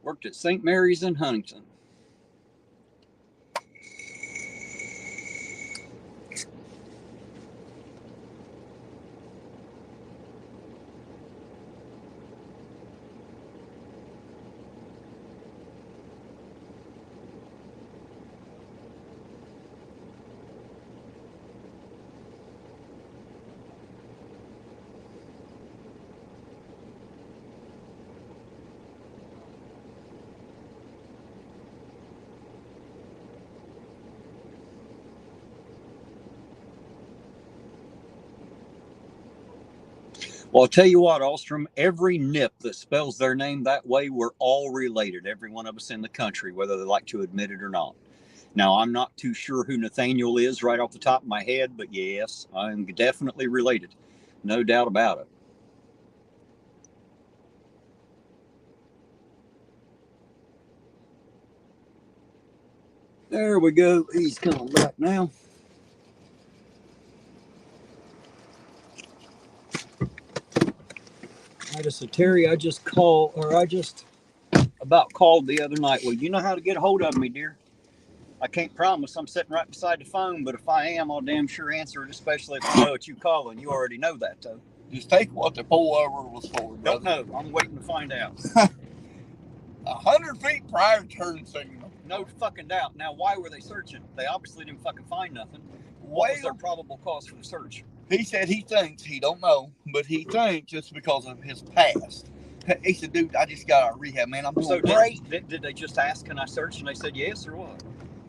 Worked at St. Mary's in Huntington. Well, I'll tell you what, Ostrom, every nip that spells their name that way, we're all related, every one of us in the country, whether they like to admit it or not. Now, I'm not too sure who Nathaniel is right off the top of my head, but yes, I'm definitely related. No doubt about it. There we go. He's coming back now. I just said, Terry, I just about called the other night. Well, you know how to get a hold of me, dear. I can't promise I'm sitting right beside the phone, but if I am, I'll damn sure answer it, especially if I know it's you calling. You already know that, though. Just take what the pullover was for, brother. Don't know. I'm waiting to find out. 100 feet prior turn signal. No fucking doubt. Now, why were they searching? They obviously didn't fucking find nothing. What was their probable cause for the search? He said he thinks, he don't know, but he thinks it's because of his past. He said, dude, I just got out of rehab, man. I'm doing great. Did they just ask, can I search? And they said yes or what?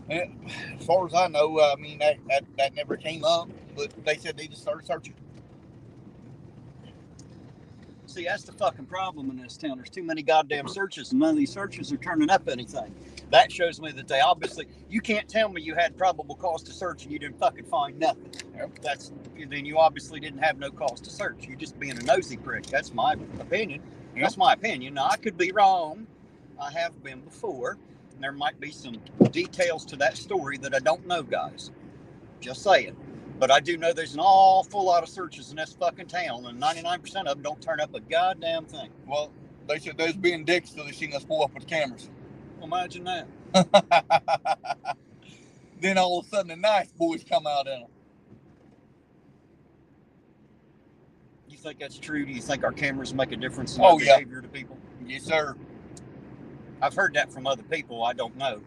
And as far as I know, I mean, that never came up, but they said they just started searching. See, that's the fucking problem in this town. There's too many goddamn searches, and none of these searches are turning up anything. That shows me that they obviously, you can't tell me you had probable cause to search and you didn't fucking find nothing. Yep. Then you obviously didn't have no cause to search. You're just being a nosy prick. That's my opinion. Yep. That's my opinion. Now, I could be wrong. I have been before. And there might be some details to that story that I don't know, guys. Just saying. But I do know there's an awful lot of searches in this fucking town, and 99% of them don't turn up a goddamn thing. Well, they said they was being dicks till they seen us pull up with the cameras. Well, imagine that. Then all of a sudden the nice boys come out in them. You think that's true? Do you think our cameras make a difference in our behavior to people? Yes, sir. I've heard that from other people. I don't know.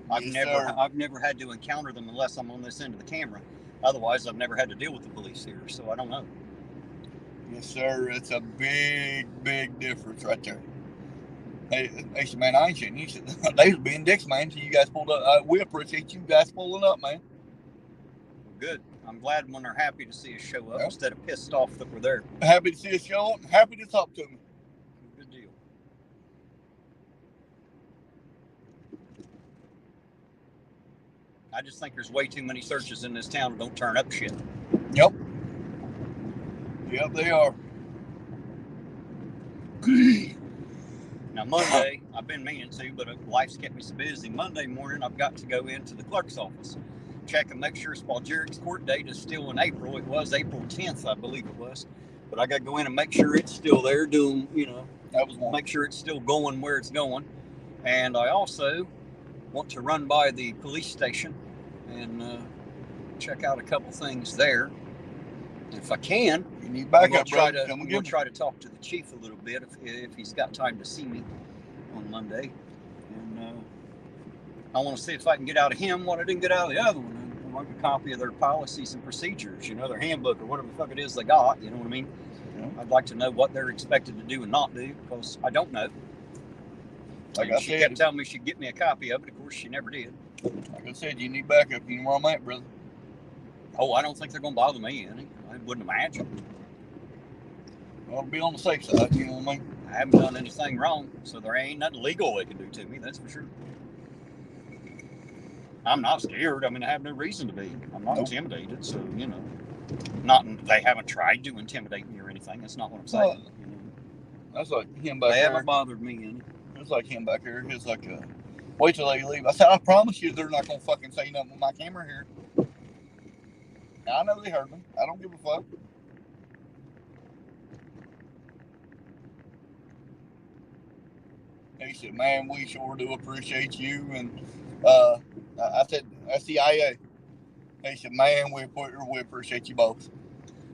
I've Yes, never had to encounter them unless I'm on this end of the camera. Otherwise, I've never had to deal with the police here, so I don't know. Yes, sir. It's a big, big difference right there. They said, man, I ain't shitting. He said, they was being dicks, man, till you guys pulled up. We appreciate you guys pulling up, man. Good. I'm glad when they're happy to see us show up instead of pissed off that we're there. Happy to see us show up and happy to talk to me. Good deal. I just think there's way too many searches in this town that don't turn up shit. Yep. Yep, they are. Now, Monday, I've been meaning to, but life's kept me so busy. Monday morning, I've got to go into the clerk's office, check and make sure Spaljeric's court date is still in April. It was April 10th, I believe it was. But I got to go in and make sure it's still there, doing, that was one. Make sure it's still going where it's going. And I also want to run by the police station and check out a couple things there. If I can, you need backup, I'm going to try to talk to the chief a little bit if he's got time to see me on Monday. And I want to see if I can get out of him what I didn't get out of the other one. I want a copy of their policies and procedures, their handbook or whatever the fuck it is they got, you know what I mean? Yeah. I'd like to know what they're expected to do and not do, because I don't know. She kept telling me she'd get me a copy of it. Of course, she never did. Like I said, you need backup. You know where I'm at, brother. Oh, I don't think they're going to bother me any. I wouldn't imagine. Well, be on the safe side, you know what I mean? I haven't done anything wrong, so there ain't nothing legal they can do to me, that's for sure. I'm not scared. I mean, I have no reason to be. I'm not intimidated, so, they haven't tried to intimidate me or anything. That's not what I'm saying. That's like him back there. They haven't bothered me any. It's like him back here. He's like, wait till they leave. I said, I promise you they're not going to fucking say nothing with my camera here. I know they heard me. I don't give a fuck. He said, man, we sure do appreciate you. And I said, SCIA. He said, man, we appreciate you both.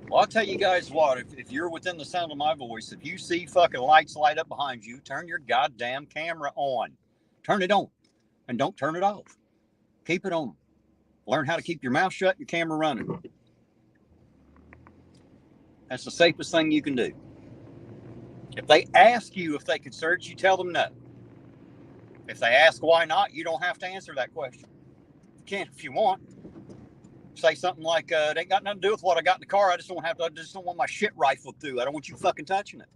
Well, I'll tell you guys what, if you're within the sound of my voice, if you see fucking lights light up behind you, turn your goddamn camera on. Turn it on. And don't turn it off. Keep it on. Learn how to keep your mouth shut, your camera running. That's the safest thing you can do. If they ask you if they could search, you tell them no. If they ask why not, you don't have to answer that question. You can if you want. say something like, it ain't got nothing to do with what I got in the car. I just don't want my shit rifled through. I don't want you fucking touching it.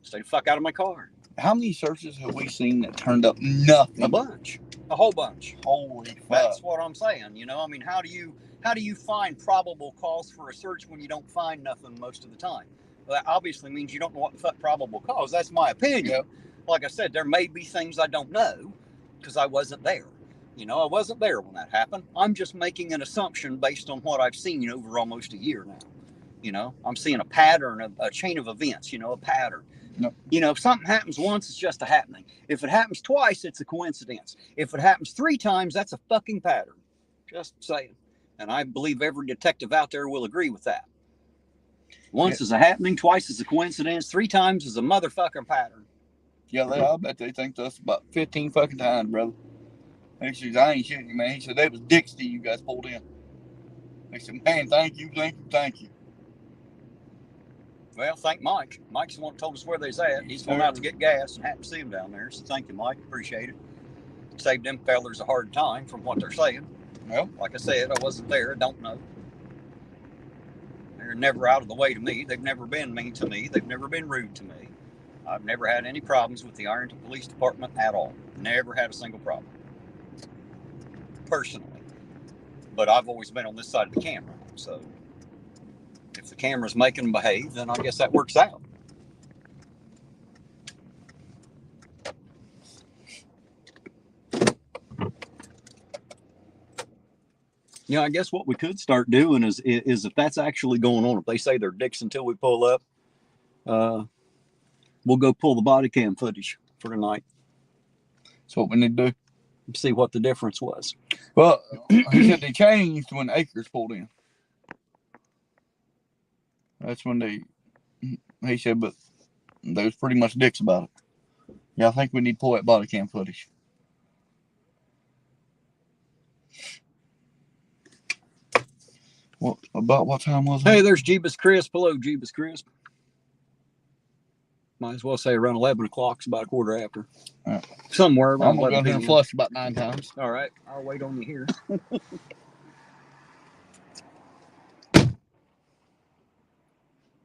Stay the fuck out of my car. How many searches have we seen that turned up nothing? A bunch. A whole bunch. Holy fuck. That's what I'm saying. You know, I mean, how do you find probable cause for a search when you don't find nothing most of the time? Well, that obviously means you don't know what the fuck probable cause. That's my opinion. Yep. Like I said, there may be things I don't know because I wasn't there. You know, I wasn't there when that happened. I'm just making an assumption based on what I've seen over almost a year now. You know, I'm seeing a pattern, a chain of events, you know, a pattern. Yep. You know, if something happens once, it's just a happening. If it happens twice, it's a coincidence. If it happens 3 times, that's a fucking pattern. Just saying. And I believe every detective out there will agree with that. Once is a happening, twice is a coincidence, 3 times is a motherfucking pattern. Yeah, I bet they think that's about 15 fucking times, brother. He says, I ain't shitting you, man. He said, that was Dixie you guys pulled in. He said, man, thank you. Well, thank Mike. Mike's the one that told us where they's at. He's going out to get gas and happened to see him down there. So thank you, Mike. Appreciate it. Saved them fellers a hard time from what they're saying. Well, like I said, I wasn't there. I don't know. They're never out of the way to me. They've never been mean to me. They've never been rude to me. I've never had any problems with the Ironton Police Department at all. Never had a single problem. Personally. But I've always been on this side of the camera. So if the camera's making them behave, then I guess that works out. You know, I guess what we could start doing is if that's actually going on, if they say they're dicks until we pull up, we'll go pull the body cam footage for tonight. That's what we need to do. See what the difference was. Well, he said they changed when Akers pulled in. That's when he said, but they was pretty much dicks about it. Yeah, I think we need to pull that body cam footage. What about what time was it? Hey, there's Jeebus Crisp. Hello, Jeebus Crisp. Might as well say around 11 o'clock. It's about a quarter after. Right. Somewhere around I'm going to go here and flush about 9 times. All right. I'll wait on you here.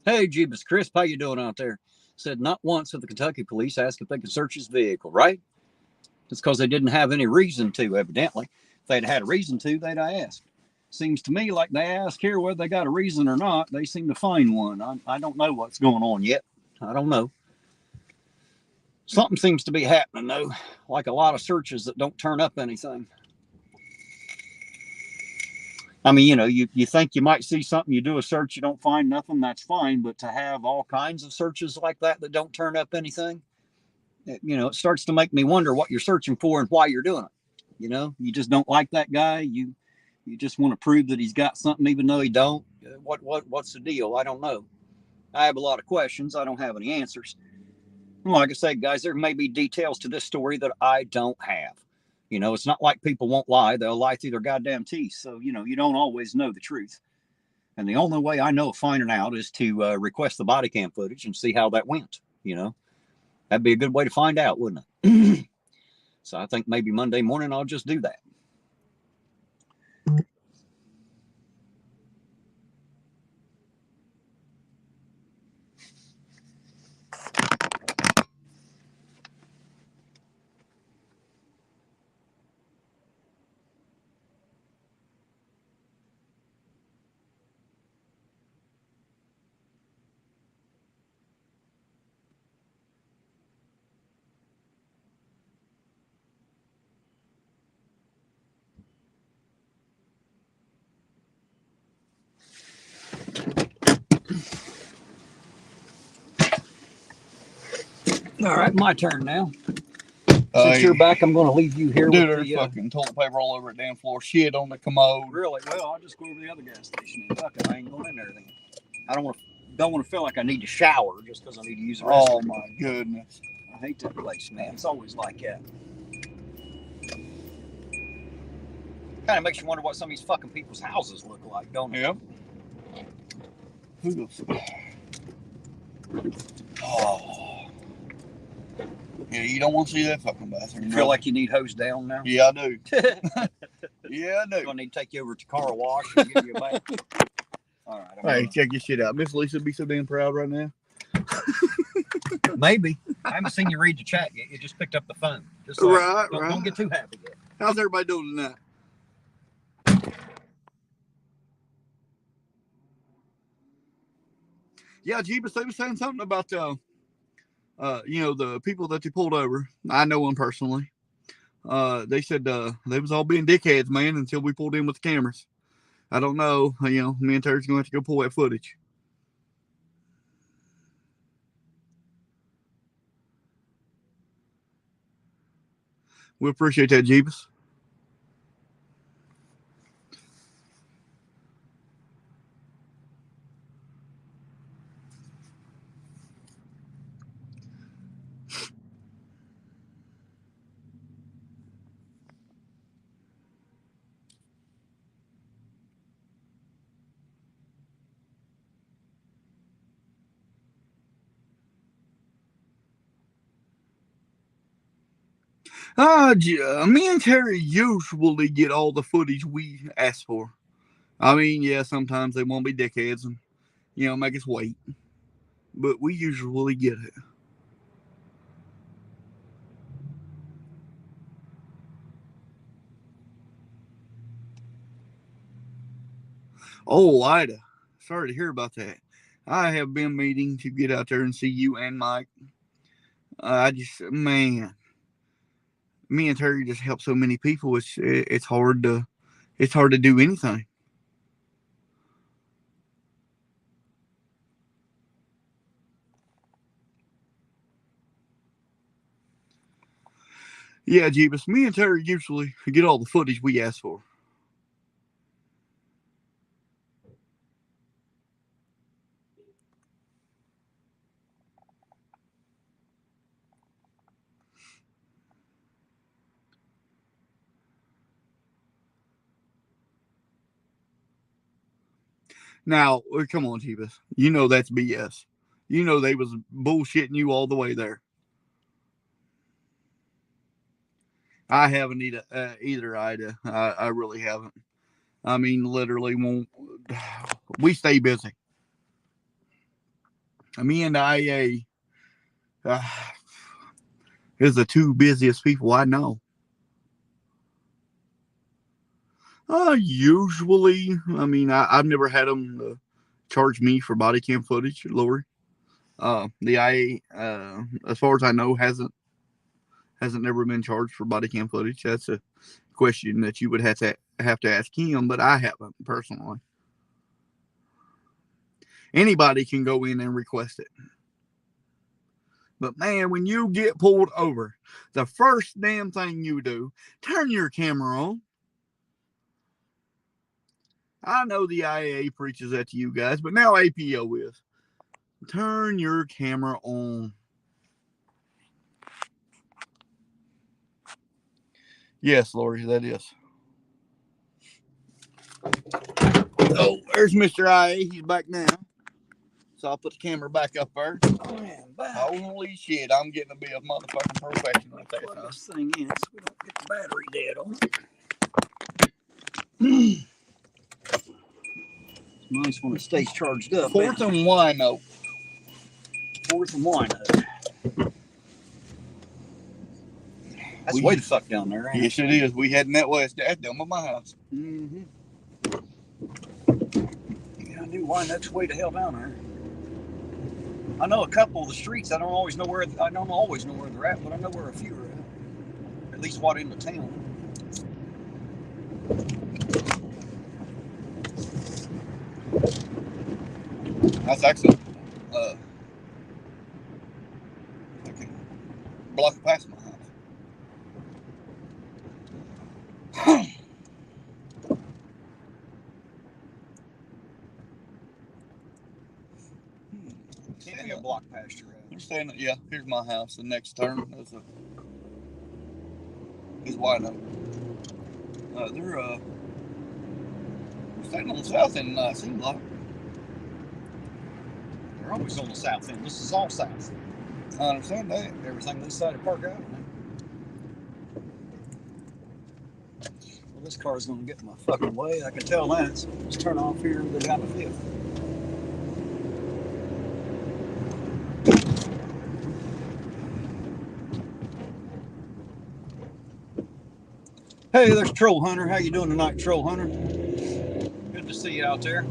Hey, Jeebus Crisp. How you doing out there? Said not once have the Kentucky police asked if they could search his vehicle, right? It's because they didn't have any reason to, evidently. If they'd had a reason to, they'd have asked. Seems to me like they ask here whether they got a reason or not. They seem to find one. I don't know what's going on yet. I don't know. Something seems to be happening, though. Like a lot of searches that don't turn up anything. I mean, you know, you think you might see something, you do a search, you don't find nothing, that's fine. But to have all kinds of searches like that don't turn up anything, you know, it starts to make me wonder what you're searching for and why you're doing it. You know, you just don't like that guy. You just want to prove that he's got something even though he don't. What's the deal? I don't know. I have a lot of questions. I don't have any answers. Like I said, guys, there may be details to this story that I don't have. You know, it's not like people won't lie. They'll lie through their goddamn teeth. So, you know, you don't always know the truth. And the only way I know of finding out is to request the body cam footage and see how that went. You know, that'd be a good way to find out, wouldn't it? So I think maybe Monday morning I'll just do that. All right, my turn now. Since you're back, I'm going to leave you here. Dude, with there's the fucking toilet paper all over the damn floor. Shit on the commode. Really? Well, I'll just go over to the other gas station and fuck it. I ain't going in there then. I don't want to feel like I need to shower just because I need to use the restroom. Oh my goodness. I hate that place, man. It's always like that. Kind of makes you wonder what some of these fucking people's houses look like, don't it? Yep. Who goes? Oh. Yeah, you don't want to see that fucking bathroom. You feel like you need hosed down now? Yeah, I do. Yeah, I do. I'm gonna need to take you over to car wash and give you a bath. All right. Hey, check your shit out. Miss Lisa be so damn proud right now. Maybe. I haven't seen you read the chat yet. You just picked up the phone. Just Right. Don't get too happy yet. How's everybody doing tonight? Yeah, Jeebus, they were saying something about the people that they pulled over. I know them personally. They said they was all being dickheads, man, until we pulled in with the cameras. I don't know. Me and Terry's going to have to go pull that footage. We appreciate that, Jeebus. Me and Terry usually get all the footage we ask for. I mean, yeah, sometimes they won't be dickheads and, make us wait. But we usually get it. Oh, Ida. Sorry to hear about that. I have been meaning to get out there and see you and Mike. Man, me and Terry just help so many people. It's hard to do anything. Yeah, Jeebus, me and Terry usually get all the footage we ask for. Now, come on, Jeebus. You know that's BS. You know they was bullshitting you all the way there. I haven't either, Ida. I really haven't. I mean, literally, we stay busy. Me and IA is the two busiest people I know. Usually, I mean, I've never had them charge me for body cam footage, Lori. The IA, as far as I know, hasn't never been charged for body cam footage. That's a question that you would have to ask him, but I haven't personally. Anybody can go in and request it. But man, when you get pulled over, the first damn thing you do, turn your camera on. I know the IAA preaches that to you guys, but now APO is. Turn your camera on. Yes, Lori, that is. Oh, there's Mr. IA. He's back now. So I'll put the camera back up there. Holy shit, I'm getting to be a motherfucking professional at that time. This thing is, so we don't get the battery dead on it. It's nice when it stays charged up. Fourth and wine oak. Fourth and wine oak. That's way the fuck down there, ain't Yes, it is. We heading that west. That's down by my house. Mm-hmm. Yeah, I knew wine oak's way to hell down there. I know a couple of the streets. I don't always know where they're at, but I know where a few are at. At least what in the town. That's actually I can block past my house. Can't be a block past your house. They're staying. Yeah, here's my house. The next turn is wide open. They're staying on the south end. Seems like They're always on the south end. This is all south. I understand that. Everything this side of Park Avenue. Well, this car's gonna get in my fucking way. I can tell that. So let's turn off here and go down to 5th. Hey, there's Troll Hunter. How you doing tonight, Troll Hunter? Good to see you out there.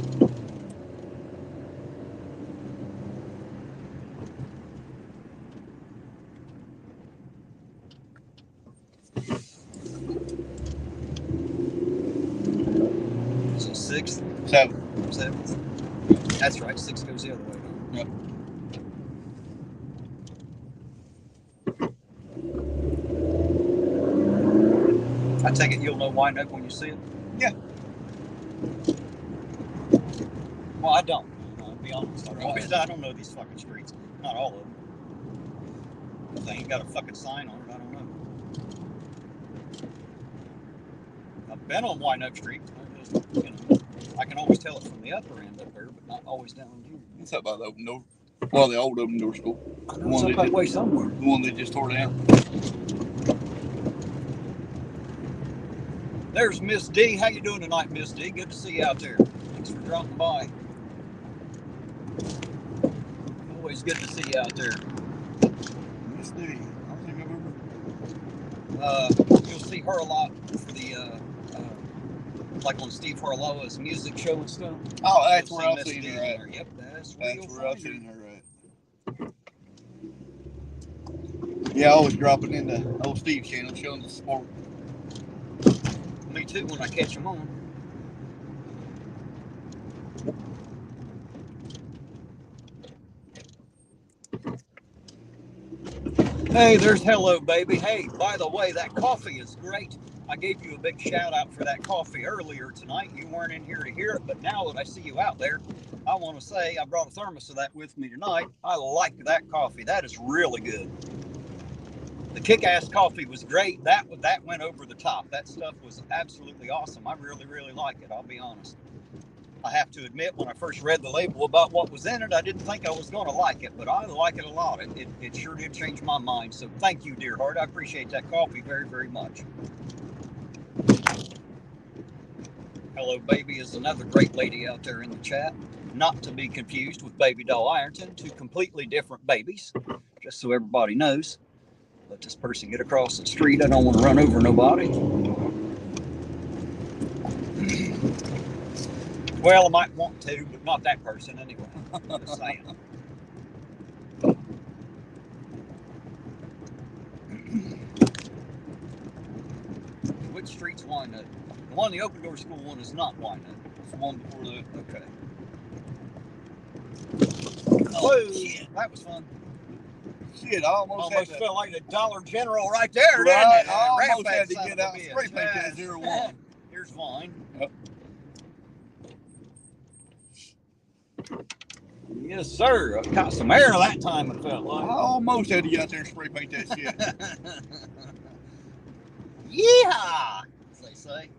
Is it 6th? 7th. That's right. 6 goes the other way. Yep. I take it you'll know Wyandotte when you see it? Yeah. Well, I don't. I'll be honest. Okay. I don't know these fucking streets. Not all of them. If they ain't got a fucking sign on it, I don't know. I've been on Wyandotte Street. I can always tell it from the upper end up there, but not always down here. It's up by the open door. Well, the old open door school. I know it's up that way somewhere. The one they just tore down. There's Miss D. How you doing tonight, Miss D? Good to see you out there. Thanks for dropping by. Always good to see you out there. Miss D. I don't think I've ever. You'll see her a lot for the like on Steve Harlowa's music show and stuff. Oh, that's You'll where I've Miss seen D her at. there. Yep, that's where I've seen her at. Yeah, I always dropping into old Steve's channel showing the sport. Me too when I catch them on. Hey, there's Hello Baby. Hey, by the way, that coffee is great. I gave you a big shout out for that coffee earlier tonight. You weren't in here to hear it, but now that I see you out there, I want to say I brought a thermos of that with me tonight. I like that coffee. That is really good. The kick-ass coffee was great. That went over the top. That stuff was absolutely awesome. I really, really like it. I'll be honest. I have to admit, when I first read the label about what was in it, I didn't think I was going to like it, but I like it a lot. It sure did change my mind. So thank you, dear heart. I appreciate that coffee very, very much. Hello Baby is another great lady out there in the chat. Not to be confused with Baby Doll Ironton. Two completely different babies, just so everybody knows. Let this person get across the street. I don't want to run over nobody. Well, I might want to, but not that person anyway. Just saying. Which street's Wyandotte? The one, the open door school one, is not Wyandotte. It's the one before the. Okay. Oh, shit. That was fun. Shit, I almost had to, felt like the Dollar General right there, didn't right, it? I almost Rat had to son get of a out and bitch. spray paint that 01. Here's mine. Yep. Yes, sir. I caught some air that time, it felt I like. almost had to get out there and spray paint that shit. Yeehaw, as they say.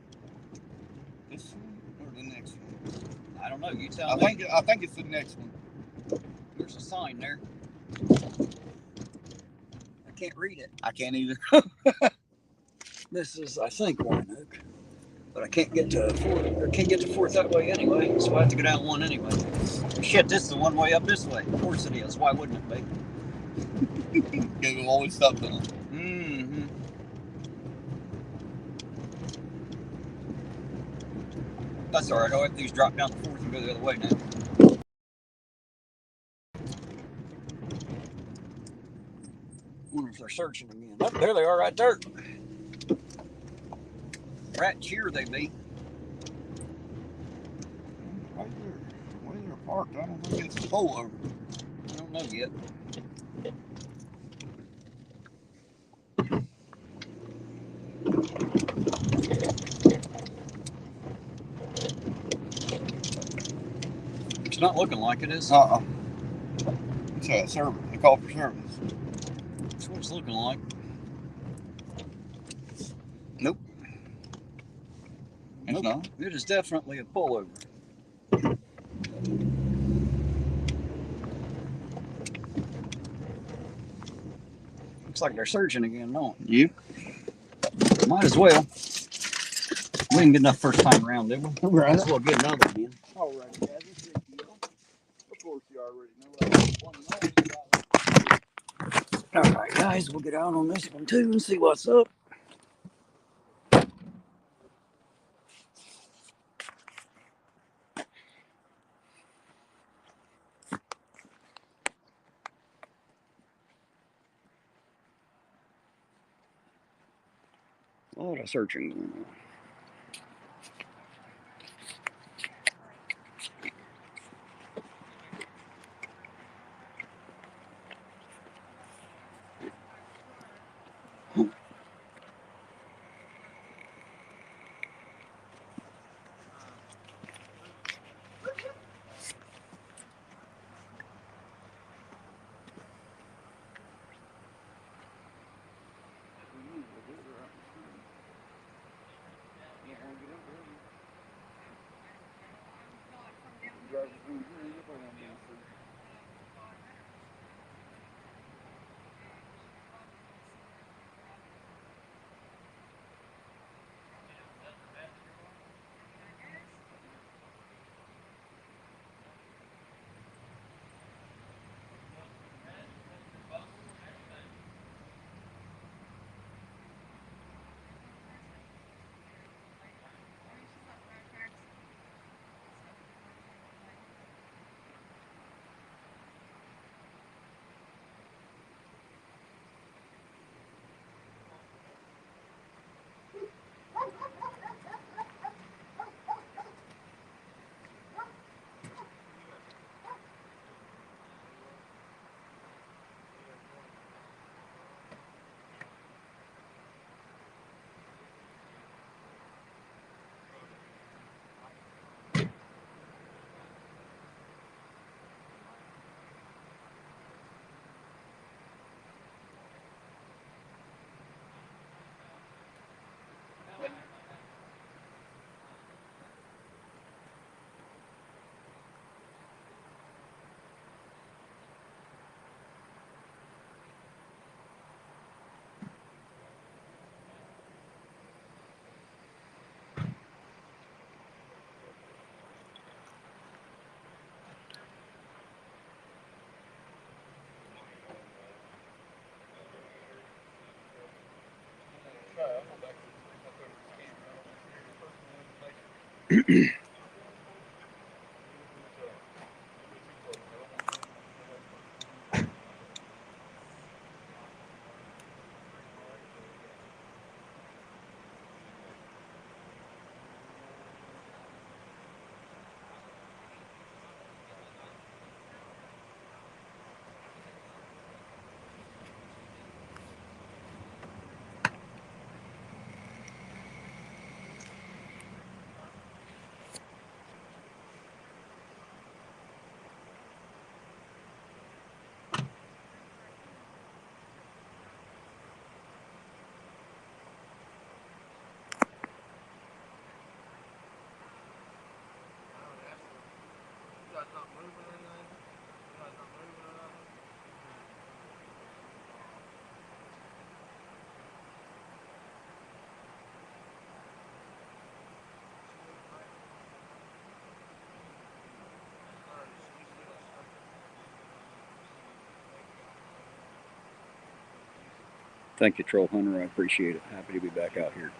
This one or the next one? I don't know. You tell I me. think it's the next one. There's a sign there. I can't read it. I can't either. This is, I think, Wyandotte, but I can't get to Fourth. Or can't get to Fourth that way anyway. So I have to go down one anyway. Shit, this is the one way up this way. Of course it is. Why wouldn't it be? Because we'll always stop them. Mm-hmm. That's all right. All I have to do is drop down to Fourth and go the other way now. Wonder if they're searching again. Oh, there they are, right there. Right here they be. Right there. Where they're parked, I don't think it's a pull over. I don't know yet. It's not looking like it is. It's a service. They call for service. That's what it's looking like. Nope. It's not. It is definitely a pullover. Looks like they're searching again, don't it? Yep. Might as well. We didn't get enough first time around, did we? Right. Might as well get another one in. All right, guys. It's a deal. Of course, you already know that. All right, guys, we'll get out on this one too and see what's up. A lot of searching going on. Thank you, Troll Hunter. I appreciate it. Happy to be back out here.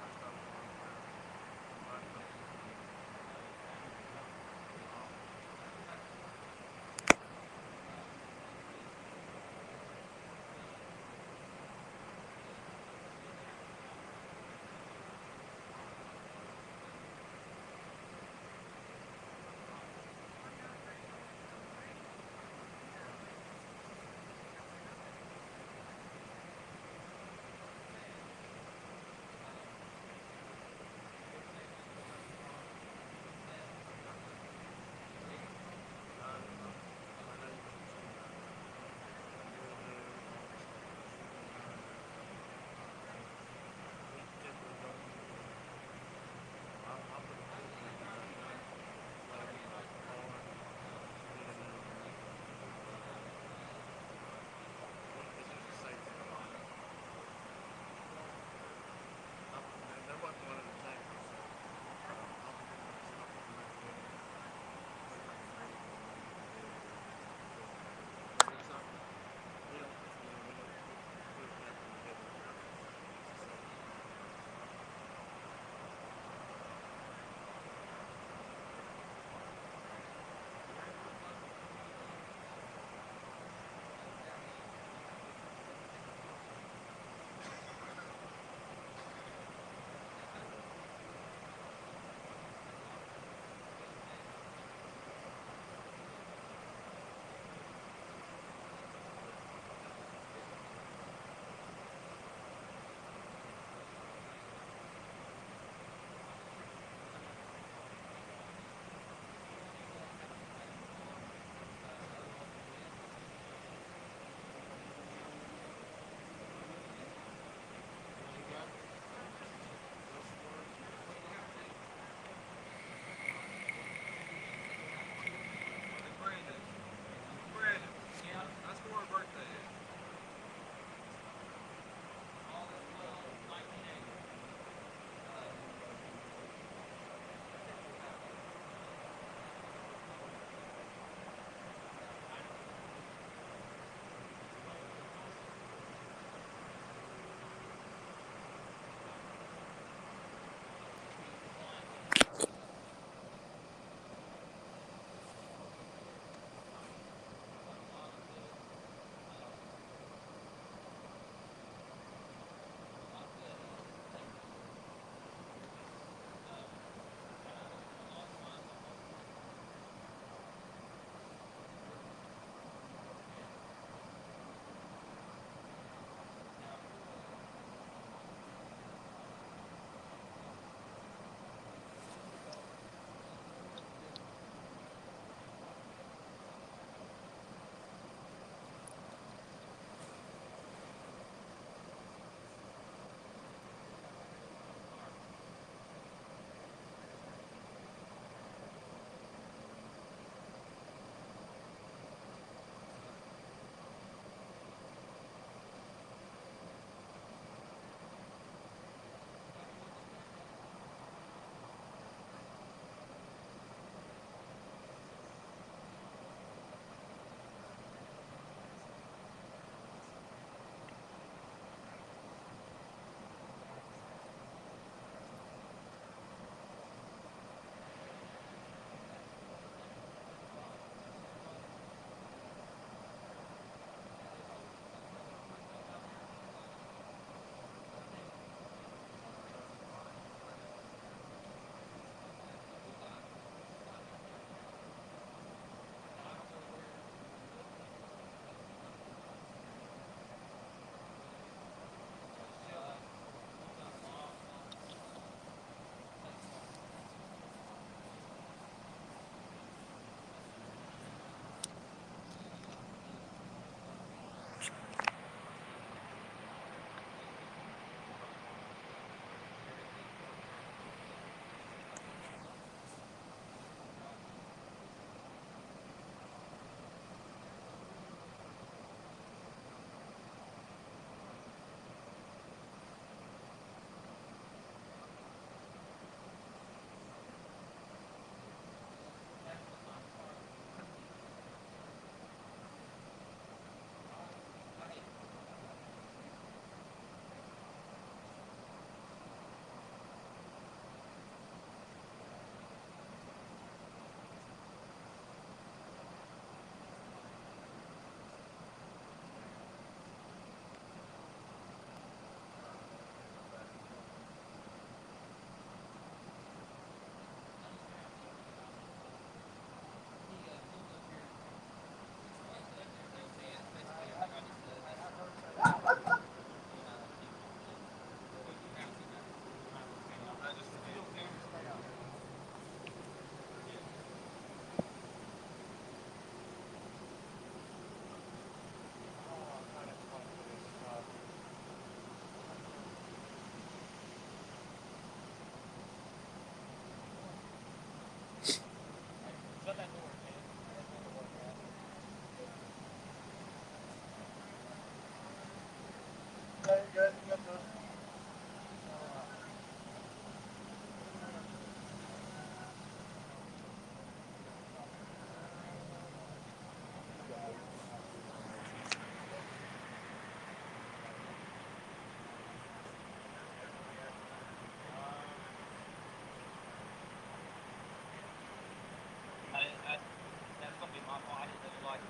That's gonna be my fault. I didn't know you like it.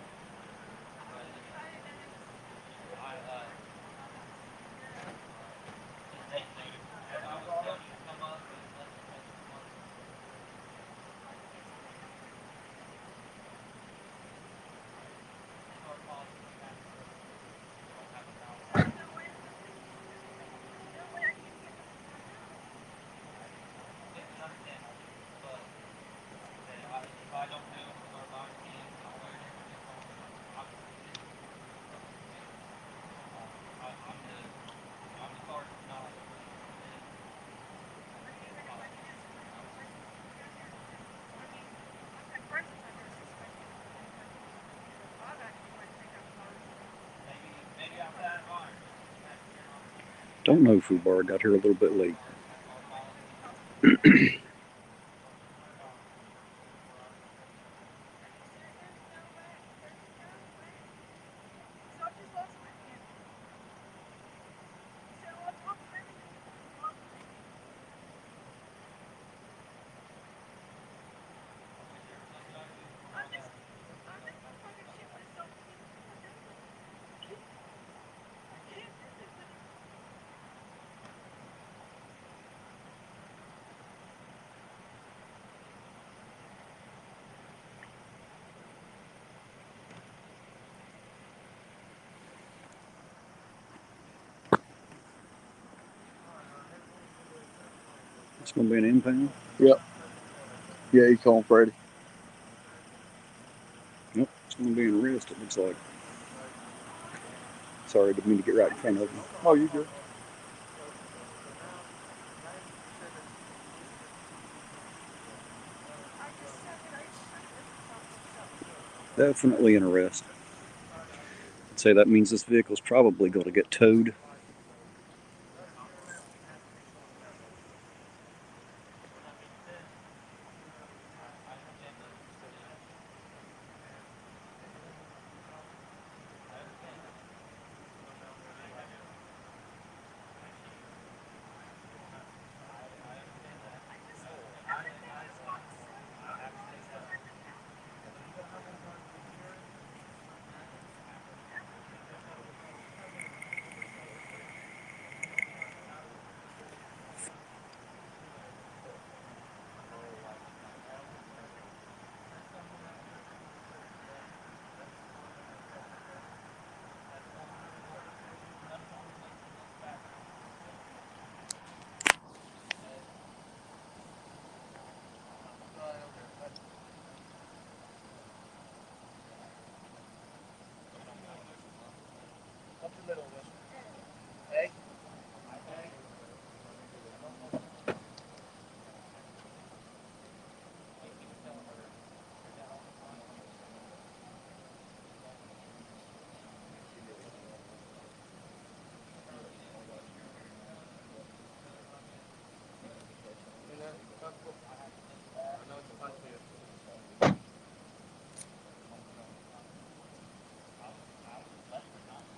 They as I was telling you to come up and let me take some money. Start calling me back. Don't have a power. It's understandable, but if I don't do it, start buying cans, I'll wear it every day. I'm the sergeant, not. Maybe outside of iron. Don't know, Fubar. Got here a little bit late. It's gonna be an impound. Yep. Yeah, he's calling Freddie. Yep, it's gonna be an arrest. It looks like. Sorry, didn't mean to get right in front of him. Oh, you good? Definitely an arrest. I'd say that means this vehicle's probably going to get towed.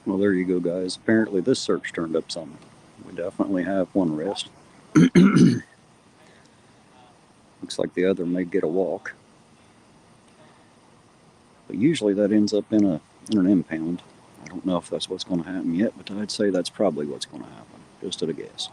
Well, there you go, guys. Apparently this search turned up something. We definitely have one arrest. Looks like the other may get a walk. But usually that ends up in an impound. I don't know if that's what's going to happen yet, but I'd say that's probably what's going to happen, just at a guess.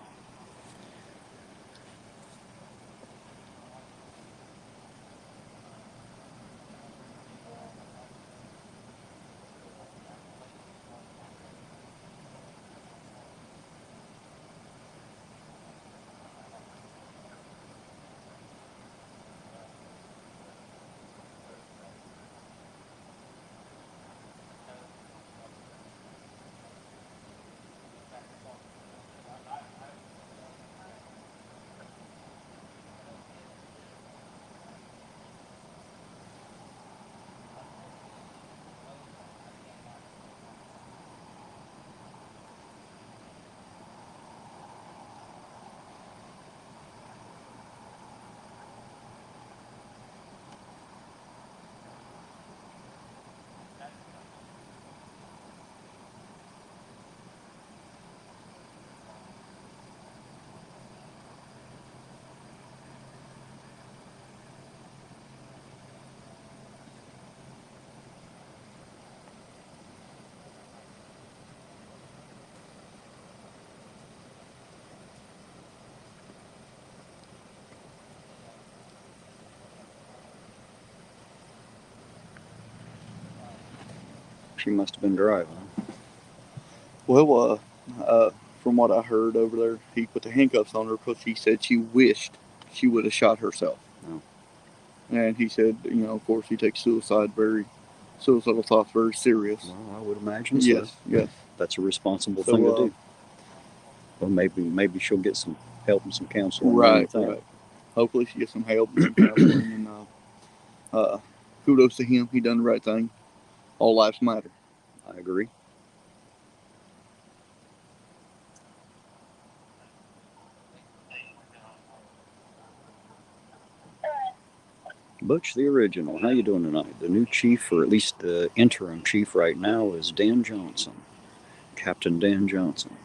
She must have been driving. Well, from what I heard over there, he put the handcuffs on her because he said she wished she would have shot herself. Oh. And he said, of course, he takes suicidal thoughts very serious. Well, I would imagine so. Yes. That's a responsible thing to do. Well, maybe she'll get some help and some counseling. Right. Hopefully she gets some help and some counseling. And kudos to him. He done the right thing. All lives matter. I agree. Butch the original. How you doing tonight? The new chief, or at least the interim chief right now, is Dan Johnson. Captain Dan Johnson.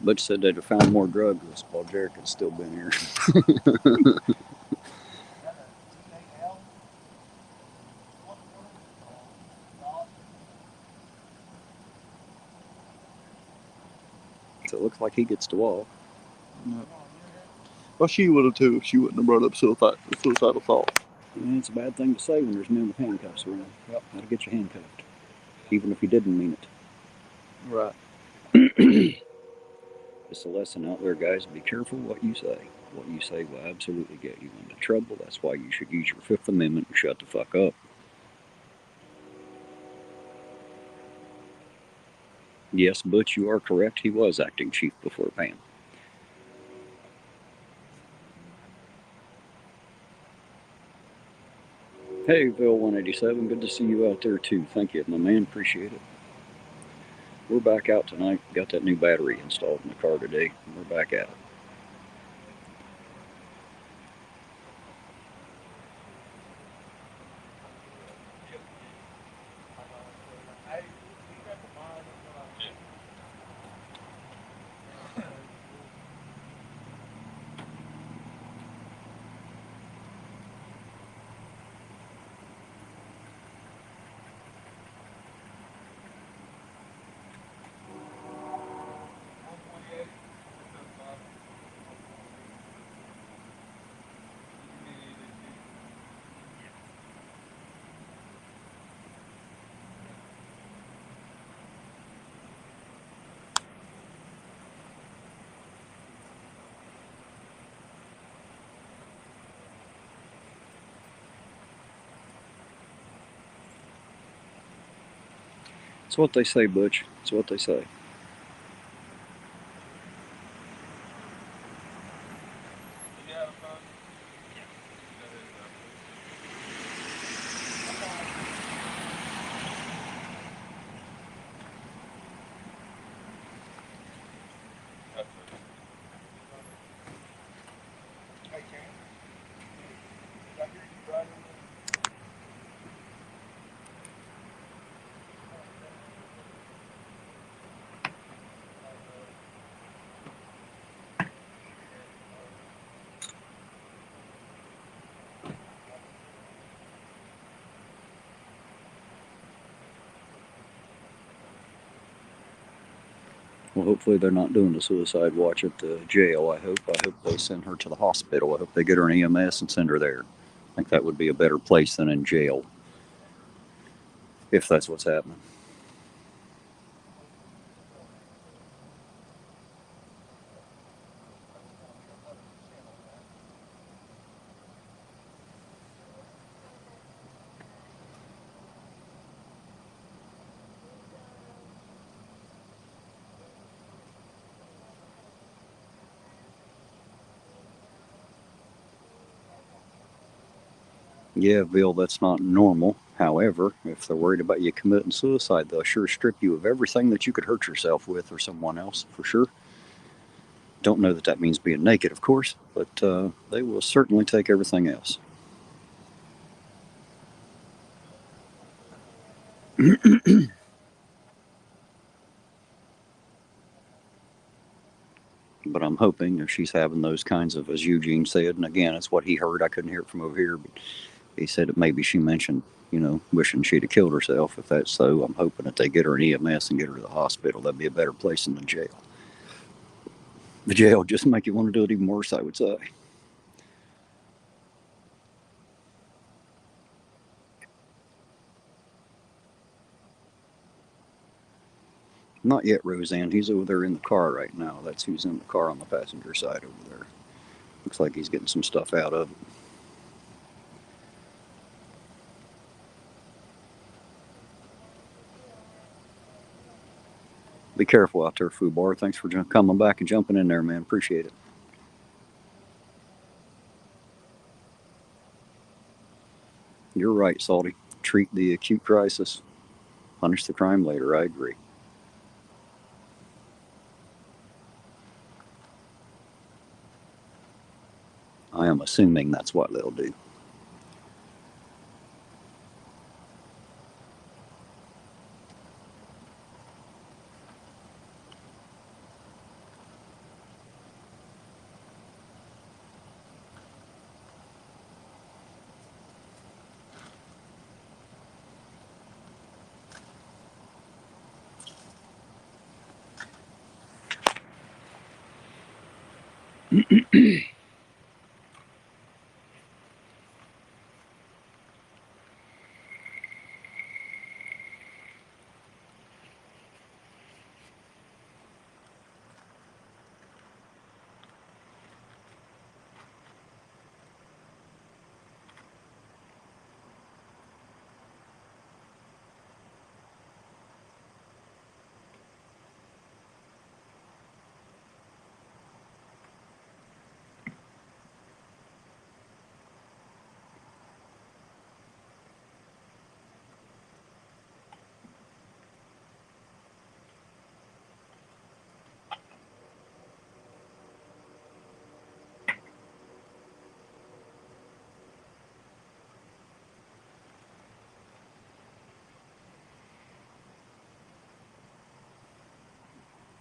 Butch said they'd have found more drugs while Jarek had still been here. So it looks like he gets to walk. No. Well, she would have too if she wouldn't have brought up suicidal thoughts. Yeah, it's a bad thing to say when there's men with handcuffs around. Yep. That'll get you handcuffed, even if you didn't mean it. Right. Just a lesson out there, guys. Be careful what you say. What you say will absolutely get you into trouble. That's why you should use your Fifth Amendment and shut the fuck up. Yes, Butch, you are correct. He was acting chief before Pam. Hey, Bill 187, good to see you out there too. Thank you, my man. Appreciate it. We're back out tonight. Got that new battery installed in the car today. We're back at it. It's what they say, Butch. It's what they say. Well, hopefully they're not doing the suicide watch at the jail. I hope they send her to the hospital. I hope they get her an EMS and send her there. I think that would be a better place than in jail, if that's what's happening. Yeah, Bill, that's not normal. However, if they're worried about you committing suicide, they'll sure strip you of everything that you could hurt yourself with or someone else, for sure. Don't know that means being naked, of course, but they will certainly take everything else. But I'm hoping if she's having those kinds of, as Eugene said, and again, it's what he heard. I couldn't hear it from over here, but he said that maybe she mentioned, wishing she'd have killed herself. If that's so, I'm hoping that they get her an EMS and get her to the hospital. That'd be a better place than the jail. The jail just make you want to do it even worse, I would say. Not yet, Roseanne. He's over there in the car right now. That's who's in the car on the passenger side over there. Looks like he's getting some stuff out of it. Be careful out there, Fubar. Thanks for coming back and jumping in there, man. Appreciate it. You're right, Salty. Treat the acute crisis, punish the crime later. I agree. I am assuming that's what they'll do.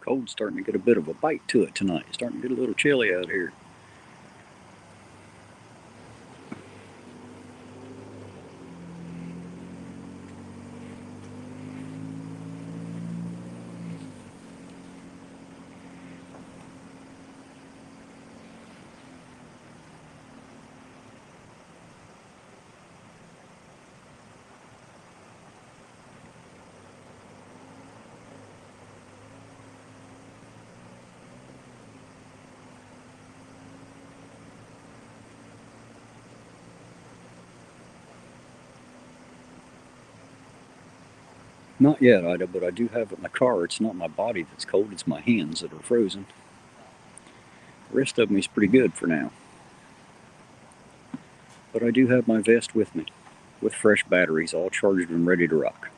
Cold's starting to get a bit of a bite to it tonight. It's starting to get a little chilly out here. Not yet, Ida, but I do have it in the car. It's not my body that's cold, it's my hands that are frozen. The rest of me's pretty good for now. But I do have my vest with me, with fresh batteries, all charged and ready to rock.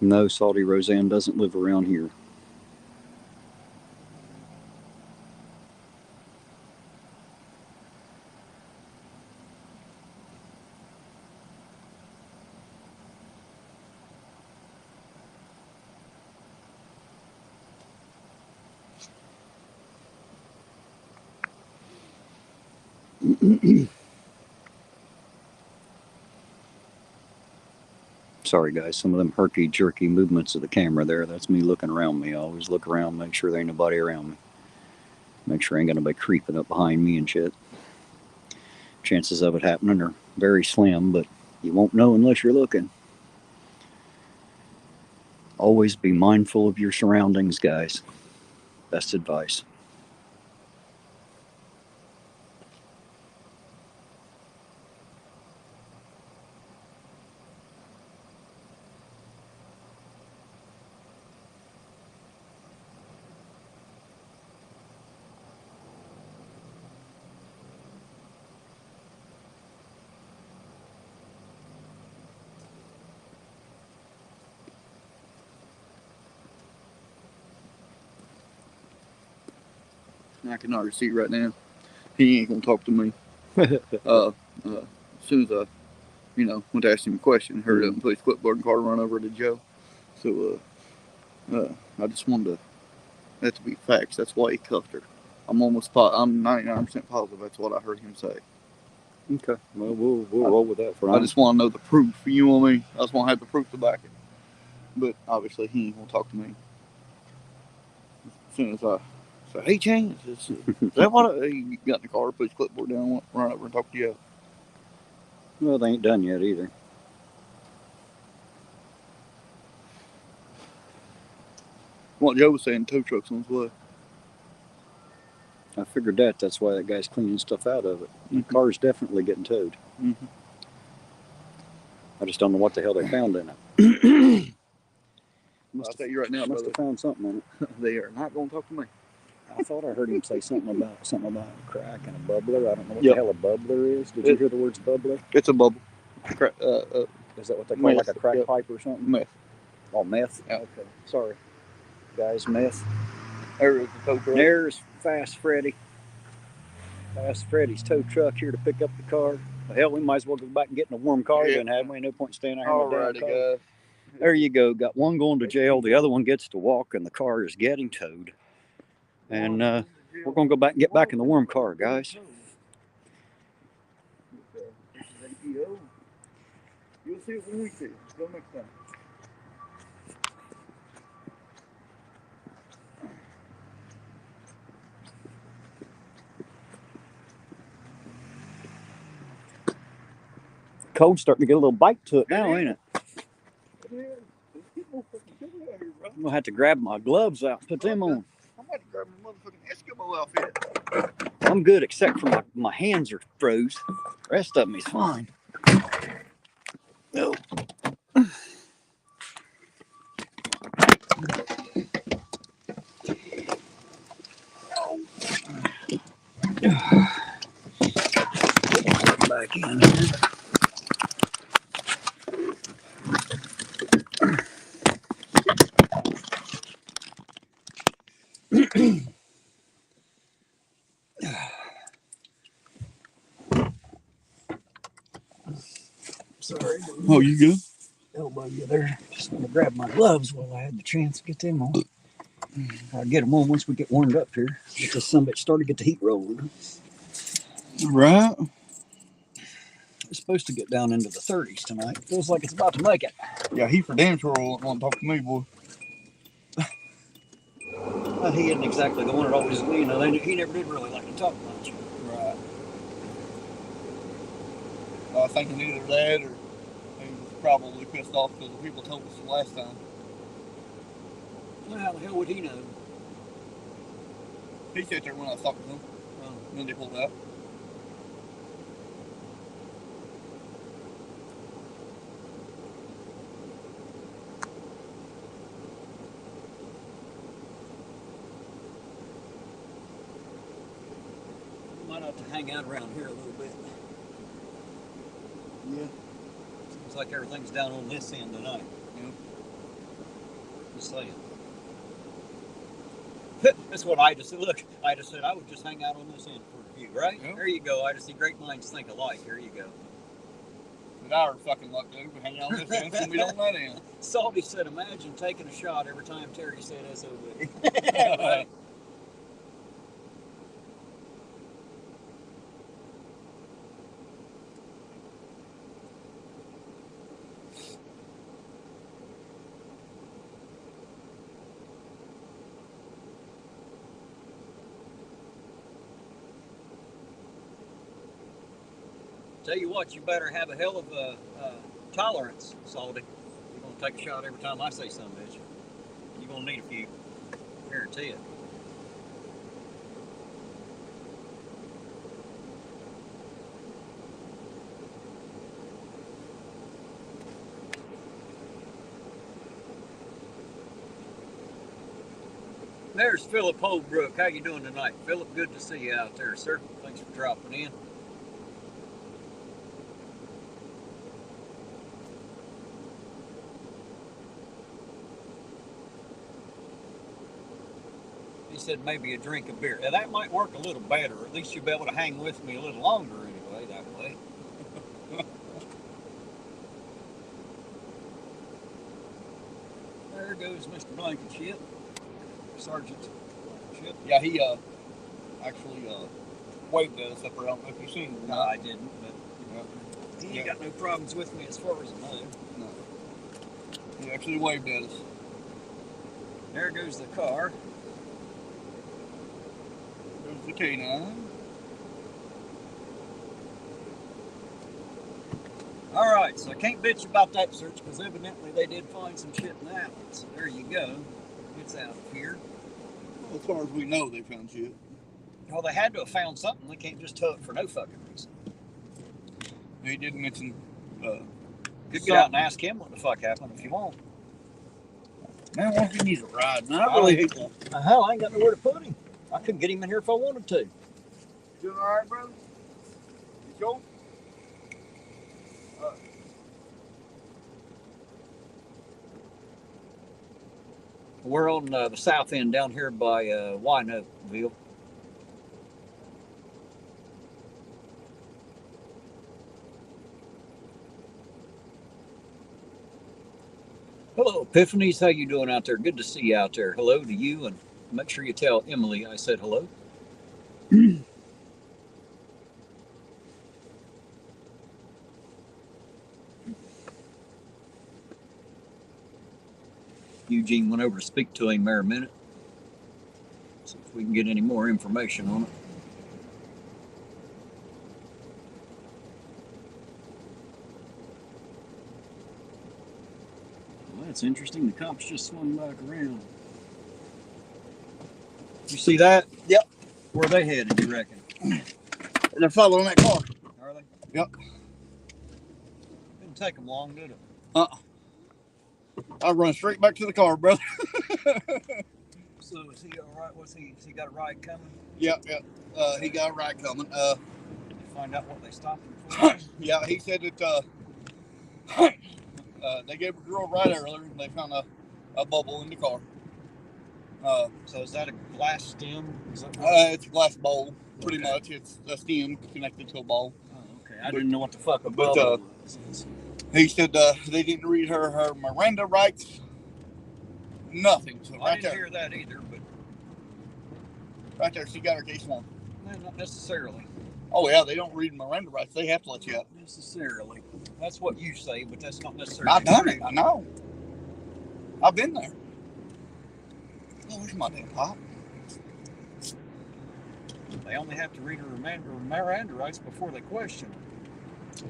No, Salty Roseanne doesn't live around here. Sorry, guys, some of them herky jerky movements of the camera there, that's me looking around me. I always look around, make sure there ain't nobody around me. Make sure I ain't got nobody creeping up behind me and shit. Chances of it happening are very slim, but you won't know unless you're looking. Always be mindful of your surroundings, guys. Best advice. I can already see right now. He ain't gonna talk to me. As soon as I, went to ask him a question, hurried up and put his clipboard and car and run over to Joe. So, I just wanted that to be facts. That's why he cuffed her. I'm 99% positive that's what I heard him say. Okay. Well, we'll roll with that for now. I just want to know the proof. You know what I mean? I just want to have the proof to back it. But obviously, he ain't gonna talk to me. As soon as I say, "Hey, James, is that what?" He got in the car, put his clipboard down, run over and talk to you. Well, they ain't done yet either. What Joe was saying, tow trucks on his way. I figured that. That's why that guy's cleaning stuff out of it. The car's definitely getting towed. Mm-hmm. I just don't know what the hell they found in it. I'll tell you right now, must have found something in it. They are not going to talk to me. I thought I heard him say something about a crack and a bubbler. I don't know what the hell a bubbler is. Did you hear the words bubbler? It's a bubble. Is that what they call meth, like a crack pipe or something? Meth. Oh, meth? Yeah. Okay. Sorry. Guys, meth. There's the tow truck. There's Fast Freddy. Fast Freddy's tow truck here to pick up the car. Well, hell, we might as well go back and get in a warm car then, have we? No point staying out here in the damn car. Guys. There you go. Got one going to jail. The other one gets to walk, and the car is getting towed. And we're going to go back and get back in the warm car, guys. You'll see it when we see it. Go next time. Cold's starting to get a little bite to it now, ain't it? I'm going to have to grab my gloves out and put them on. I'm about to grab my motherfucking Eskimo outfit. I'm good except for my hands are froze. The rest of me is fine. No. Back in here. Sorry. Oh, you good? Elbow you there. Just want to grab my gloves while I had the chance to get them on. I'll get them on once we get warmed up here. Get this sumbitch started, get the heat rolling. Right. It's supposed to get down into the 30s tonight. Feels like it's about to make it. Yeah, he for damn sure won't want to talk to me, boy. Well, he isn't exactly the one that always, he never did really like to talk much. Right. I think either that or he was probably pissed off because the people told us the last time. Well, how the hell would he know? He sat there when I was talking to him. And then they pulled out. Might have to hang out around here a little bit. Yeah. Seems like everything's down on this end tonight. Yep. Just saying. That's what I just said. Look, I just said I would just hang out on this end for you, right? Yep. There you go. I just see great minds think alike. Here you go. But our fucking luck, dude. We hang out on this end and we don't let in. Salty said, imagine taking a shot every time Terry said SOB. Right. Tell you what, you better have a hell of a tolerance, Salty. You're going to take a shot every time I say something, bitch. You're going to need a few. Guarantee it. There's Philip Holbrook. How you doing tonight? Philip, good to see you out there, sir. Thanks for dropping in. He said maybe a drink of beer. Now, that might work a little better. At least you'll be able to hang with me a little longer anyway. There goes Mr. Blankenship, Sergeant Blankenship. Yeah, he actually waved at us up there. I don't know if you seen him. No, I didn't, but he ain't got no problems with me as far as I know. No. He actually waved at us. There goes the car. There's the K9. All right, so I can't bitch about that search because evidently they did find some shit in that one. So there you go. It's out of here. Well, as far as we know, they found shit. Well, they had to have found something. They can't just tow it for no fucking reason. He did mention. Could get out and ask him what the fuck happened if you want. Man, what if he needs a ride? Man, I really hate that. Hell, I ain't got nowhere to put him. I couldn't get him in here if I wanted to. You doing all right, brother? You sure? We're on the south end down here by Wynoteville. Hello, Epiphanies. How you doing out there? Good to see you out there. Hello to you, and make sure you tell Emily I said hello. Eugene went over to speak to him there a minute. See if we can get any more information on it. Well, that's interesting. The cops just swung back around. You see that? Yep. Where are they headed, you reckon? They're following that car. Are they? Yep. Didn't take them long, did it? I run straight back to the car, brother. So is he all right? Has he got a ride coming? Yep. He got a ride coming. Did you find out what they stopped him for? Yeah, he said that they gave a girl a ride earlier and they found a bubble in the car. So is that a glass stem? Is that It's a glass bowl, pretty much. It's a stem connected to a bowl. Oh, okay. I didn't know what the fuck a But, bubble was. He said they didn't read her Miranda rights. Nothing. So I didn't hear that either, but right there, she got her case won. no, not necessarily. Oh yeah, they don't read Miranda rights. They have to let you out. Not necessarily. That's what you say, but that's not necessarily I've done true. it. I know. I've been there. Oh, where's my damn pop? They only have to read her Miranda rights before they question her.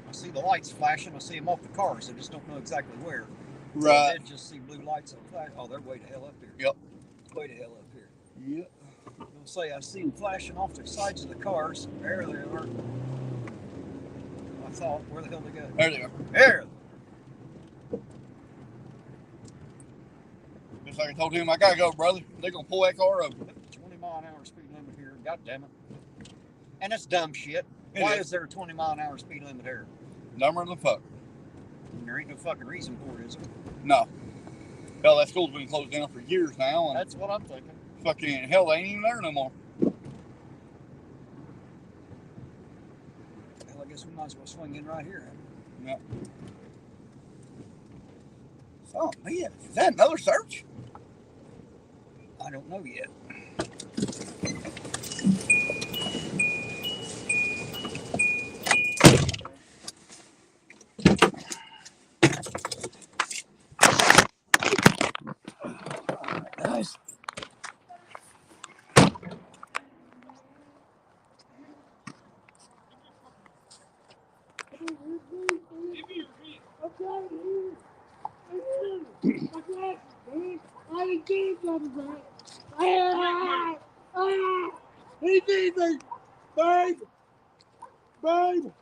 I see the lights flashing. I see them off the cars. I just don't know exactly where. Right. I did just see blue lights on flash. Oh, they're way to hell up here. Yep. Way to hell up here. Yep. I'm gonna say I see them flashing off the sides of the cars. There they are. I thought, where the hell they go? There they are. There. Just like I told him, I gotta go, brother. They're gonna pull that car over. 20-mile-an-hour speed limit here. God damn it. And it's dumb shit. It Why is. is there a 20-mile-an-hour speed limit here? Dumber than fuck. And there ain't no fucking reason for it, is there? No. Hell, that school's been closed down for years now, and That's what I'm thinking. fucking hell, they ain't even there no more. Hell, I guess we might as well swing in right here. Yep. Oh man, is that another search? I don't know yet. Guys. He needs me! Babe! Babe!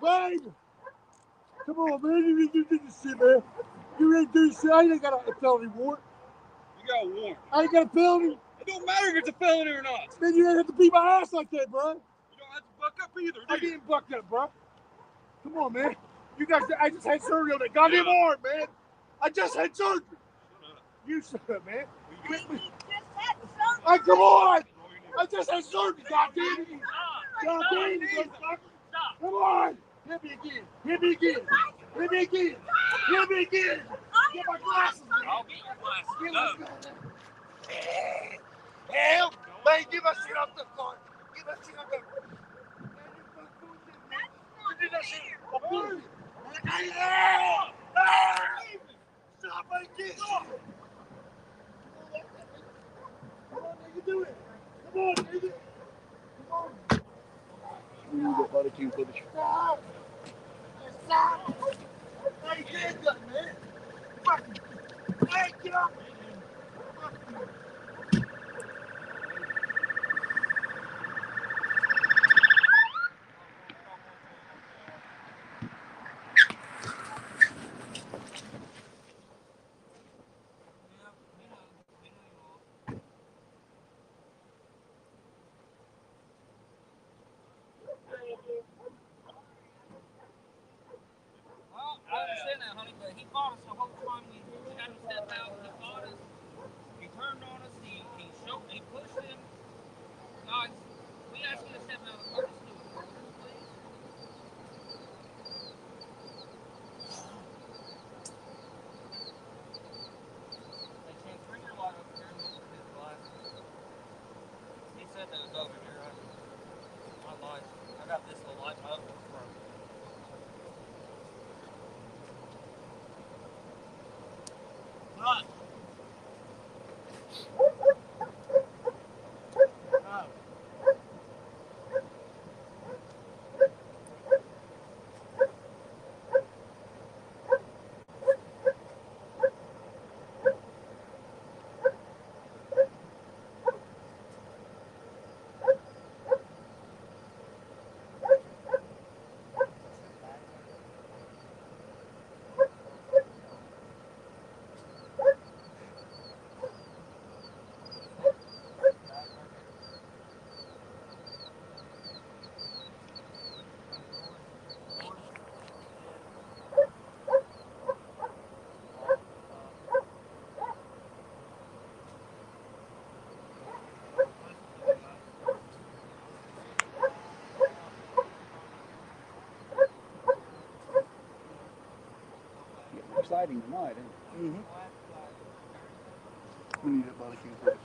Babe! Come on, man. You did this shit, man. You didn't do shit. I ain't got a felony warrant. You got a warrant. I ain't got a felony. It don't matter if it's a felony or not. Man, you ain't have to beat my ass like that, bro. You don't have to buck up either, I do you? didn't buck up, bro. Come on, man. You guys, I just had surgery on that goddamn arm, man. I just had surgery. Shut up. You shut up, man. Well, you Hey, come on! I just had surgery, goddamn it! Stop. Goddamn it, motherfucker! Come on! Hit me again! Hit me again! Let me again. Let me again. Get my glasses. I'll get your glasses. Get Go. my glasses. Help! Man, get my shit off the car. Get my shit off the car. Get that shit off the car. Stop right there. Stop. Come on, nigga, do it. Come on, nigga. Come on. We need that body cam footage. Stop. Stop. Hey, get that, man. Fuck you. Hey, get off me, man. Fuck you. Well, I understand that, honey, but he fought us the whole time we had to step out. He fought us. He turned on us. He pushed him. Guys, we asked you to step out of the car. Just do it, please. Hey, Chance, bring your light over here and look for his glasses. He said that was over here. My light. I got this little light up in front. Right. Oh. Getting exciting tonight, isn't it? We need that body cam footage.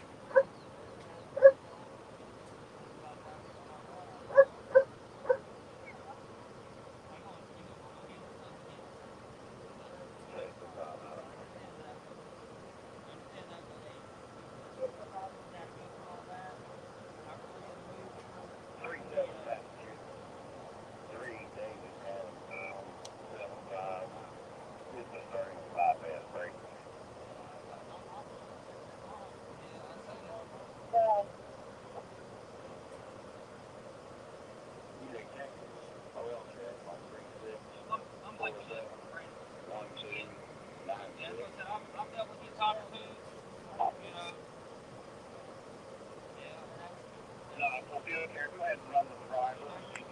I've dealt with these type of foods, you know.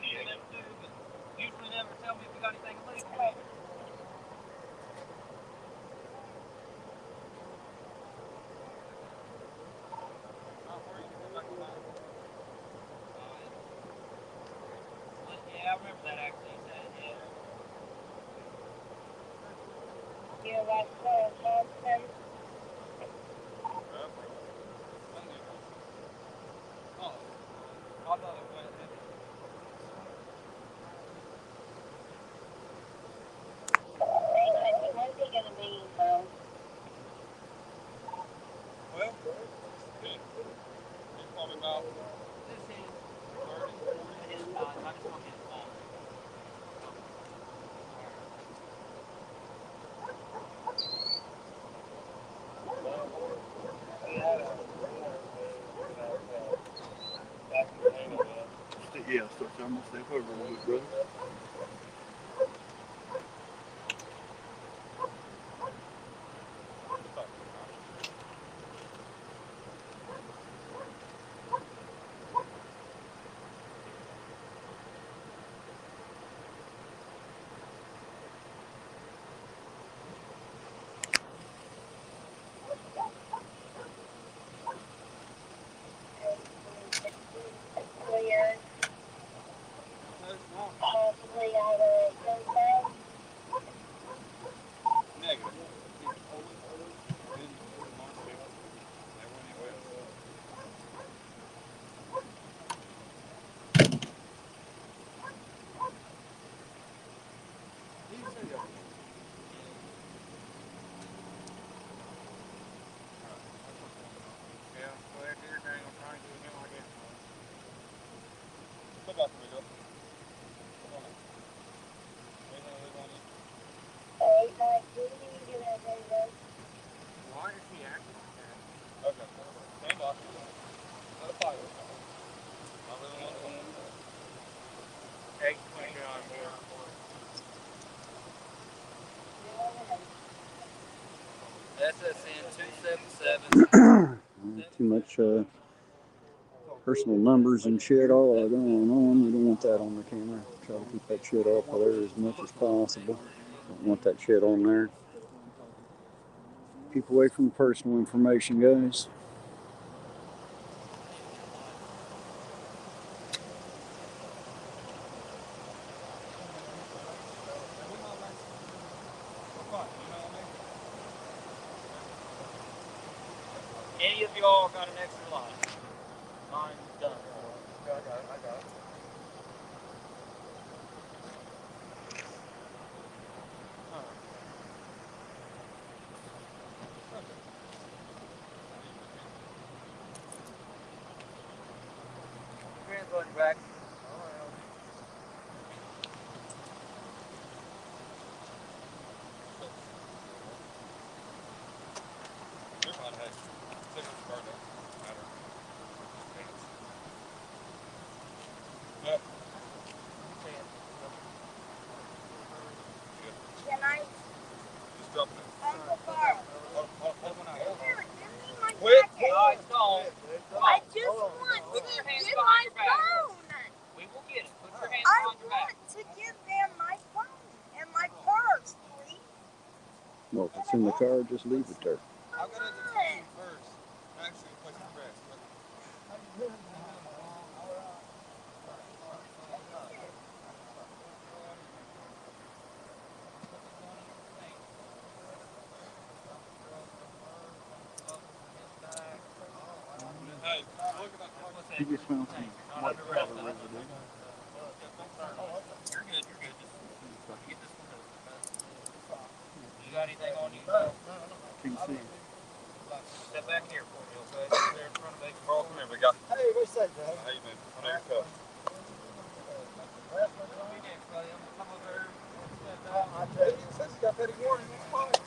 Yeah, they do, but usually never tell me if we got anything illegal. Yeah, I remember that actually. He said, yeah. You like Thompson? Oh, I thought it went. When's he gonna be, Well, he's probably about This is 30, 40. it is time. I just want to get it on. Yeah, start trying to step over a little bit, brother. Clear? No, it's not. Thompson? Okay. Stand by. Not a fire. Not really on the one. Hey, 23 on board. SSN 277. Too much personal numbers and shit all going on. You don't want that on the camera. Try to keep that shit off of there as much as possible. Don't want that shit on there. Keep away from personal information, guys. Any of y'all got an extra life? Mine's done. I got it. Transport you back. You're fine, hey. Take this card, don't matter. Thanks. Yeah. Can I? Just drop it. Uncle Carl. Hold one out. Here, give me my Quit. jacket. No, it's gone. I just want to Put your hands get behind my your back. phone. We will get it. Put your hands I behind your back. want to give them my phone and my purse, please. Well, if it's in the car, just leave it there. I'll go to the team first. Actually, place your rest. Hey, look at that. He just found some white powder residue. You're good. You're good. Just get this one over. You got anything on you? Can you see? Step back here for me, okay? There in front of me. Carl, come here, big guy. Hey, what's that, Dad? How you been? I know you're tough. Come over here. I tell you, since you got Petty Warning, it's fine.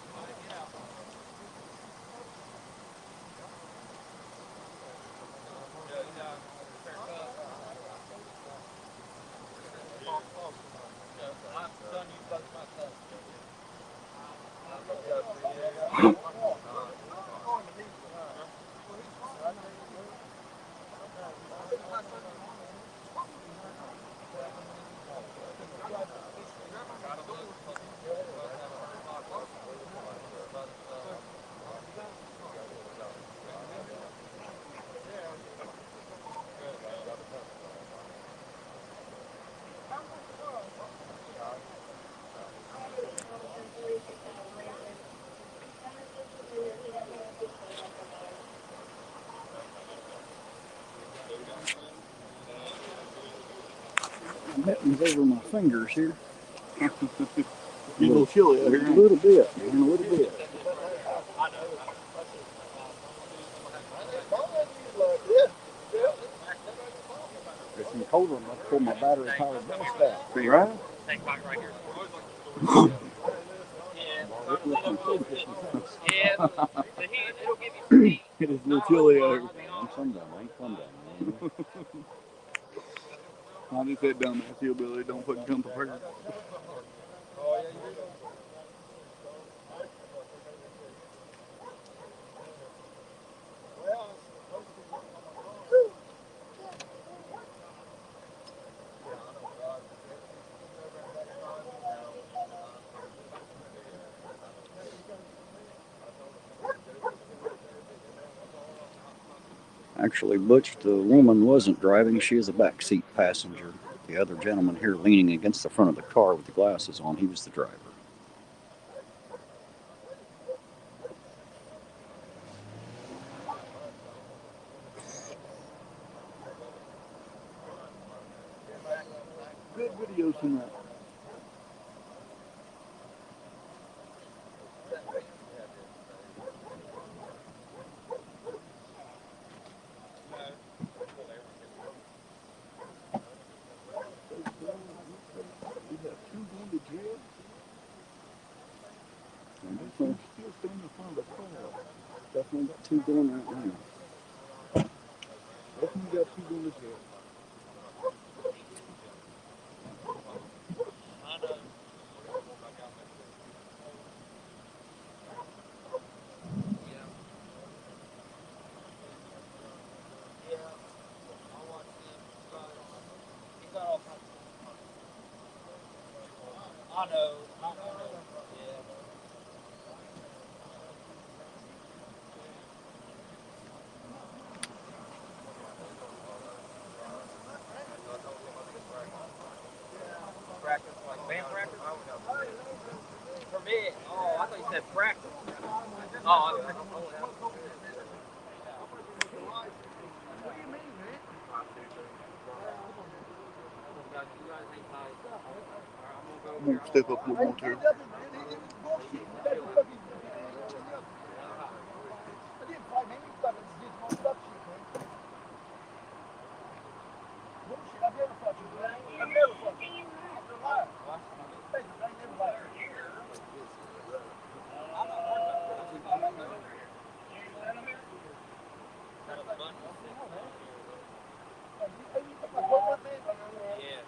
Mittens over my fingers here. You're a little chilly out A here. little bit, man, a little bit. It's some colder enough to pull my battery powered vest out. See, right? Take back right here. Yeah, the heat, it'll give you some heat. It is a little chilly out here. I'm sundown, I ain't sundown, man. I just said dumbass hillbilly, don't fucking come prepared. Actually, Butch, the woman wasn't driving. She was a backseat passenger. The other gentleman here leaning against the front of the car with the glasses on, he was the driver. Good videos tonight. You have two going to jail? And this one's still standing in front of the car. Definitely got two going right now. Definitely got two going this way. I know. Yeah. Yeah. I watch them. He's got all kinds of. I know. I know. Yeah. Practice like band practice? Permit. Oh, I thought you said practice. Oh, I'm gonna step up a little more too. yeah.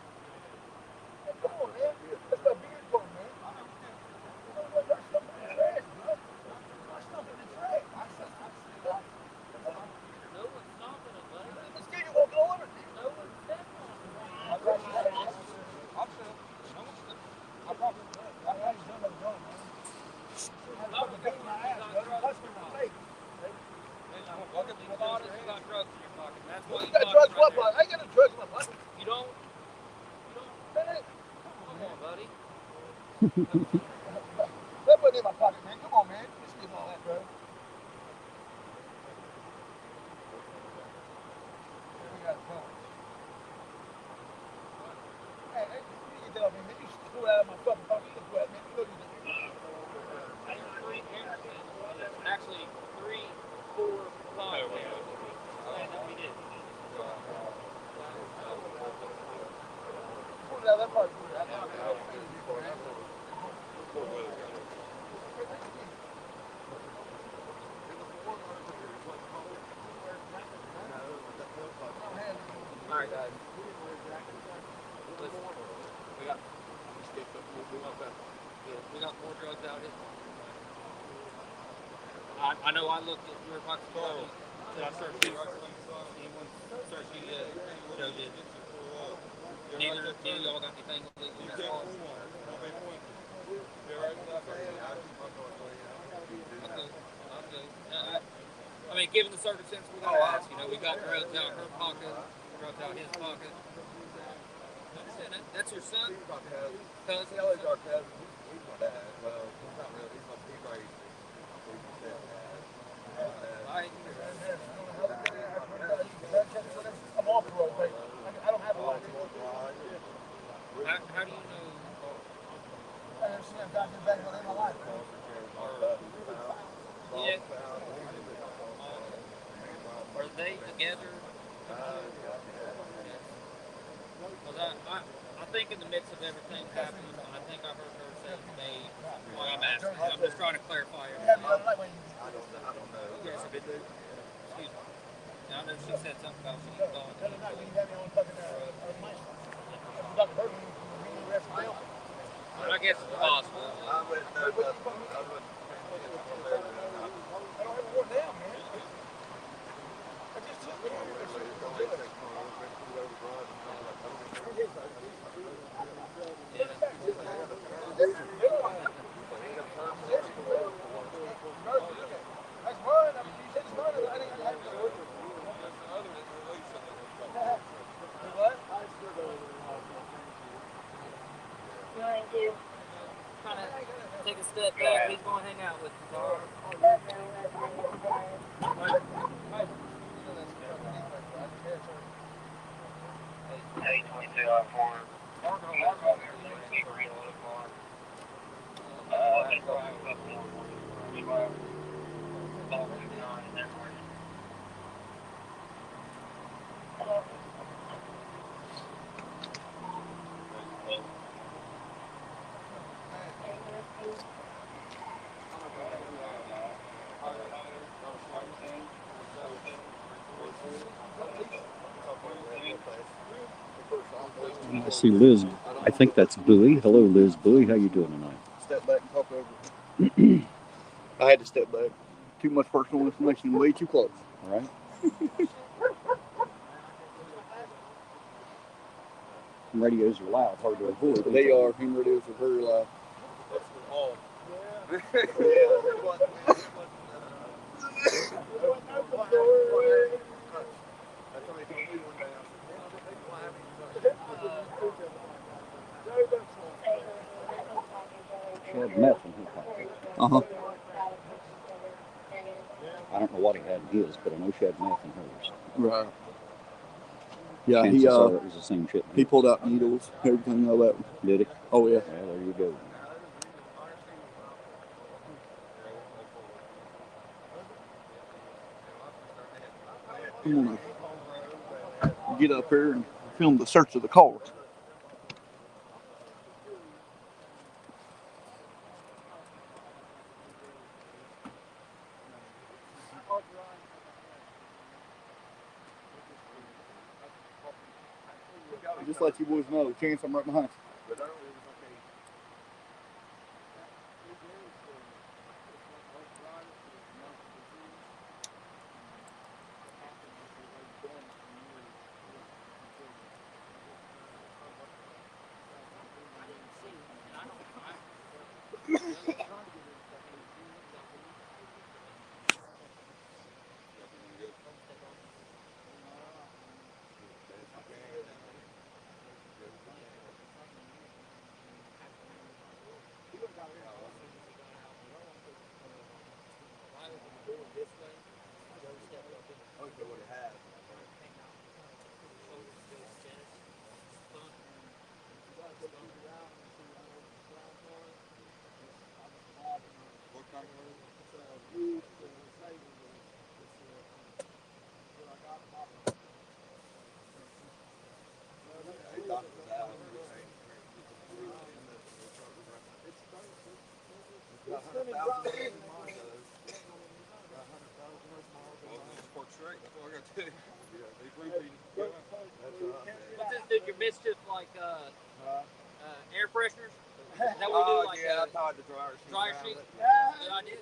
No one's stopping him, buddy. No one's stepping on him. You bought it, you got drugs in your pocket. That's why you got drugs right there. I ain't got no drugs in my pocket. You don't? Come on, buddy. That wasn't in my pocket, man. Come on, man. Let's get all that, bro. We got it going. Hey, you tell me, man. You should throw it out of my fucking pocket. You throw it, man. You look at it. Actually, 3, 4, 5. We did. Pull it out of that pocket. All right, guys. Listen, we got more drugs out here. I know I looked at your pockets. Did I search you? Anyone search you yet? Joe did. Neither of y'all got anything illegal in that car? Okay. I mean, given the circumstances, we gotta ask. You know, we got drugs out her pocket, drugs out his pocket. That's your son? Cousin? Kelly's our cousin. He's my dad. Well, he's not really. He's my raised me. Right. I'm off the road, baby. I don't have a lot. How do you know? I've never seen a goddamn bag in my life. Yeah. Are they together? Because I think in the midst of everything happening, I think I heard her say they. Well, I'm asking. I'm just trying to clarify everything. I don't know. Yes, I did. Excuse me. Now, I know she said something about she was going. But I guess it's possible. I wouldn't know nothing. I wouldn't. Kind of take a step back. He's going to hang out with you, Tara. I see Liz. I think that's Bowie. Hello, Liz Bowie. How you doing tonight? Step back and talk over. I had to step back. Too much personal information, way too close. All right. Radios are loud, hard to avoid. They are. Him radios are very loud. Oh. She had meth in her pocket. I don't know what he had in his, but I know she had meth in hers. Right. Yeah, Chances are it was the same shit. he pulled out needles, everything, all that. Did he? Oh, yeah. Well, there you go. I'm gonna get up here and film the search of the car. Just let you boys know, Chance, I'm right behind you. What's this, dude? Your mischief like air fresheners? Is that what we do? Like yeah, I tied the dryer sheet. Good idea.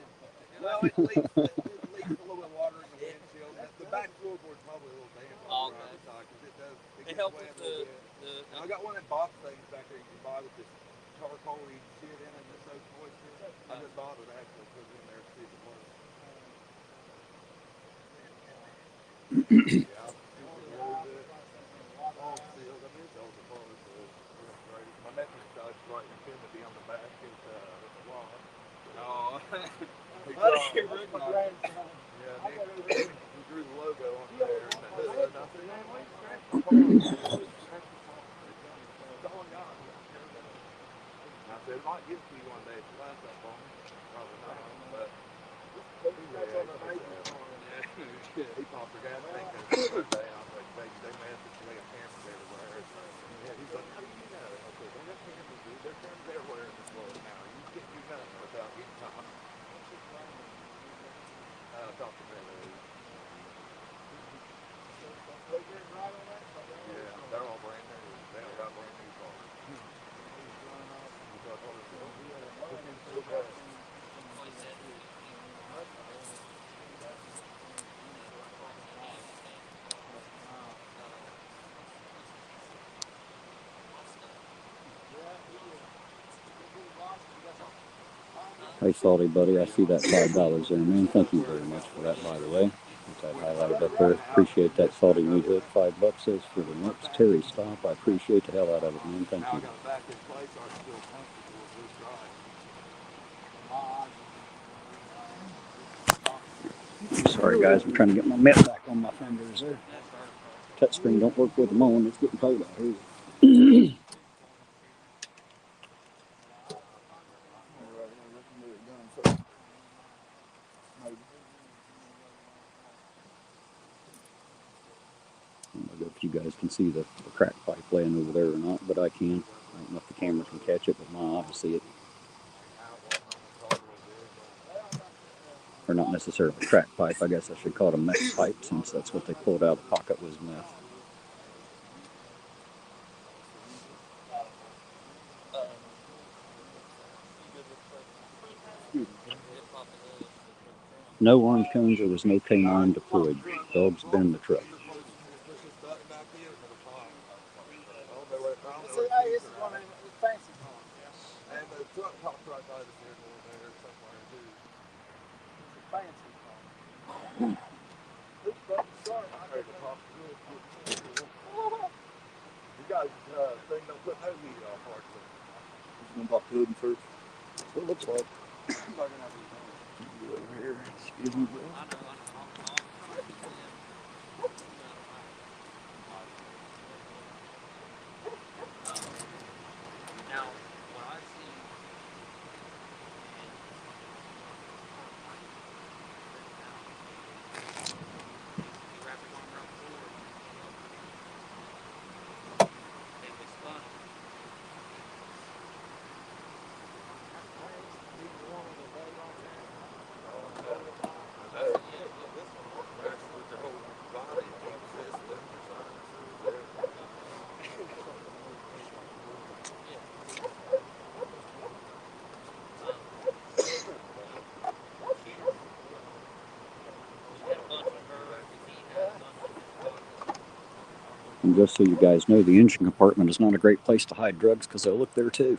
Well, it leaks a little bit of water in the windshield. The back floorboard's probably a little damp on the driver's side because it does. It helps with the I got one of them box things back there you can buy with this charcoal you can see it in and it's so moisture. I just bought it actually, put it in there to see if it works. Yeah, all sealed. I mean, it's all the part. My nephew's dog's right in Timothy on the back is wall. Oh. He drew the logo on there. I said, it might get to you one day if you last that long. Probably not, but he popped the gas tank in his birthday, and I was like, they messaged me, have cameras everywhere. Yeah, he's like, how do you know? I said, they got cameras, dude. There's cameras everywhere in this world now. You can't do nothing without getting caught. Talk to them. Yeah, they're all brand new. They all got brand new cars. Hey, Salty Buddy, I see that $5 there, man. Thank you very much for that, by the way. That highlighted up there. Appreciate that, Salty Meat Hook. $5 says for the next Terry stop. I appreciate the hell out of it, man. Thank you. Sorry, guys. I'm trying to get my mitt back on my fingers there. Touchscreen don't work with them on. It's getting cold out here. I don't know if you guys can see the crack pipe laying over there or not, but I can. I don't know if the camera can catch it, but my eyes see it. Or not necessarily crack pipe. I guess I should call it a meth pipe since that's what they pulled out of the pocket was meth. No orange cones. There was no canine deployed. Dogs been in the truck. Push this button back in, it'll pop. See, hey, this is one of the fancy cars. And the truck pops right by the steering wheel there somewhere too. It's a fancy car. Ready to pop the hood. You guys thing don't put no heat on parts of it. I'm gonna pop the hood first. That's what it looks like. Over here. Excuse me, bro. Now, what I see, he wrapped his arm around the floor. It was funny. With the whole body, keeps this the sinuses there. And just so you guys know, the engine compartment is not a great place to hide drugs because they'll look there too.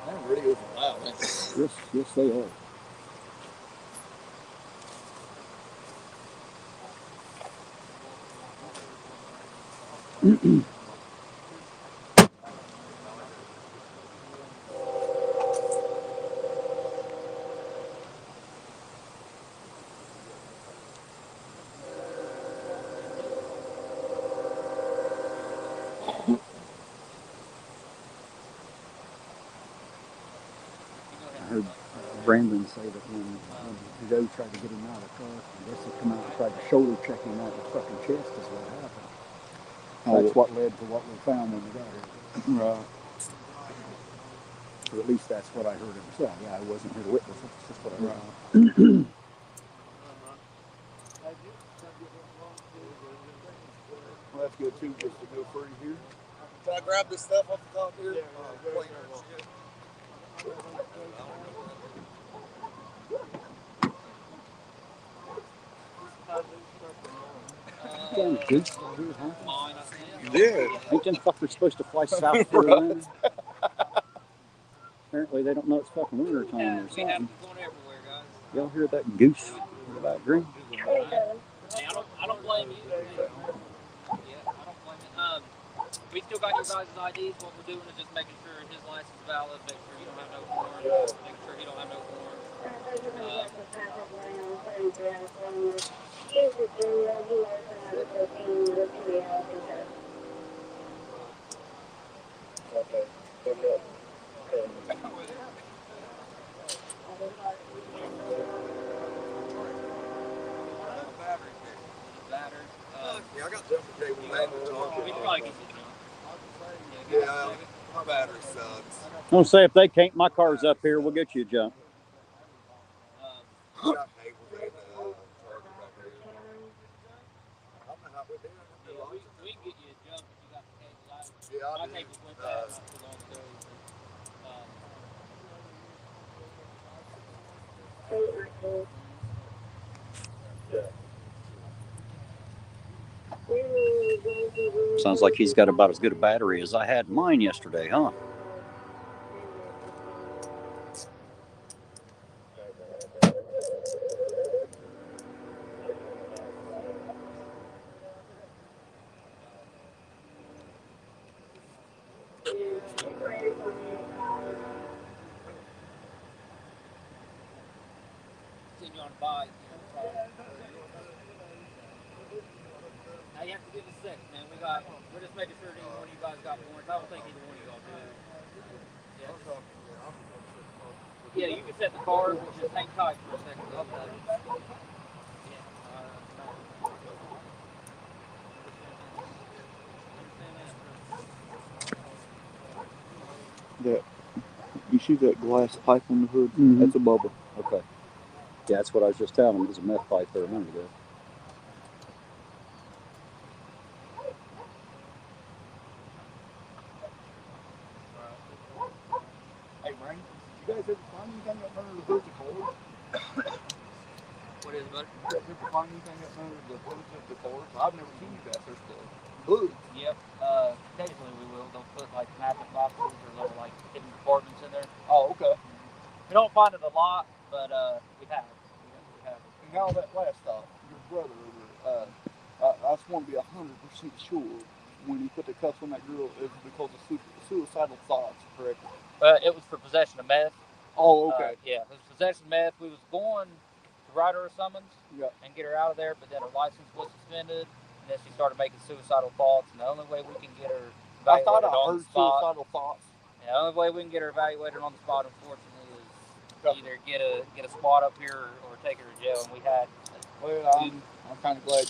That radio's loud. Yes, they are. I heard Brandon say that when Joe tried to get him out of the car, I guess they come out and tried to shoulder check him out in the fucking chest is what happened. That's what led to what we found when we got here. Right. Or at least that's what I heard him say. Yeah, I wasn't here to witness it. It's just what I heard. Right. Well, that's good too, just to go free here. Can I grab this stuff off the top here? Cleaner and shit. Damn goose out here, huh? Mine, I think. You did. Ain't them fuckers supposed to fly South Carolina? Apparently they don't know it's fucking winter time or We have something. them going everywhere, guys. Y'all hear that goose in the background? Hey, I don't blame you. Yeah, I don't blame you. We still got your guys' IDs. What we're doing is just making sure his license is valid, making sure you don't have no warrant, making sure he don't have no warrant. Battered. Yeah, I got jumper cable manual. We can probably get you jump. Yeah, my battery sucks. I'm gonna say if they can't, my car's up here. We'll get you a jump. I got cables and charger back there. I'm not how we did. We can get you a jump if you got the cables. Yeah, I My do. cables went bad not too long ago. Sounds like he's got about as good a battery as I had in mine yesterday, huh? send you on a bike. Now you have to give us a second, man. We're just making sure either one of you guys got warrants. I don't think either one of y'all do. Yeah, you can set the cars, but just hang tight for a second. That you see that glass pipe on the hood? Mhm. That's a bubble. Okay. Yeah, that's what I was just telling him. There's a meth pipe there a minute ago. Hey, Rain, you guys ever find anything up under the hoods of cars? What is it, bud? You guys ever find anything up under the hoods of the cars? I've never seen you guys search the hoods. Yep. Occasionally we will. They'll put like mattress boxes or little like hidden compartments in there. Oh, okay. We don't find it a lot, but we have. We have. And how that last stop, your brother over, I just want to be 100% sure when he put the cuffs on that girl, it was because of suicidal thoughts, correct? It was for possession of meth. Oh, okay. Yeah, it was possession of meth. We was going to write her a summons and get her out of there, but then her license was suspended, and then she started making suicidal thoughts. And the only way we can get her I evaluated thought I on heard the spot, suicidal thoughts. yeah, the only way we can get her evaluated on the spot, unfortunately, is either get a spot up here or take her to jail. And we had. Well, I'm kind of glad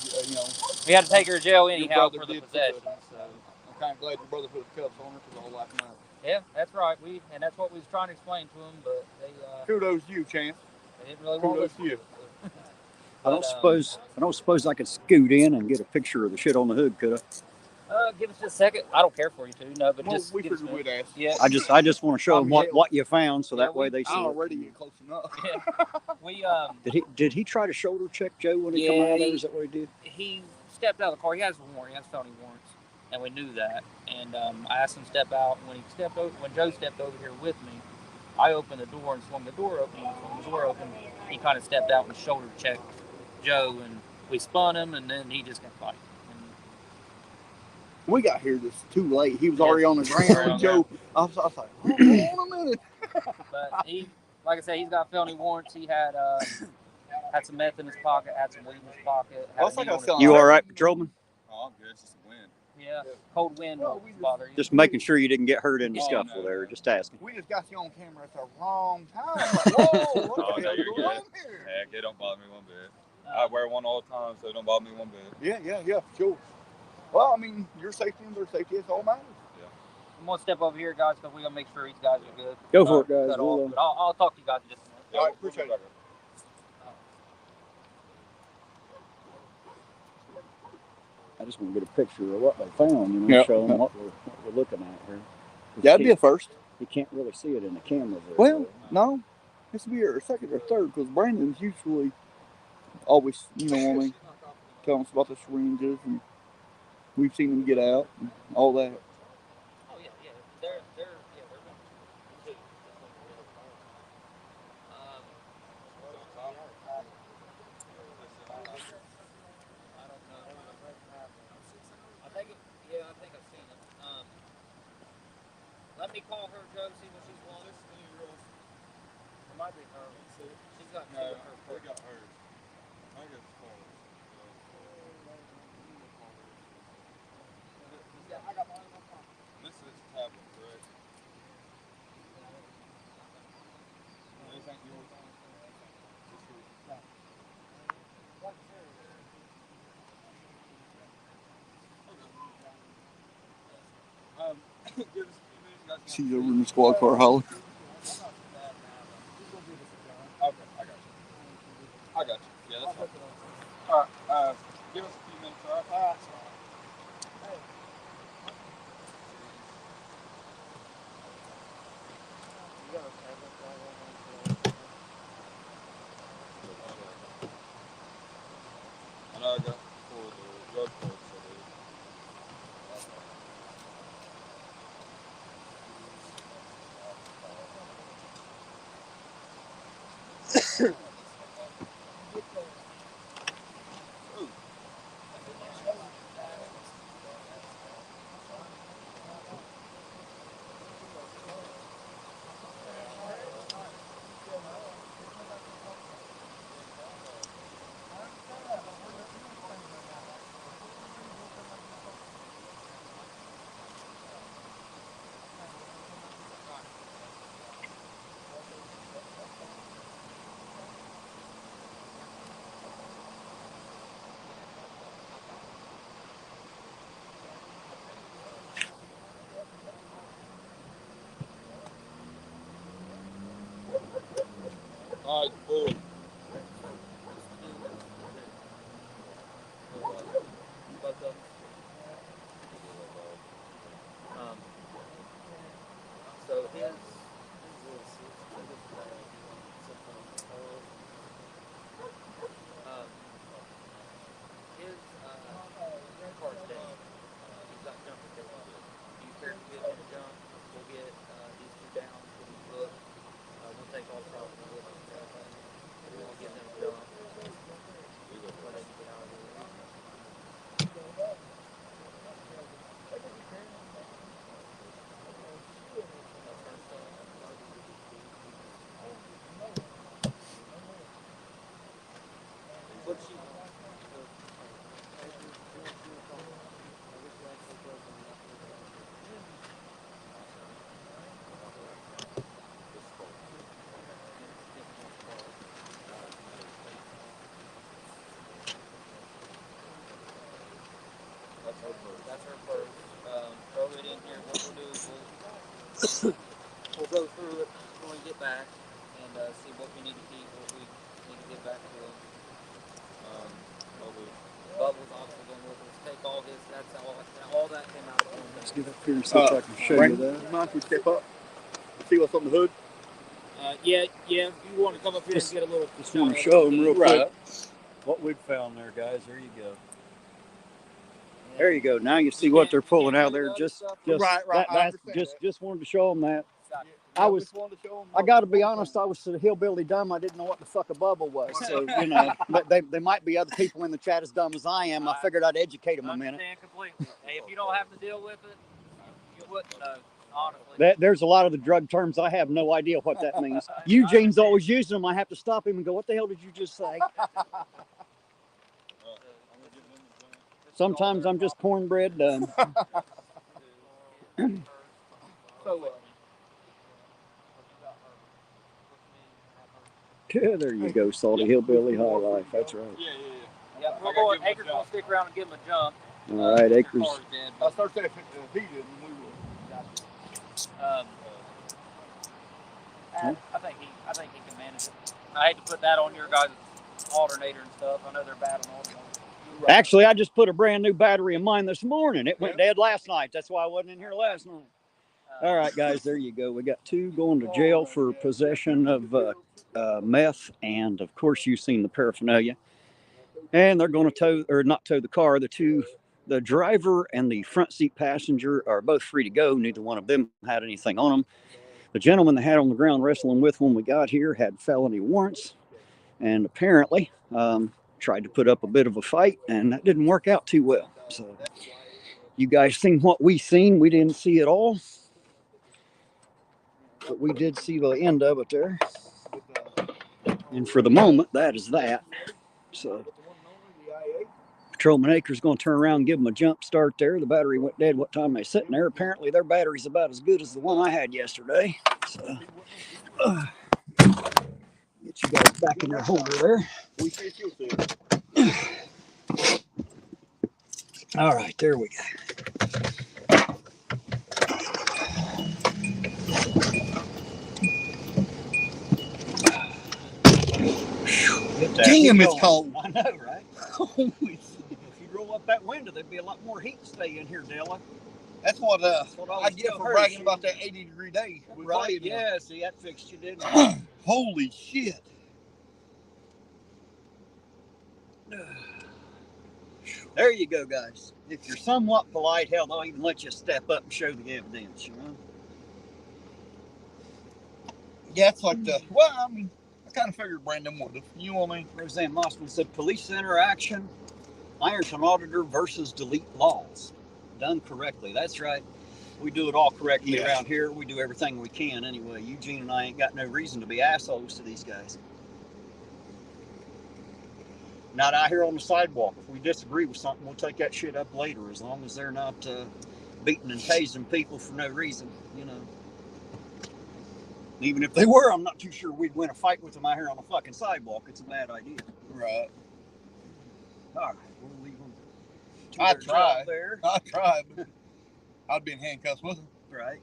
we had to take her to jail anyhow for the did possession. So I'm kind of glad your brother put the cuffs on her because all life matters. yeah, that's right. And that's what we was trying to explain to them, but they Kudos to you, Chance. they didn't really want to Kudos listen to you. to it. I don't suppose I could scoot in and get a picture of the shit on the hood, could I? Give us just a second. I don't care for you to, no, but Well, just we give us figured a we'd minute. ask. Yeah, I just want to show them what you found, so Yeah, that way they see I it. already get close enough. yeah. We Did he try to shoulder check Joe when he come out of there? Is that what he did? he stepped out of the car. He has a warrant. He has felony warrants, and we knew that. And I asked him to step out. When Joe stepped over here with me, I opened the door and swung the door open. When he swung the door open, he kind of stepped out and shoulder checked Joe, and we spun him, and then he just kept fighting. We got here just too late. He was already on the ground. Joe, I was like, hold on a minute. But he, like I said, he's got felony warrants. He had some meth in his pocket, had some weed in his pocket. You all right, patrolman? Oh, I'm good. It's just the wind. Yeah, cold wind won't bother you. Just making sure you didn't get hurt in the scuffle there. Just asking. We just got you on camera at the wrong time. Like, whoa, what the hell you're going on good. here? Heck, it don't bother me one bit. I wear one all the time, so it don't bother me one bit. Yeah, sure. Well, I mean, your safety and their safety is all matters. Yeah. I'm gonna step over here, guys, because we gotta make sure these guys are good. Go for it, guys. Cut off, but I'll talk to you guys in just a minute. All right, appreciate it. I just want to get a picture of what they found, show them what we're looking at here. That'd be a first. You can't really see it in the camera there. Well, no. This will be our second or third because Brandon's usually always, telling us about the syringes and we've seen them get out and all that. Oh yeah. They're good. I don't know. I think I've seen it. Let me call her, Joe, see what she's wanting. It might be her. She's got two of her. We got hers. I got the phone. I got mine. No problem. This is tablet, correct? Anything yours? Give us a few minutes, guys. She's over in the squad car holler. Okay, I got you. Yeah, that's fine. All right, give us a few minutes, all right? I know I got for the drug court, All right, cool. Both of them. So his car's dead. He's got jumper cables. Do you care to give him jump? We'll get these two down. Look, we'll take all property with us. We'll give them jump. When they can get out of here. What's she? That's her purse. Throw it in here. What we'll do is we'll go through it when we get back and see what we need to keep, what we need to get back to him. Bubbles obviously going with us. Take all his. That's all that came out of him. Let's get up here and see if I can show you that. Mind if we step up? See what's on the hood? Yeah. If you want to come up here and get a little. Just want to show them real quick Right. what we'd found there, guys. There you go. There you go. Now you see what they're pulling out there. Just Right. I that's understand just wanted to show them that. that. I was- just wanted to show 'em I got to be honest, I was so hillbilly dumb. I didn't know what the fuck a bubble was. So but they might be other people in the chat as dumb as I am. I figured I'd educate them a minute. Understand completely. Hey, if you don't have to deal with it, you wouldn't know. Honestly. There's a lot of the drug terms I have no idea what that means. Eugene's always using them. I have to stop him and go, "What the hell did you just say?" Sometimes I'm just cornbread dumb. So, Yeah, there you go, salty hillbilly high life. That's right. Yeah, we're going. Acres gonna stick around and give him a jump. All right, Acres. Car's dead, I started saying if he didn't, we would. I think he can manage it. I hate to put that on your guys' alternator and stuff. I know they're bad on alternators. Actually, I just put a brand new battery in mine this morning. It went dead last night. That's why I wasn't in here last night. All right, guys, there you go. We got two going to jail for possession of meth, and of course, you've seen the paraphernalia. And they're going to tow, or not tow the car. The driver and the front seat passenger are both free to go. Neither one of them had anything on them. The gentleman that had on the ground wrestling with when we got here had felony warrants, and apparently tried to put up a bit of a fight, and that didn't work out too well. So you guys seen what we seen. We didn't see it all, but we did see the end of it there. And for the moment, that is that. So Patrolman Acres going to turn around and give them a jump start there. The battery went dead what time they sitting there. Apparently their battery's about as good as the one I had yesterday. So get you guys back in your holder there. All right, there we go. Damn, it's cold. I know, right? Holy shit. If you roll up that window, there'd be a lot more heat stay in here, Della. That's what I get for bragging about that 80-degree day. Right? Yeah. See, that fixed you, didn't it? Holy shit. There you go, guys. If you're somewhat polite, hell, they'll even let you step up and show the evidence, you know? Yeah, it's like well, I mean, I kind of figured Brandon would have. You know what I mean? Roseanne Mossman said, police interaction, irontonauditor versus delete laws. Done correctly. That's right. We do it all correctly around here. We do everything we can anyway. Eugene and I ain't got no reason to be assholes to these guys. Not out here on the sidewalk. If we disagree with something, we'll take that shit up later, as long as they're not beating and tasing people for no reason, you know. Even if they were, I'm not too sure we'd win a fight with them out here on the fucking sidewalk. It's a bad idea. Right. All right, we'll leave them. I tried. There. I tried, but I'd be in handcuffs with them. Right.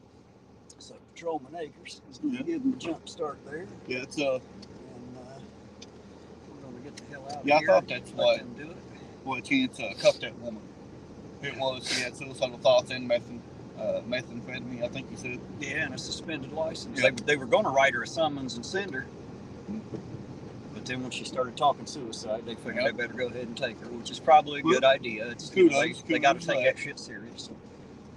So Patrolman Acres is going to give them a jump start there. Yeah, it's And the hell out of Yeah, I here. thought that's Let what. them do it. Well, Chance cuffed that woman. It was. She had suicidal thoughts and methamphetamine, I think you said. Yeah, and a suspended license. Yep. They were going to write her a summons and send her. But then when she started talking suicide, they figured they better go ahead and take her, which is probably a good idea. It's, they got to take that shit serious.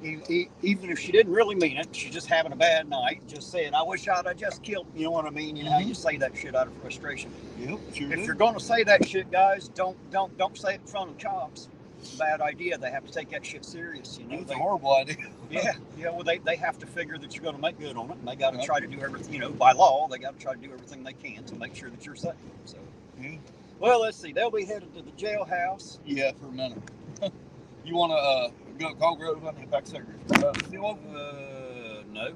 Even if she didn't really mean it, she's just having a bad night, just saying, I wish I'd have just killed him. You know what I mean? You know how you say that shit out of frustration. Yep, sure. If you're going to say that shit, guys, don't say it in front of cops. It's a bad idea. They have to take that shit serious. You know, it's a horrible idea. Yeah. Well, they have to figure that you're going to make good on it, and they got to try to do everything. You know, by law, they got to try to do everything they can to make sure that you're safe. So, well, let's see. They'll be headed to the jailhouse. Yeah, for a minute. You want to go call Grove? I need a pack of cigarettes. Still open? No.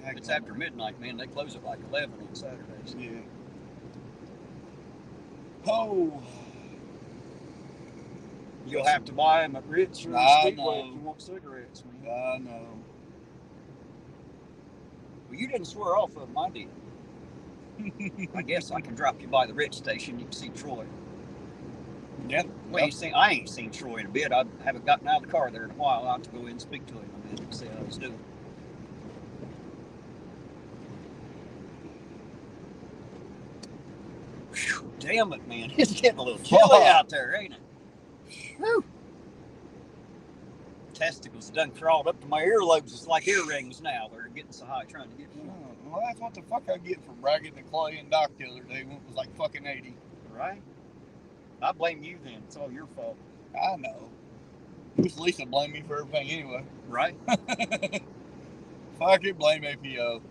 It's after midnight, man. They close at like 11 on Saturdays. Yeah. Oh. You'll have to buy them at Ritz or Speedway if you want cigarettes, man. I know. Well, you didn't swear off of them, I did. I guess I can drop you by the Ritz station. You can see Troy. Yeah. Well, I ain't seen Troy in a bit. I haven't gotten out of the car there in a while. I'll have to go in and speak to him a minute and see how he's doing. Whew, damn it, man. It's getting a little chilly out there, ain't it? Whew. Testicles done crawled up to my earlobes. It's like earrings now. They're getting so high trying to get warm. Well, that's what the fuck I get for bragging to Clay and Doc the other day when it was like fucking 80. Right? I blame you then. It's all your fault. I know. At least blame me for everything anyway. Right? Fuck it, blame APO.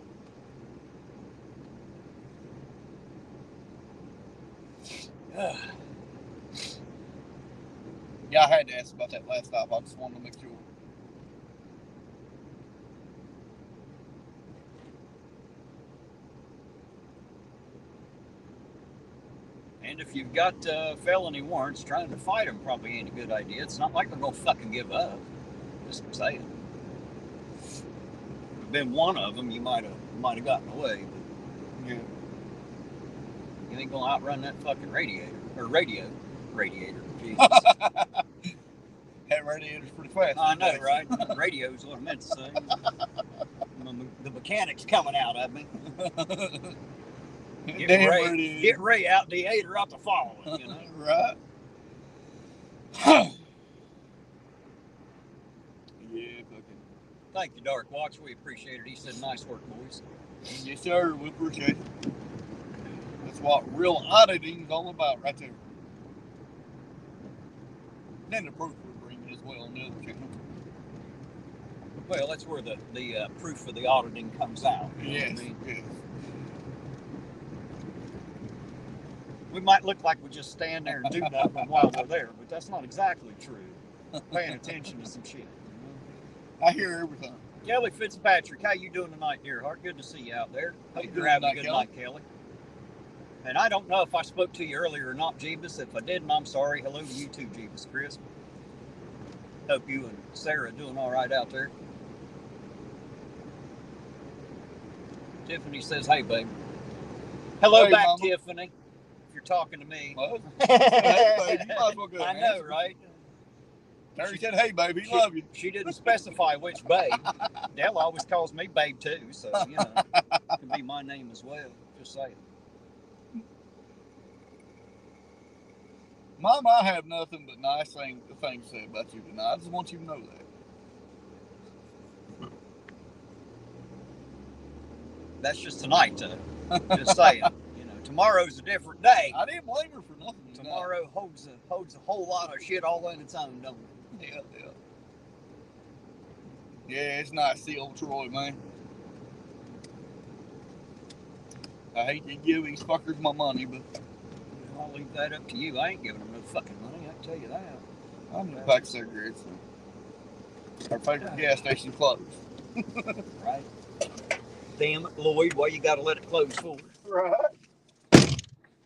Yeah, I had to ask about that last stop. I just wanted to make sure. And if you've got felony warrants, trying to fight them probably ain't a good idea. It's not like they're going to fucking give up. Just saying. If it'd been one of them, you might have gotten away. But yeah. You ain't going to outrun that fucking radiator. Jesus. That radiator's pretty fast. I know, right? Radio's what I meant to say. The mechanic's coming out of me. Get Ray out the 8 or out the following, you know? Right. Yeah, fucking. Thank you, Dark Watch. We appreciate it. He said, nice work, boys. Yes, sir. We appreciate it. That's what real auditing's all about right there. And then the proof we're bringing as well on the other channel. Well, that's where the proof of the auditing comes out. Yes, yes. We might look like we just stand there and do nothing while we're there, but that's not exactly true. Paying attention to some shit. You know? I hear everything. Kelly Fitzpatrick, how you doing tonight, dear heart? Good to see you out there. Hope you're having a good night, Kelly. And I don't know if I spoke to you earlier or not, Jeebus. If I didn't, I'm sorry. Hello to you too, Jeebus, Chris. Hope you and Sarah are doing all right out there. Tiffany says, hey, babe. Hello back, Mama. Tiffany. If you're talking to me. Well, hey, babe, you might as well go. I know, right? Terry said, hey, baby, love you. She didn't specify which babe. Della always calls me babe, too. So, you know, it can be my name as well. Just saying. Mom, I have nothing but nice things to say about you tonight. I just want you to know that. That's just tonight, just saying. You know, tomorrow's a different day. I didn't blame her for nothing. Tomorrow holds a whole lot of shit all on its own, don't it? Yeah. Yeah, it's nice to see old Troy, man. I hate to give these fuckers my money, but I'll leave that up to you. I ain't giving them no fucking money, I can tell you that. I'm gonna pack cigarettes. Our favorite gas station closed. Right. Damn it, Lloyd, why you gotta let it close for? Right.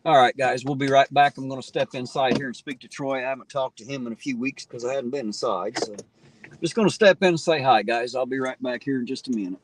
All right, guys, we'll be right back. I'm going to step inside here and speak to Troy. I haven't talked to him in a few weeks because I hadn't been inside. So I'm just going to step in and say hi, guys. I'll be right back here in just a minute.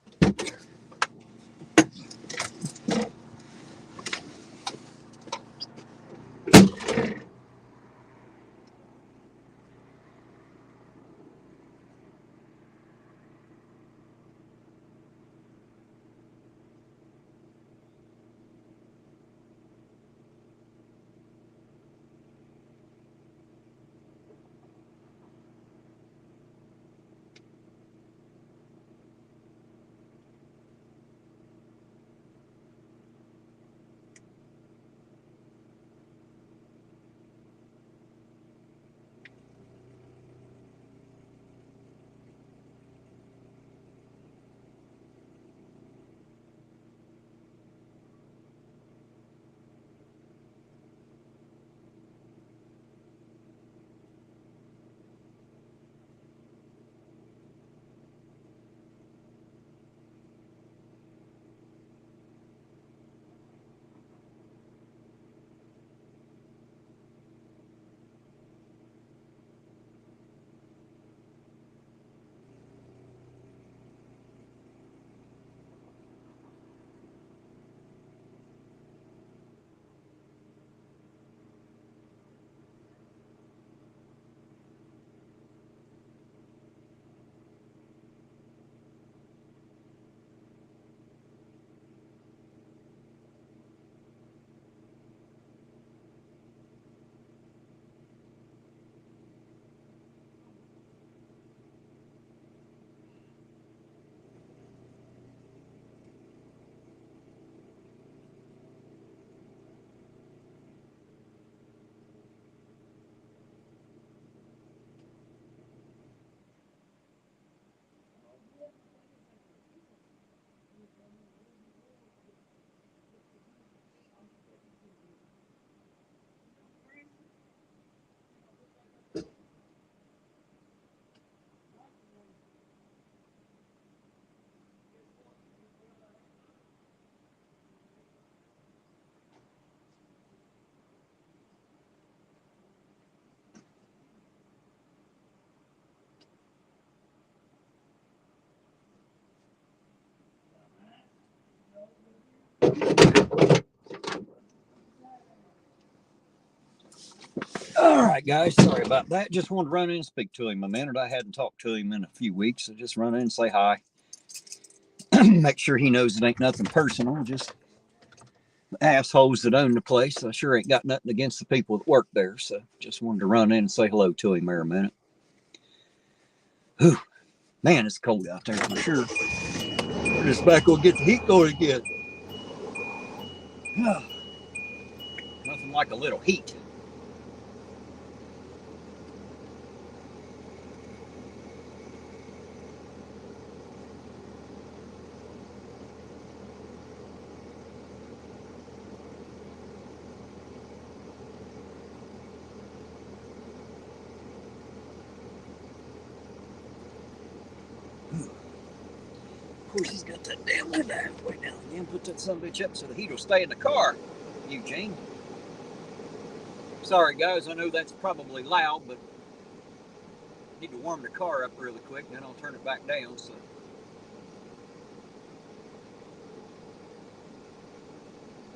right, guys. Sorry about that. Just wanted to run in and speak to him a minute. I hadn't talked to him in a few weeks, so just run in and say hi. Make sure he knows it ain't nothing personal, just assholes that own the place. I sure ain't got nothing against the people that work there, so just wanted to run in and say hello to him there a minute. Whew. Man, it's cold out there for sure. This back will get the heat going again. Nothing like a little heat. Of course, he's got that damn window halfway down again. Put that sumbitch up so the heat will stay in the car, Eugene. Sorry, guys. I know that's probably loud, but I need to warm the car up really quick, then I'll turn it back down. So,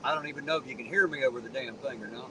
I don't even know if you can hear me over the damn thing or not.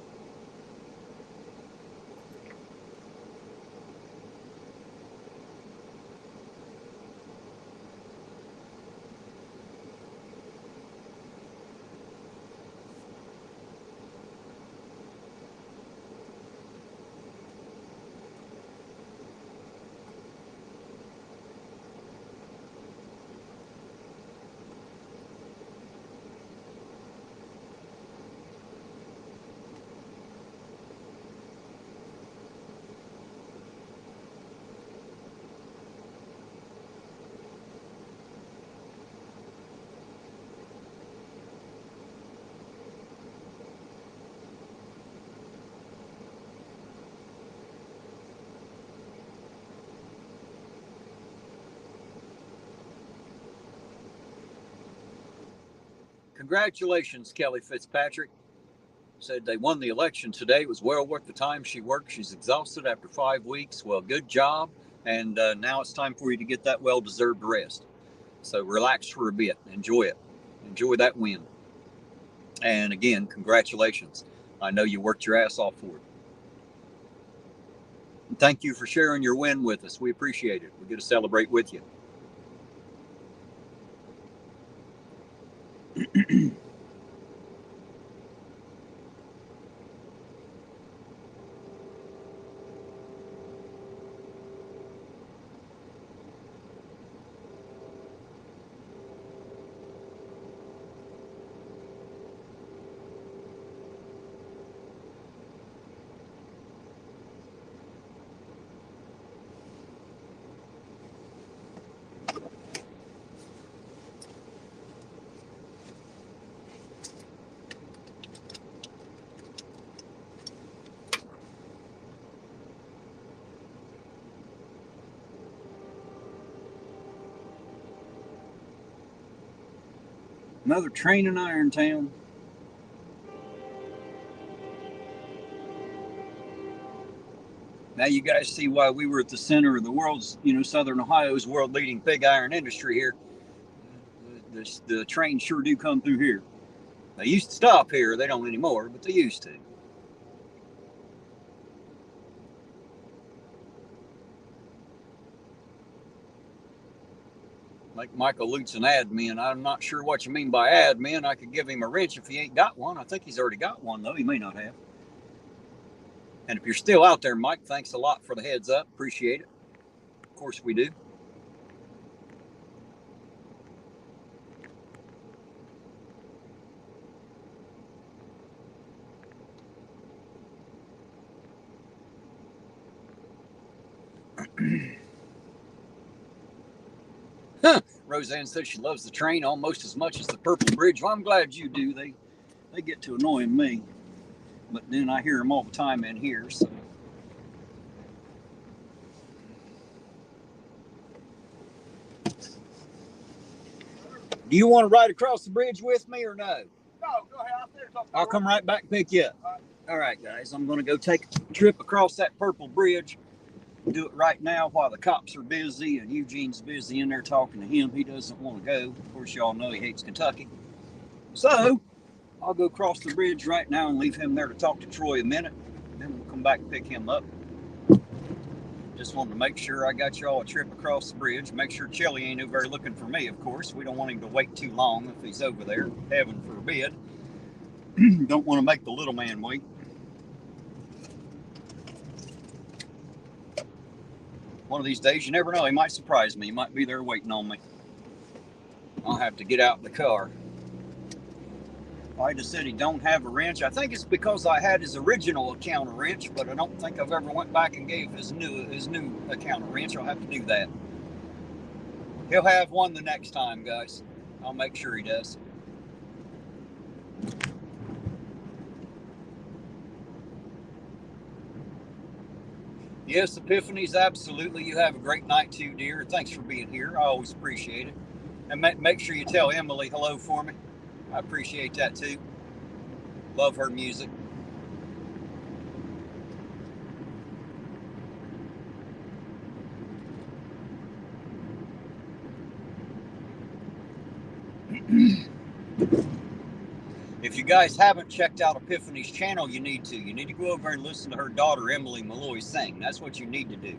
Congratulations, Kelly Fitzpatrick. Said they won the election today. It was well worth the time she worked. She's exhausted after 5 weeks. Well, good job. And now it's time for you to get that well-deserved rest. So relax for a bit. Enjoy it. Enjoy that win. And again, congratulations. I know you worked your ass off for it. And thank you for sharing your win with us. We appreciate it. We get to celebrate with you. Another train in Irontown. Now you guys see why we were at the center of the world's, Southern Ohio's world-leading pig iron industry here. The trains sure do come through here. They used to stop here. They don't anymore, but they used to. Like Michael Lutz, an admin. I'm not sure what you mean by admin. I could give him a wrench if he ain't got one. I think he's already got one, though. He may not have. And if you're still out there, Mike, thanks a lot for the heads up. Appreciate it. Of course we do. Roseanne says she loves the train almost as much as the Purple Bridge. Well, I'm glad you do. They get to annoying me. But then I hear them all the time in here, so. Do you want to ride across the bridge with me or no? No, go ahead. I'll come right back and pick you up. All right, guys. I'm going to go take a trip across that Purple Bridge. Do it right now while the cops are busy and Eugene's busy in there talking to him. He doesn't want to go. Of course, y'all know he hates Kentucky. So I'll go across the bridge right now and leave him there to talk to Troy a minute. Then we'll come come back and pick him up. Just wanted to make sure I got y'all a trip across the bridge. Make sure Chili ain't over there looking for me, of course. We don't want him to wait too long if he's over there, heaven forbid. Don't want to make the little man wait. One of these days, you never know, he might surprise me. He might be there waiting on me. I'll have to get out in the car. I just said he don't have a wrench. I think it's because I had his original account a wrench, but I don't think I've ever went back and gave his new account a wrench. I'll have to do that. He'll have one the next time, guys. I'll make sure he does. Yes, Epiphanies, absolutely. You have a great night too, dear. Thanks for being here. I always appreciate it. And make sure you tell Emily hello for me. I appreciate that too. Love her music. If you guys haven't checked out Epiphany's channel, you need to. You need to go over and listen to her daughter, Emily Malloy, sing. That's what you need to do.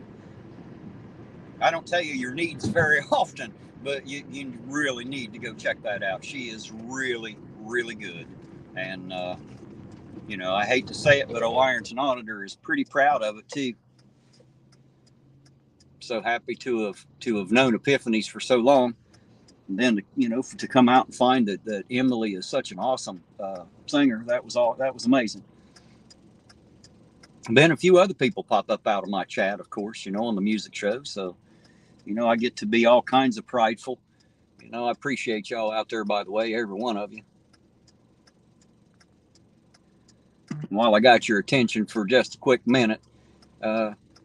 I don't tell you your needs very often, but you really need to go check that out. She is really, really good. And, you know, I hate to say it, but old Irontonauditor is pretty proud of it, too. So happy to have known Epiphanies for so long. And then, you know, to come out and find that Emily is such an awesome singer, that was amazing. And then a few other people pop up out of my chat, of course, you know, on the music show. So, you know, I get to be all kinds of prideful. You know, I appreciate y'all out there, by the way, every one of you. And while I got your attention for just a quick minute,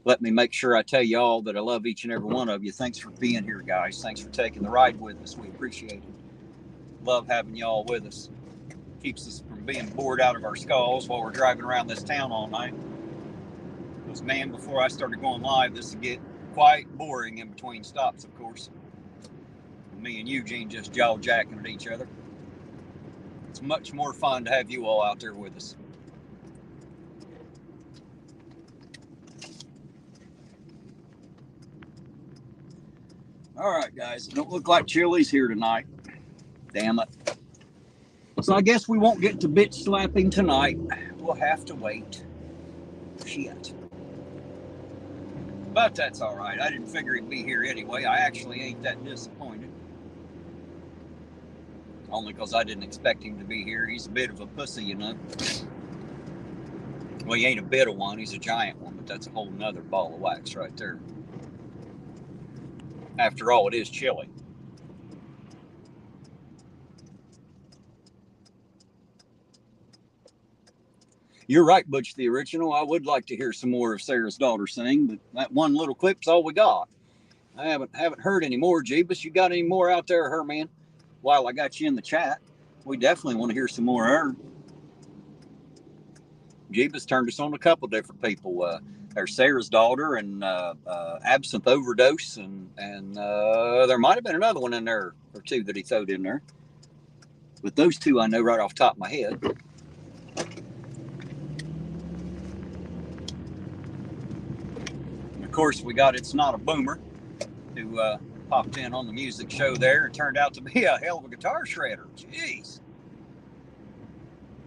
let me make sure I tell y'all that I love each and every one of you. Thanks for being here, guys. Thanks for taking the ride with us. We appreciate it. Love having y'all with us. Keeps us from being bored out of our skulls while we're driving around this town all night. Because, man, before I started going live, this would get quite boring in between stops, of course. Me and Eugene just jaw-jacking at each other. It's much more fun to have you all out there with us. All right, guys. It don't look like Chili's here tonight. Damn it. So I guess we won't get to bitch slapping tonight. We'll have to wait. Shit. But that's all right. I didn't figure he'd be here anyway. I actually ain't that disappointed. Only because I didn't expect him to be here. He's a bit of a pussy, you know. Well, he ain't a bit of one. He's a giant one, but that's a whole nother ball of wax right there. After all, it is chilly. You're right, Butch the Original. I would like to hear some more of Sarah's daughter sing, but that one little clip's all we got. I haven't heard any more, Jeebus. You got any more out there, her man? While I got you in the chat, we definitely want to hear some more of her. Jeebus turned us on a couple different people. There's Sarah's daughter and Absinthe Overdose, and there might have been another one in there or two that he throwed in there. But those two I know right off the top of my head. And of course, we got It's Not a Boomer, who popped in on the music show there and turned out to be a hell of a guitar shredder. Jeez.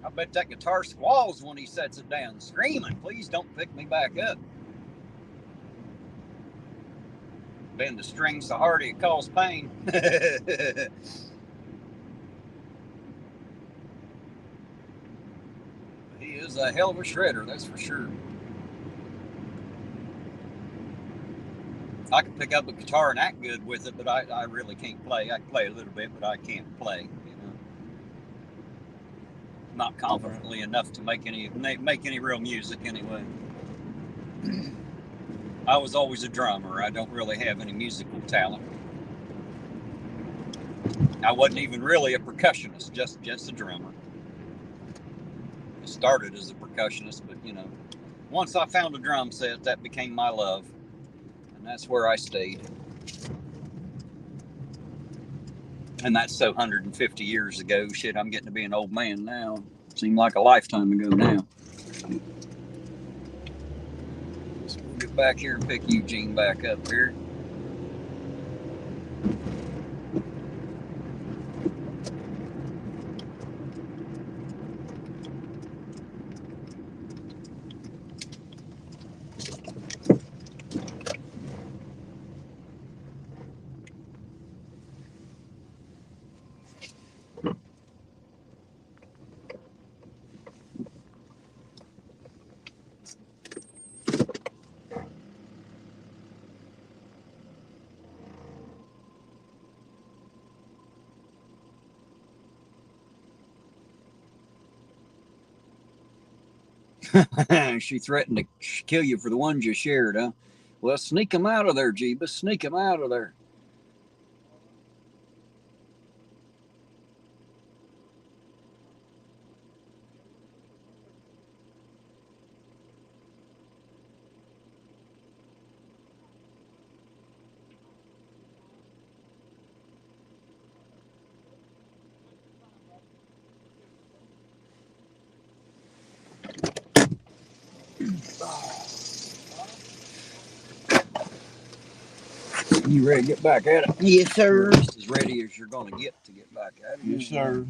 I bet that guitar squalls when he sets it down, screaming, please don't pick me back up. Bend the strings so hard it causes pain. He is a hell of a shredder, that's for sure. I can pick up a guitar and act good with it, but I really can't play. I can play a little bit, but I can't play, you know. Not confidently enough to make any real music anyway. I was always a drummer. I don't really have any musical talent. I wasn't even really a percussionist, just a drummer. I started as a percussionist, but you know, once I found a drum set, that became my love, and that's where I stayed. And that's so 150 years ago. Shit, I'm getting to be an old man now. Seemed like a lifetime ago now. get back here and pick Eugene back up here. She threatened to kill you for the ones you shared, huh? Well, sneak them out of there, Jeebus. Sneak them out of there. You ready to get back at it? Yes, sir. Just as ready as you're going to get back at it. Yes, sir.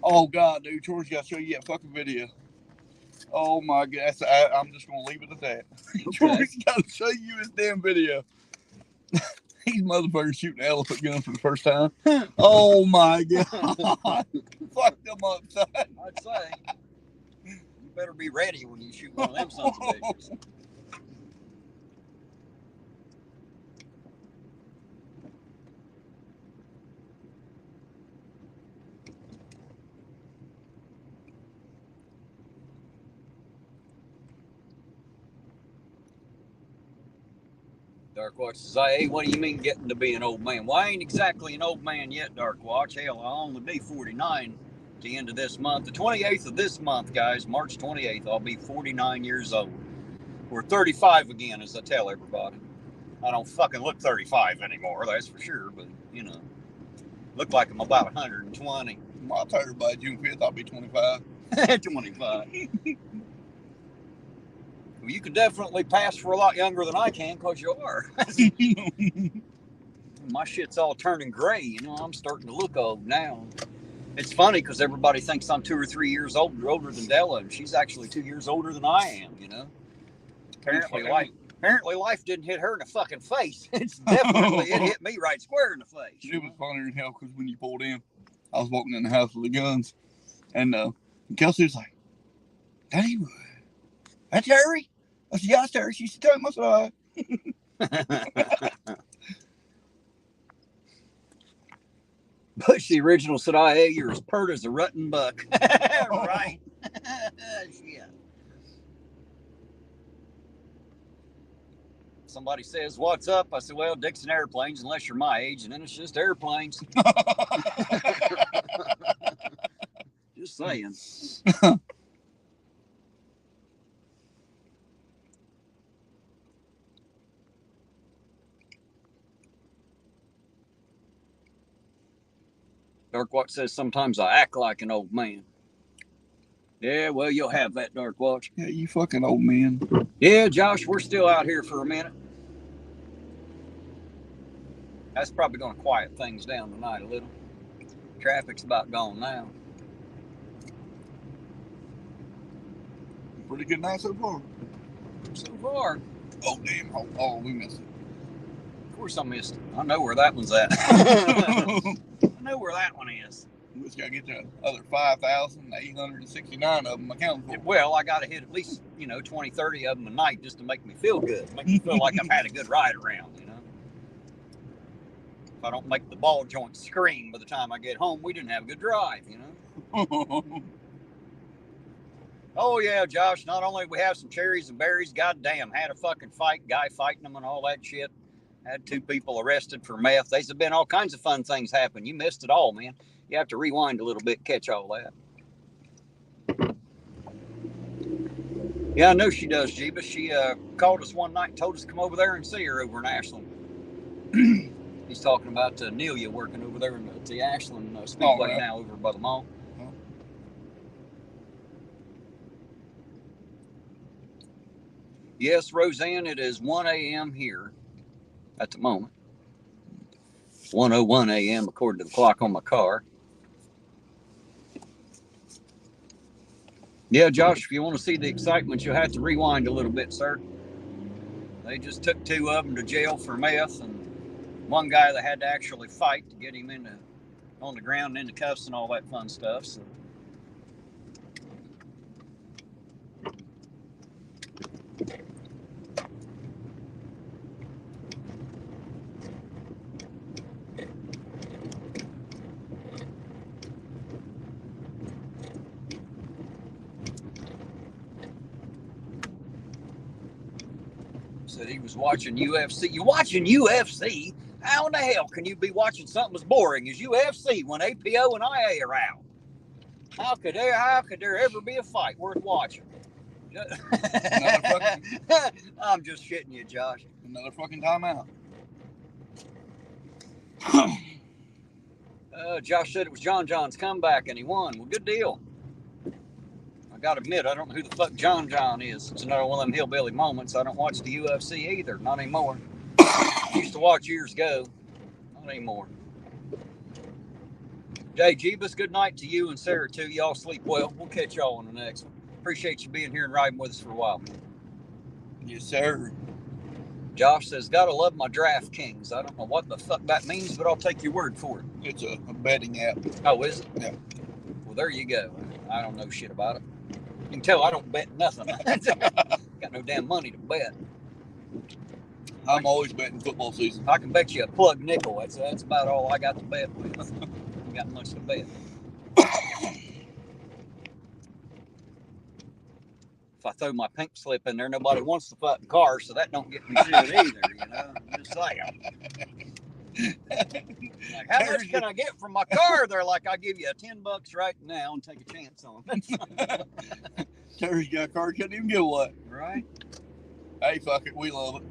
Oh, God, dude. George got to show you that fucking video. Oh, my God. I'm just going to leave it at that. Okay. George got to show you his damn video. These motherfuckers shooting an elephant gun for the first time. Oh, my God. Fuck them up, son. I'd say. You better be ready when you shoot one of them sons of bitches. Dark Watch says, hey, what do you mean getting to be an old man? Well, I ain't exactly an old man yet, Dark Watch. Hell, I'll only be 49 at the end of this month. The 28th of this month, guys, March 28th, I'll be 49 years old. We're 35 again, as I tell everybody. I don't fucking look 35 anymore, that's for sure, but, you know, look like I'm about 120. I'll tell everybody June 5th, I'll be 25. 25. Well, you can definitely pass for a lot younger than I can, because you are. My shit's all turning gray, you know, I'm starting to look old now. It's funny because everybody thinks I'm 2 or 3 years older than Della, and she's actually 2 years older than I am, you know. Apparently life didn't hit her in the fucking face. It hit me right square in the face. It was funnier than hell because when you pulled in, I was walking in the house with the guns, and Kelsey was like, "Daddy, that's Harry." I said, "Yeah, that's Harry." She said, "Tell him I said hi." Bush, the original, said, hey, you're as pert as a rutting buck. Right. Shit. Somebody says, what's up? I said, well, Dixon Airplanes, unless you're my age, and then it's just airplanes. Just saying. Dark Watch says, sometimes I act like an old man. Yeah, well, you'll have that, Dark Watch. Yeah, you fucking old man. Yeah, Josh, we're still out here for a minute. That's probably going to quiet things down tonight a little. Traffic's about gone now. Pretty good night so far. So far. Oh, damn. Oh, we missed it. Of course I missed it. I know where that one's at. I know where that one is. We just got to get the other 5,869 of them accounted for. Well, I got to hit at least, 20, 30 of them a night just to make me feel good. Make me feel like I've had a good ride around, you know. If I don't make the ball joint scream by the time I get home, we didn't have a good drive, you know. Oh, yeah, Josh, not only we have some cherries and berries, goddamn, had a fucking fight, guy fighting them and all that shit. Had 2 people arrested for meth. There's been all kinds of fun things happen. You missed it all, man. You have to rewind a little bit, catch all that. Yeah, I know she does, Jeebus. She called us one night and told us to come over there and see her over in Ashland. He's talking about Nelia working over there at the Ashland Speedway now over by the mall. Yes, Roseanne, it is 1 a.m. here at the moment. 1:01 a.m. according to the clock on my car. Yeah, Josh, if you want to see the excitement, you'll have to rewind a little bit, sir. They just took 2 of them to jail for meth, and one guy that had to actually fight to get him on the ground and into cuffs and all that fun stuff. So. Said he was watching UFC. You watching UFC? How in the hell can you be watching something as boring as UFC when APO and IA are out? How could there ever be a fight worth watching? I'm just shitting you, Josh. Another fucking timeout. Josh said it was John's comeback and he won. Well, good deal. I gotta admit, I don't know who the fuck John is. It's another one of them hillbilly moments. I don't watch the UFC either. Not anymore. Used to watch years ago. Not anymore. Jay Jeebus, good night to you and Sarah too. Y'all sleep well. We'll catch y'all on the next one. Appreciate you being here and riding with us for a while. Yes, sir. Josh says, gotta love my DraftKings. I don't know what the fuck that means, but I'll take your word for it. It's a betting app. Oh, is it? Yeah. Well, there you go. I don't know shit about it. You can tell I don't bet nothing. Got no damn money to bet. I'm always betting football season. I can bet you a plug nickel. That's about all I got to bet with. I got much to bet. If I throw my pink slip in there, nobody wants the fucking car, so that don't get me shit either, you know? I'm just saying. Like, how much can I get from my car? They're like, I'll give you $10 right now and take a chance on it. Terry's got a car, couldn't even give away. Right? Hey, fuck it, we love it.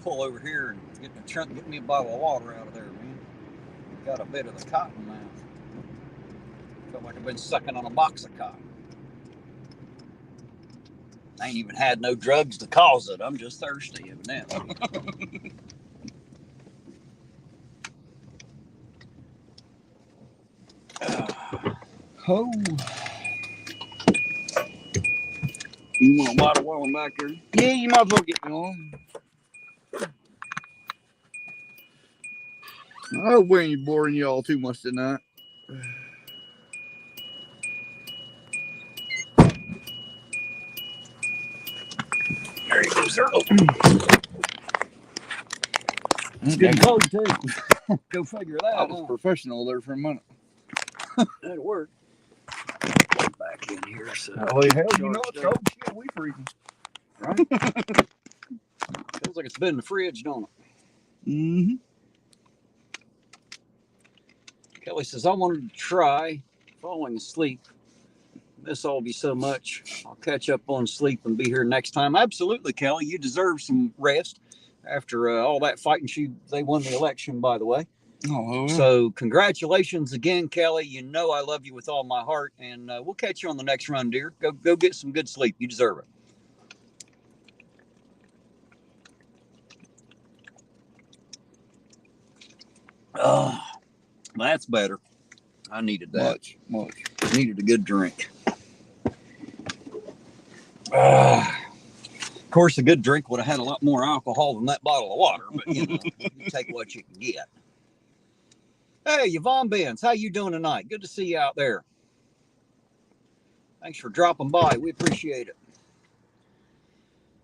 Pull over here and get in the trunk, get me a bottle of water out of there, man. Got a bit of the cotton mouth. Felt like I've been sucking on a box of cotton. I ain't even had no drugs to cause it. I'm just thirsty, evidently. Oh. You want a bottle while I'm back there? Yeah, you might as well get me on. I hope we ain't boring y'all too much tonight. There you go, sir. It's Good code, too. Go figure that I out. was professional there for a minute. That'll work. Back in here, so. Oh, hell, you know it's cold. Shit, we freezing. Right? Feels like it's been in the fridge, don't it? Mm-hmm. Kelly says, I wanted to try falling asleep. This all be so much. I'll catch up on sleep and be here next time. Absolutely, Kelly. You deserve some rest after all that fighting. They won the election, by the way. Oh, yeah. So congratulations again, Kelly. You know I love you with all my heart, and we'll catch you on the next run, dear. Go get some good sleep. You deserve it. That's better. I needed that. Much. Needed a good drink. Of course, a good drink would have had a lot more alcohol than that bottle of water, but you know, you take what you can get. Hey, Yvonne Benz, how you doing tonight? Good to see you out there. Thanks for dropping by. We appreciate it.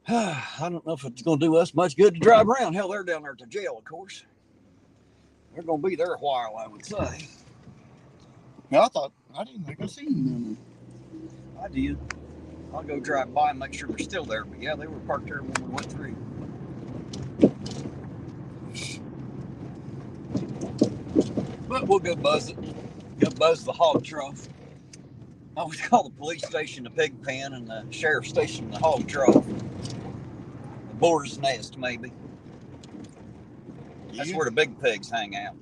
I don't know if it's going to do us much good to drive around. Hell, they're down there at the jail, of course. They're going to be there a while, I would say. Now, I didn't think I seen them. I did. I'll go drive by and make sure they're still there. But yeah, they were parked there when we went through. But we'll go buzz it. Go buzz the hog trough. I always call the police station the pig pen and the sheriff's station the hog trough. The boar's nest, maybe. That's where the big pigs hang out.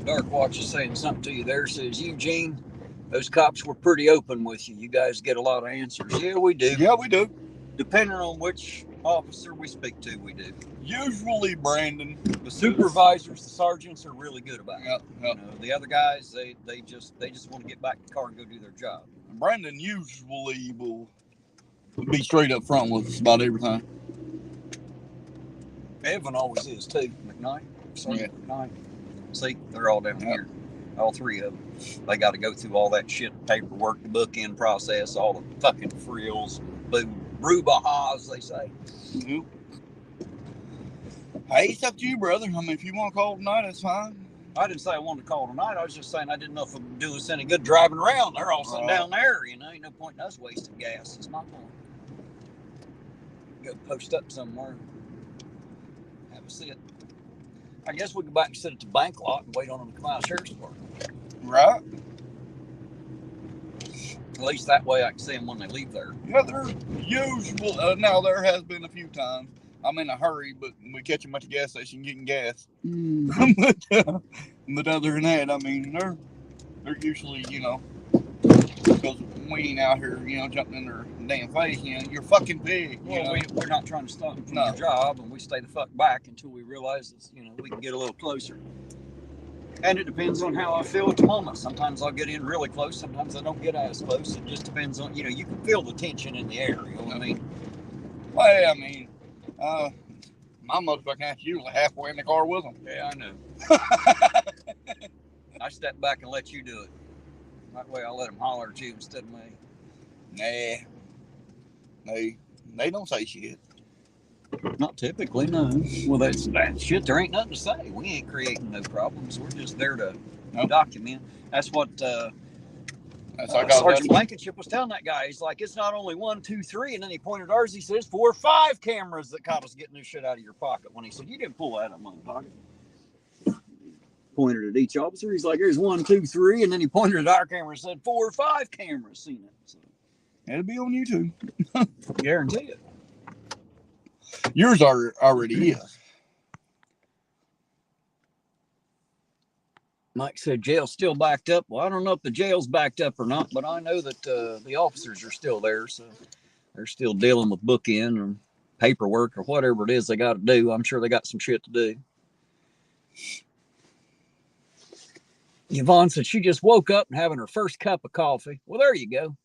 Dark Watch is saying something to you there. Says, Eugene, those cops were pretty open with you. You guys get a lot of answers. Yeah, we do. Yeah, we do. Depending on which officer we speak to, we do. Usually, Brandon. The supervisors, the sergeants are really good about it. Yep. You know, the other guys, they just want to get back in the car and go do their job. Brandon usually will be straight up front with us about everything. Evan always is too. McKnight, Yeah. McKnight. See, they're all down here. All three of them. They got to go through all that shit, paperwork, the book-in process, all the fucking frills, brouhaha, they say. Mm-hmm. Hey, it's up to you, brother. I mean, if you want to call tonight, that's fine. I didn't say I wanted to call tonight. I was just saying I didn't know if it would do us any good driving around. They're all sitting down there, you know. Ain't no point in us wasting gas. It's my point. Go post up somewhere. Have a sit. I guess we go back and sit at the bank lot and wait on them to come out of Sheriff's Department. Right? At least that way I can see them when they leave there. Yeah, they're usual. Now, there has been a few times I'm in a hurry, but we catch them at the gas station getting gas. But other than that, I mean, they're usually, you know, because we ain't out here, you know, jumping in their damn face, you know, you're fucking big. Well, we're not trying to stop them from their job, and we stay the fuck back until we realize that, you know, we can get a little closer. And it depends on how I feel at the moment. Sometimes I'll get in really close. Sometimes I don't get as close. It just depends on, you know, you can feel the tension in the air. You know what I mean? Well, I mean, my motherfucking ass usually halfway in the car with them. Yeah, I know. I step back and let you do it. That way I'll let them holler at you instead of me. Nah. They don't say shit. Not typically, no. Well, that's shit. There ain't nothing to say. We ain't creating no problems. We're just there to document. That's what Sergeant Blankenship was telling that guy. He's like, it's not only 1, 2, 3, and then he pointed at ours. He says 4 or 5 cameras that caught us getting this shit out of your pocket. When he said, you didn't pull that out of my pocket. Pointed at each officer. He's like, there's 1, 2, 3, and then he pointed at our camera and said 4 or 5 cameras seen it. So, it'll be on YouTube. Guarantee it. Yours already is. Mike said jail's still backed up. Well, I don't know if the jail's backed up or not, but I know that the officers are still there, so they're still dealing with book-in or paperwork or whatever it is they got to do. I'm sure they got some shit to do. Yvonne said she just woke up and having her first cup of coffee. Well, there you go.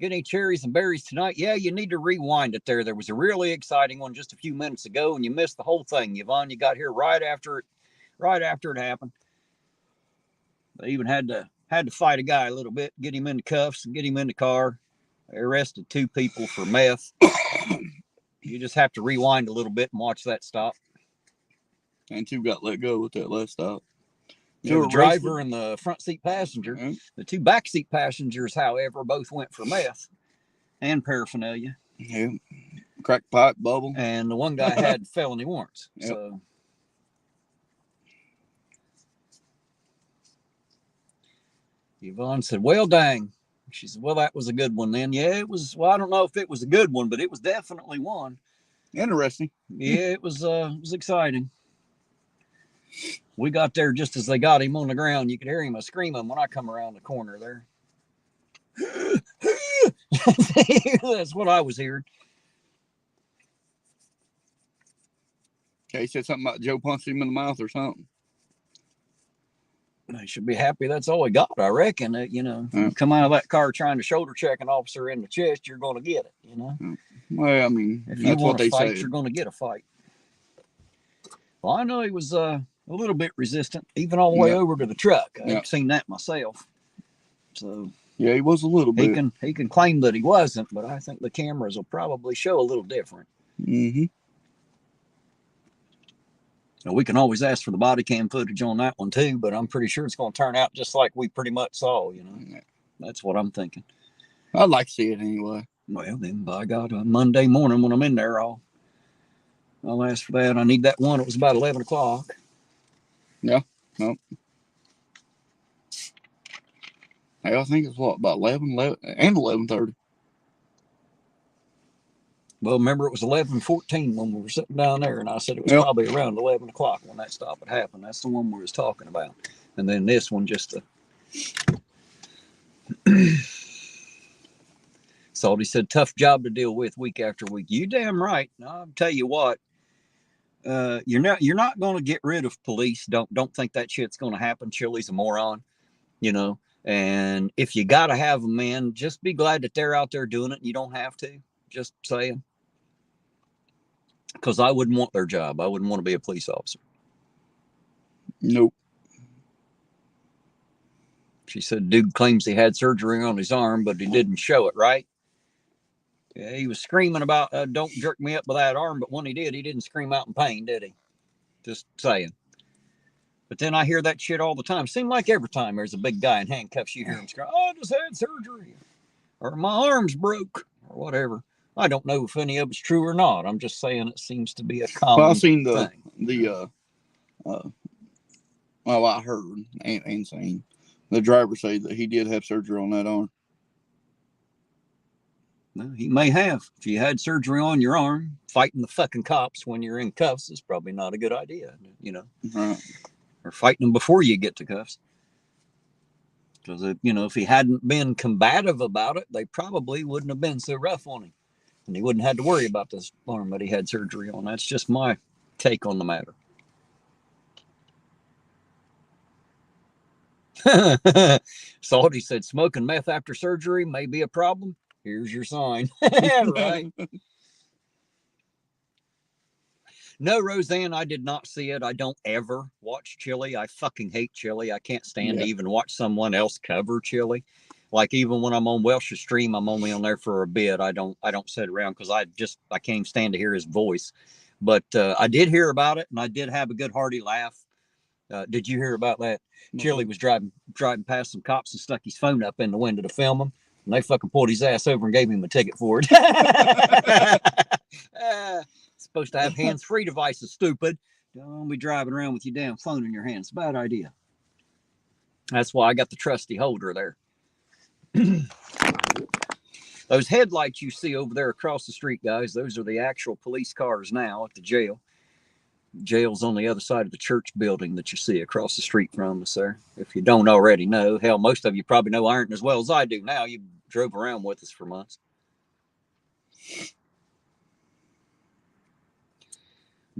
Get any cherries and berries tonight? Yeah, you need to rewind it there. There was a really exciting one just a few minutes ago, and you missed the whole thing, Yvonne. You got here right after it happened. They even had to fight a guy a little bit, get him into cuffs and get him in the car. They arrested 2 people for meth. You just have to rewind a little bit and watch that stop. And 2 got let go with that last stop. Yeah, the driver and the front seat passenger. Mm-hmm. The 2 back seat passengers, however, both went for meth and paraphernalia. Yeah. Crack pipe, bubble. And the one guy had felony warrants. Yep. So Yvonne said, well, dang. She said, well, that was a good one then. Yeah, it was. Well, I don't know if it was a good one, but it was definitely one. Interesting. Yeah, it was exciting. We got there just as they got him on the ground. You could hear him screaming when I come around the corner there. That's what I was hearing. Okay, he said something about Joe punched him in the mouth or something. They should be happy that's all we got, I reckon. You know, if you come out of that car trying to shoulder check an officer in the chest, you're going to get it, you know. Well, I mean, if you want to fight, you're going to get a fight. Well, I know he was a little bit resistant, even all the way over to the truck. I've seen that myself. So Yeah, he was a little bit. He can claim that he wasn't, but I think the cameras will probably show a little different. Mm-hmm. Now, we can always ask for the body cam footage on that one too, but I'm pretty sure it's going to turn out just like we pretty much saw. You know, Yeah. that's what I'm thinking. I'd like to see it anyway. Well, then, by God, Monday morning when I'm in there, I'll ask for that. I need that one. It was about 11 o'clock. Yeah. No. Hey, I think it's what, about 11 and 11:30. Well, remember, it was 11:14 when we were sitting down there, and I said it was Yep. probably around 11 o'clock when that stop had happened. That's the one we was talking about. And then this one just so he said, tough job to deal with week after week. You damn right. I'll tell you what, you're not going to get rid of police. Don't think that shit's going to happen. Chili's a moron, you know. And if you got to have them, man, just be glad that they're out there doing it. And you don't have to. Just saying. Because I wouldn't want their job. I wouldn't want to be a police officer. Nope. She said, dude claims he had surgery on his arm, but he didn't show it, right? Yeah, he was screaming about, don't jerk me up with that arm, but when he did, he didn't scream out in pain, did he? Just saying. But then I hear that shit all the time. Seems like every time there's a big guy in handcuffs, you hear him scream, oh, I just had surgery. Or my arm's broke, or whatever. I don't know if any of it's true or not. I'm just saying it seems to be a common Well, I seen thing. Well, I heard and seen the driver say that he did have surgery on that arm. Well, he may have. If you had surgery on your arm, fighting the fucking cops when you're in cuffs is probably not a good idea, you know. Right. Or fighting them before you get to cuffs. Because, you know, if he hadn't been combative about it, they probably wouldn't have been so rough on him. And he wouldn't have had to worry about this arm that he had surgery on. That's just my take on the matter. Salty said, smoking meth after surgery may be a problem. Here's your sign. Right. No, Roseanne, I did not see it. I don't ever watch Chili. I fucking hate Chili. I can't stand to even watch someone else cover Chili. Like even when I'm on Welsh's stream, I'm only on there for a bit. I don't sit around because I can't even stand to hear his voice. But I did hear about it, and I did have a good hearty laugh. Did you hear about that? Mm-hmm. Chili was driving past some cops and stuck his phone up in the window to film him, and they fucking pulled his ass over and gave him a ticket for it. Supposed to have hands-free devices, stupid. Don't be driving around with your damn phone in your hand. It's a bad idea. That's why I got the trusty holder there. Those headlights you see over there across the street, guys, those are the actual police cars now at the jail. Jail's on the other side of the church building that you see across the street from us there. If you don't already know, hell, most of you probably know Ironton as well as I do now. You drove around with us for months.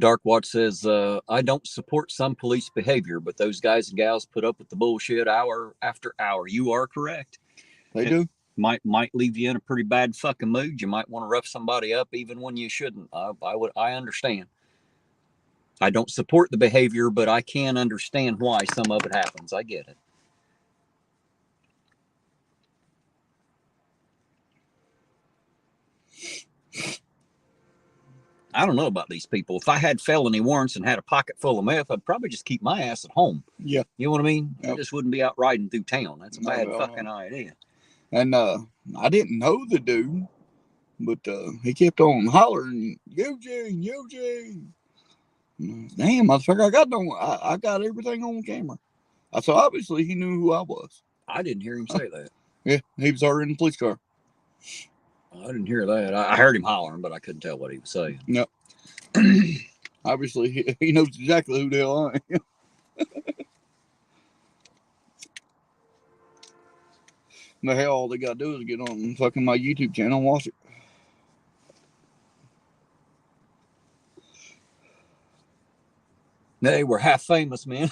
Darkwatch says, I don't support some police behavior, but those guys and gals put up with the bullshit hour after hour. You are correct. They do. Might leave you in a pretty bad fucking mood. You might want to rough somebody up even when you shouldn't. I understand. I don't support the behavior, but I can understand why some of it happens. I get it. I don't know about these people. If I had felony warrants and had a pocket full of meth, I'd probably just keep my ass at home. Yeah. You know what I mean? Yep. I just wouldn't be out riding through town. That's a bad fucking idea. And I didn't know the dude, but he kept on hollering, Eugene, Eugene. Damn, motherfucker, I got everything on camera. So obviously he knew who I was. I didn't hear him say that. Yeah, he was already in the police car. I didn't hear that. I heard him hollering, but I couldn't tell what he was saying. Yep. Obviously, he knows exactly who the hell I am. The hell, all they gotta do is get on fucking my YouTube channel and watch it. They were half famous, man.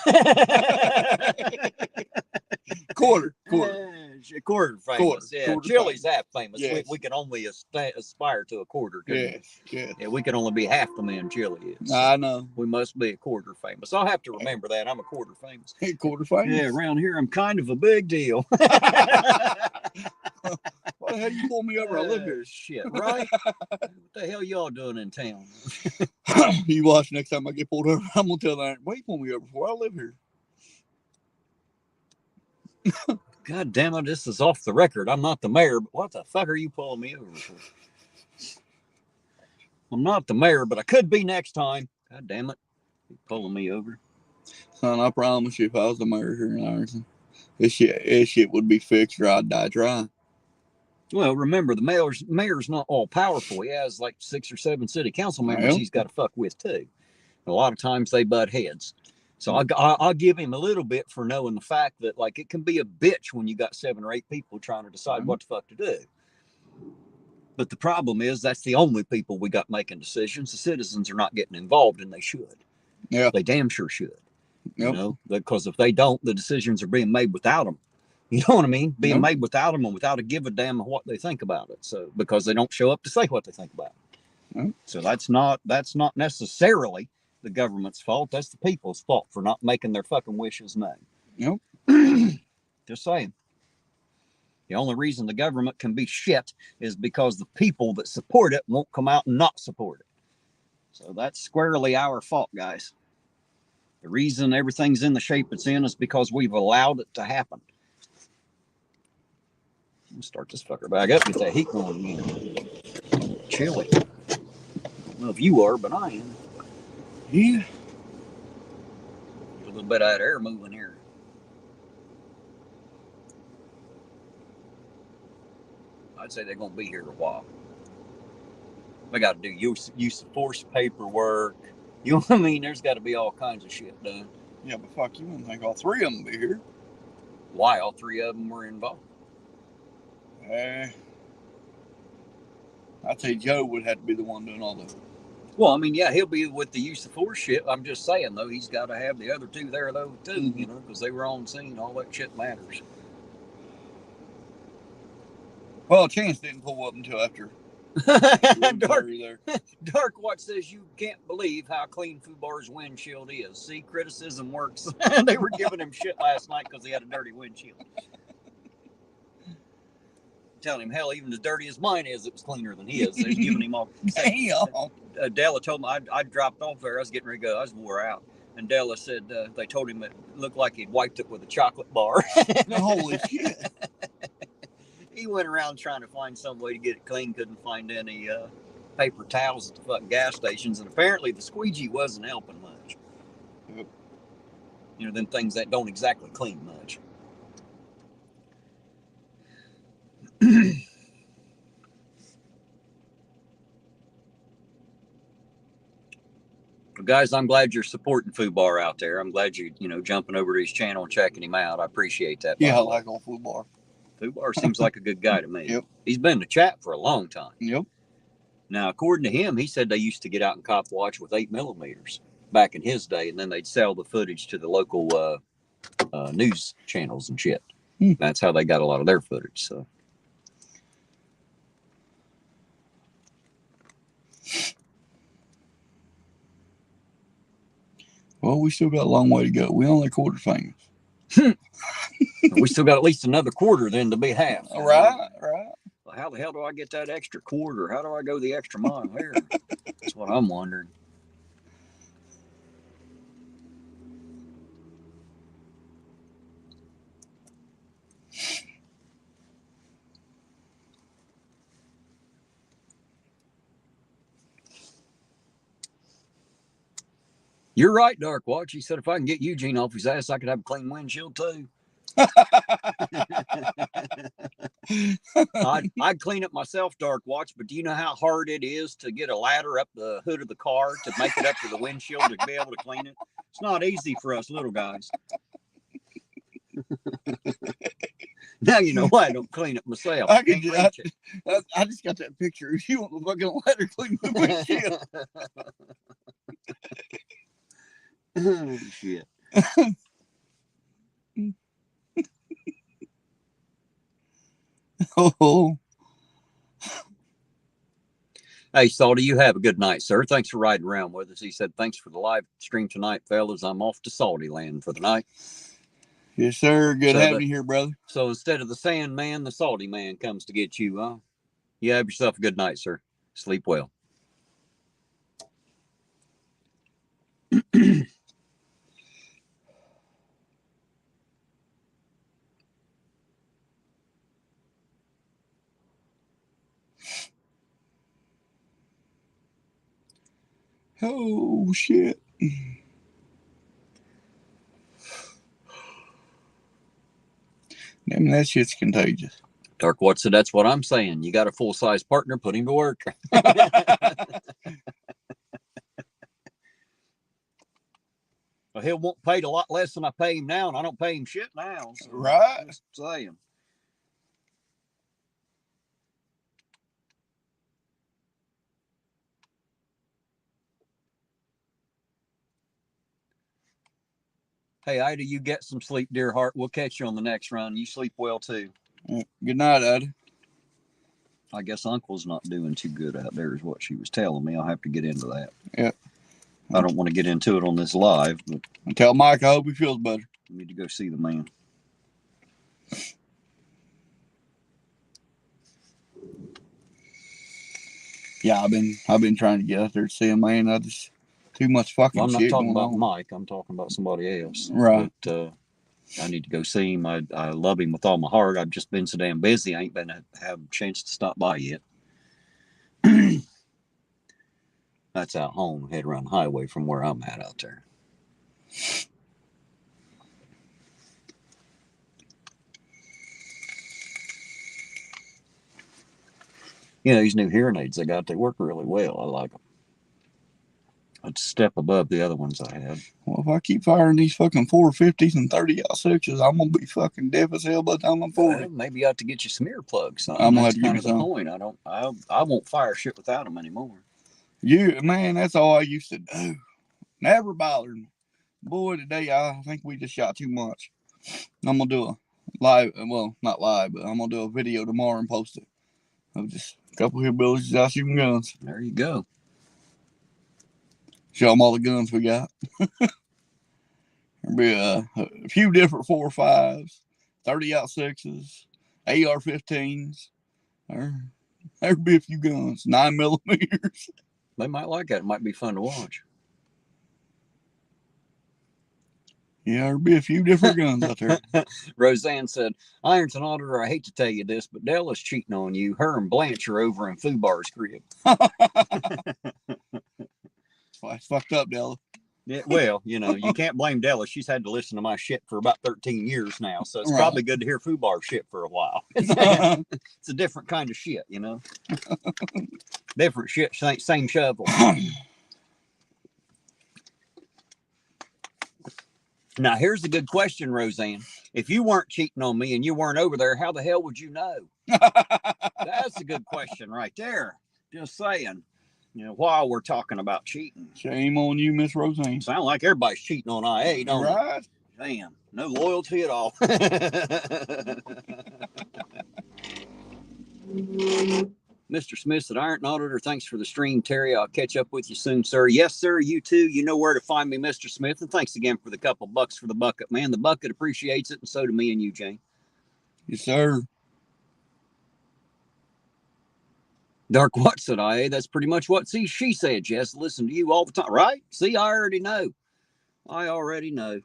Quarter. Quarter famous. Quarter. Yeah, Quarter Chili's half famous. Yes. We can only aspire to a quarter. Yes. Yes. Yeah, we can only be half the man Chili is. So I know. we must be a quarter famous. I'll have to remember that. I'm a quarter famous. Quarter famous. Yeah, around here I'm kind of a big deal. Why the hell you pull me over? I live here. Shit, right? What the hell y'all doing in town? You watch next time I get pulled over. I'm gonna tell that. Why you pull me over for? I live here. God damn it, this is off the record. I'm not the mayor, but what the fuck are you pulling me over for? I'm not the mayor, but I could be next time. God damn it. You're pulling me over. Son, I promise you, if I was the mayor here in Ironton, this shit would be fixed or I'd die trying. Well, remember, the mayor's not all powerful. He has like 6 or 7 city council members Well, he's got to fuck with too. A lot of times they butt heads. So I'll give him a little bit for knowing the fact that like it can be a bitch when you got 7 or 8 people trying to decide what the fuck to do. But the problem is that's the only people we got making decisions. The citizens are not getting involved, and they should. Yeah. They damn sure should. Yep. You know, because if they don't, the decisions are being made without them. You know what I mean? Being made without them and without a give a damn of what they think about it. So because they don't show up to say what they think about it. So that's not necessarily the government's fault. That's the people's fault for not making their fucking wishes known. Yep. Just saying. The only reason the government can be shit is because the people that support it won't come out and not support it. So that's squarely our fault, guys. The reason everything's in the shape it's in is because we've allowed it to happen. Let's start this fucker back up, get that heat going again. Chilly. I don't know if you are, but I am. Yeah. A little bit of that air moving here. I'd say they're going to be here a while. They got to do use of force paperwork. You know what I mean? There's got to be all kinds of shit done. Yeah, but fuck, you wouldn't think all 3 of them would be here. Why all 3 of them were involved? I'd say Joe would have to be the one doing all the. Well, I mean, yeah, he'll be with the use of force shit. I'm just saying, though, he's got to have the other 2 there, though, too, you know, because they were on scene. All that shit matters. Well, Chance didn't pull up until after. Dark Watch says you can't believe how clean Fubar's windshield is. See, criticism works. They were giving him shit last night because he had a dirty windshield. Telling him, hell, even as dirty as mine is, it was cleaner than his. They're giving him all. Damn. Della told me I dropped off there. I was getting ready to go. I was wore out. And Della said they told him it looked like he'd wiped it with a chocolate bar. Holy shit. He went around trying to find some way to get it clean. Couldn't find any paper towels at the fucking gas stations. And apparently the squeegee wasn't helping much. Yep. You know, them things that don't exactly clean much. Well, guys, I'm glad you're supporting Fubar out there. I'm glad you jumping over to his channel and checking him out. I appreciate that. Yeah, I like old Fubar. Fubar seems like a good guy to me. Yep. He's been in the chat for a long time. Yep. Now, according to him, he said they used to get out and cop watch with 8mm back in his day, and then they'd sell the footage to the local news channels and shit. That's how they got a lot of their footage. So. Well, we still got a long way to go. We only quarter famous. We still got at least another quarter then to be half. Right. Well, how the hell do I get that extra quarter? How do I go the extra mile here? That's what I'm wondering. You're right, Dark Watch. He said if I can get Eugene off his ass, I could have a clean windshield too. I'd clean it myself, Dark Watch, but do you know how hard it is to get a ladder up the hood of the car to make it up to the windshield to be able to clean it? It's not easy for us little guys. Now you know why I don't clean it myself. I just got that picture. You want the fucking ladder clean the windshield? Oh, shit. Oh, Hey, Salty, you have a good night, sir. Thanks for riding around with us. He said, thanks for the live stream tonight, fellas. I'm off to Salty land for the night. yes, sir. Good So having you here, brother. So instead of the sand man, the salty man comes to get you, huh? You have yourself a good night, sir. Sleep well. Oh, shit. Damn, that shit's contagious. Dark Watch said, that's what I'm saying. You got a full-size partner, put him to work. Well, he'll want paid a lot less than I pay him now, and I don't pay him shit now. So Right. Just saying. Hey, Ida, you get some sleep, dear heart. We'll catch you on the next run. You sleep well, too. Good night, Ida. I guess Uncle's not doing too good out there is what she was telling me. I'll have to get into that. Yeah. I don't want to get into it on this live, but Tell Mike I hope he feels better. I need to go see the man. Yeah, I've been trying to get out there to see him, man. I just too much fucking Well, I'm not shit talking going about on. Mike. I'm talking about somebody else. Right. But I need to go see him. I love him with all my heart. I've just been so damn busy. I ain't been have a chance to stop by yet. That's out home, head around the highway from where I'm at out there. You know, these new hearing aids I got, they work really well. I like them. It's a step above the other ones I had. Well, if I keep firing these fucking 450s and 30-06s, I'm gonna be fucking deaf as hell by the time I'm 40. Well, maybe you have to get you some earplugs. I'm gonna have That's to get kind me of the some. point. I won't fire shit without them anymore. Man, that's all I used to do. Never bothered me. Boy, today I think we just shot too much. I'm gonna do a live, well, not live, but I'm gonna do a video tomorrow and post it of just a couple of hillbillies out shooting guns. There you go. Show them all the guns we got. There'll be a few different 4.5s, 30-06s, AR-15s. There'll be a few guns, 9mm. They might like that. It might be fun to watch. Yeah, there'll be a few different guns out there. Roseanne said, Ironton Auditor, I hate to tell you this, but Della's cheating on you. Her and Blanche are over in Fubar's crib. Well, it's fucked up, Della. Yeah, well, you know, you can't blame Della. She's had to listen to my shit for about 13 years now, so it's Right. probably good to hear Fubar shit for a while. It's a different kind of shit, you know? Different shit, same shovel. Now, here's a good question, Roseanne. If you weren't cheating on me and you weren't over there, how the hell would you know? That's a good question right there. Just saying. You know, while we're talking about cheating. Shame on you, Miss Roseanne. Sound like everybody's cheating on IA, don't it? Right? Damn, no loyalty at all. Mr. Smith said, Ironton Auditor, thanks for the stream, Terry. I'll catch up with you soon, sir. Yes, sir, you too. You know where to find me, Mr. Smith. And thanks again for the couple bucks for the bucket, man. The bucket appreciates it, and so do me and you, Jane. Yes, sir. Dark Watch said, IA, that's pretty much what she said, Jess. Listen to you all the time, right? See, I already know. I already know.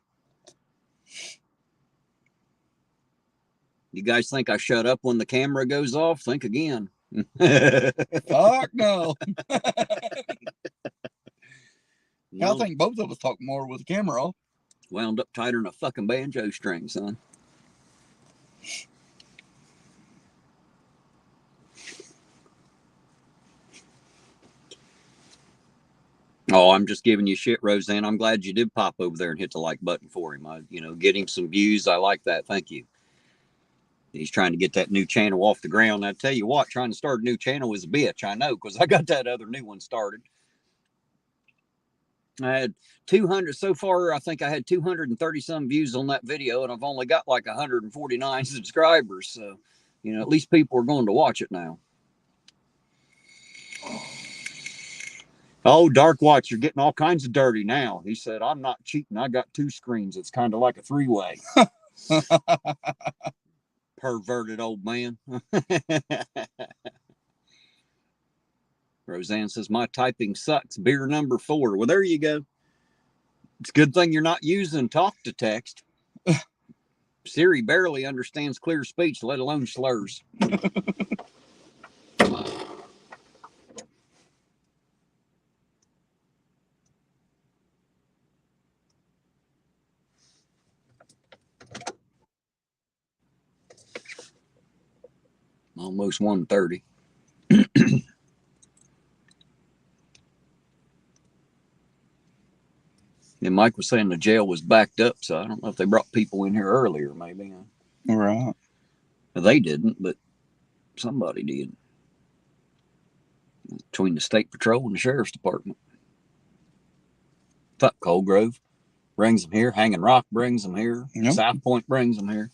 You guys think I shut up when the camera goes off? Think again. Fuck no. No. I think both of us talk more with the camera off. Wound up tighter than a fucking banjo string, son. Oh, I'm just giving you shit, Roseanne. I'm glad you did pop over there and hit the like button for him. Get him some views. I like that. Thank you. He's trying to get that new channel off the ground. I tell you what, trying to start a new channel is a bitch. I know, because I got that other new one started. I had 200 so far. I think I had 230 some views on that video, and I've only got like 149 subscribers. So You know, at least people are going to watch it now. Oh, Dark Watch, you're getting all kinds of dirty now. He said, I'm not cheating. I got 2 screens. It's kind of like a 3-way. Perverted old man. Roseanne says, my typing sucks. Beer number 4. Well, there you go. It's a good thing you're not using talk to text. Siri barely understands clear speech, let alone slurs. Almost 1:30. And Mike was saying the jail was backed up, so I don't know if they brought people in here earlier, maybe. Right. They didn't, but somebody did. Between the State Patrol and the Sheriff's Department. Fuck Coldgrove. Brings them here. Hanging Rock brings them here. Yep. South Point brings them here.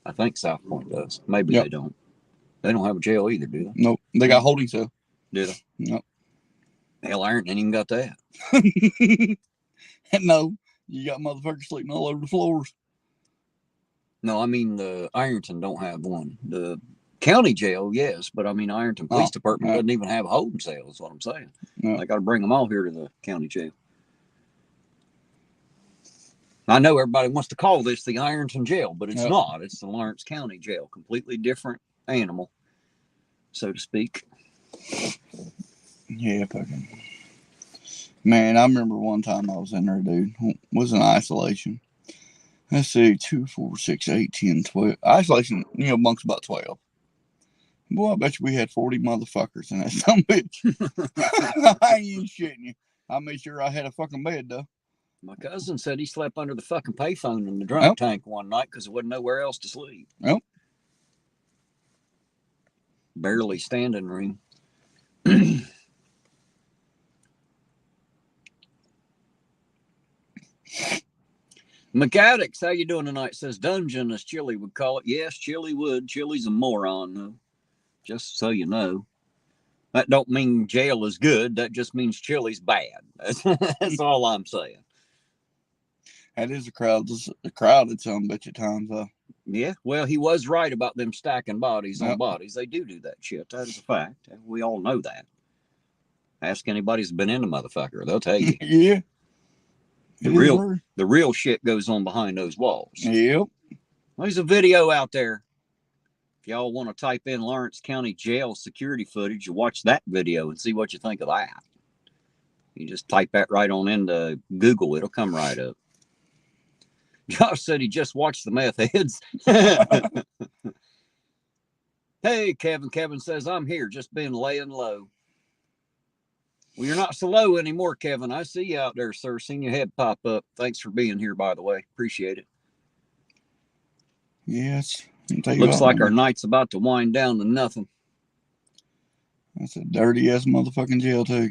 I think South Point does. Maybe they don't. They don't have a jail either, do they? Nope. They got holding cell. Do they? Nope. Hell, Ironton ain't even got that. No. You got motherfuckers sleeping all over the floors. No, I mean, the Ironton don't have one. The county jail, yes, but I mean, Ironton Police Department doesn't even have a holding cell, is what I'm saying. They got to bring them all here to the county jail. I know everybody wants to call this the Ironton jail, but it's not. It's the Lawrence County jail. Completely different animal, so to speak. Yeah, fucking. Man, I remember one time I was in there, dude. Was in isolation. Let's see, 2, 4, 6, 8, 10, 12. Isolation, bunks about 12. Boy, I bet you we had 40 motherfuckers in that some bitch. I ain't shitting you. I made sure I had a fucking bed, though. My cousin said he slept under the fucking payphone in the drunk tank one night because there wasn't nowhere else to sleep. Yep. Barely standing room. McAddicts, how you doing tonight? Says dungeon, as Chili would call it. Yes, Chili would. Chili's a moron, though. Just so you know. That don't mean jail is good. That just means Chili's bad. That's all I'm saying. That is a crowded some bitch at times, though. Yeah, well, he was right about them stacking bodies on bodies. They do that shit. That is a fact. We all know that. Ask anybody who's been in a motherfucker. They'll tell you. Yeah. The real shit goes on behind those walls. Yep. There's a video out there. If y'all want to type in Lawrence County Jail security footage, you watch that video and see what you think of that. You just type that right on into Google. It'll come right up. Josh said he just watched the meth heads. Hey, Kevin. Kevin says, I'm here, just been laying low. Well, you're not so low anymore, Kevin. I see you out there, sir. Seen your head pop up. Thanks for being here, by the way. Appreciate it. Yes. Looks like our night's about to wind down to nothing. That's a dirty-ass motherfucking jail, too.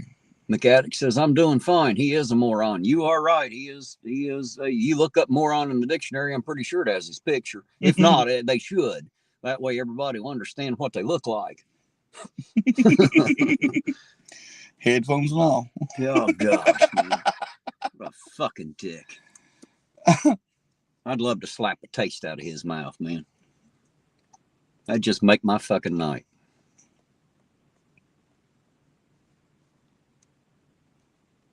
McAddick says, I'm doing fine. He is a moron. You are right. He is. You look up moron in the dictionary, I'm pretty sure it has his picture. If not, they should. That way everybody will understand what they look like. Headphones and all. Oh, gosh, man. What a fucking dick. I'd love to slap a taste out of his mouth, man. That'd just make my fucking night.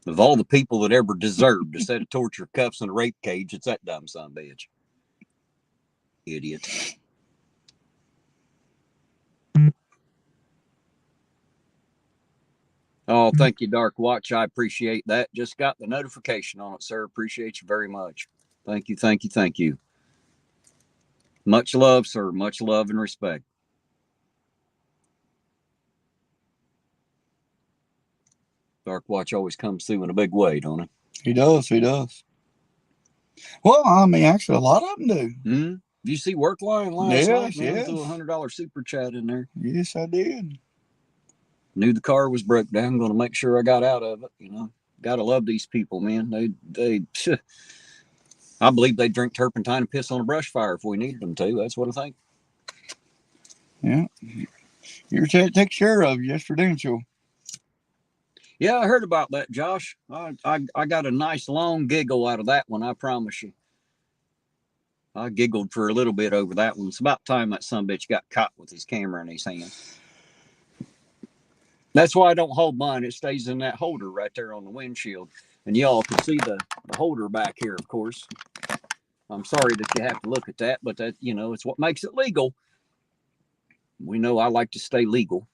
Of all the people that ever deserved a set of torture cuffs and a rape cage, it's that dumb son of a bitch. Idiot. Oh, thank you, Dark Watch. I appreciate that. Just got the notification on it, sir. Appreciate you very much. Thank you, thank you, thank you. Much love, sir. Much love and respect. Dark Watch always comes through in a big way, don't he? He does. He does. Well, I mean, actually, a lot of them do. Mm-hmm. You see Work Line last night? Man, threw a $100 super chat in there. Yes, I did. Knew the car was broke down. Going to make sure I got out of it. You know, gotta love these people, man. They. I believe they drink turpentine and piss on a brush fire if we needed them to. That's what I think. Yeah. You're take care of you yesterday, didn't you? Yeah, I heard about that, Josh. I got a nice long giggle out of that one, I promise you. I giggled for a little bit over that one. It's about time that sumbitch got caught with his camera in his hand. That's why I don't hold mine. It stays in that holder right there on the windshield. And y'all can see the holder back here, of course. I'm sorry that you have to look at that, but that, you know, it's what makes it legal. We know I like to stay legal.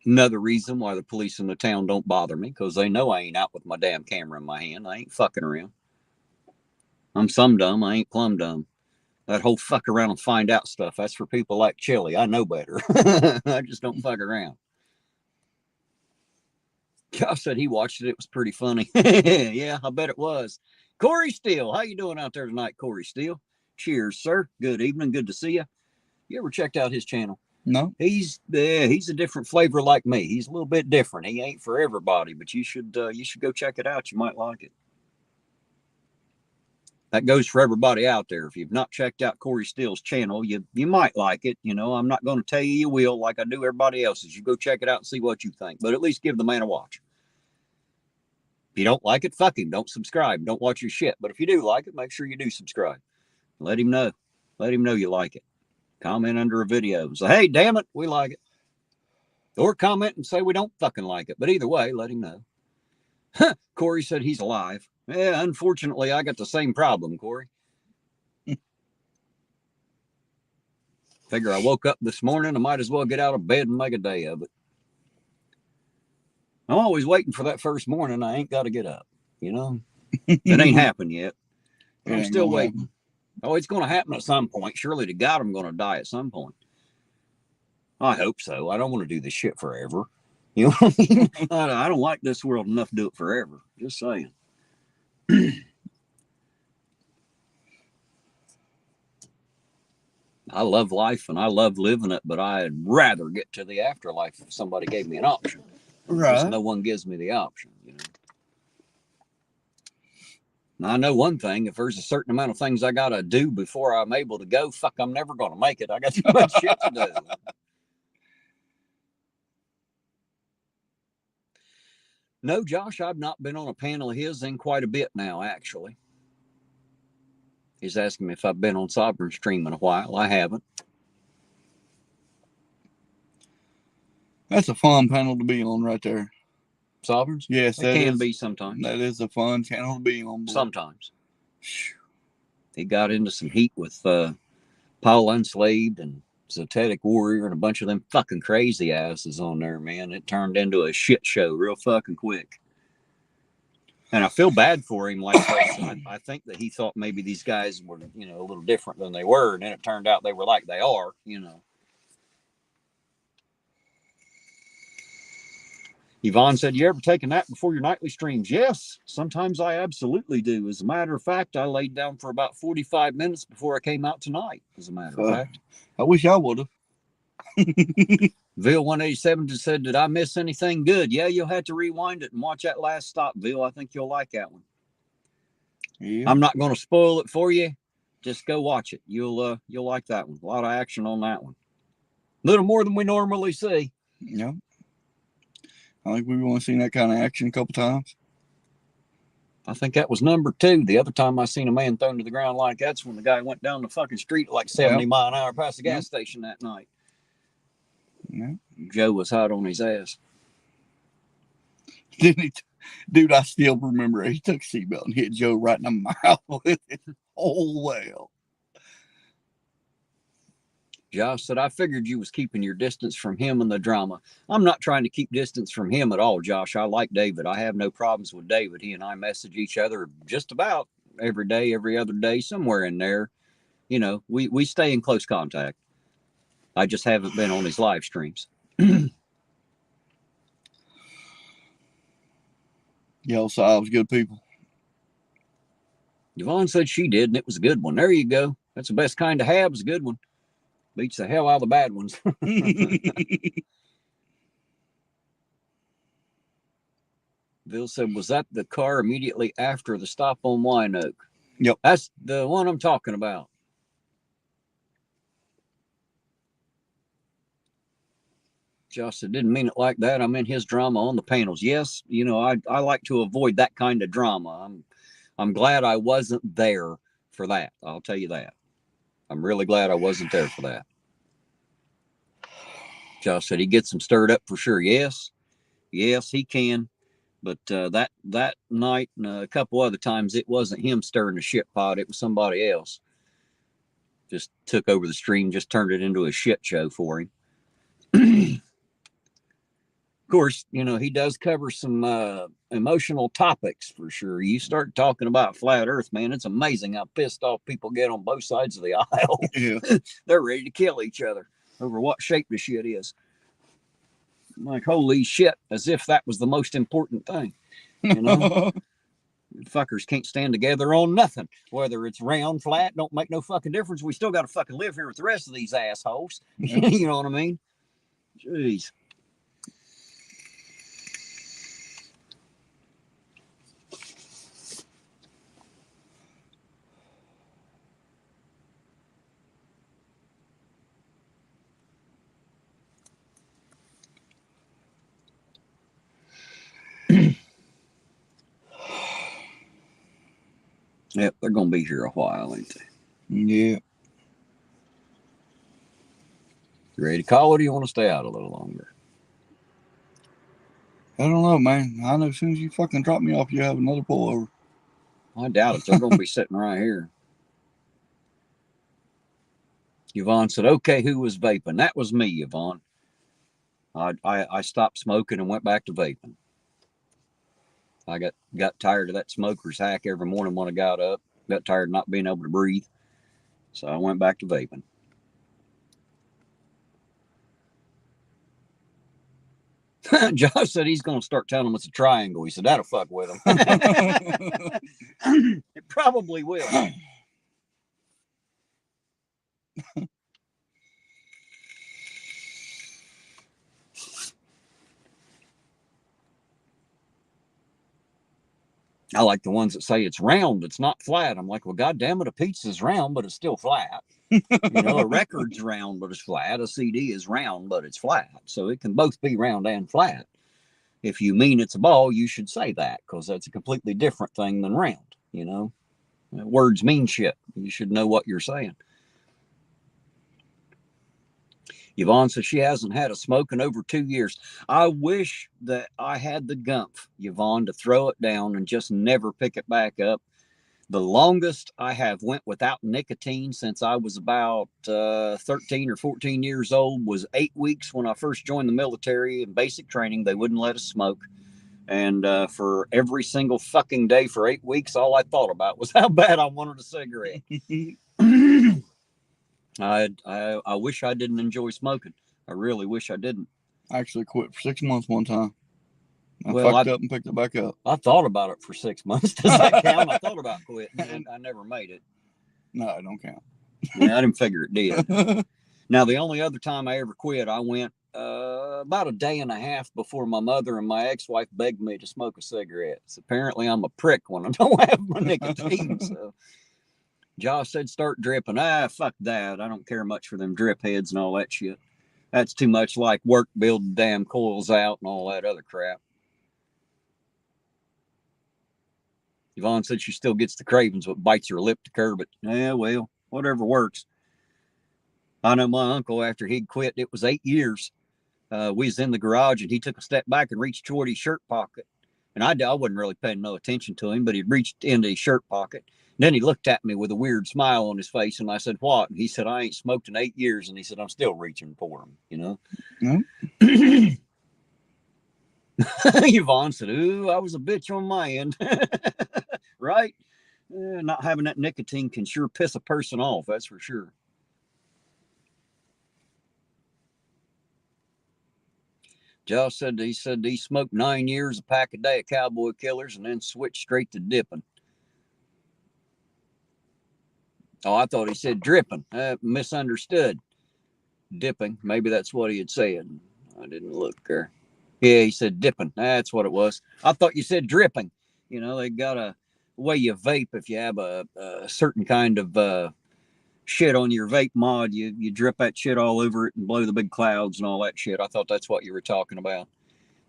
Another reason why the police in the town don't bother me, because they know I ain't out with my damn camera in my hand. I ain't fucking around. I'm some dumb. I ain't plumb dumb. That whole fuck around and find out stuff, that's for people like Chili. I know better. I just don't fuck around. Josh said he watched it. It was pretty funny. Yeah, I bet it was. Corey Steele, how you doing out there tonight, Corey Steele? Cheers, sir. Good evening. Good to see you. You ever checked out his channel? No. He's a different flavor like me. He's a little bit different. He ain't for everybody, but you should go check it out. You might like it. That goes for everybody out there. If you've not checked out Corey Steele's channel, you might like it. You know, I'm not going to tell you will like I do everybody else's. You go check it out and see what you think. But at least give the man a watch. If you don't like it, fuck him. Don't subscribe. Don't watch your shit. But if you do like it, make sure you do subscribe. Let him know. Let him know you like it. Comment under a video. Say, hey, damn it, we like it. Or comment and say we don't fucking like it. But either way, let him know. Corey said he's alive. Yeah, unfortunately, I got the same problem, Corey. Figure I woke up this morning, I might as well get out of bed and make a day of it. I'm always waiting for that first morning. I ain't got to get up, you know? It ain't happened yet. I'm still waiting. Happen. Oh, it's going to happen at some point. Surely to God, I'm going to die at some point. I hope so. I don't want to do this shit forever. You know what I mean? I don't like this world enough to do it forever. Just saying. I love life and I love living it, but I'd rather get to the afterlife if somebody gave me an option. Right. Just no one gives me the option, you know. Now, I know one thing, if there's a certain amount of things I got to do before I'm able to go, fuck, I'm never going to make it. I got too much shit to do. No, Josh, I've not been on a panel of his in quite a bit now, actually. He's asking me if I've been on Sovereign Stream in a while. I haven't. That's a fun panel to be on right there. Sovereigns? Yes, it can be sometimes. That is a fun channel to be on. Boy. Sometimes. He got into some heat with Paul Unslaved and Zetetic Warrior and a bunch of them fucking crazy asses on there, man. It turned into a shit show real fucking quick. And I feel bad for him. Like I think that he thought maybe these guys were, you know, a little different than they were. And then it turned out they were like they are, you know. Yvonne said, you ever take a nap before your nightly streams? Yes, sometimes I absolutely do. As a matter of fact, I laid down for about 45 minutes before I came out tonight, as a matter of fact. I wish I would have. Ville 187 just said, did I miss anything good? Yeah, you'll have to rewind it and watch that last stop, Ville. I think you'll like that one. Yeah. I'm not going to spoil it for you. Just go watch it. You'll like that one. A lot of action on that one. A little more than we normally see. Yeah. I think we've only seen that kind of action a couple times. I think that was number 2. The other time I seen a man thrown to the ground like that's when the guy went down the fucking street at like 70 mile an hour past the gas station that night. Yeah. Joe was hot on his ass. Didn't he? Dude, I still remember he took a seatbelt and hit Joe right in the mouth with it. Oh, well. Josh said, I figured you was keeping your distance from him and the drama. I'm not trying to keep distance from him at all, Josh. I like David. I have no problems with David. He and I message each other just about every day, every other day, somewhere in there. You know, we stay in close contact. I just haven't been on his live streams. Y'all saw I was good people. Yvonne said she did, and it was a good one. There you go. That's the best kind to have. It's a good one. Beats the hell out of the bad ones. Bill said, was that the car immediately after the stop on Wine Oak? Yep. That's the one I'm talking about. Josh said, didn't mean it like that. I meant his drama on the panels. Yes, you know, I like to avoid that kind of drama. I'm glad I wasn't there for that. I'll tell you that. I'm really glad I wasn't there for that. Josh said he gets him stirred up for sure. Yes, he can. But that night and a couple other times, it wasn't him stirring the shit pot. It was somebody else. Just took over the stream, just turned it into a shit show for him. Of course, you know, he does cover some emotional topics for sure. You start talking about flat earth, man, it's amazing how pissed off people get on both sides of the aisle. Yeah. They're ready to kill each other over what shape the shit is. I'm like, holy shit, as if that was the most important thing. You know? Fuckers can't stand together on nothing. Whether it's round, flat, don't make no fucking difference. We still got to fucking live here with the rest of these assholes. You know what I mean? Jeez. Yep, they're going to be here a while, ain't they? Yeah. You ready to call, or do you want to stay out a little longer? I don't know, man. I know as soon as you fucking drop me off, you have another pullover. I doubt it. They're going to be sitting right here. Yvonne said, okay, who was vaping? That was me, Yvonne. I stopped smoking and went back to vaping. I got tired of that smoker's hack every morning when I got up. Got tired of not being able to breathe. So I went back to vaping. Josh said he's going to start telling them it's a triangle. He said, that'll fuck with him. It probably will. I like the ones that say it's round, it's not flat. I'm like, well, goddamn it, a pizza's round, but it's still flat. You know, a record's round, but it's flat. A CD is round, but it's flat. So it can both be round and flat. If you mean it's a ball, you should say that, because that's a completely different thing than round. You know, words mean shit. You should know what you're saying. Yvonne says she hasn't had a smoke in over 2 years. I wish that I had the gumph, Yvonne, to throw it down and just never pick it back up. The longest I have went without nicotine since I was about 13 or 14 years old was 8 weeks when I first joined the military. In basic training, they wouldn't let us smoke. And for every single fucking day for 8 weeks, all I thought about was how bad I wanted a cigarette. I wish I didn't enjoy smoking. I really wish I didn't. I actually quit for 6 months one time. I Well, fucked up and picked it back up. I thought about it for 6 months. Does that count? I thought about quitting, and I never made it. No, it don't count. Yeah, I didn't figure it did. Now, the only other time I ever quit, I went about a day and a half before my mother and my ex-wife begged me to smoke a cigarette. So apparently I'm a prick when I don't have my nicotine. So Josh said, start dripping. Fuck that. I don't care much for them drip heads and all that shit. That's too much like work building damn coils out and all that other crap. Yvonne said she still gets the cravings, but bites her lip to curb it. Yeah, well, whatever works. I know my uncle, after he'd quit, it was 8 years. We was in the garage, and he took a step back and reached toward his shirt pocket. And I wasn't really paying no attention to him, but he reached into his shirt pocket. And then he looked at me with a weird smile on his face, and I said, what? And he said, I ain't smoked in 8 years. And he said, I'm still reaching for him, you know? Mm-hmm. Yvonne said, ooh, I was a bitch on my end. Right? Not having that nicotine can sure piss a person off, that's for sure. Josh said he smoked 9 years, a pack a day of Cowboy Killers, and then switched straight to dipping. Oh, I thought he said dripping. Misunderstood. Dipping. Maybe that's what he had said. I didn't look there. Yeah, he said dipping. That's what it was. I thought you said dripping. You know, they got a way you vape, if you have a certain kind of shit on your vape mod, you drip that shit all over it and blow the big clouds and all that shit. I thought that's what you were talking about.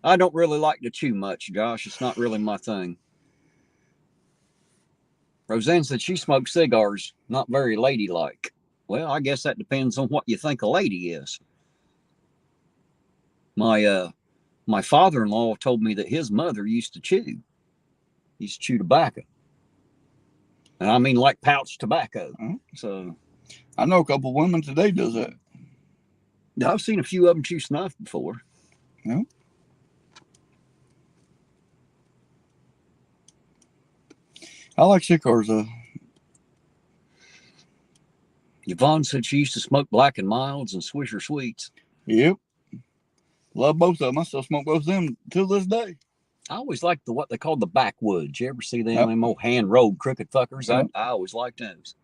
I don't really like to chew much, Josh. It's not really my thing. Roseanne said she smokes cigars, not very ladylike. Well, I guess that depends on what you think a lady is. My father-in-law told me that his mother used to chew. He used to chew tobacco. And I mean like pouch tobacco. So I know a couple women today does that. I've seen a few of them chew snuff before. Yeah. I like cigars though. Yvonne said she used to smoke Black and Milds and Swisher Sweets. Yep. Love both of them. I still smoke both of them till this day. I always liked what they called the backwoods. You ever see them, Yep. them old hand-rolled crooked fuckers? Yep. I always liked those.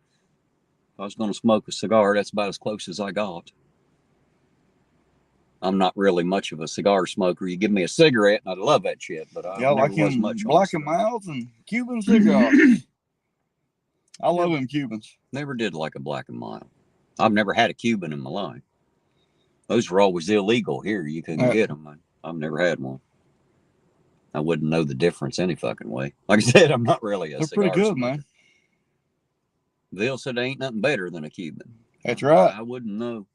If I was going to smoke a cigar, that's about as close as I got. I'm not really much of a cigar smoker. You give me a cigarette, and I'd love that shit, but I Yeah, never like was him much Black on and Milds and Cuban cigars. I love them Cubans. Never did like a Black and Mild. I've never had a Cuban in my life. Those were always illegal here. You couldn't get them. I've never had one. I wouldn't know the difference any fucking way. Like I said, I'm not really a They're cigar pretty good, smoker. man. Bill said there ain't nothing better than a Cuban. That's right. I wouldn't know.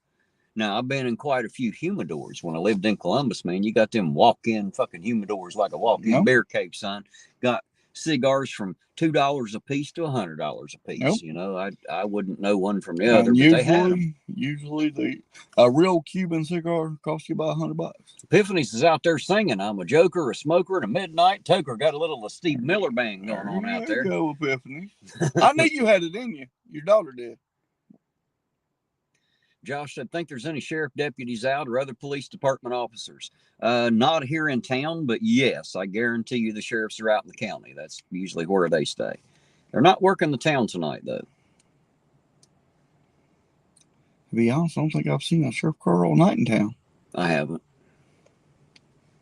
Now, I've been in quite a few humidors. When I lived in Columbus, man, you got them walk-in fucking humidors like a walk-in beer cave, son. Got cigars from $2 a piece to $100 a piece. You know, I wouldn't know one from the other, And but they had them. usually a real Cuban cigar costs you about $100. Epiphanies is out there singing. I'm a joker, a smoker, and a midnight toker. Got a little Steve Miller band going on out there. There you go, Epiphany. I knew you had it in you. Your daughter did. Josh said, think there's any sheriff deputies out or other police department officers? Not here in town, but yes, I guarantee you the sheriffs are out in the county. That's usually where they stay. They're not working the town tonight, though. To be honest, I don't think I've seen a sheriff car all night in town. I haven't.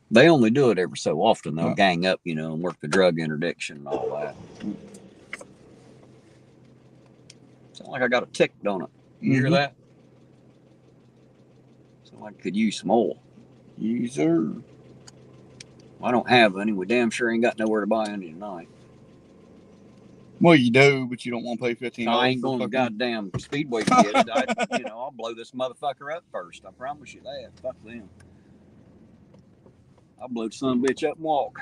They only do it every so often. They'll gang up, you know, and work the drug interdiction and all that. Sound like I got a tick, don't it? You hear that? Sound like I could use some oil. Yes, sir. I don't have any. We damn sure ain't got nowhere to buy any tonight. Well, you do, but you don't want to pay $15. I ain't going to goddamn Speedway to get it. I'll blow this motherfucker up first. I promise you that. Fuck them. I'll blow some bitch up and walk.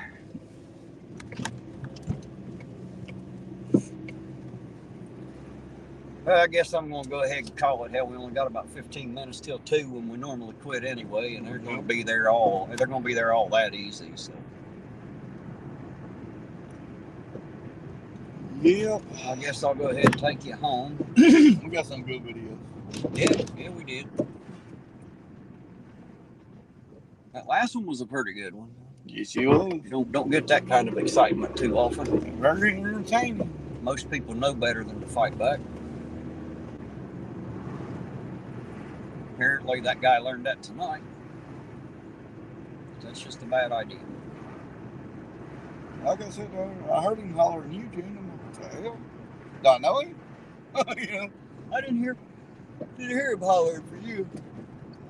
Well, I guess I'm going to go ahead and call it. Hell, we only got about 15 minutes till 2 when we normally quit anyway, and they're going to be there all that easy. So. Yep. I guess I'll go ahead and take you home. We got some good videos. Yeah, we did. That last one was a pretty good one. Yes, you will. You don't get that kind of excitement too often. Very entertaining. Most people know better than to fight back. Apparently that guy learned that tonight. That's just a bad idea. Like I said, I heard him hollering Eugene. I'm like, what the hell? Do I know him? I didn't hear him hollering for you.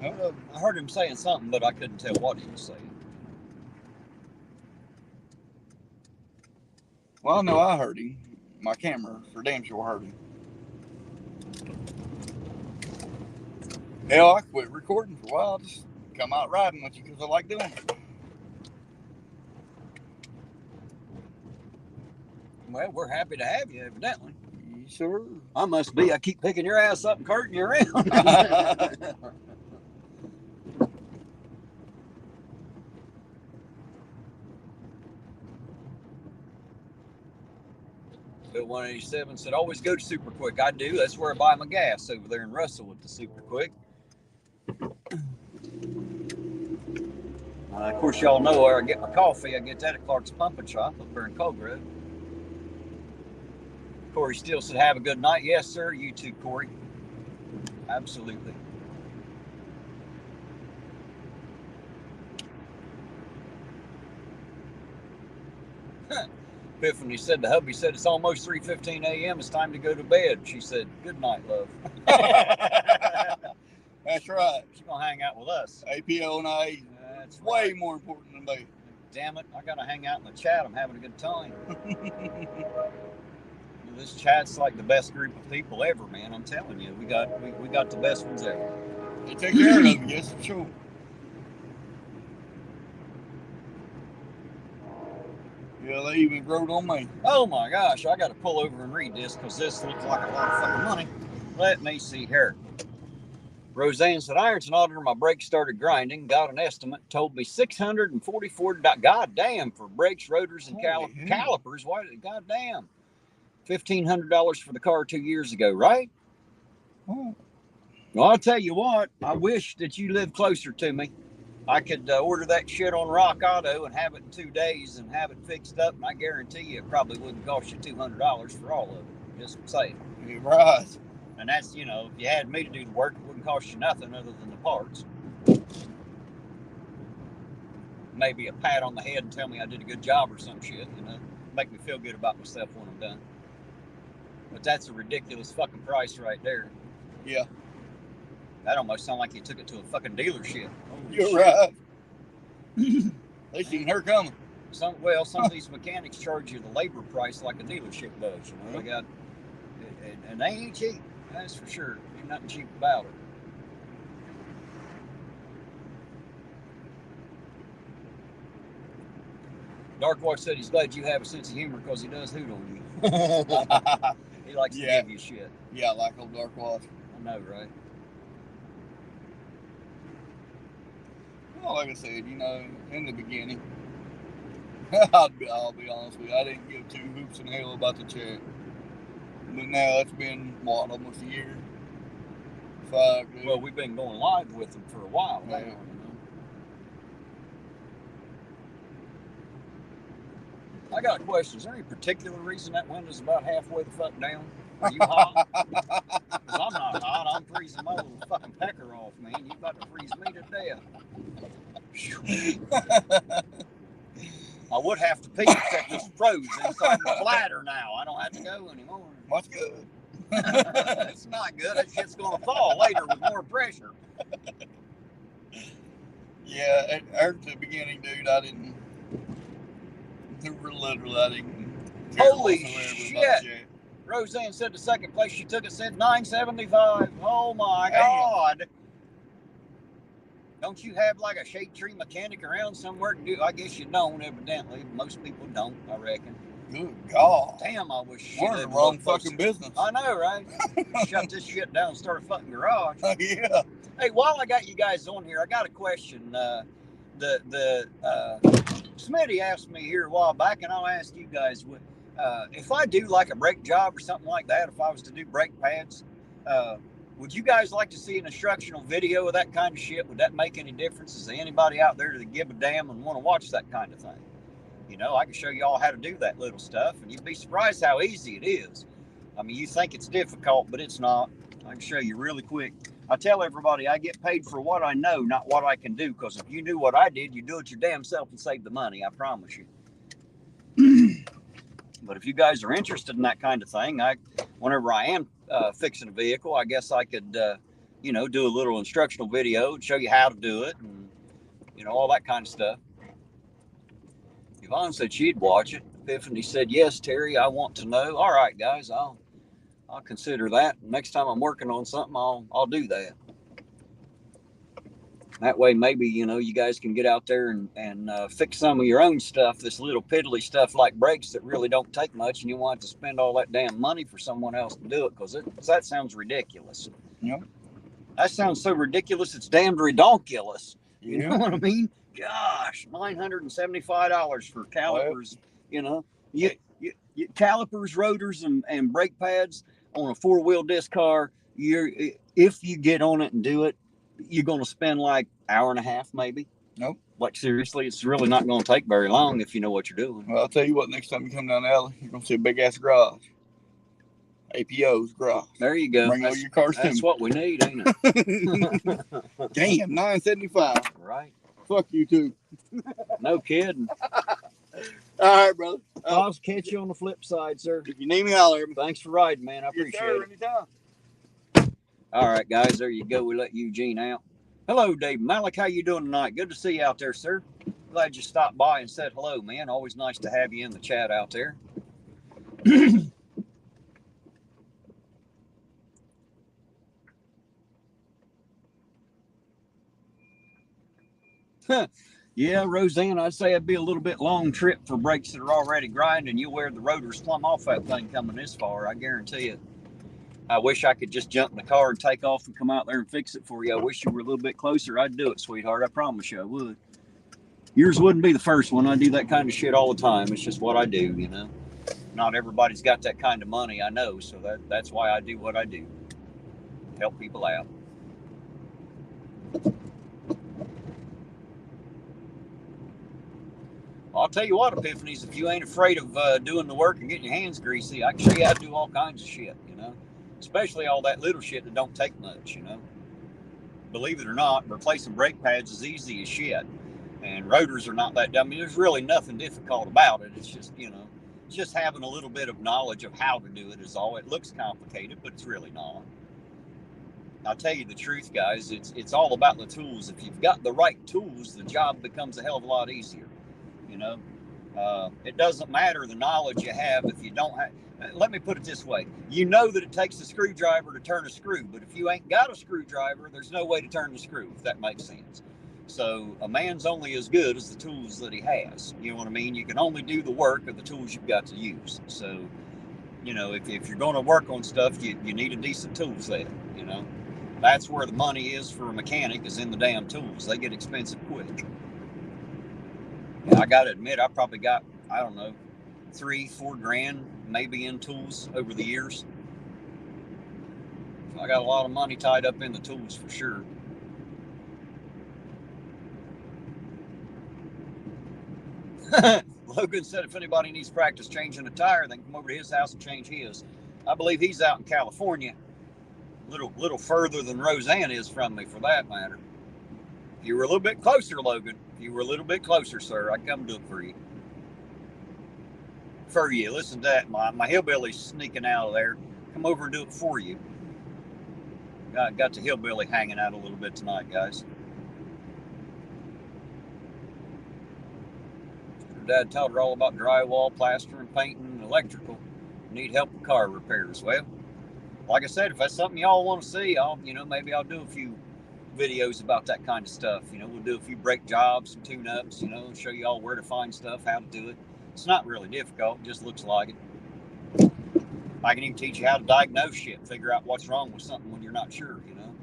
I heard him saying something, but I couldn't tell what he was saying. Well, no, I heard him. My camera for damn sure heard him. Hell, I quit recording for a while. Just come out riding with you because I like doing it. Well, we're happy to have you, evidently. Yes, sir. I must be. I keep picking your ass up and carting you around. Bill 187 said, always go to Super Quick. I do. That's where I buy my gas over there in Russell with the Super Quick. Of course, y'all know where I get my coffee. I get that at Clark's Pump and Shop up there in Colgrove. Corey Steele said, have a good night. Yes, sir. You too, Corey. Absolutely. Epiphany said the hubby said it's almost 3:15 a.m. It's time to go to bed. She said, "Good night, love." That's right. She's gonna hang out with us. APO and I. That's way right. more important than me. Damn it! I gotta hang out in the chat. I'm having a good time. This chat's like the best group of people ever, man. I'm telling you, we got the best ones ever. They take care of you, yes, for sure. Yeah, they even wrote on me. Oh my gosh, I got to pull over and read this because this looks like a lot of fucking money. Let me see here. Roseanne said, Ironton Auditor, my brakes started grinding, got an estimate, told me $644. God damn, for brakes, rotors, and calipers. Why? God damn. $1,500 for the car 2 years ago, right? Oh. Well, I'll tell you what, I wish that you lived closer to me. I could order that shit on Rock Auto and have it in 2 days and have it fixed up, and I guarantee you it probably wouldn't cost you $200 for all of it. Just saying. You're right. And that's, you know, if you had me to do the work, it wouldn't cost you nothing other than the parts. Maybe a pat on the head and tell me I did a good job or some shit, you know. Make me feel good about myself when I'm done. But that's a ridiculous fucking price right there. Yeah. That almost sounds like you took it to a fucking dealership. You're right. They seen her coming. Some of these mechanics charge you the labor price like a dealership does. You know, they got, and they ain't cheap. That's for sure. Ain't nothing cheap about it. Darkwatch said he's glad you have a sense of humor because he does hoot on you. He likes to give you shit. Yeah, like old Darkwatch. I know, right? Well, like I said, you know, in the beginning, I'll be honest with you, I didn't give two hoops in hell about the check. But now it's been, what, almost a year? Fuck, dude. Well, we've been going live with them for a while now. Yeah. You know? I got a question. Is there any particular reason that window's about halfway the fuck down? Are you hot? Because I'm not hot. I'm freezing my little fucking pecker off, man. You about to freeze me to death. I would have to pee, except it's frozen inside my bladder now. I don't have to go anymore. That's good. It's not good. That shit's going to fall later with more pressure. Yeah, at the beginning, dude, I didn't. Literally, I didn't. Holy shit! Roseanne said the second place she took it said $9.75. Oh my God! Don't you have like a shade tree mechanic around somewhere to do? I guess you don't. Evidently, most people don't. I reckon. Good God! Damn, I wish we're in the wrong fucking business. I know, right? Shut this shit down and start a fucking garage. Yeah. Hey, while I got you guys on here, I got a question. Smitty asked me here a while back, and I'll ask you guys: if I do like a brake job or something like that, if I was to do brake pads, would you guys like to see an instructional video of that kind of shit? Would that make any difference? Is there anybody out there that give a damn and want to watch that kind of thing? You know, I can show you all how to do that little stuff, and you'd be surprised how easy it is. I mean, you think it's difficult, but it's not. I can show you really quick. I tell everybody I get paid for what I know, not what I can do, because if you knew what I did, you'd do it your damn self and save the money, I promise you. But if you guys are interested in that kind of thing, whenever I am fixing a vehicle, I guess I could, you know, do a little instructional video and show you how to do it and, you know, all that kind of stuff. Yvonne said she'd watch it. Epiphany said, yes, Terry, I want to know. All right, guys, I'll consider that. Next time I'm working on something, I'll do that. That way, maybe, you know, you guys can get out there and fix some of your own stuff, this little piddly stuff like brakes that really don't take much, and you want to spend all that damn money for someone else to do it, because that sounds ridiculous. Yep. That sounds so ridiculous, it's damned redonkulous. You Yep. know what I mean? Gosh, $975 for calipers, you know. You calipers, rotors, and brake pads on a 4-wheel disc car, if you get on it and do it, you're going to spend like an hour and a half, maybe. Nope. Like, seriously, it's really not going to take very long if you know what you're doing. Well, I'll tell you what, next time you come down the alley, you're going to see a big-ass garage. APO's garage. There you go. Bring all your cars to me. That's what we need, ain't it? Damn, $975. Right. Fuck you, too. No kidding. All right, brother. Oh. I'll catch you on the flip side, sir. If you need me, holler at me. Thanks for riding, man. I Yes, appreciate sir, it. anytime. All right, guys, there you go. We let Eugene out. Hello, Dave Malik. How you doing tonight? Good to see you out there, sir. Glad you stopped by and said hello, man. Always nice to have you in the chat out there. Yeah, Roseanne, I'd say it'd be a little bit long trip for brakes that are already grinding. You'll wear the rotors plumb off that thing coming this far, I guarantee it. I wish I could just jump in the car and take off and come out there and fix it for you. I wish you were a little bit closer. I'd do it, sweetheart. I promise you I would. Yours wouldn't be the first one. I do that kind of shit all the time. It's just what I do, you know. Not everybody's got that kind of money, I know, so that's why I do what I do. Help people out. I'll tell you what, Epiphanies, if you ain't afraid of doing the work and getting your hands greasy, I can show you how to do all kinds of shit, you know. Especially all that little shit that don't take much, you know. Believe it or not, replacing brake pads is easy as shit. And rotors are not that dumb. I mean, there's really nothing difficult about it. It's just, you know, it's just having a little bit of knowledge of how to do it is all. It looks complicated, but it's really not. I'll tell you the truth, guys. It's all about the tools. If you've got the right tools, the job becomes a hell of a lot easier. You know, it doesn't matter the knowledge you have if you don't have. Let me put it this way: you know that it takes a screwdriver to turn a screw, but if you ain't got a screwdriver, there's no way to turn the screw. If that makes sense. So a man's only as good as the tools that he has. You know what I mean? You can only do the work of the tools you've got to use. So, you know, if you're going to work on stuff, you need a decent tool set. You know, that's where the money is for a mechanic, is in the damn tools. They get expensive quick. I got to admit, I probably got, I don't know, $3-4 grand maybe in tools over the years. So I got a lot of money tied up in the tools for sure. Logan said if anybody needs practice changing a tire, they can come over to his house and change his. I believe he's out in California, little further than Roseanne is from me, for that matter. If you were a little bit closer, Logan, if you were a little bit closer, sir, I'd come do it for you. For you. Listen to that. My hillbilly's sneaking out of there. Come over and do it for you. Got the hillbilly hanging out a little bit tonight, guys. Her dad taught her all about drywall, plastering, painting, and electrical. Need help with car repairs. Well, like I said, if that's something y'all want to see, maybe I'll do a few videos about that kind of stuff. You know, we'll do a few brake jobs, some tune-ups, you know, show you all where to find stuff, how to do it. It's not really difficult, it just looks like it. I can even teach you how to diagnose shit, figure out what's wrong with something when you're not sure, you know.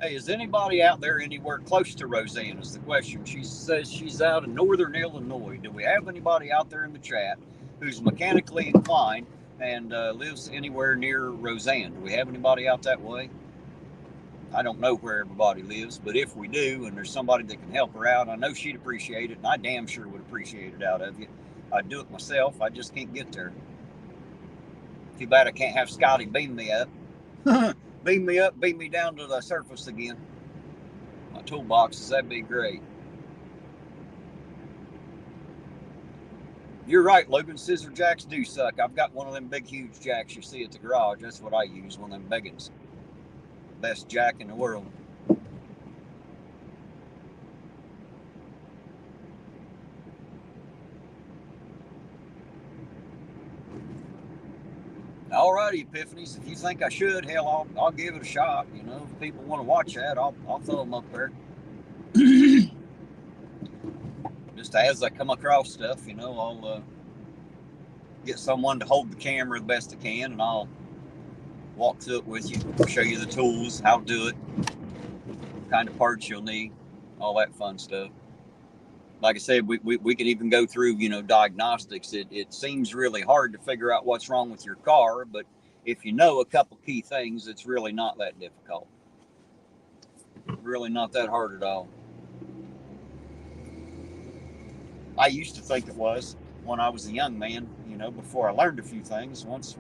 Hey, is anybody out there anywhere close to Roseanne is the question. She says she's out in northern Illinois. Do we have anybody out there in the chat who's mechanically inclined and lives anywhere near Roseanne? Do we have anybody out that way? I don't know where everybody lives, but if we do, and there's somebody that can help her out, I know she'd appreciate it, and I damn sure would appreciate it out of you. I'd do it myself. I just can't get there. Too bad I can't have Scotty beam me up. Beam me up, beam me down to the surface again. My toolboxes, that'd be great. You're right, Logan. Scissor jacks do suck. I've got one of them big, huge jacks you see at the garage. That's what I use, one of them biggins. Best jack in the world. All righty, Epiphanies. If you think I should, hell, I'll give it a shot. You know, if people want to watch that, I'll throw them up there. Just as I come across stuff, you know, I'll get someone to hold the camera the best I can, and I'll walk through it with you, show you the tools, how to do it, what kind of parts you'll need, all that fun stuff. Like I said, we can even go through, you know, diagnostics. It seems really hard to figure out what's wrong with your car, but if you know a couple key things, it's really not that difficult. Really not that hard at all. I used to think it was when I was a young man, you know, before I learned a few things. Once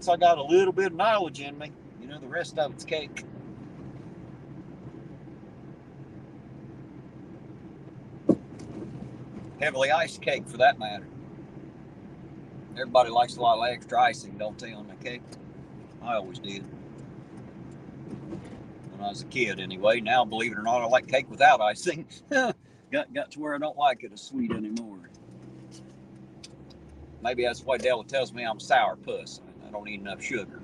I got a little bit of knowledge in me, you know, the rest of it's cake. Heavily iced cake, for that matter. Everybody likes a lot of extra icing, don't they, on the cake? I always did. When I was a kid, anyway. Now, believe it or not, I like cake without icing. got to where I don't like it as sweet anymore. Maybe that's why Della tells me I'm sour puss. I don't eat enough sugar.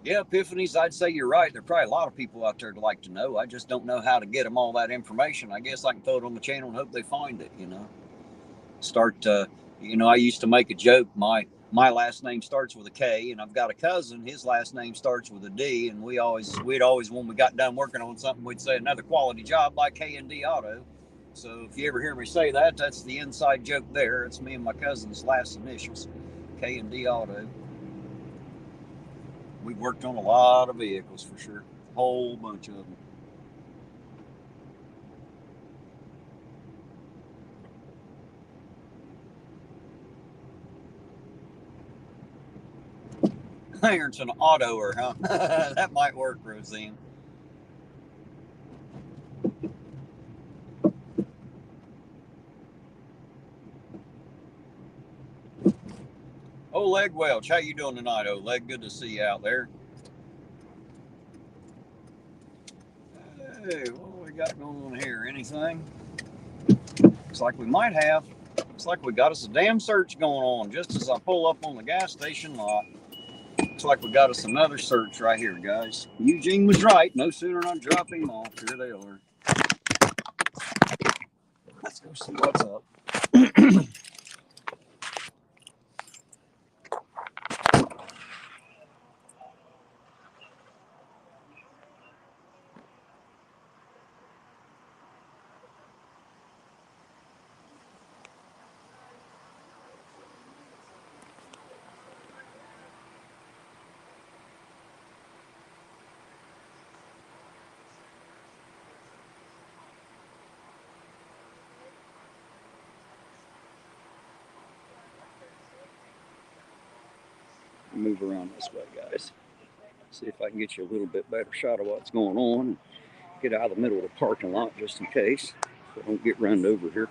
Yeah, Epiphanies, I'd say you're right. There are probably a lot of people out there that like to know. I just don't know how to get them all that information. I guess I can throw it on the channel and hope they find it, you know. I used to make a joke. My last name starts with a K, and I've got a cousin. His last name starts with a D, and we'd always, when we got done working on something, we'd say another quality job by K&D Auto. So if you ever hear me say that, that's the inside joke there. It's me and my cousin's last initials, K&D Auto. We worked on a lot of vehicles for sure, a whole bunch of them. Irontonauditor, huh? That might work, Roseanne. Oleg Welch, how you doing tonight, Oleg? Good to see you out there. Hey, what do we got going on here? Anything? Looks like we might have. Looks like we got us a damn search going on just as I pull up on the gas station lot. Looks like we got us another search right here, guys. Eugene was right. No sooner than I drop him off. Here they are. Let's go see what's up. Move around this way, guys. See if I can get you a little bit better shot of what's going on. Get out of the middle of the parking lot just in case, so I don't get run over here.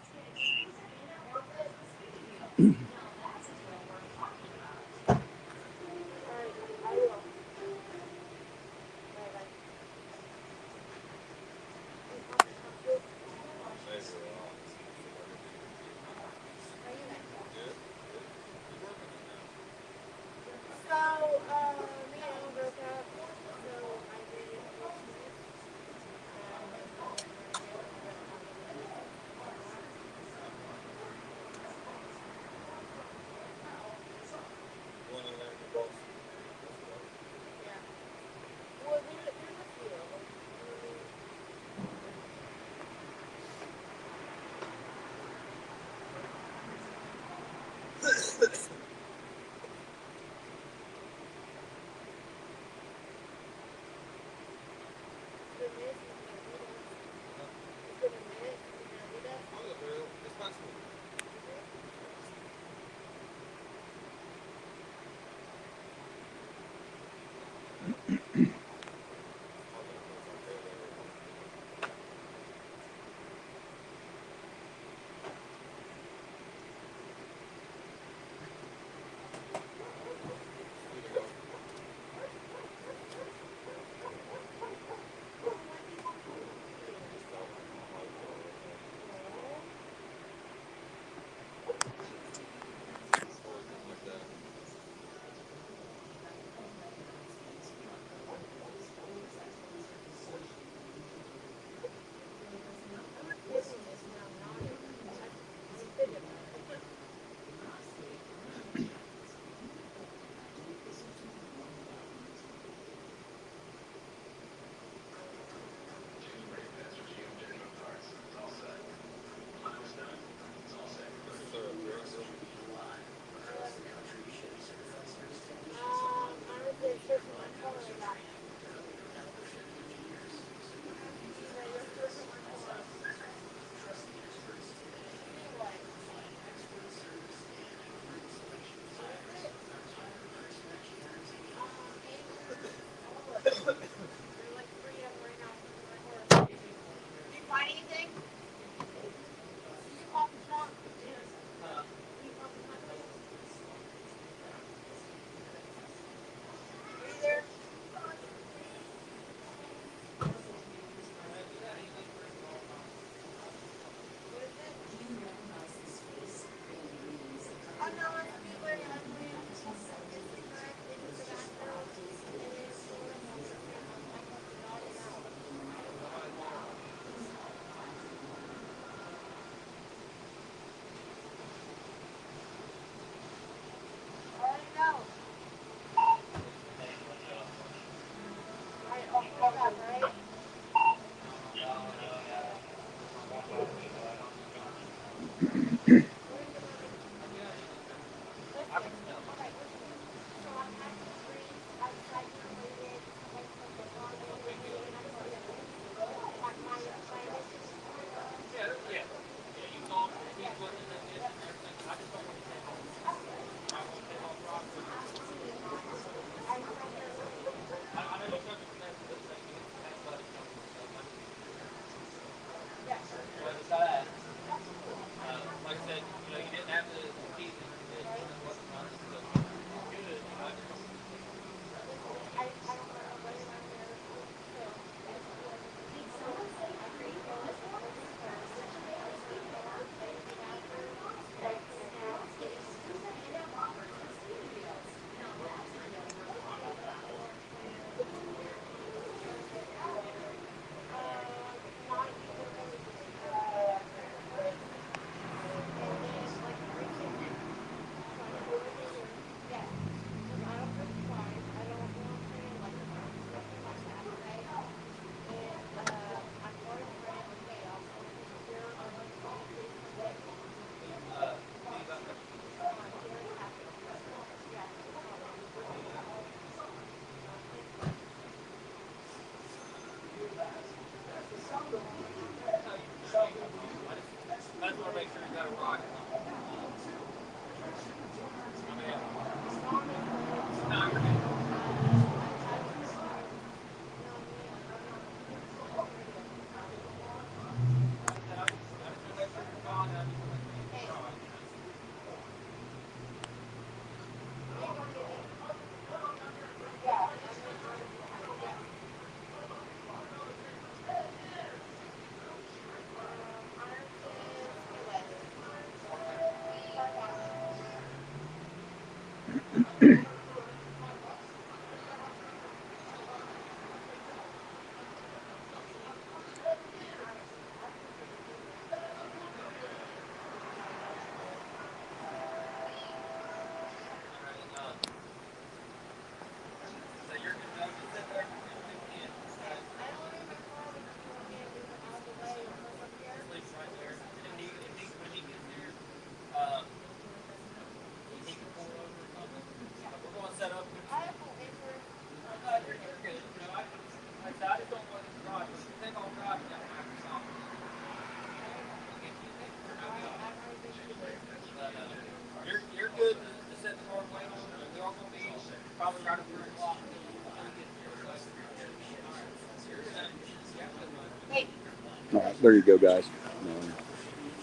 there you go, guys.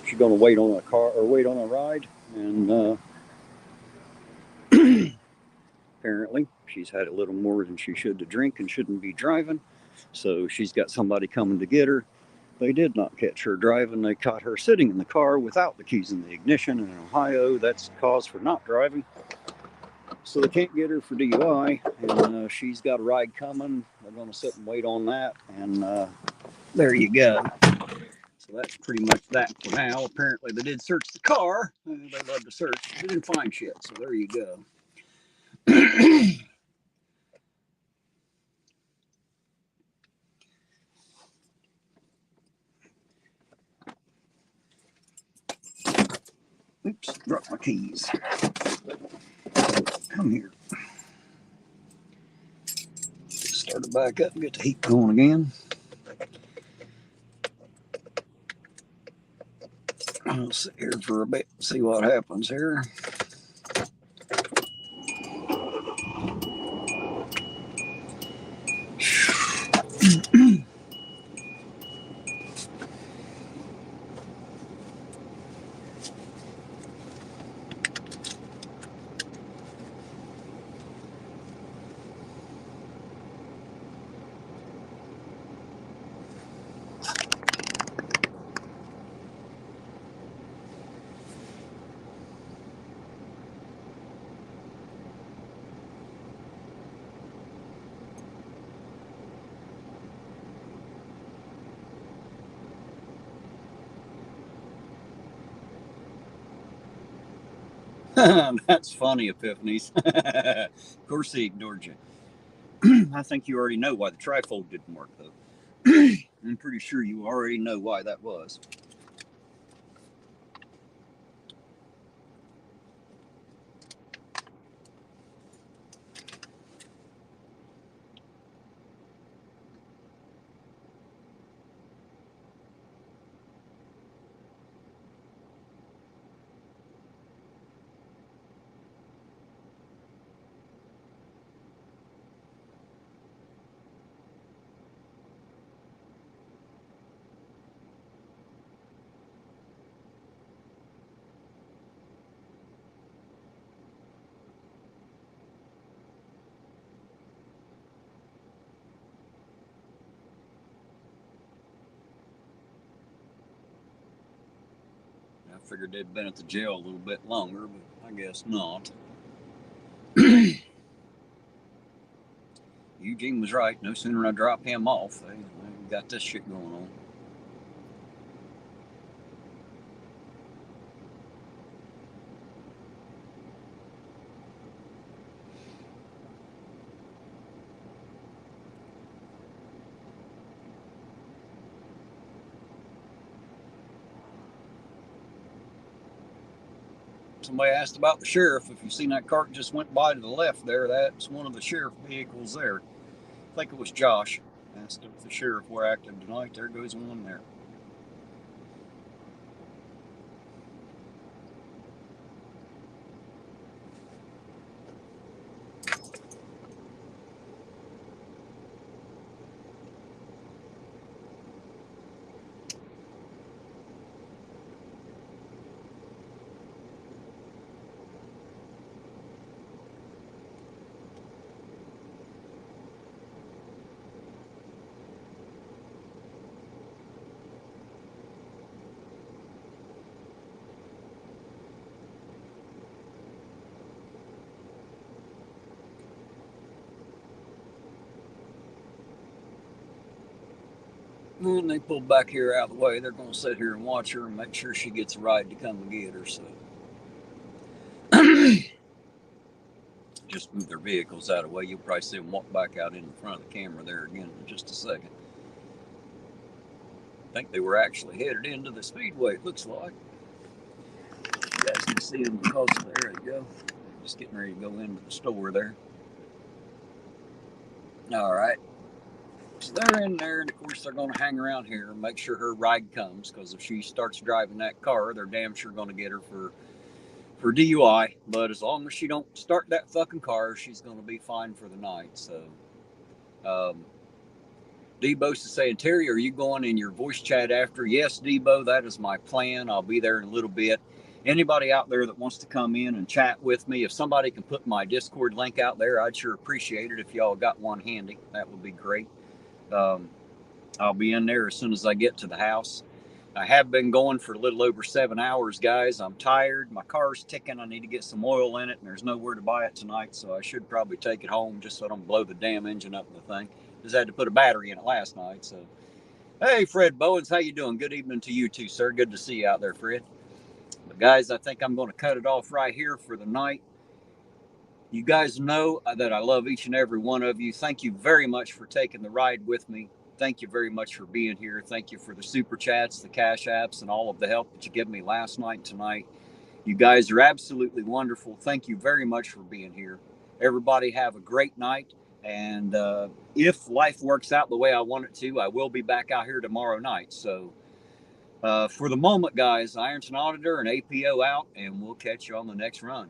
She's going to wait on a car or wait on a ride, and apparently she's had a little more than she should to drink and shouldn't be driving. So she's got somebody coming to get her. They did not catch her driving. They caught her sitting in the car without the keys in the ignition. In Ohio, that's cause for not driving. So they can't get her for DUI, and she's got a ride coming. They're going to sit and wait on that, and there you go. So that's pretty much that for now. Apparently they did search the car. They love to search. They didn't find shit, so there you go. Oops, dropped my keys. Come here. Start it back up and get the heat going again. I'll sit here for a bit and see what happens here. That's funny, Epiphanies. Of course he ignored you. I think you already know why the trifold didn't work, though. I'm pretty sure you already know why that was. I figured they'd been at the jail a little bit longer, but I guess not. Eugene was right. No sooner I drop him off, they got this shit going on. Somebody asked about the sheriff. If you've seen that cart just went by to the left there, that's one of the sheriff vehicles there. I think it was Josh. Asked if the sheriff were active tonight. There goes one there. And they pulled back here out of the way. They're going to sit here and watch her and make sure she gets a ride to come and get her. So just move their vehicles out of the way. You'll probably see them walk back out in front of the camera there again in just a second. I think they were actually headed into the speedway, it looks like. You guys can see them because there they go. Just getting ready to go into the store there. All right. So they're in there, and of course they're going to hang around here and make sure her ride comes, because if she starts driving that car, they're damn sure going to get her for DUI. But as long as she don't start that fucking car, she's going to be fine for the night. So Debo saying, Terry, are you going in your voice chat after? Yes, Debo, that is my plan. I'll be there in a little bit. Anybody out there that wants to come in and chat with me, if somebody can put my Discord link out there, I'd sure appreciate it. If y'all got one handy, that would be great. I'll be in there as soon as I get to the house. I have been going for a little over 7 hours, guys. I'm tired. My car's ticking. I need to get some oil in it, and there's nowhere to buy it tonight, so I should probably take it home just so I don't blow the damn engine up in the thing. Just had to put a battery in it last night. So, hey, Fred Bowens, how you doing? Good evening to you too, sir. Good to see you out there, Fred. But guys, I think I'm going to cut it off right here for the night. You guys know that I love each and every one of you. Thank you very much for taking the ride with me. Thank you very much for being here. Thank you for the super chats, the cash apps, and all of the help that you gave me last night and tonight. You guys are absolutely wonderful. Thank you very much for being here. Everybody have a great night. And if life works out the way I want it to, I will be back out here tomorrow night. So for the moment, guys, Ironton Auditor and APO out, and we'll catch you on the next run.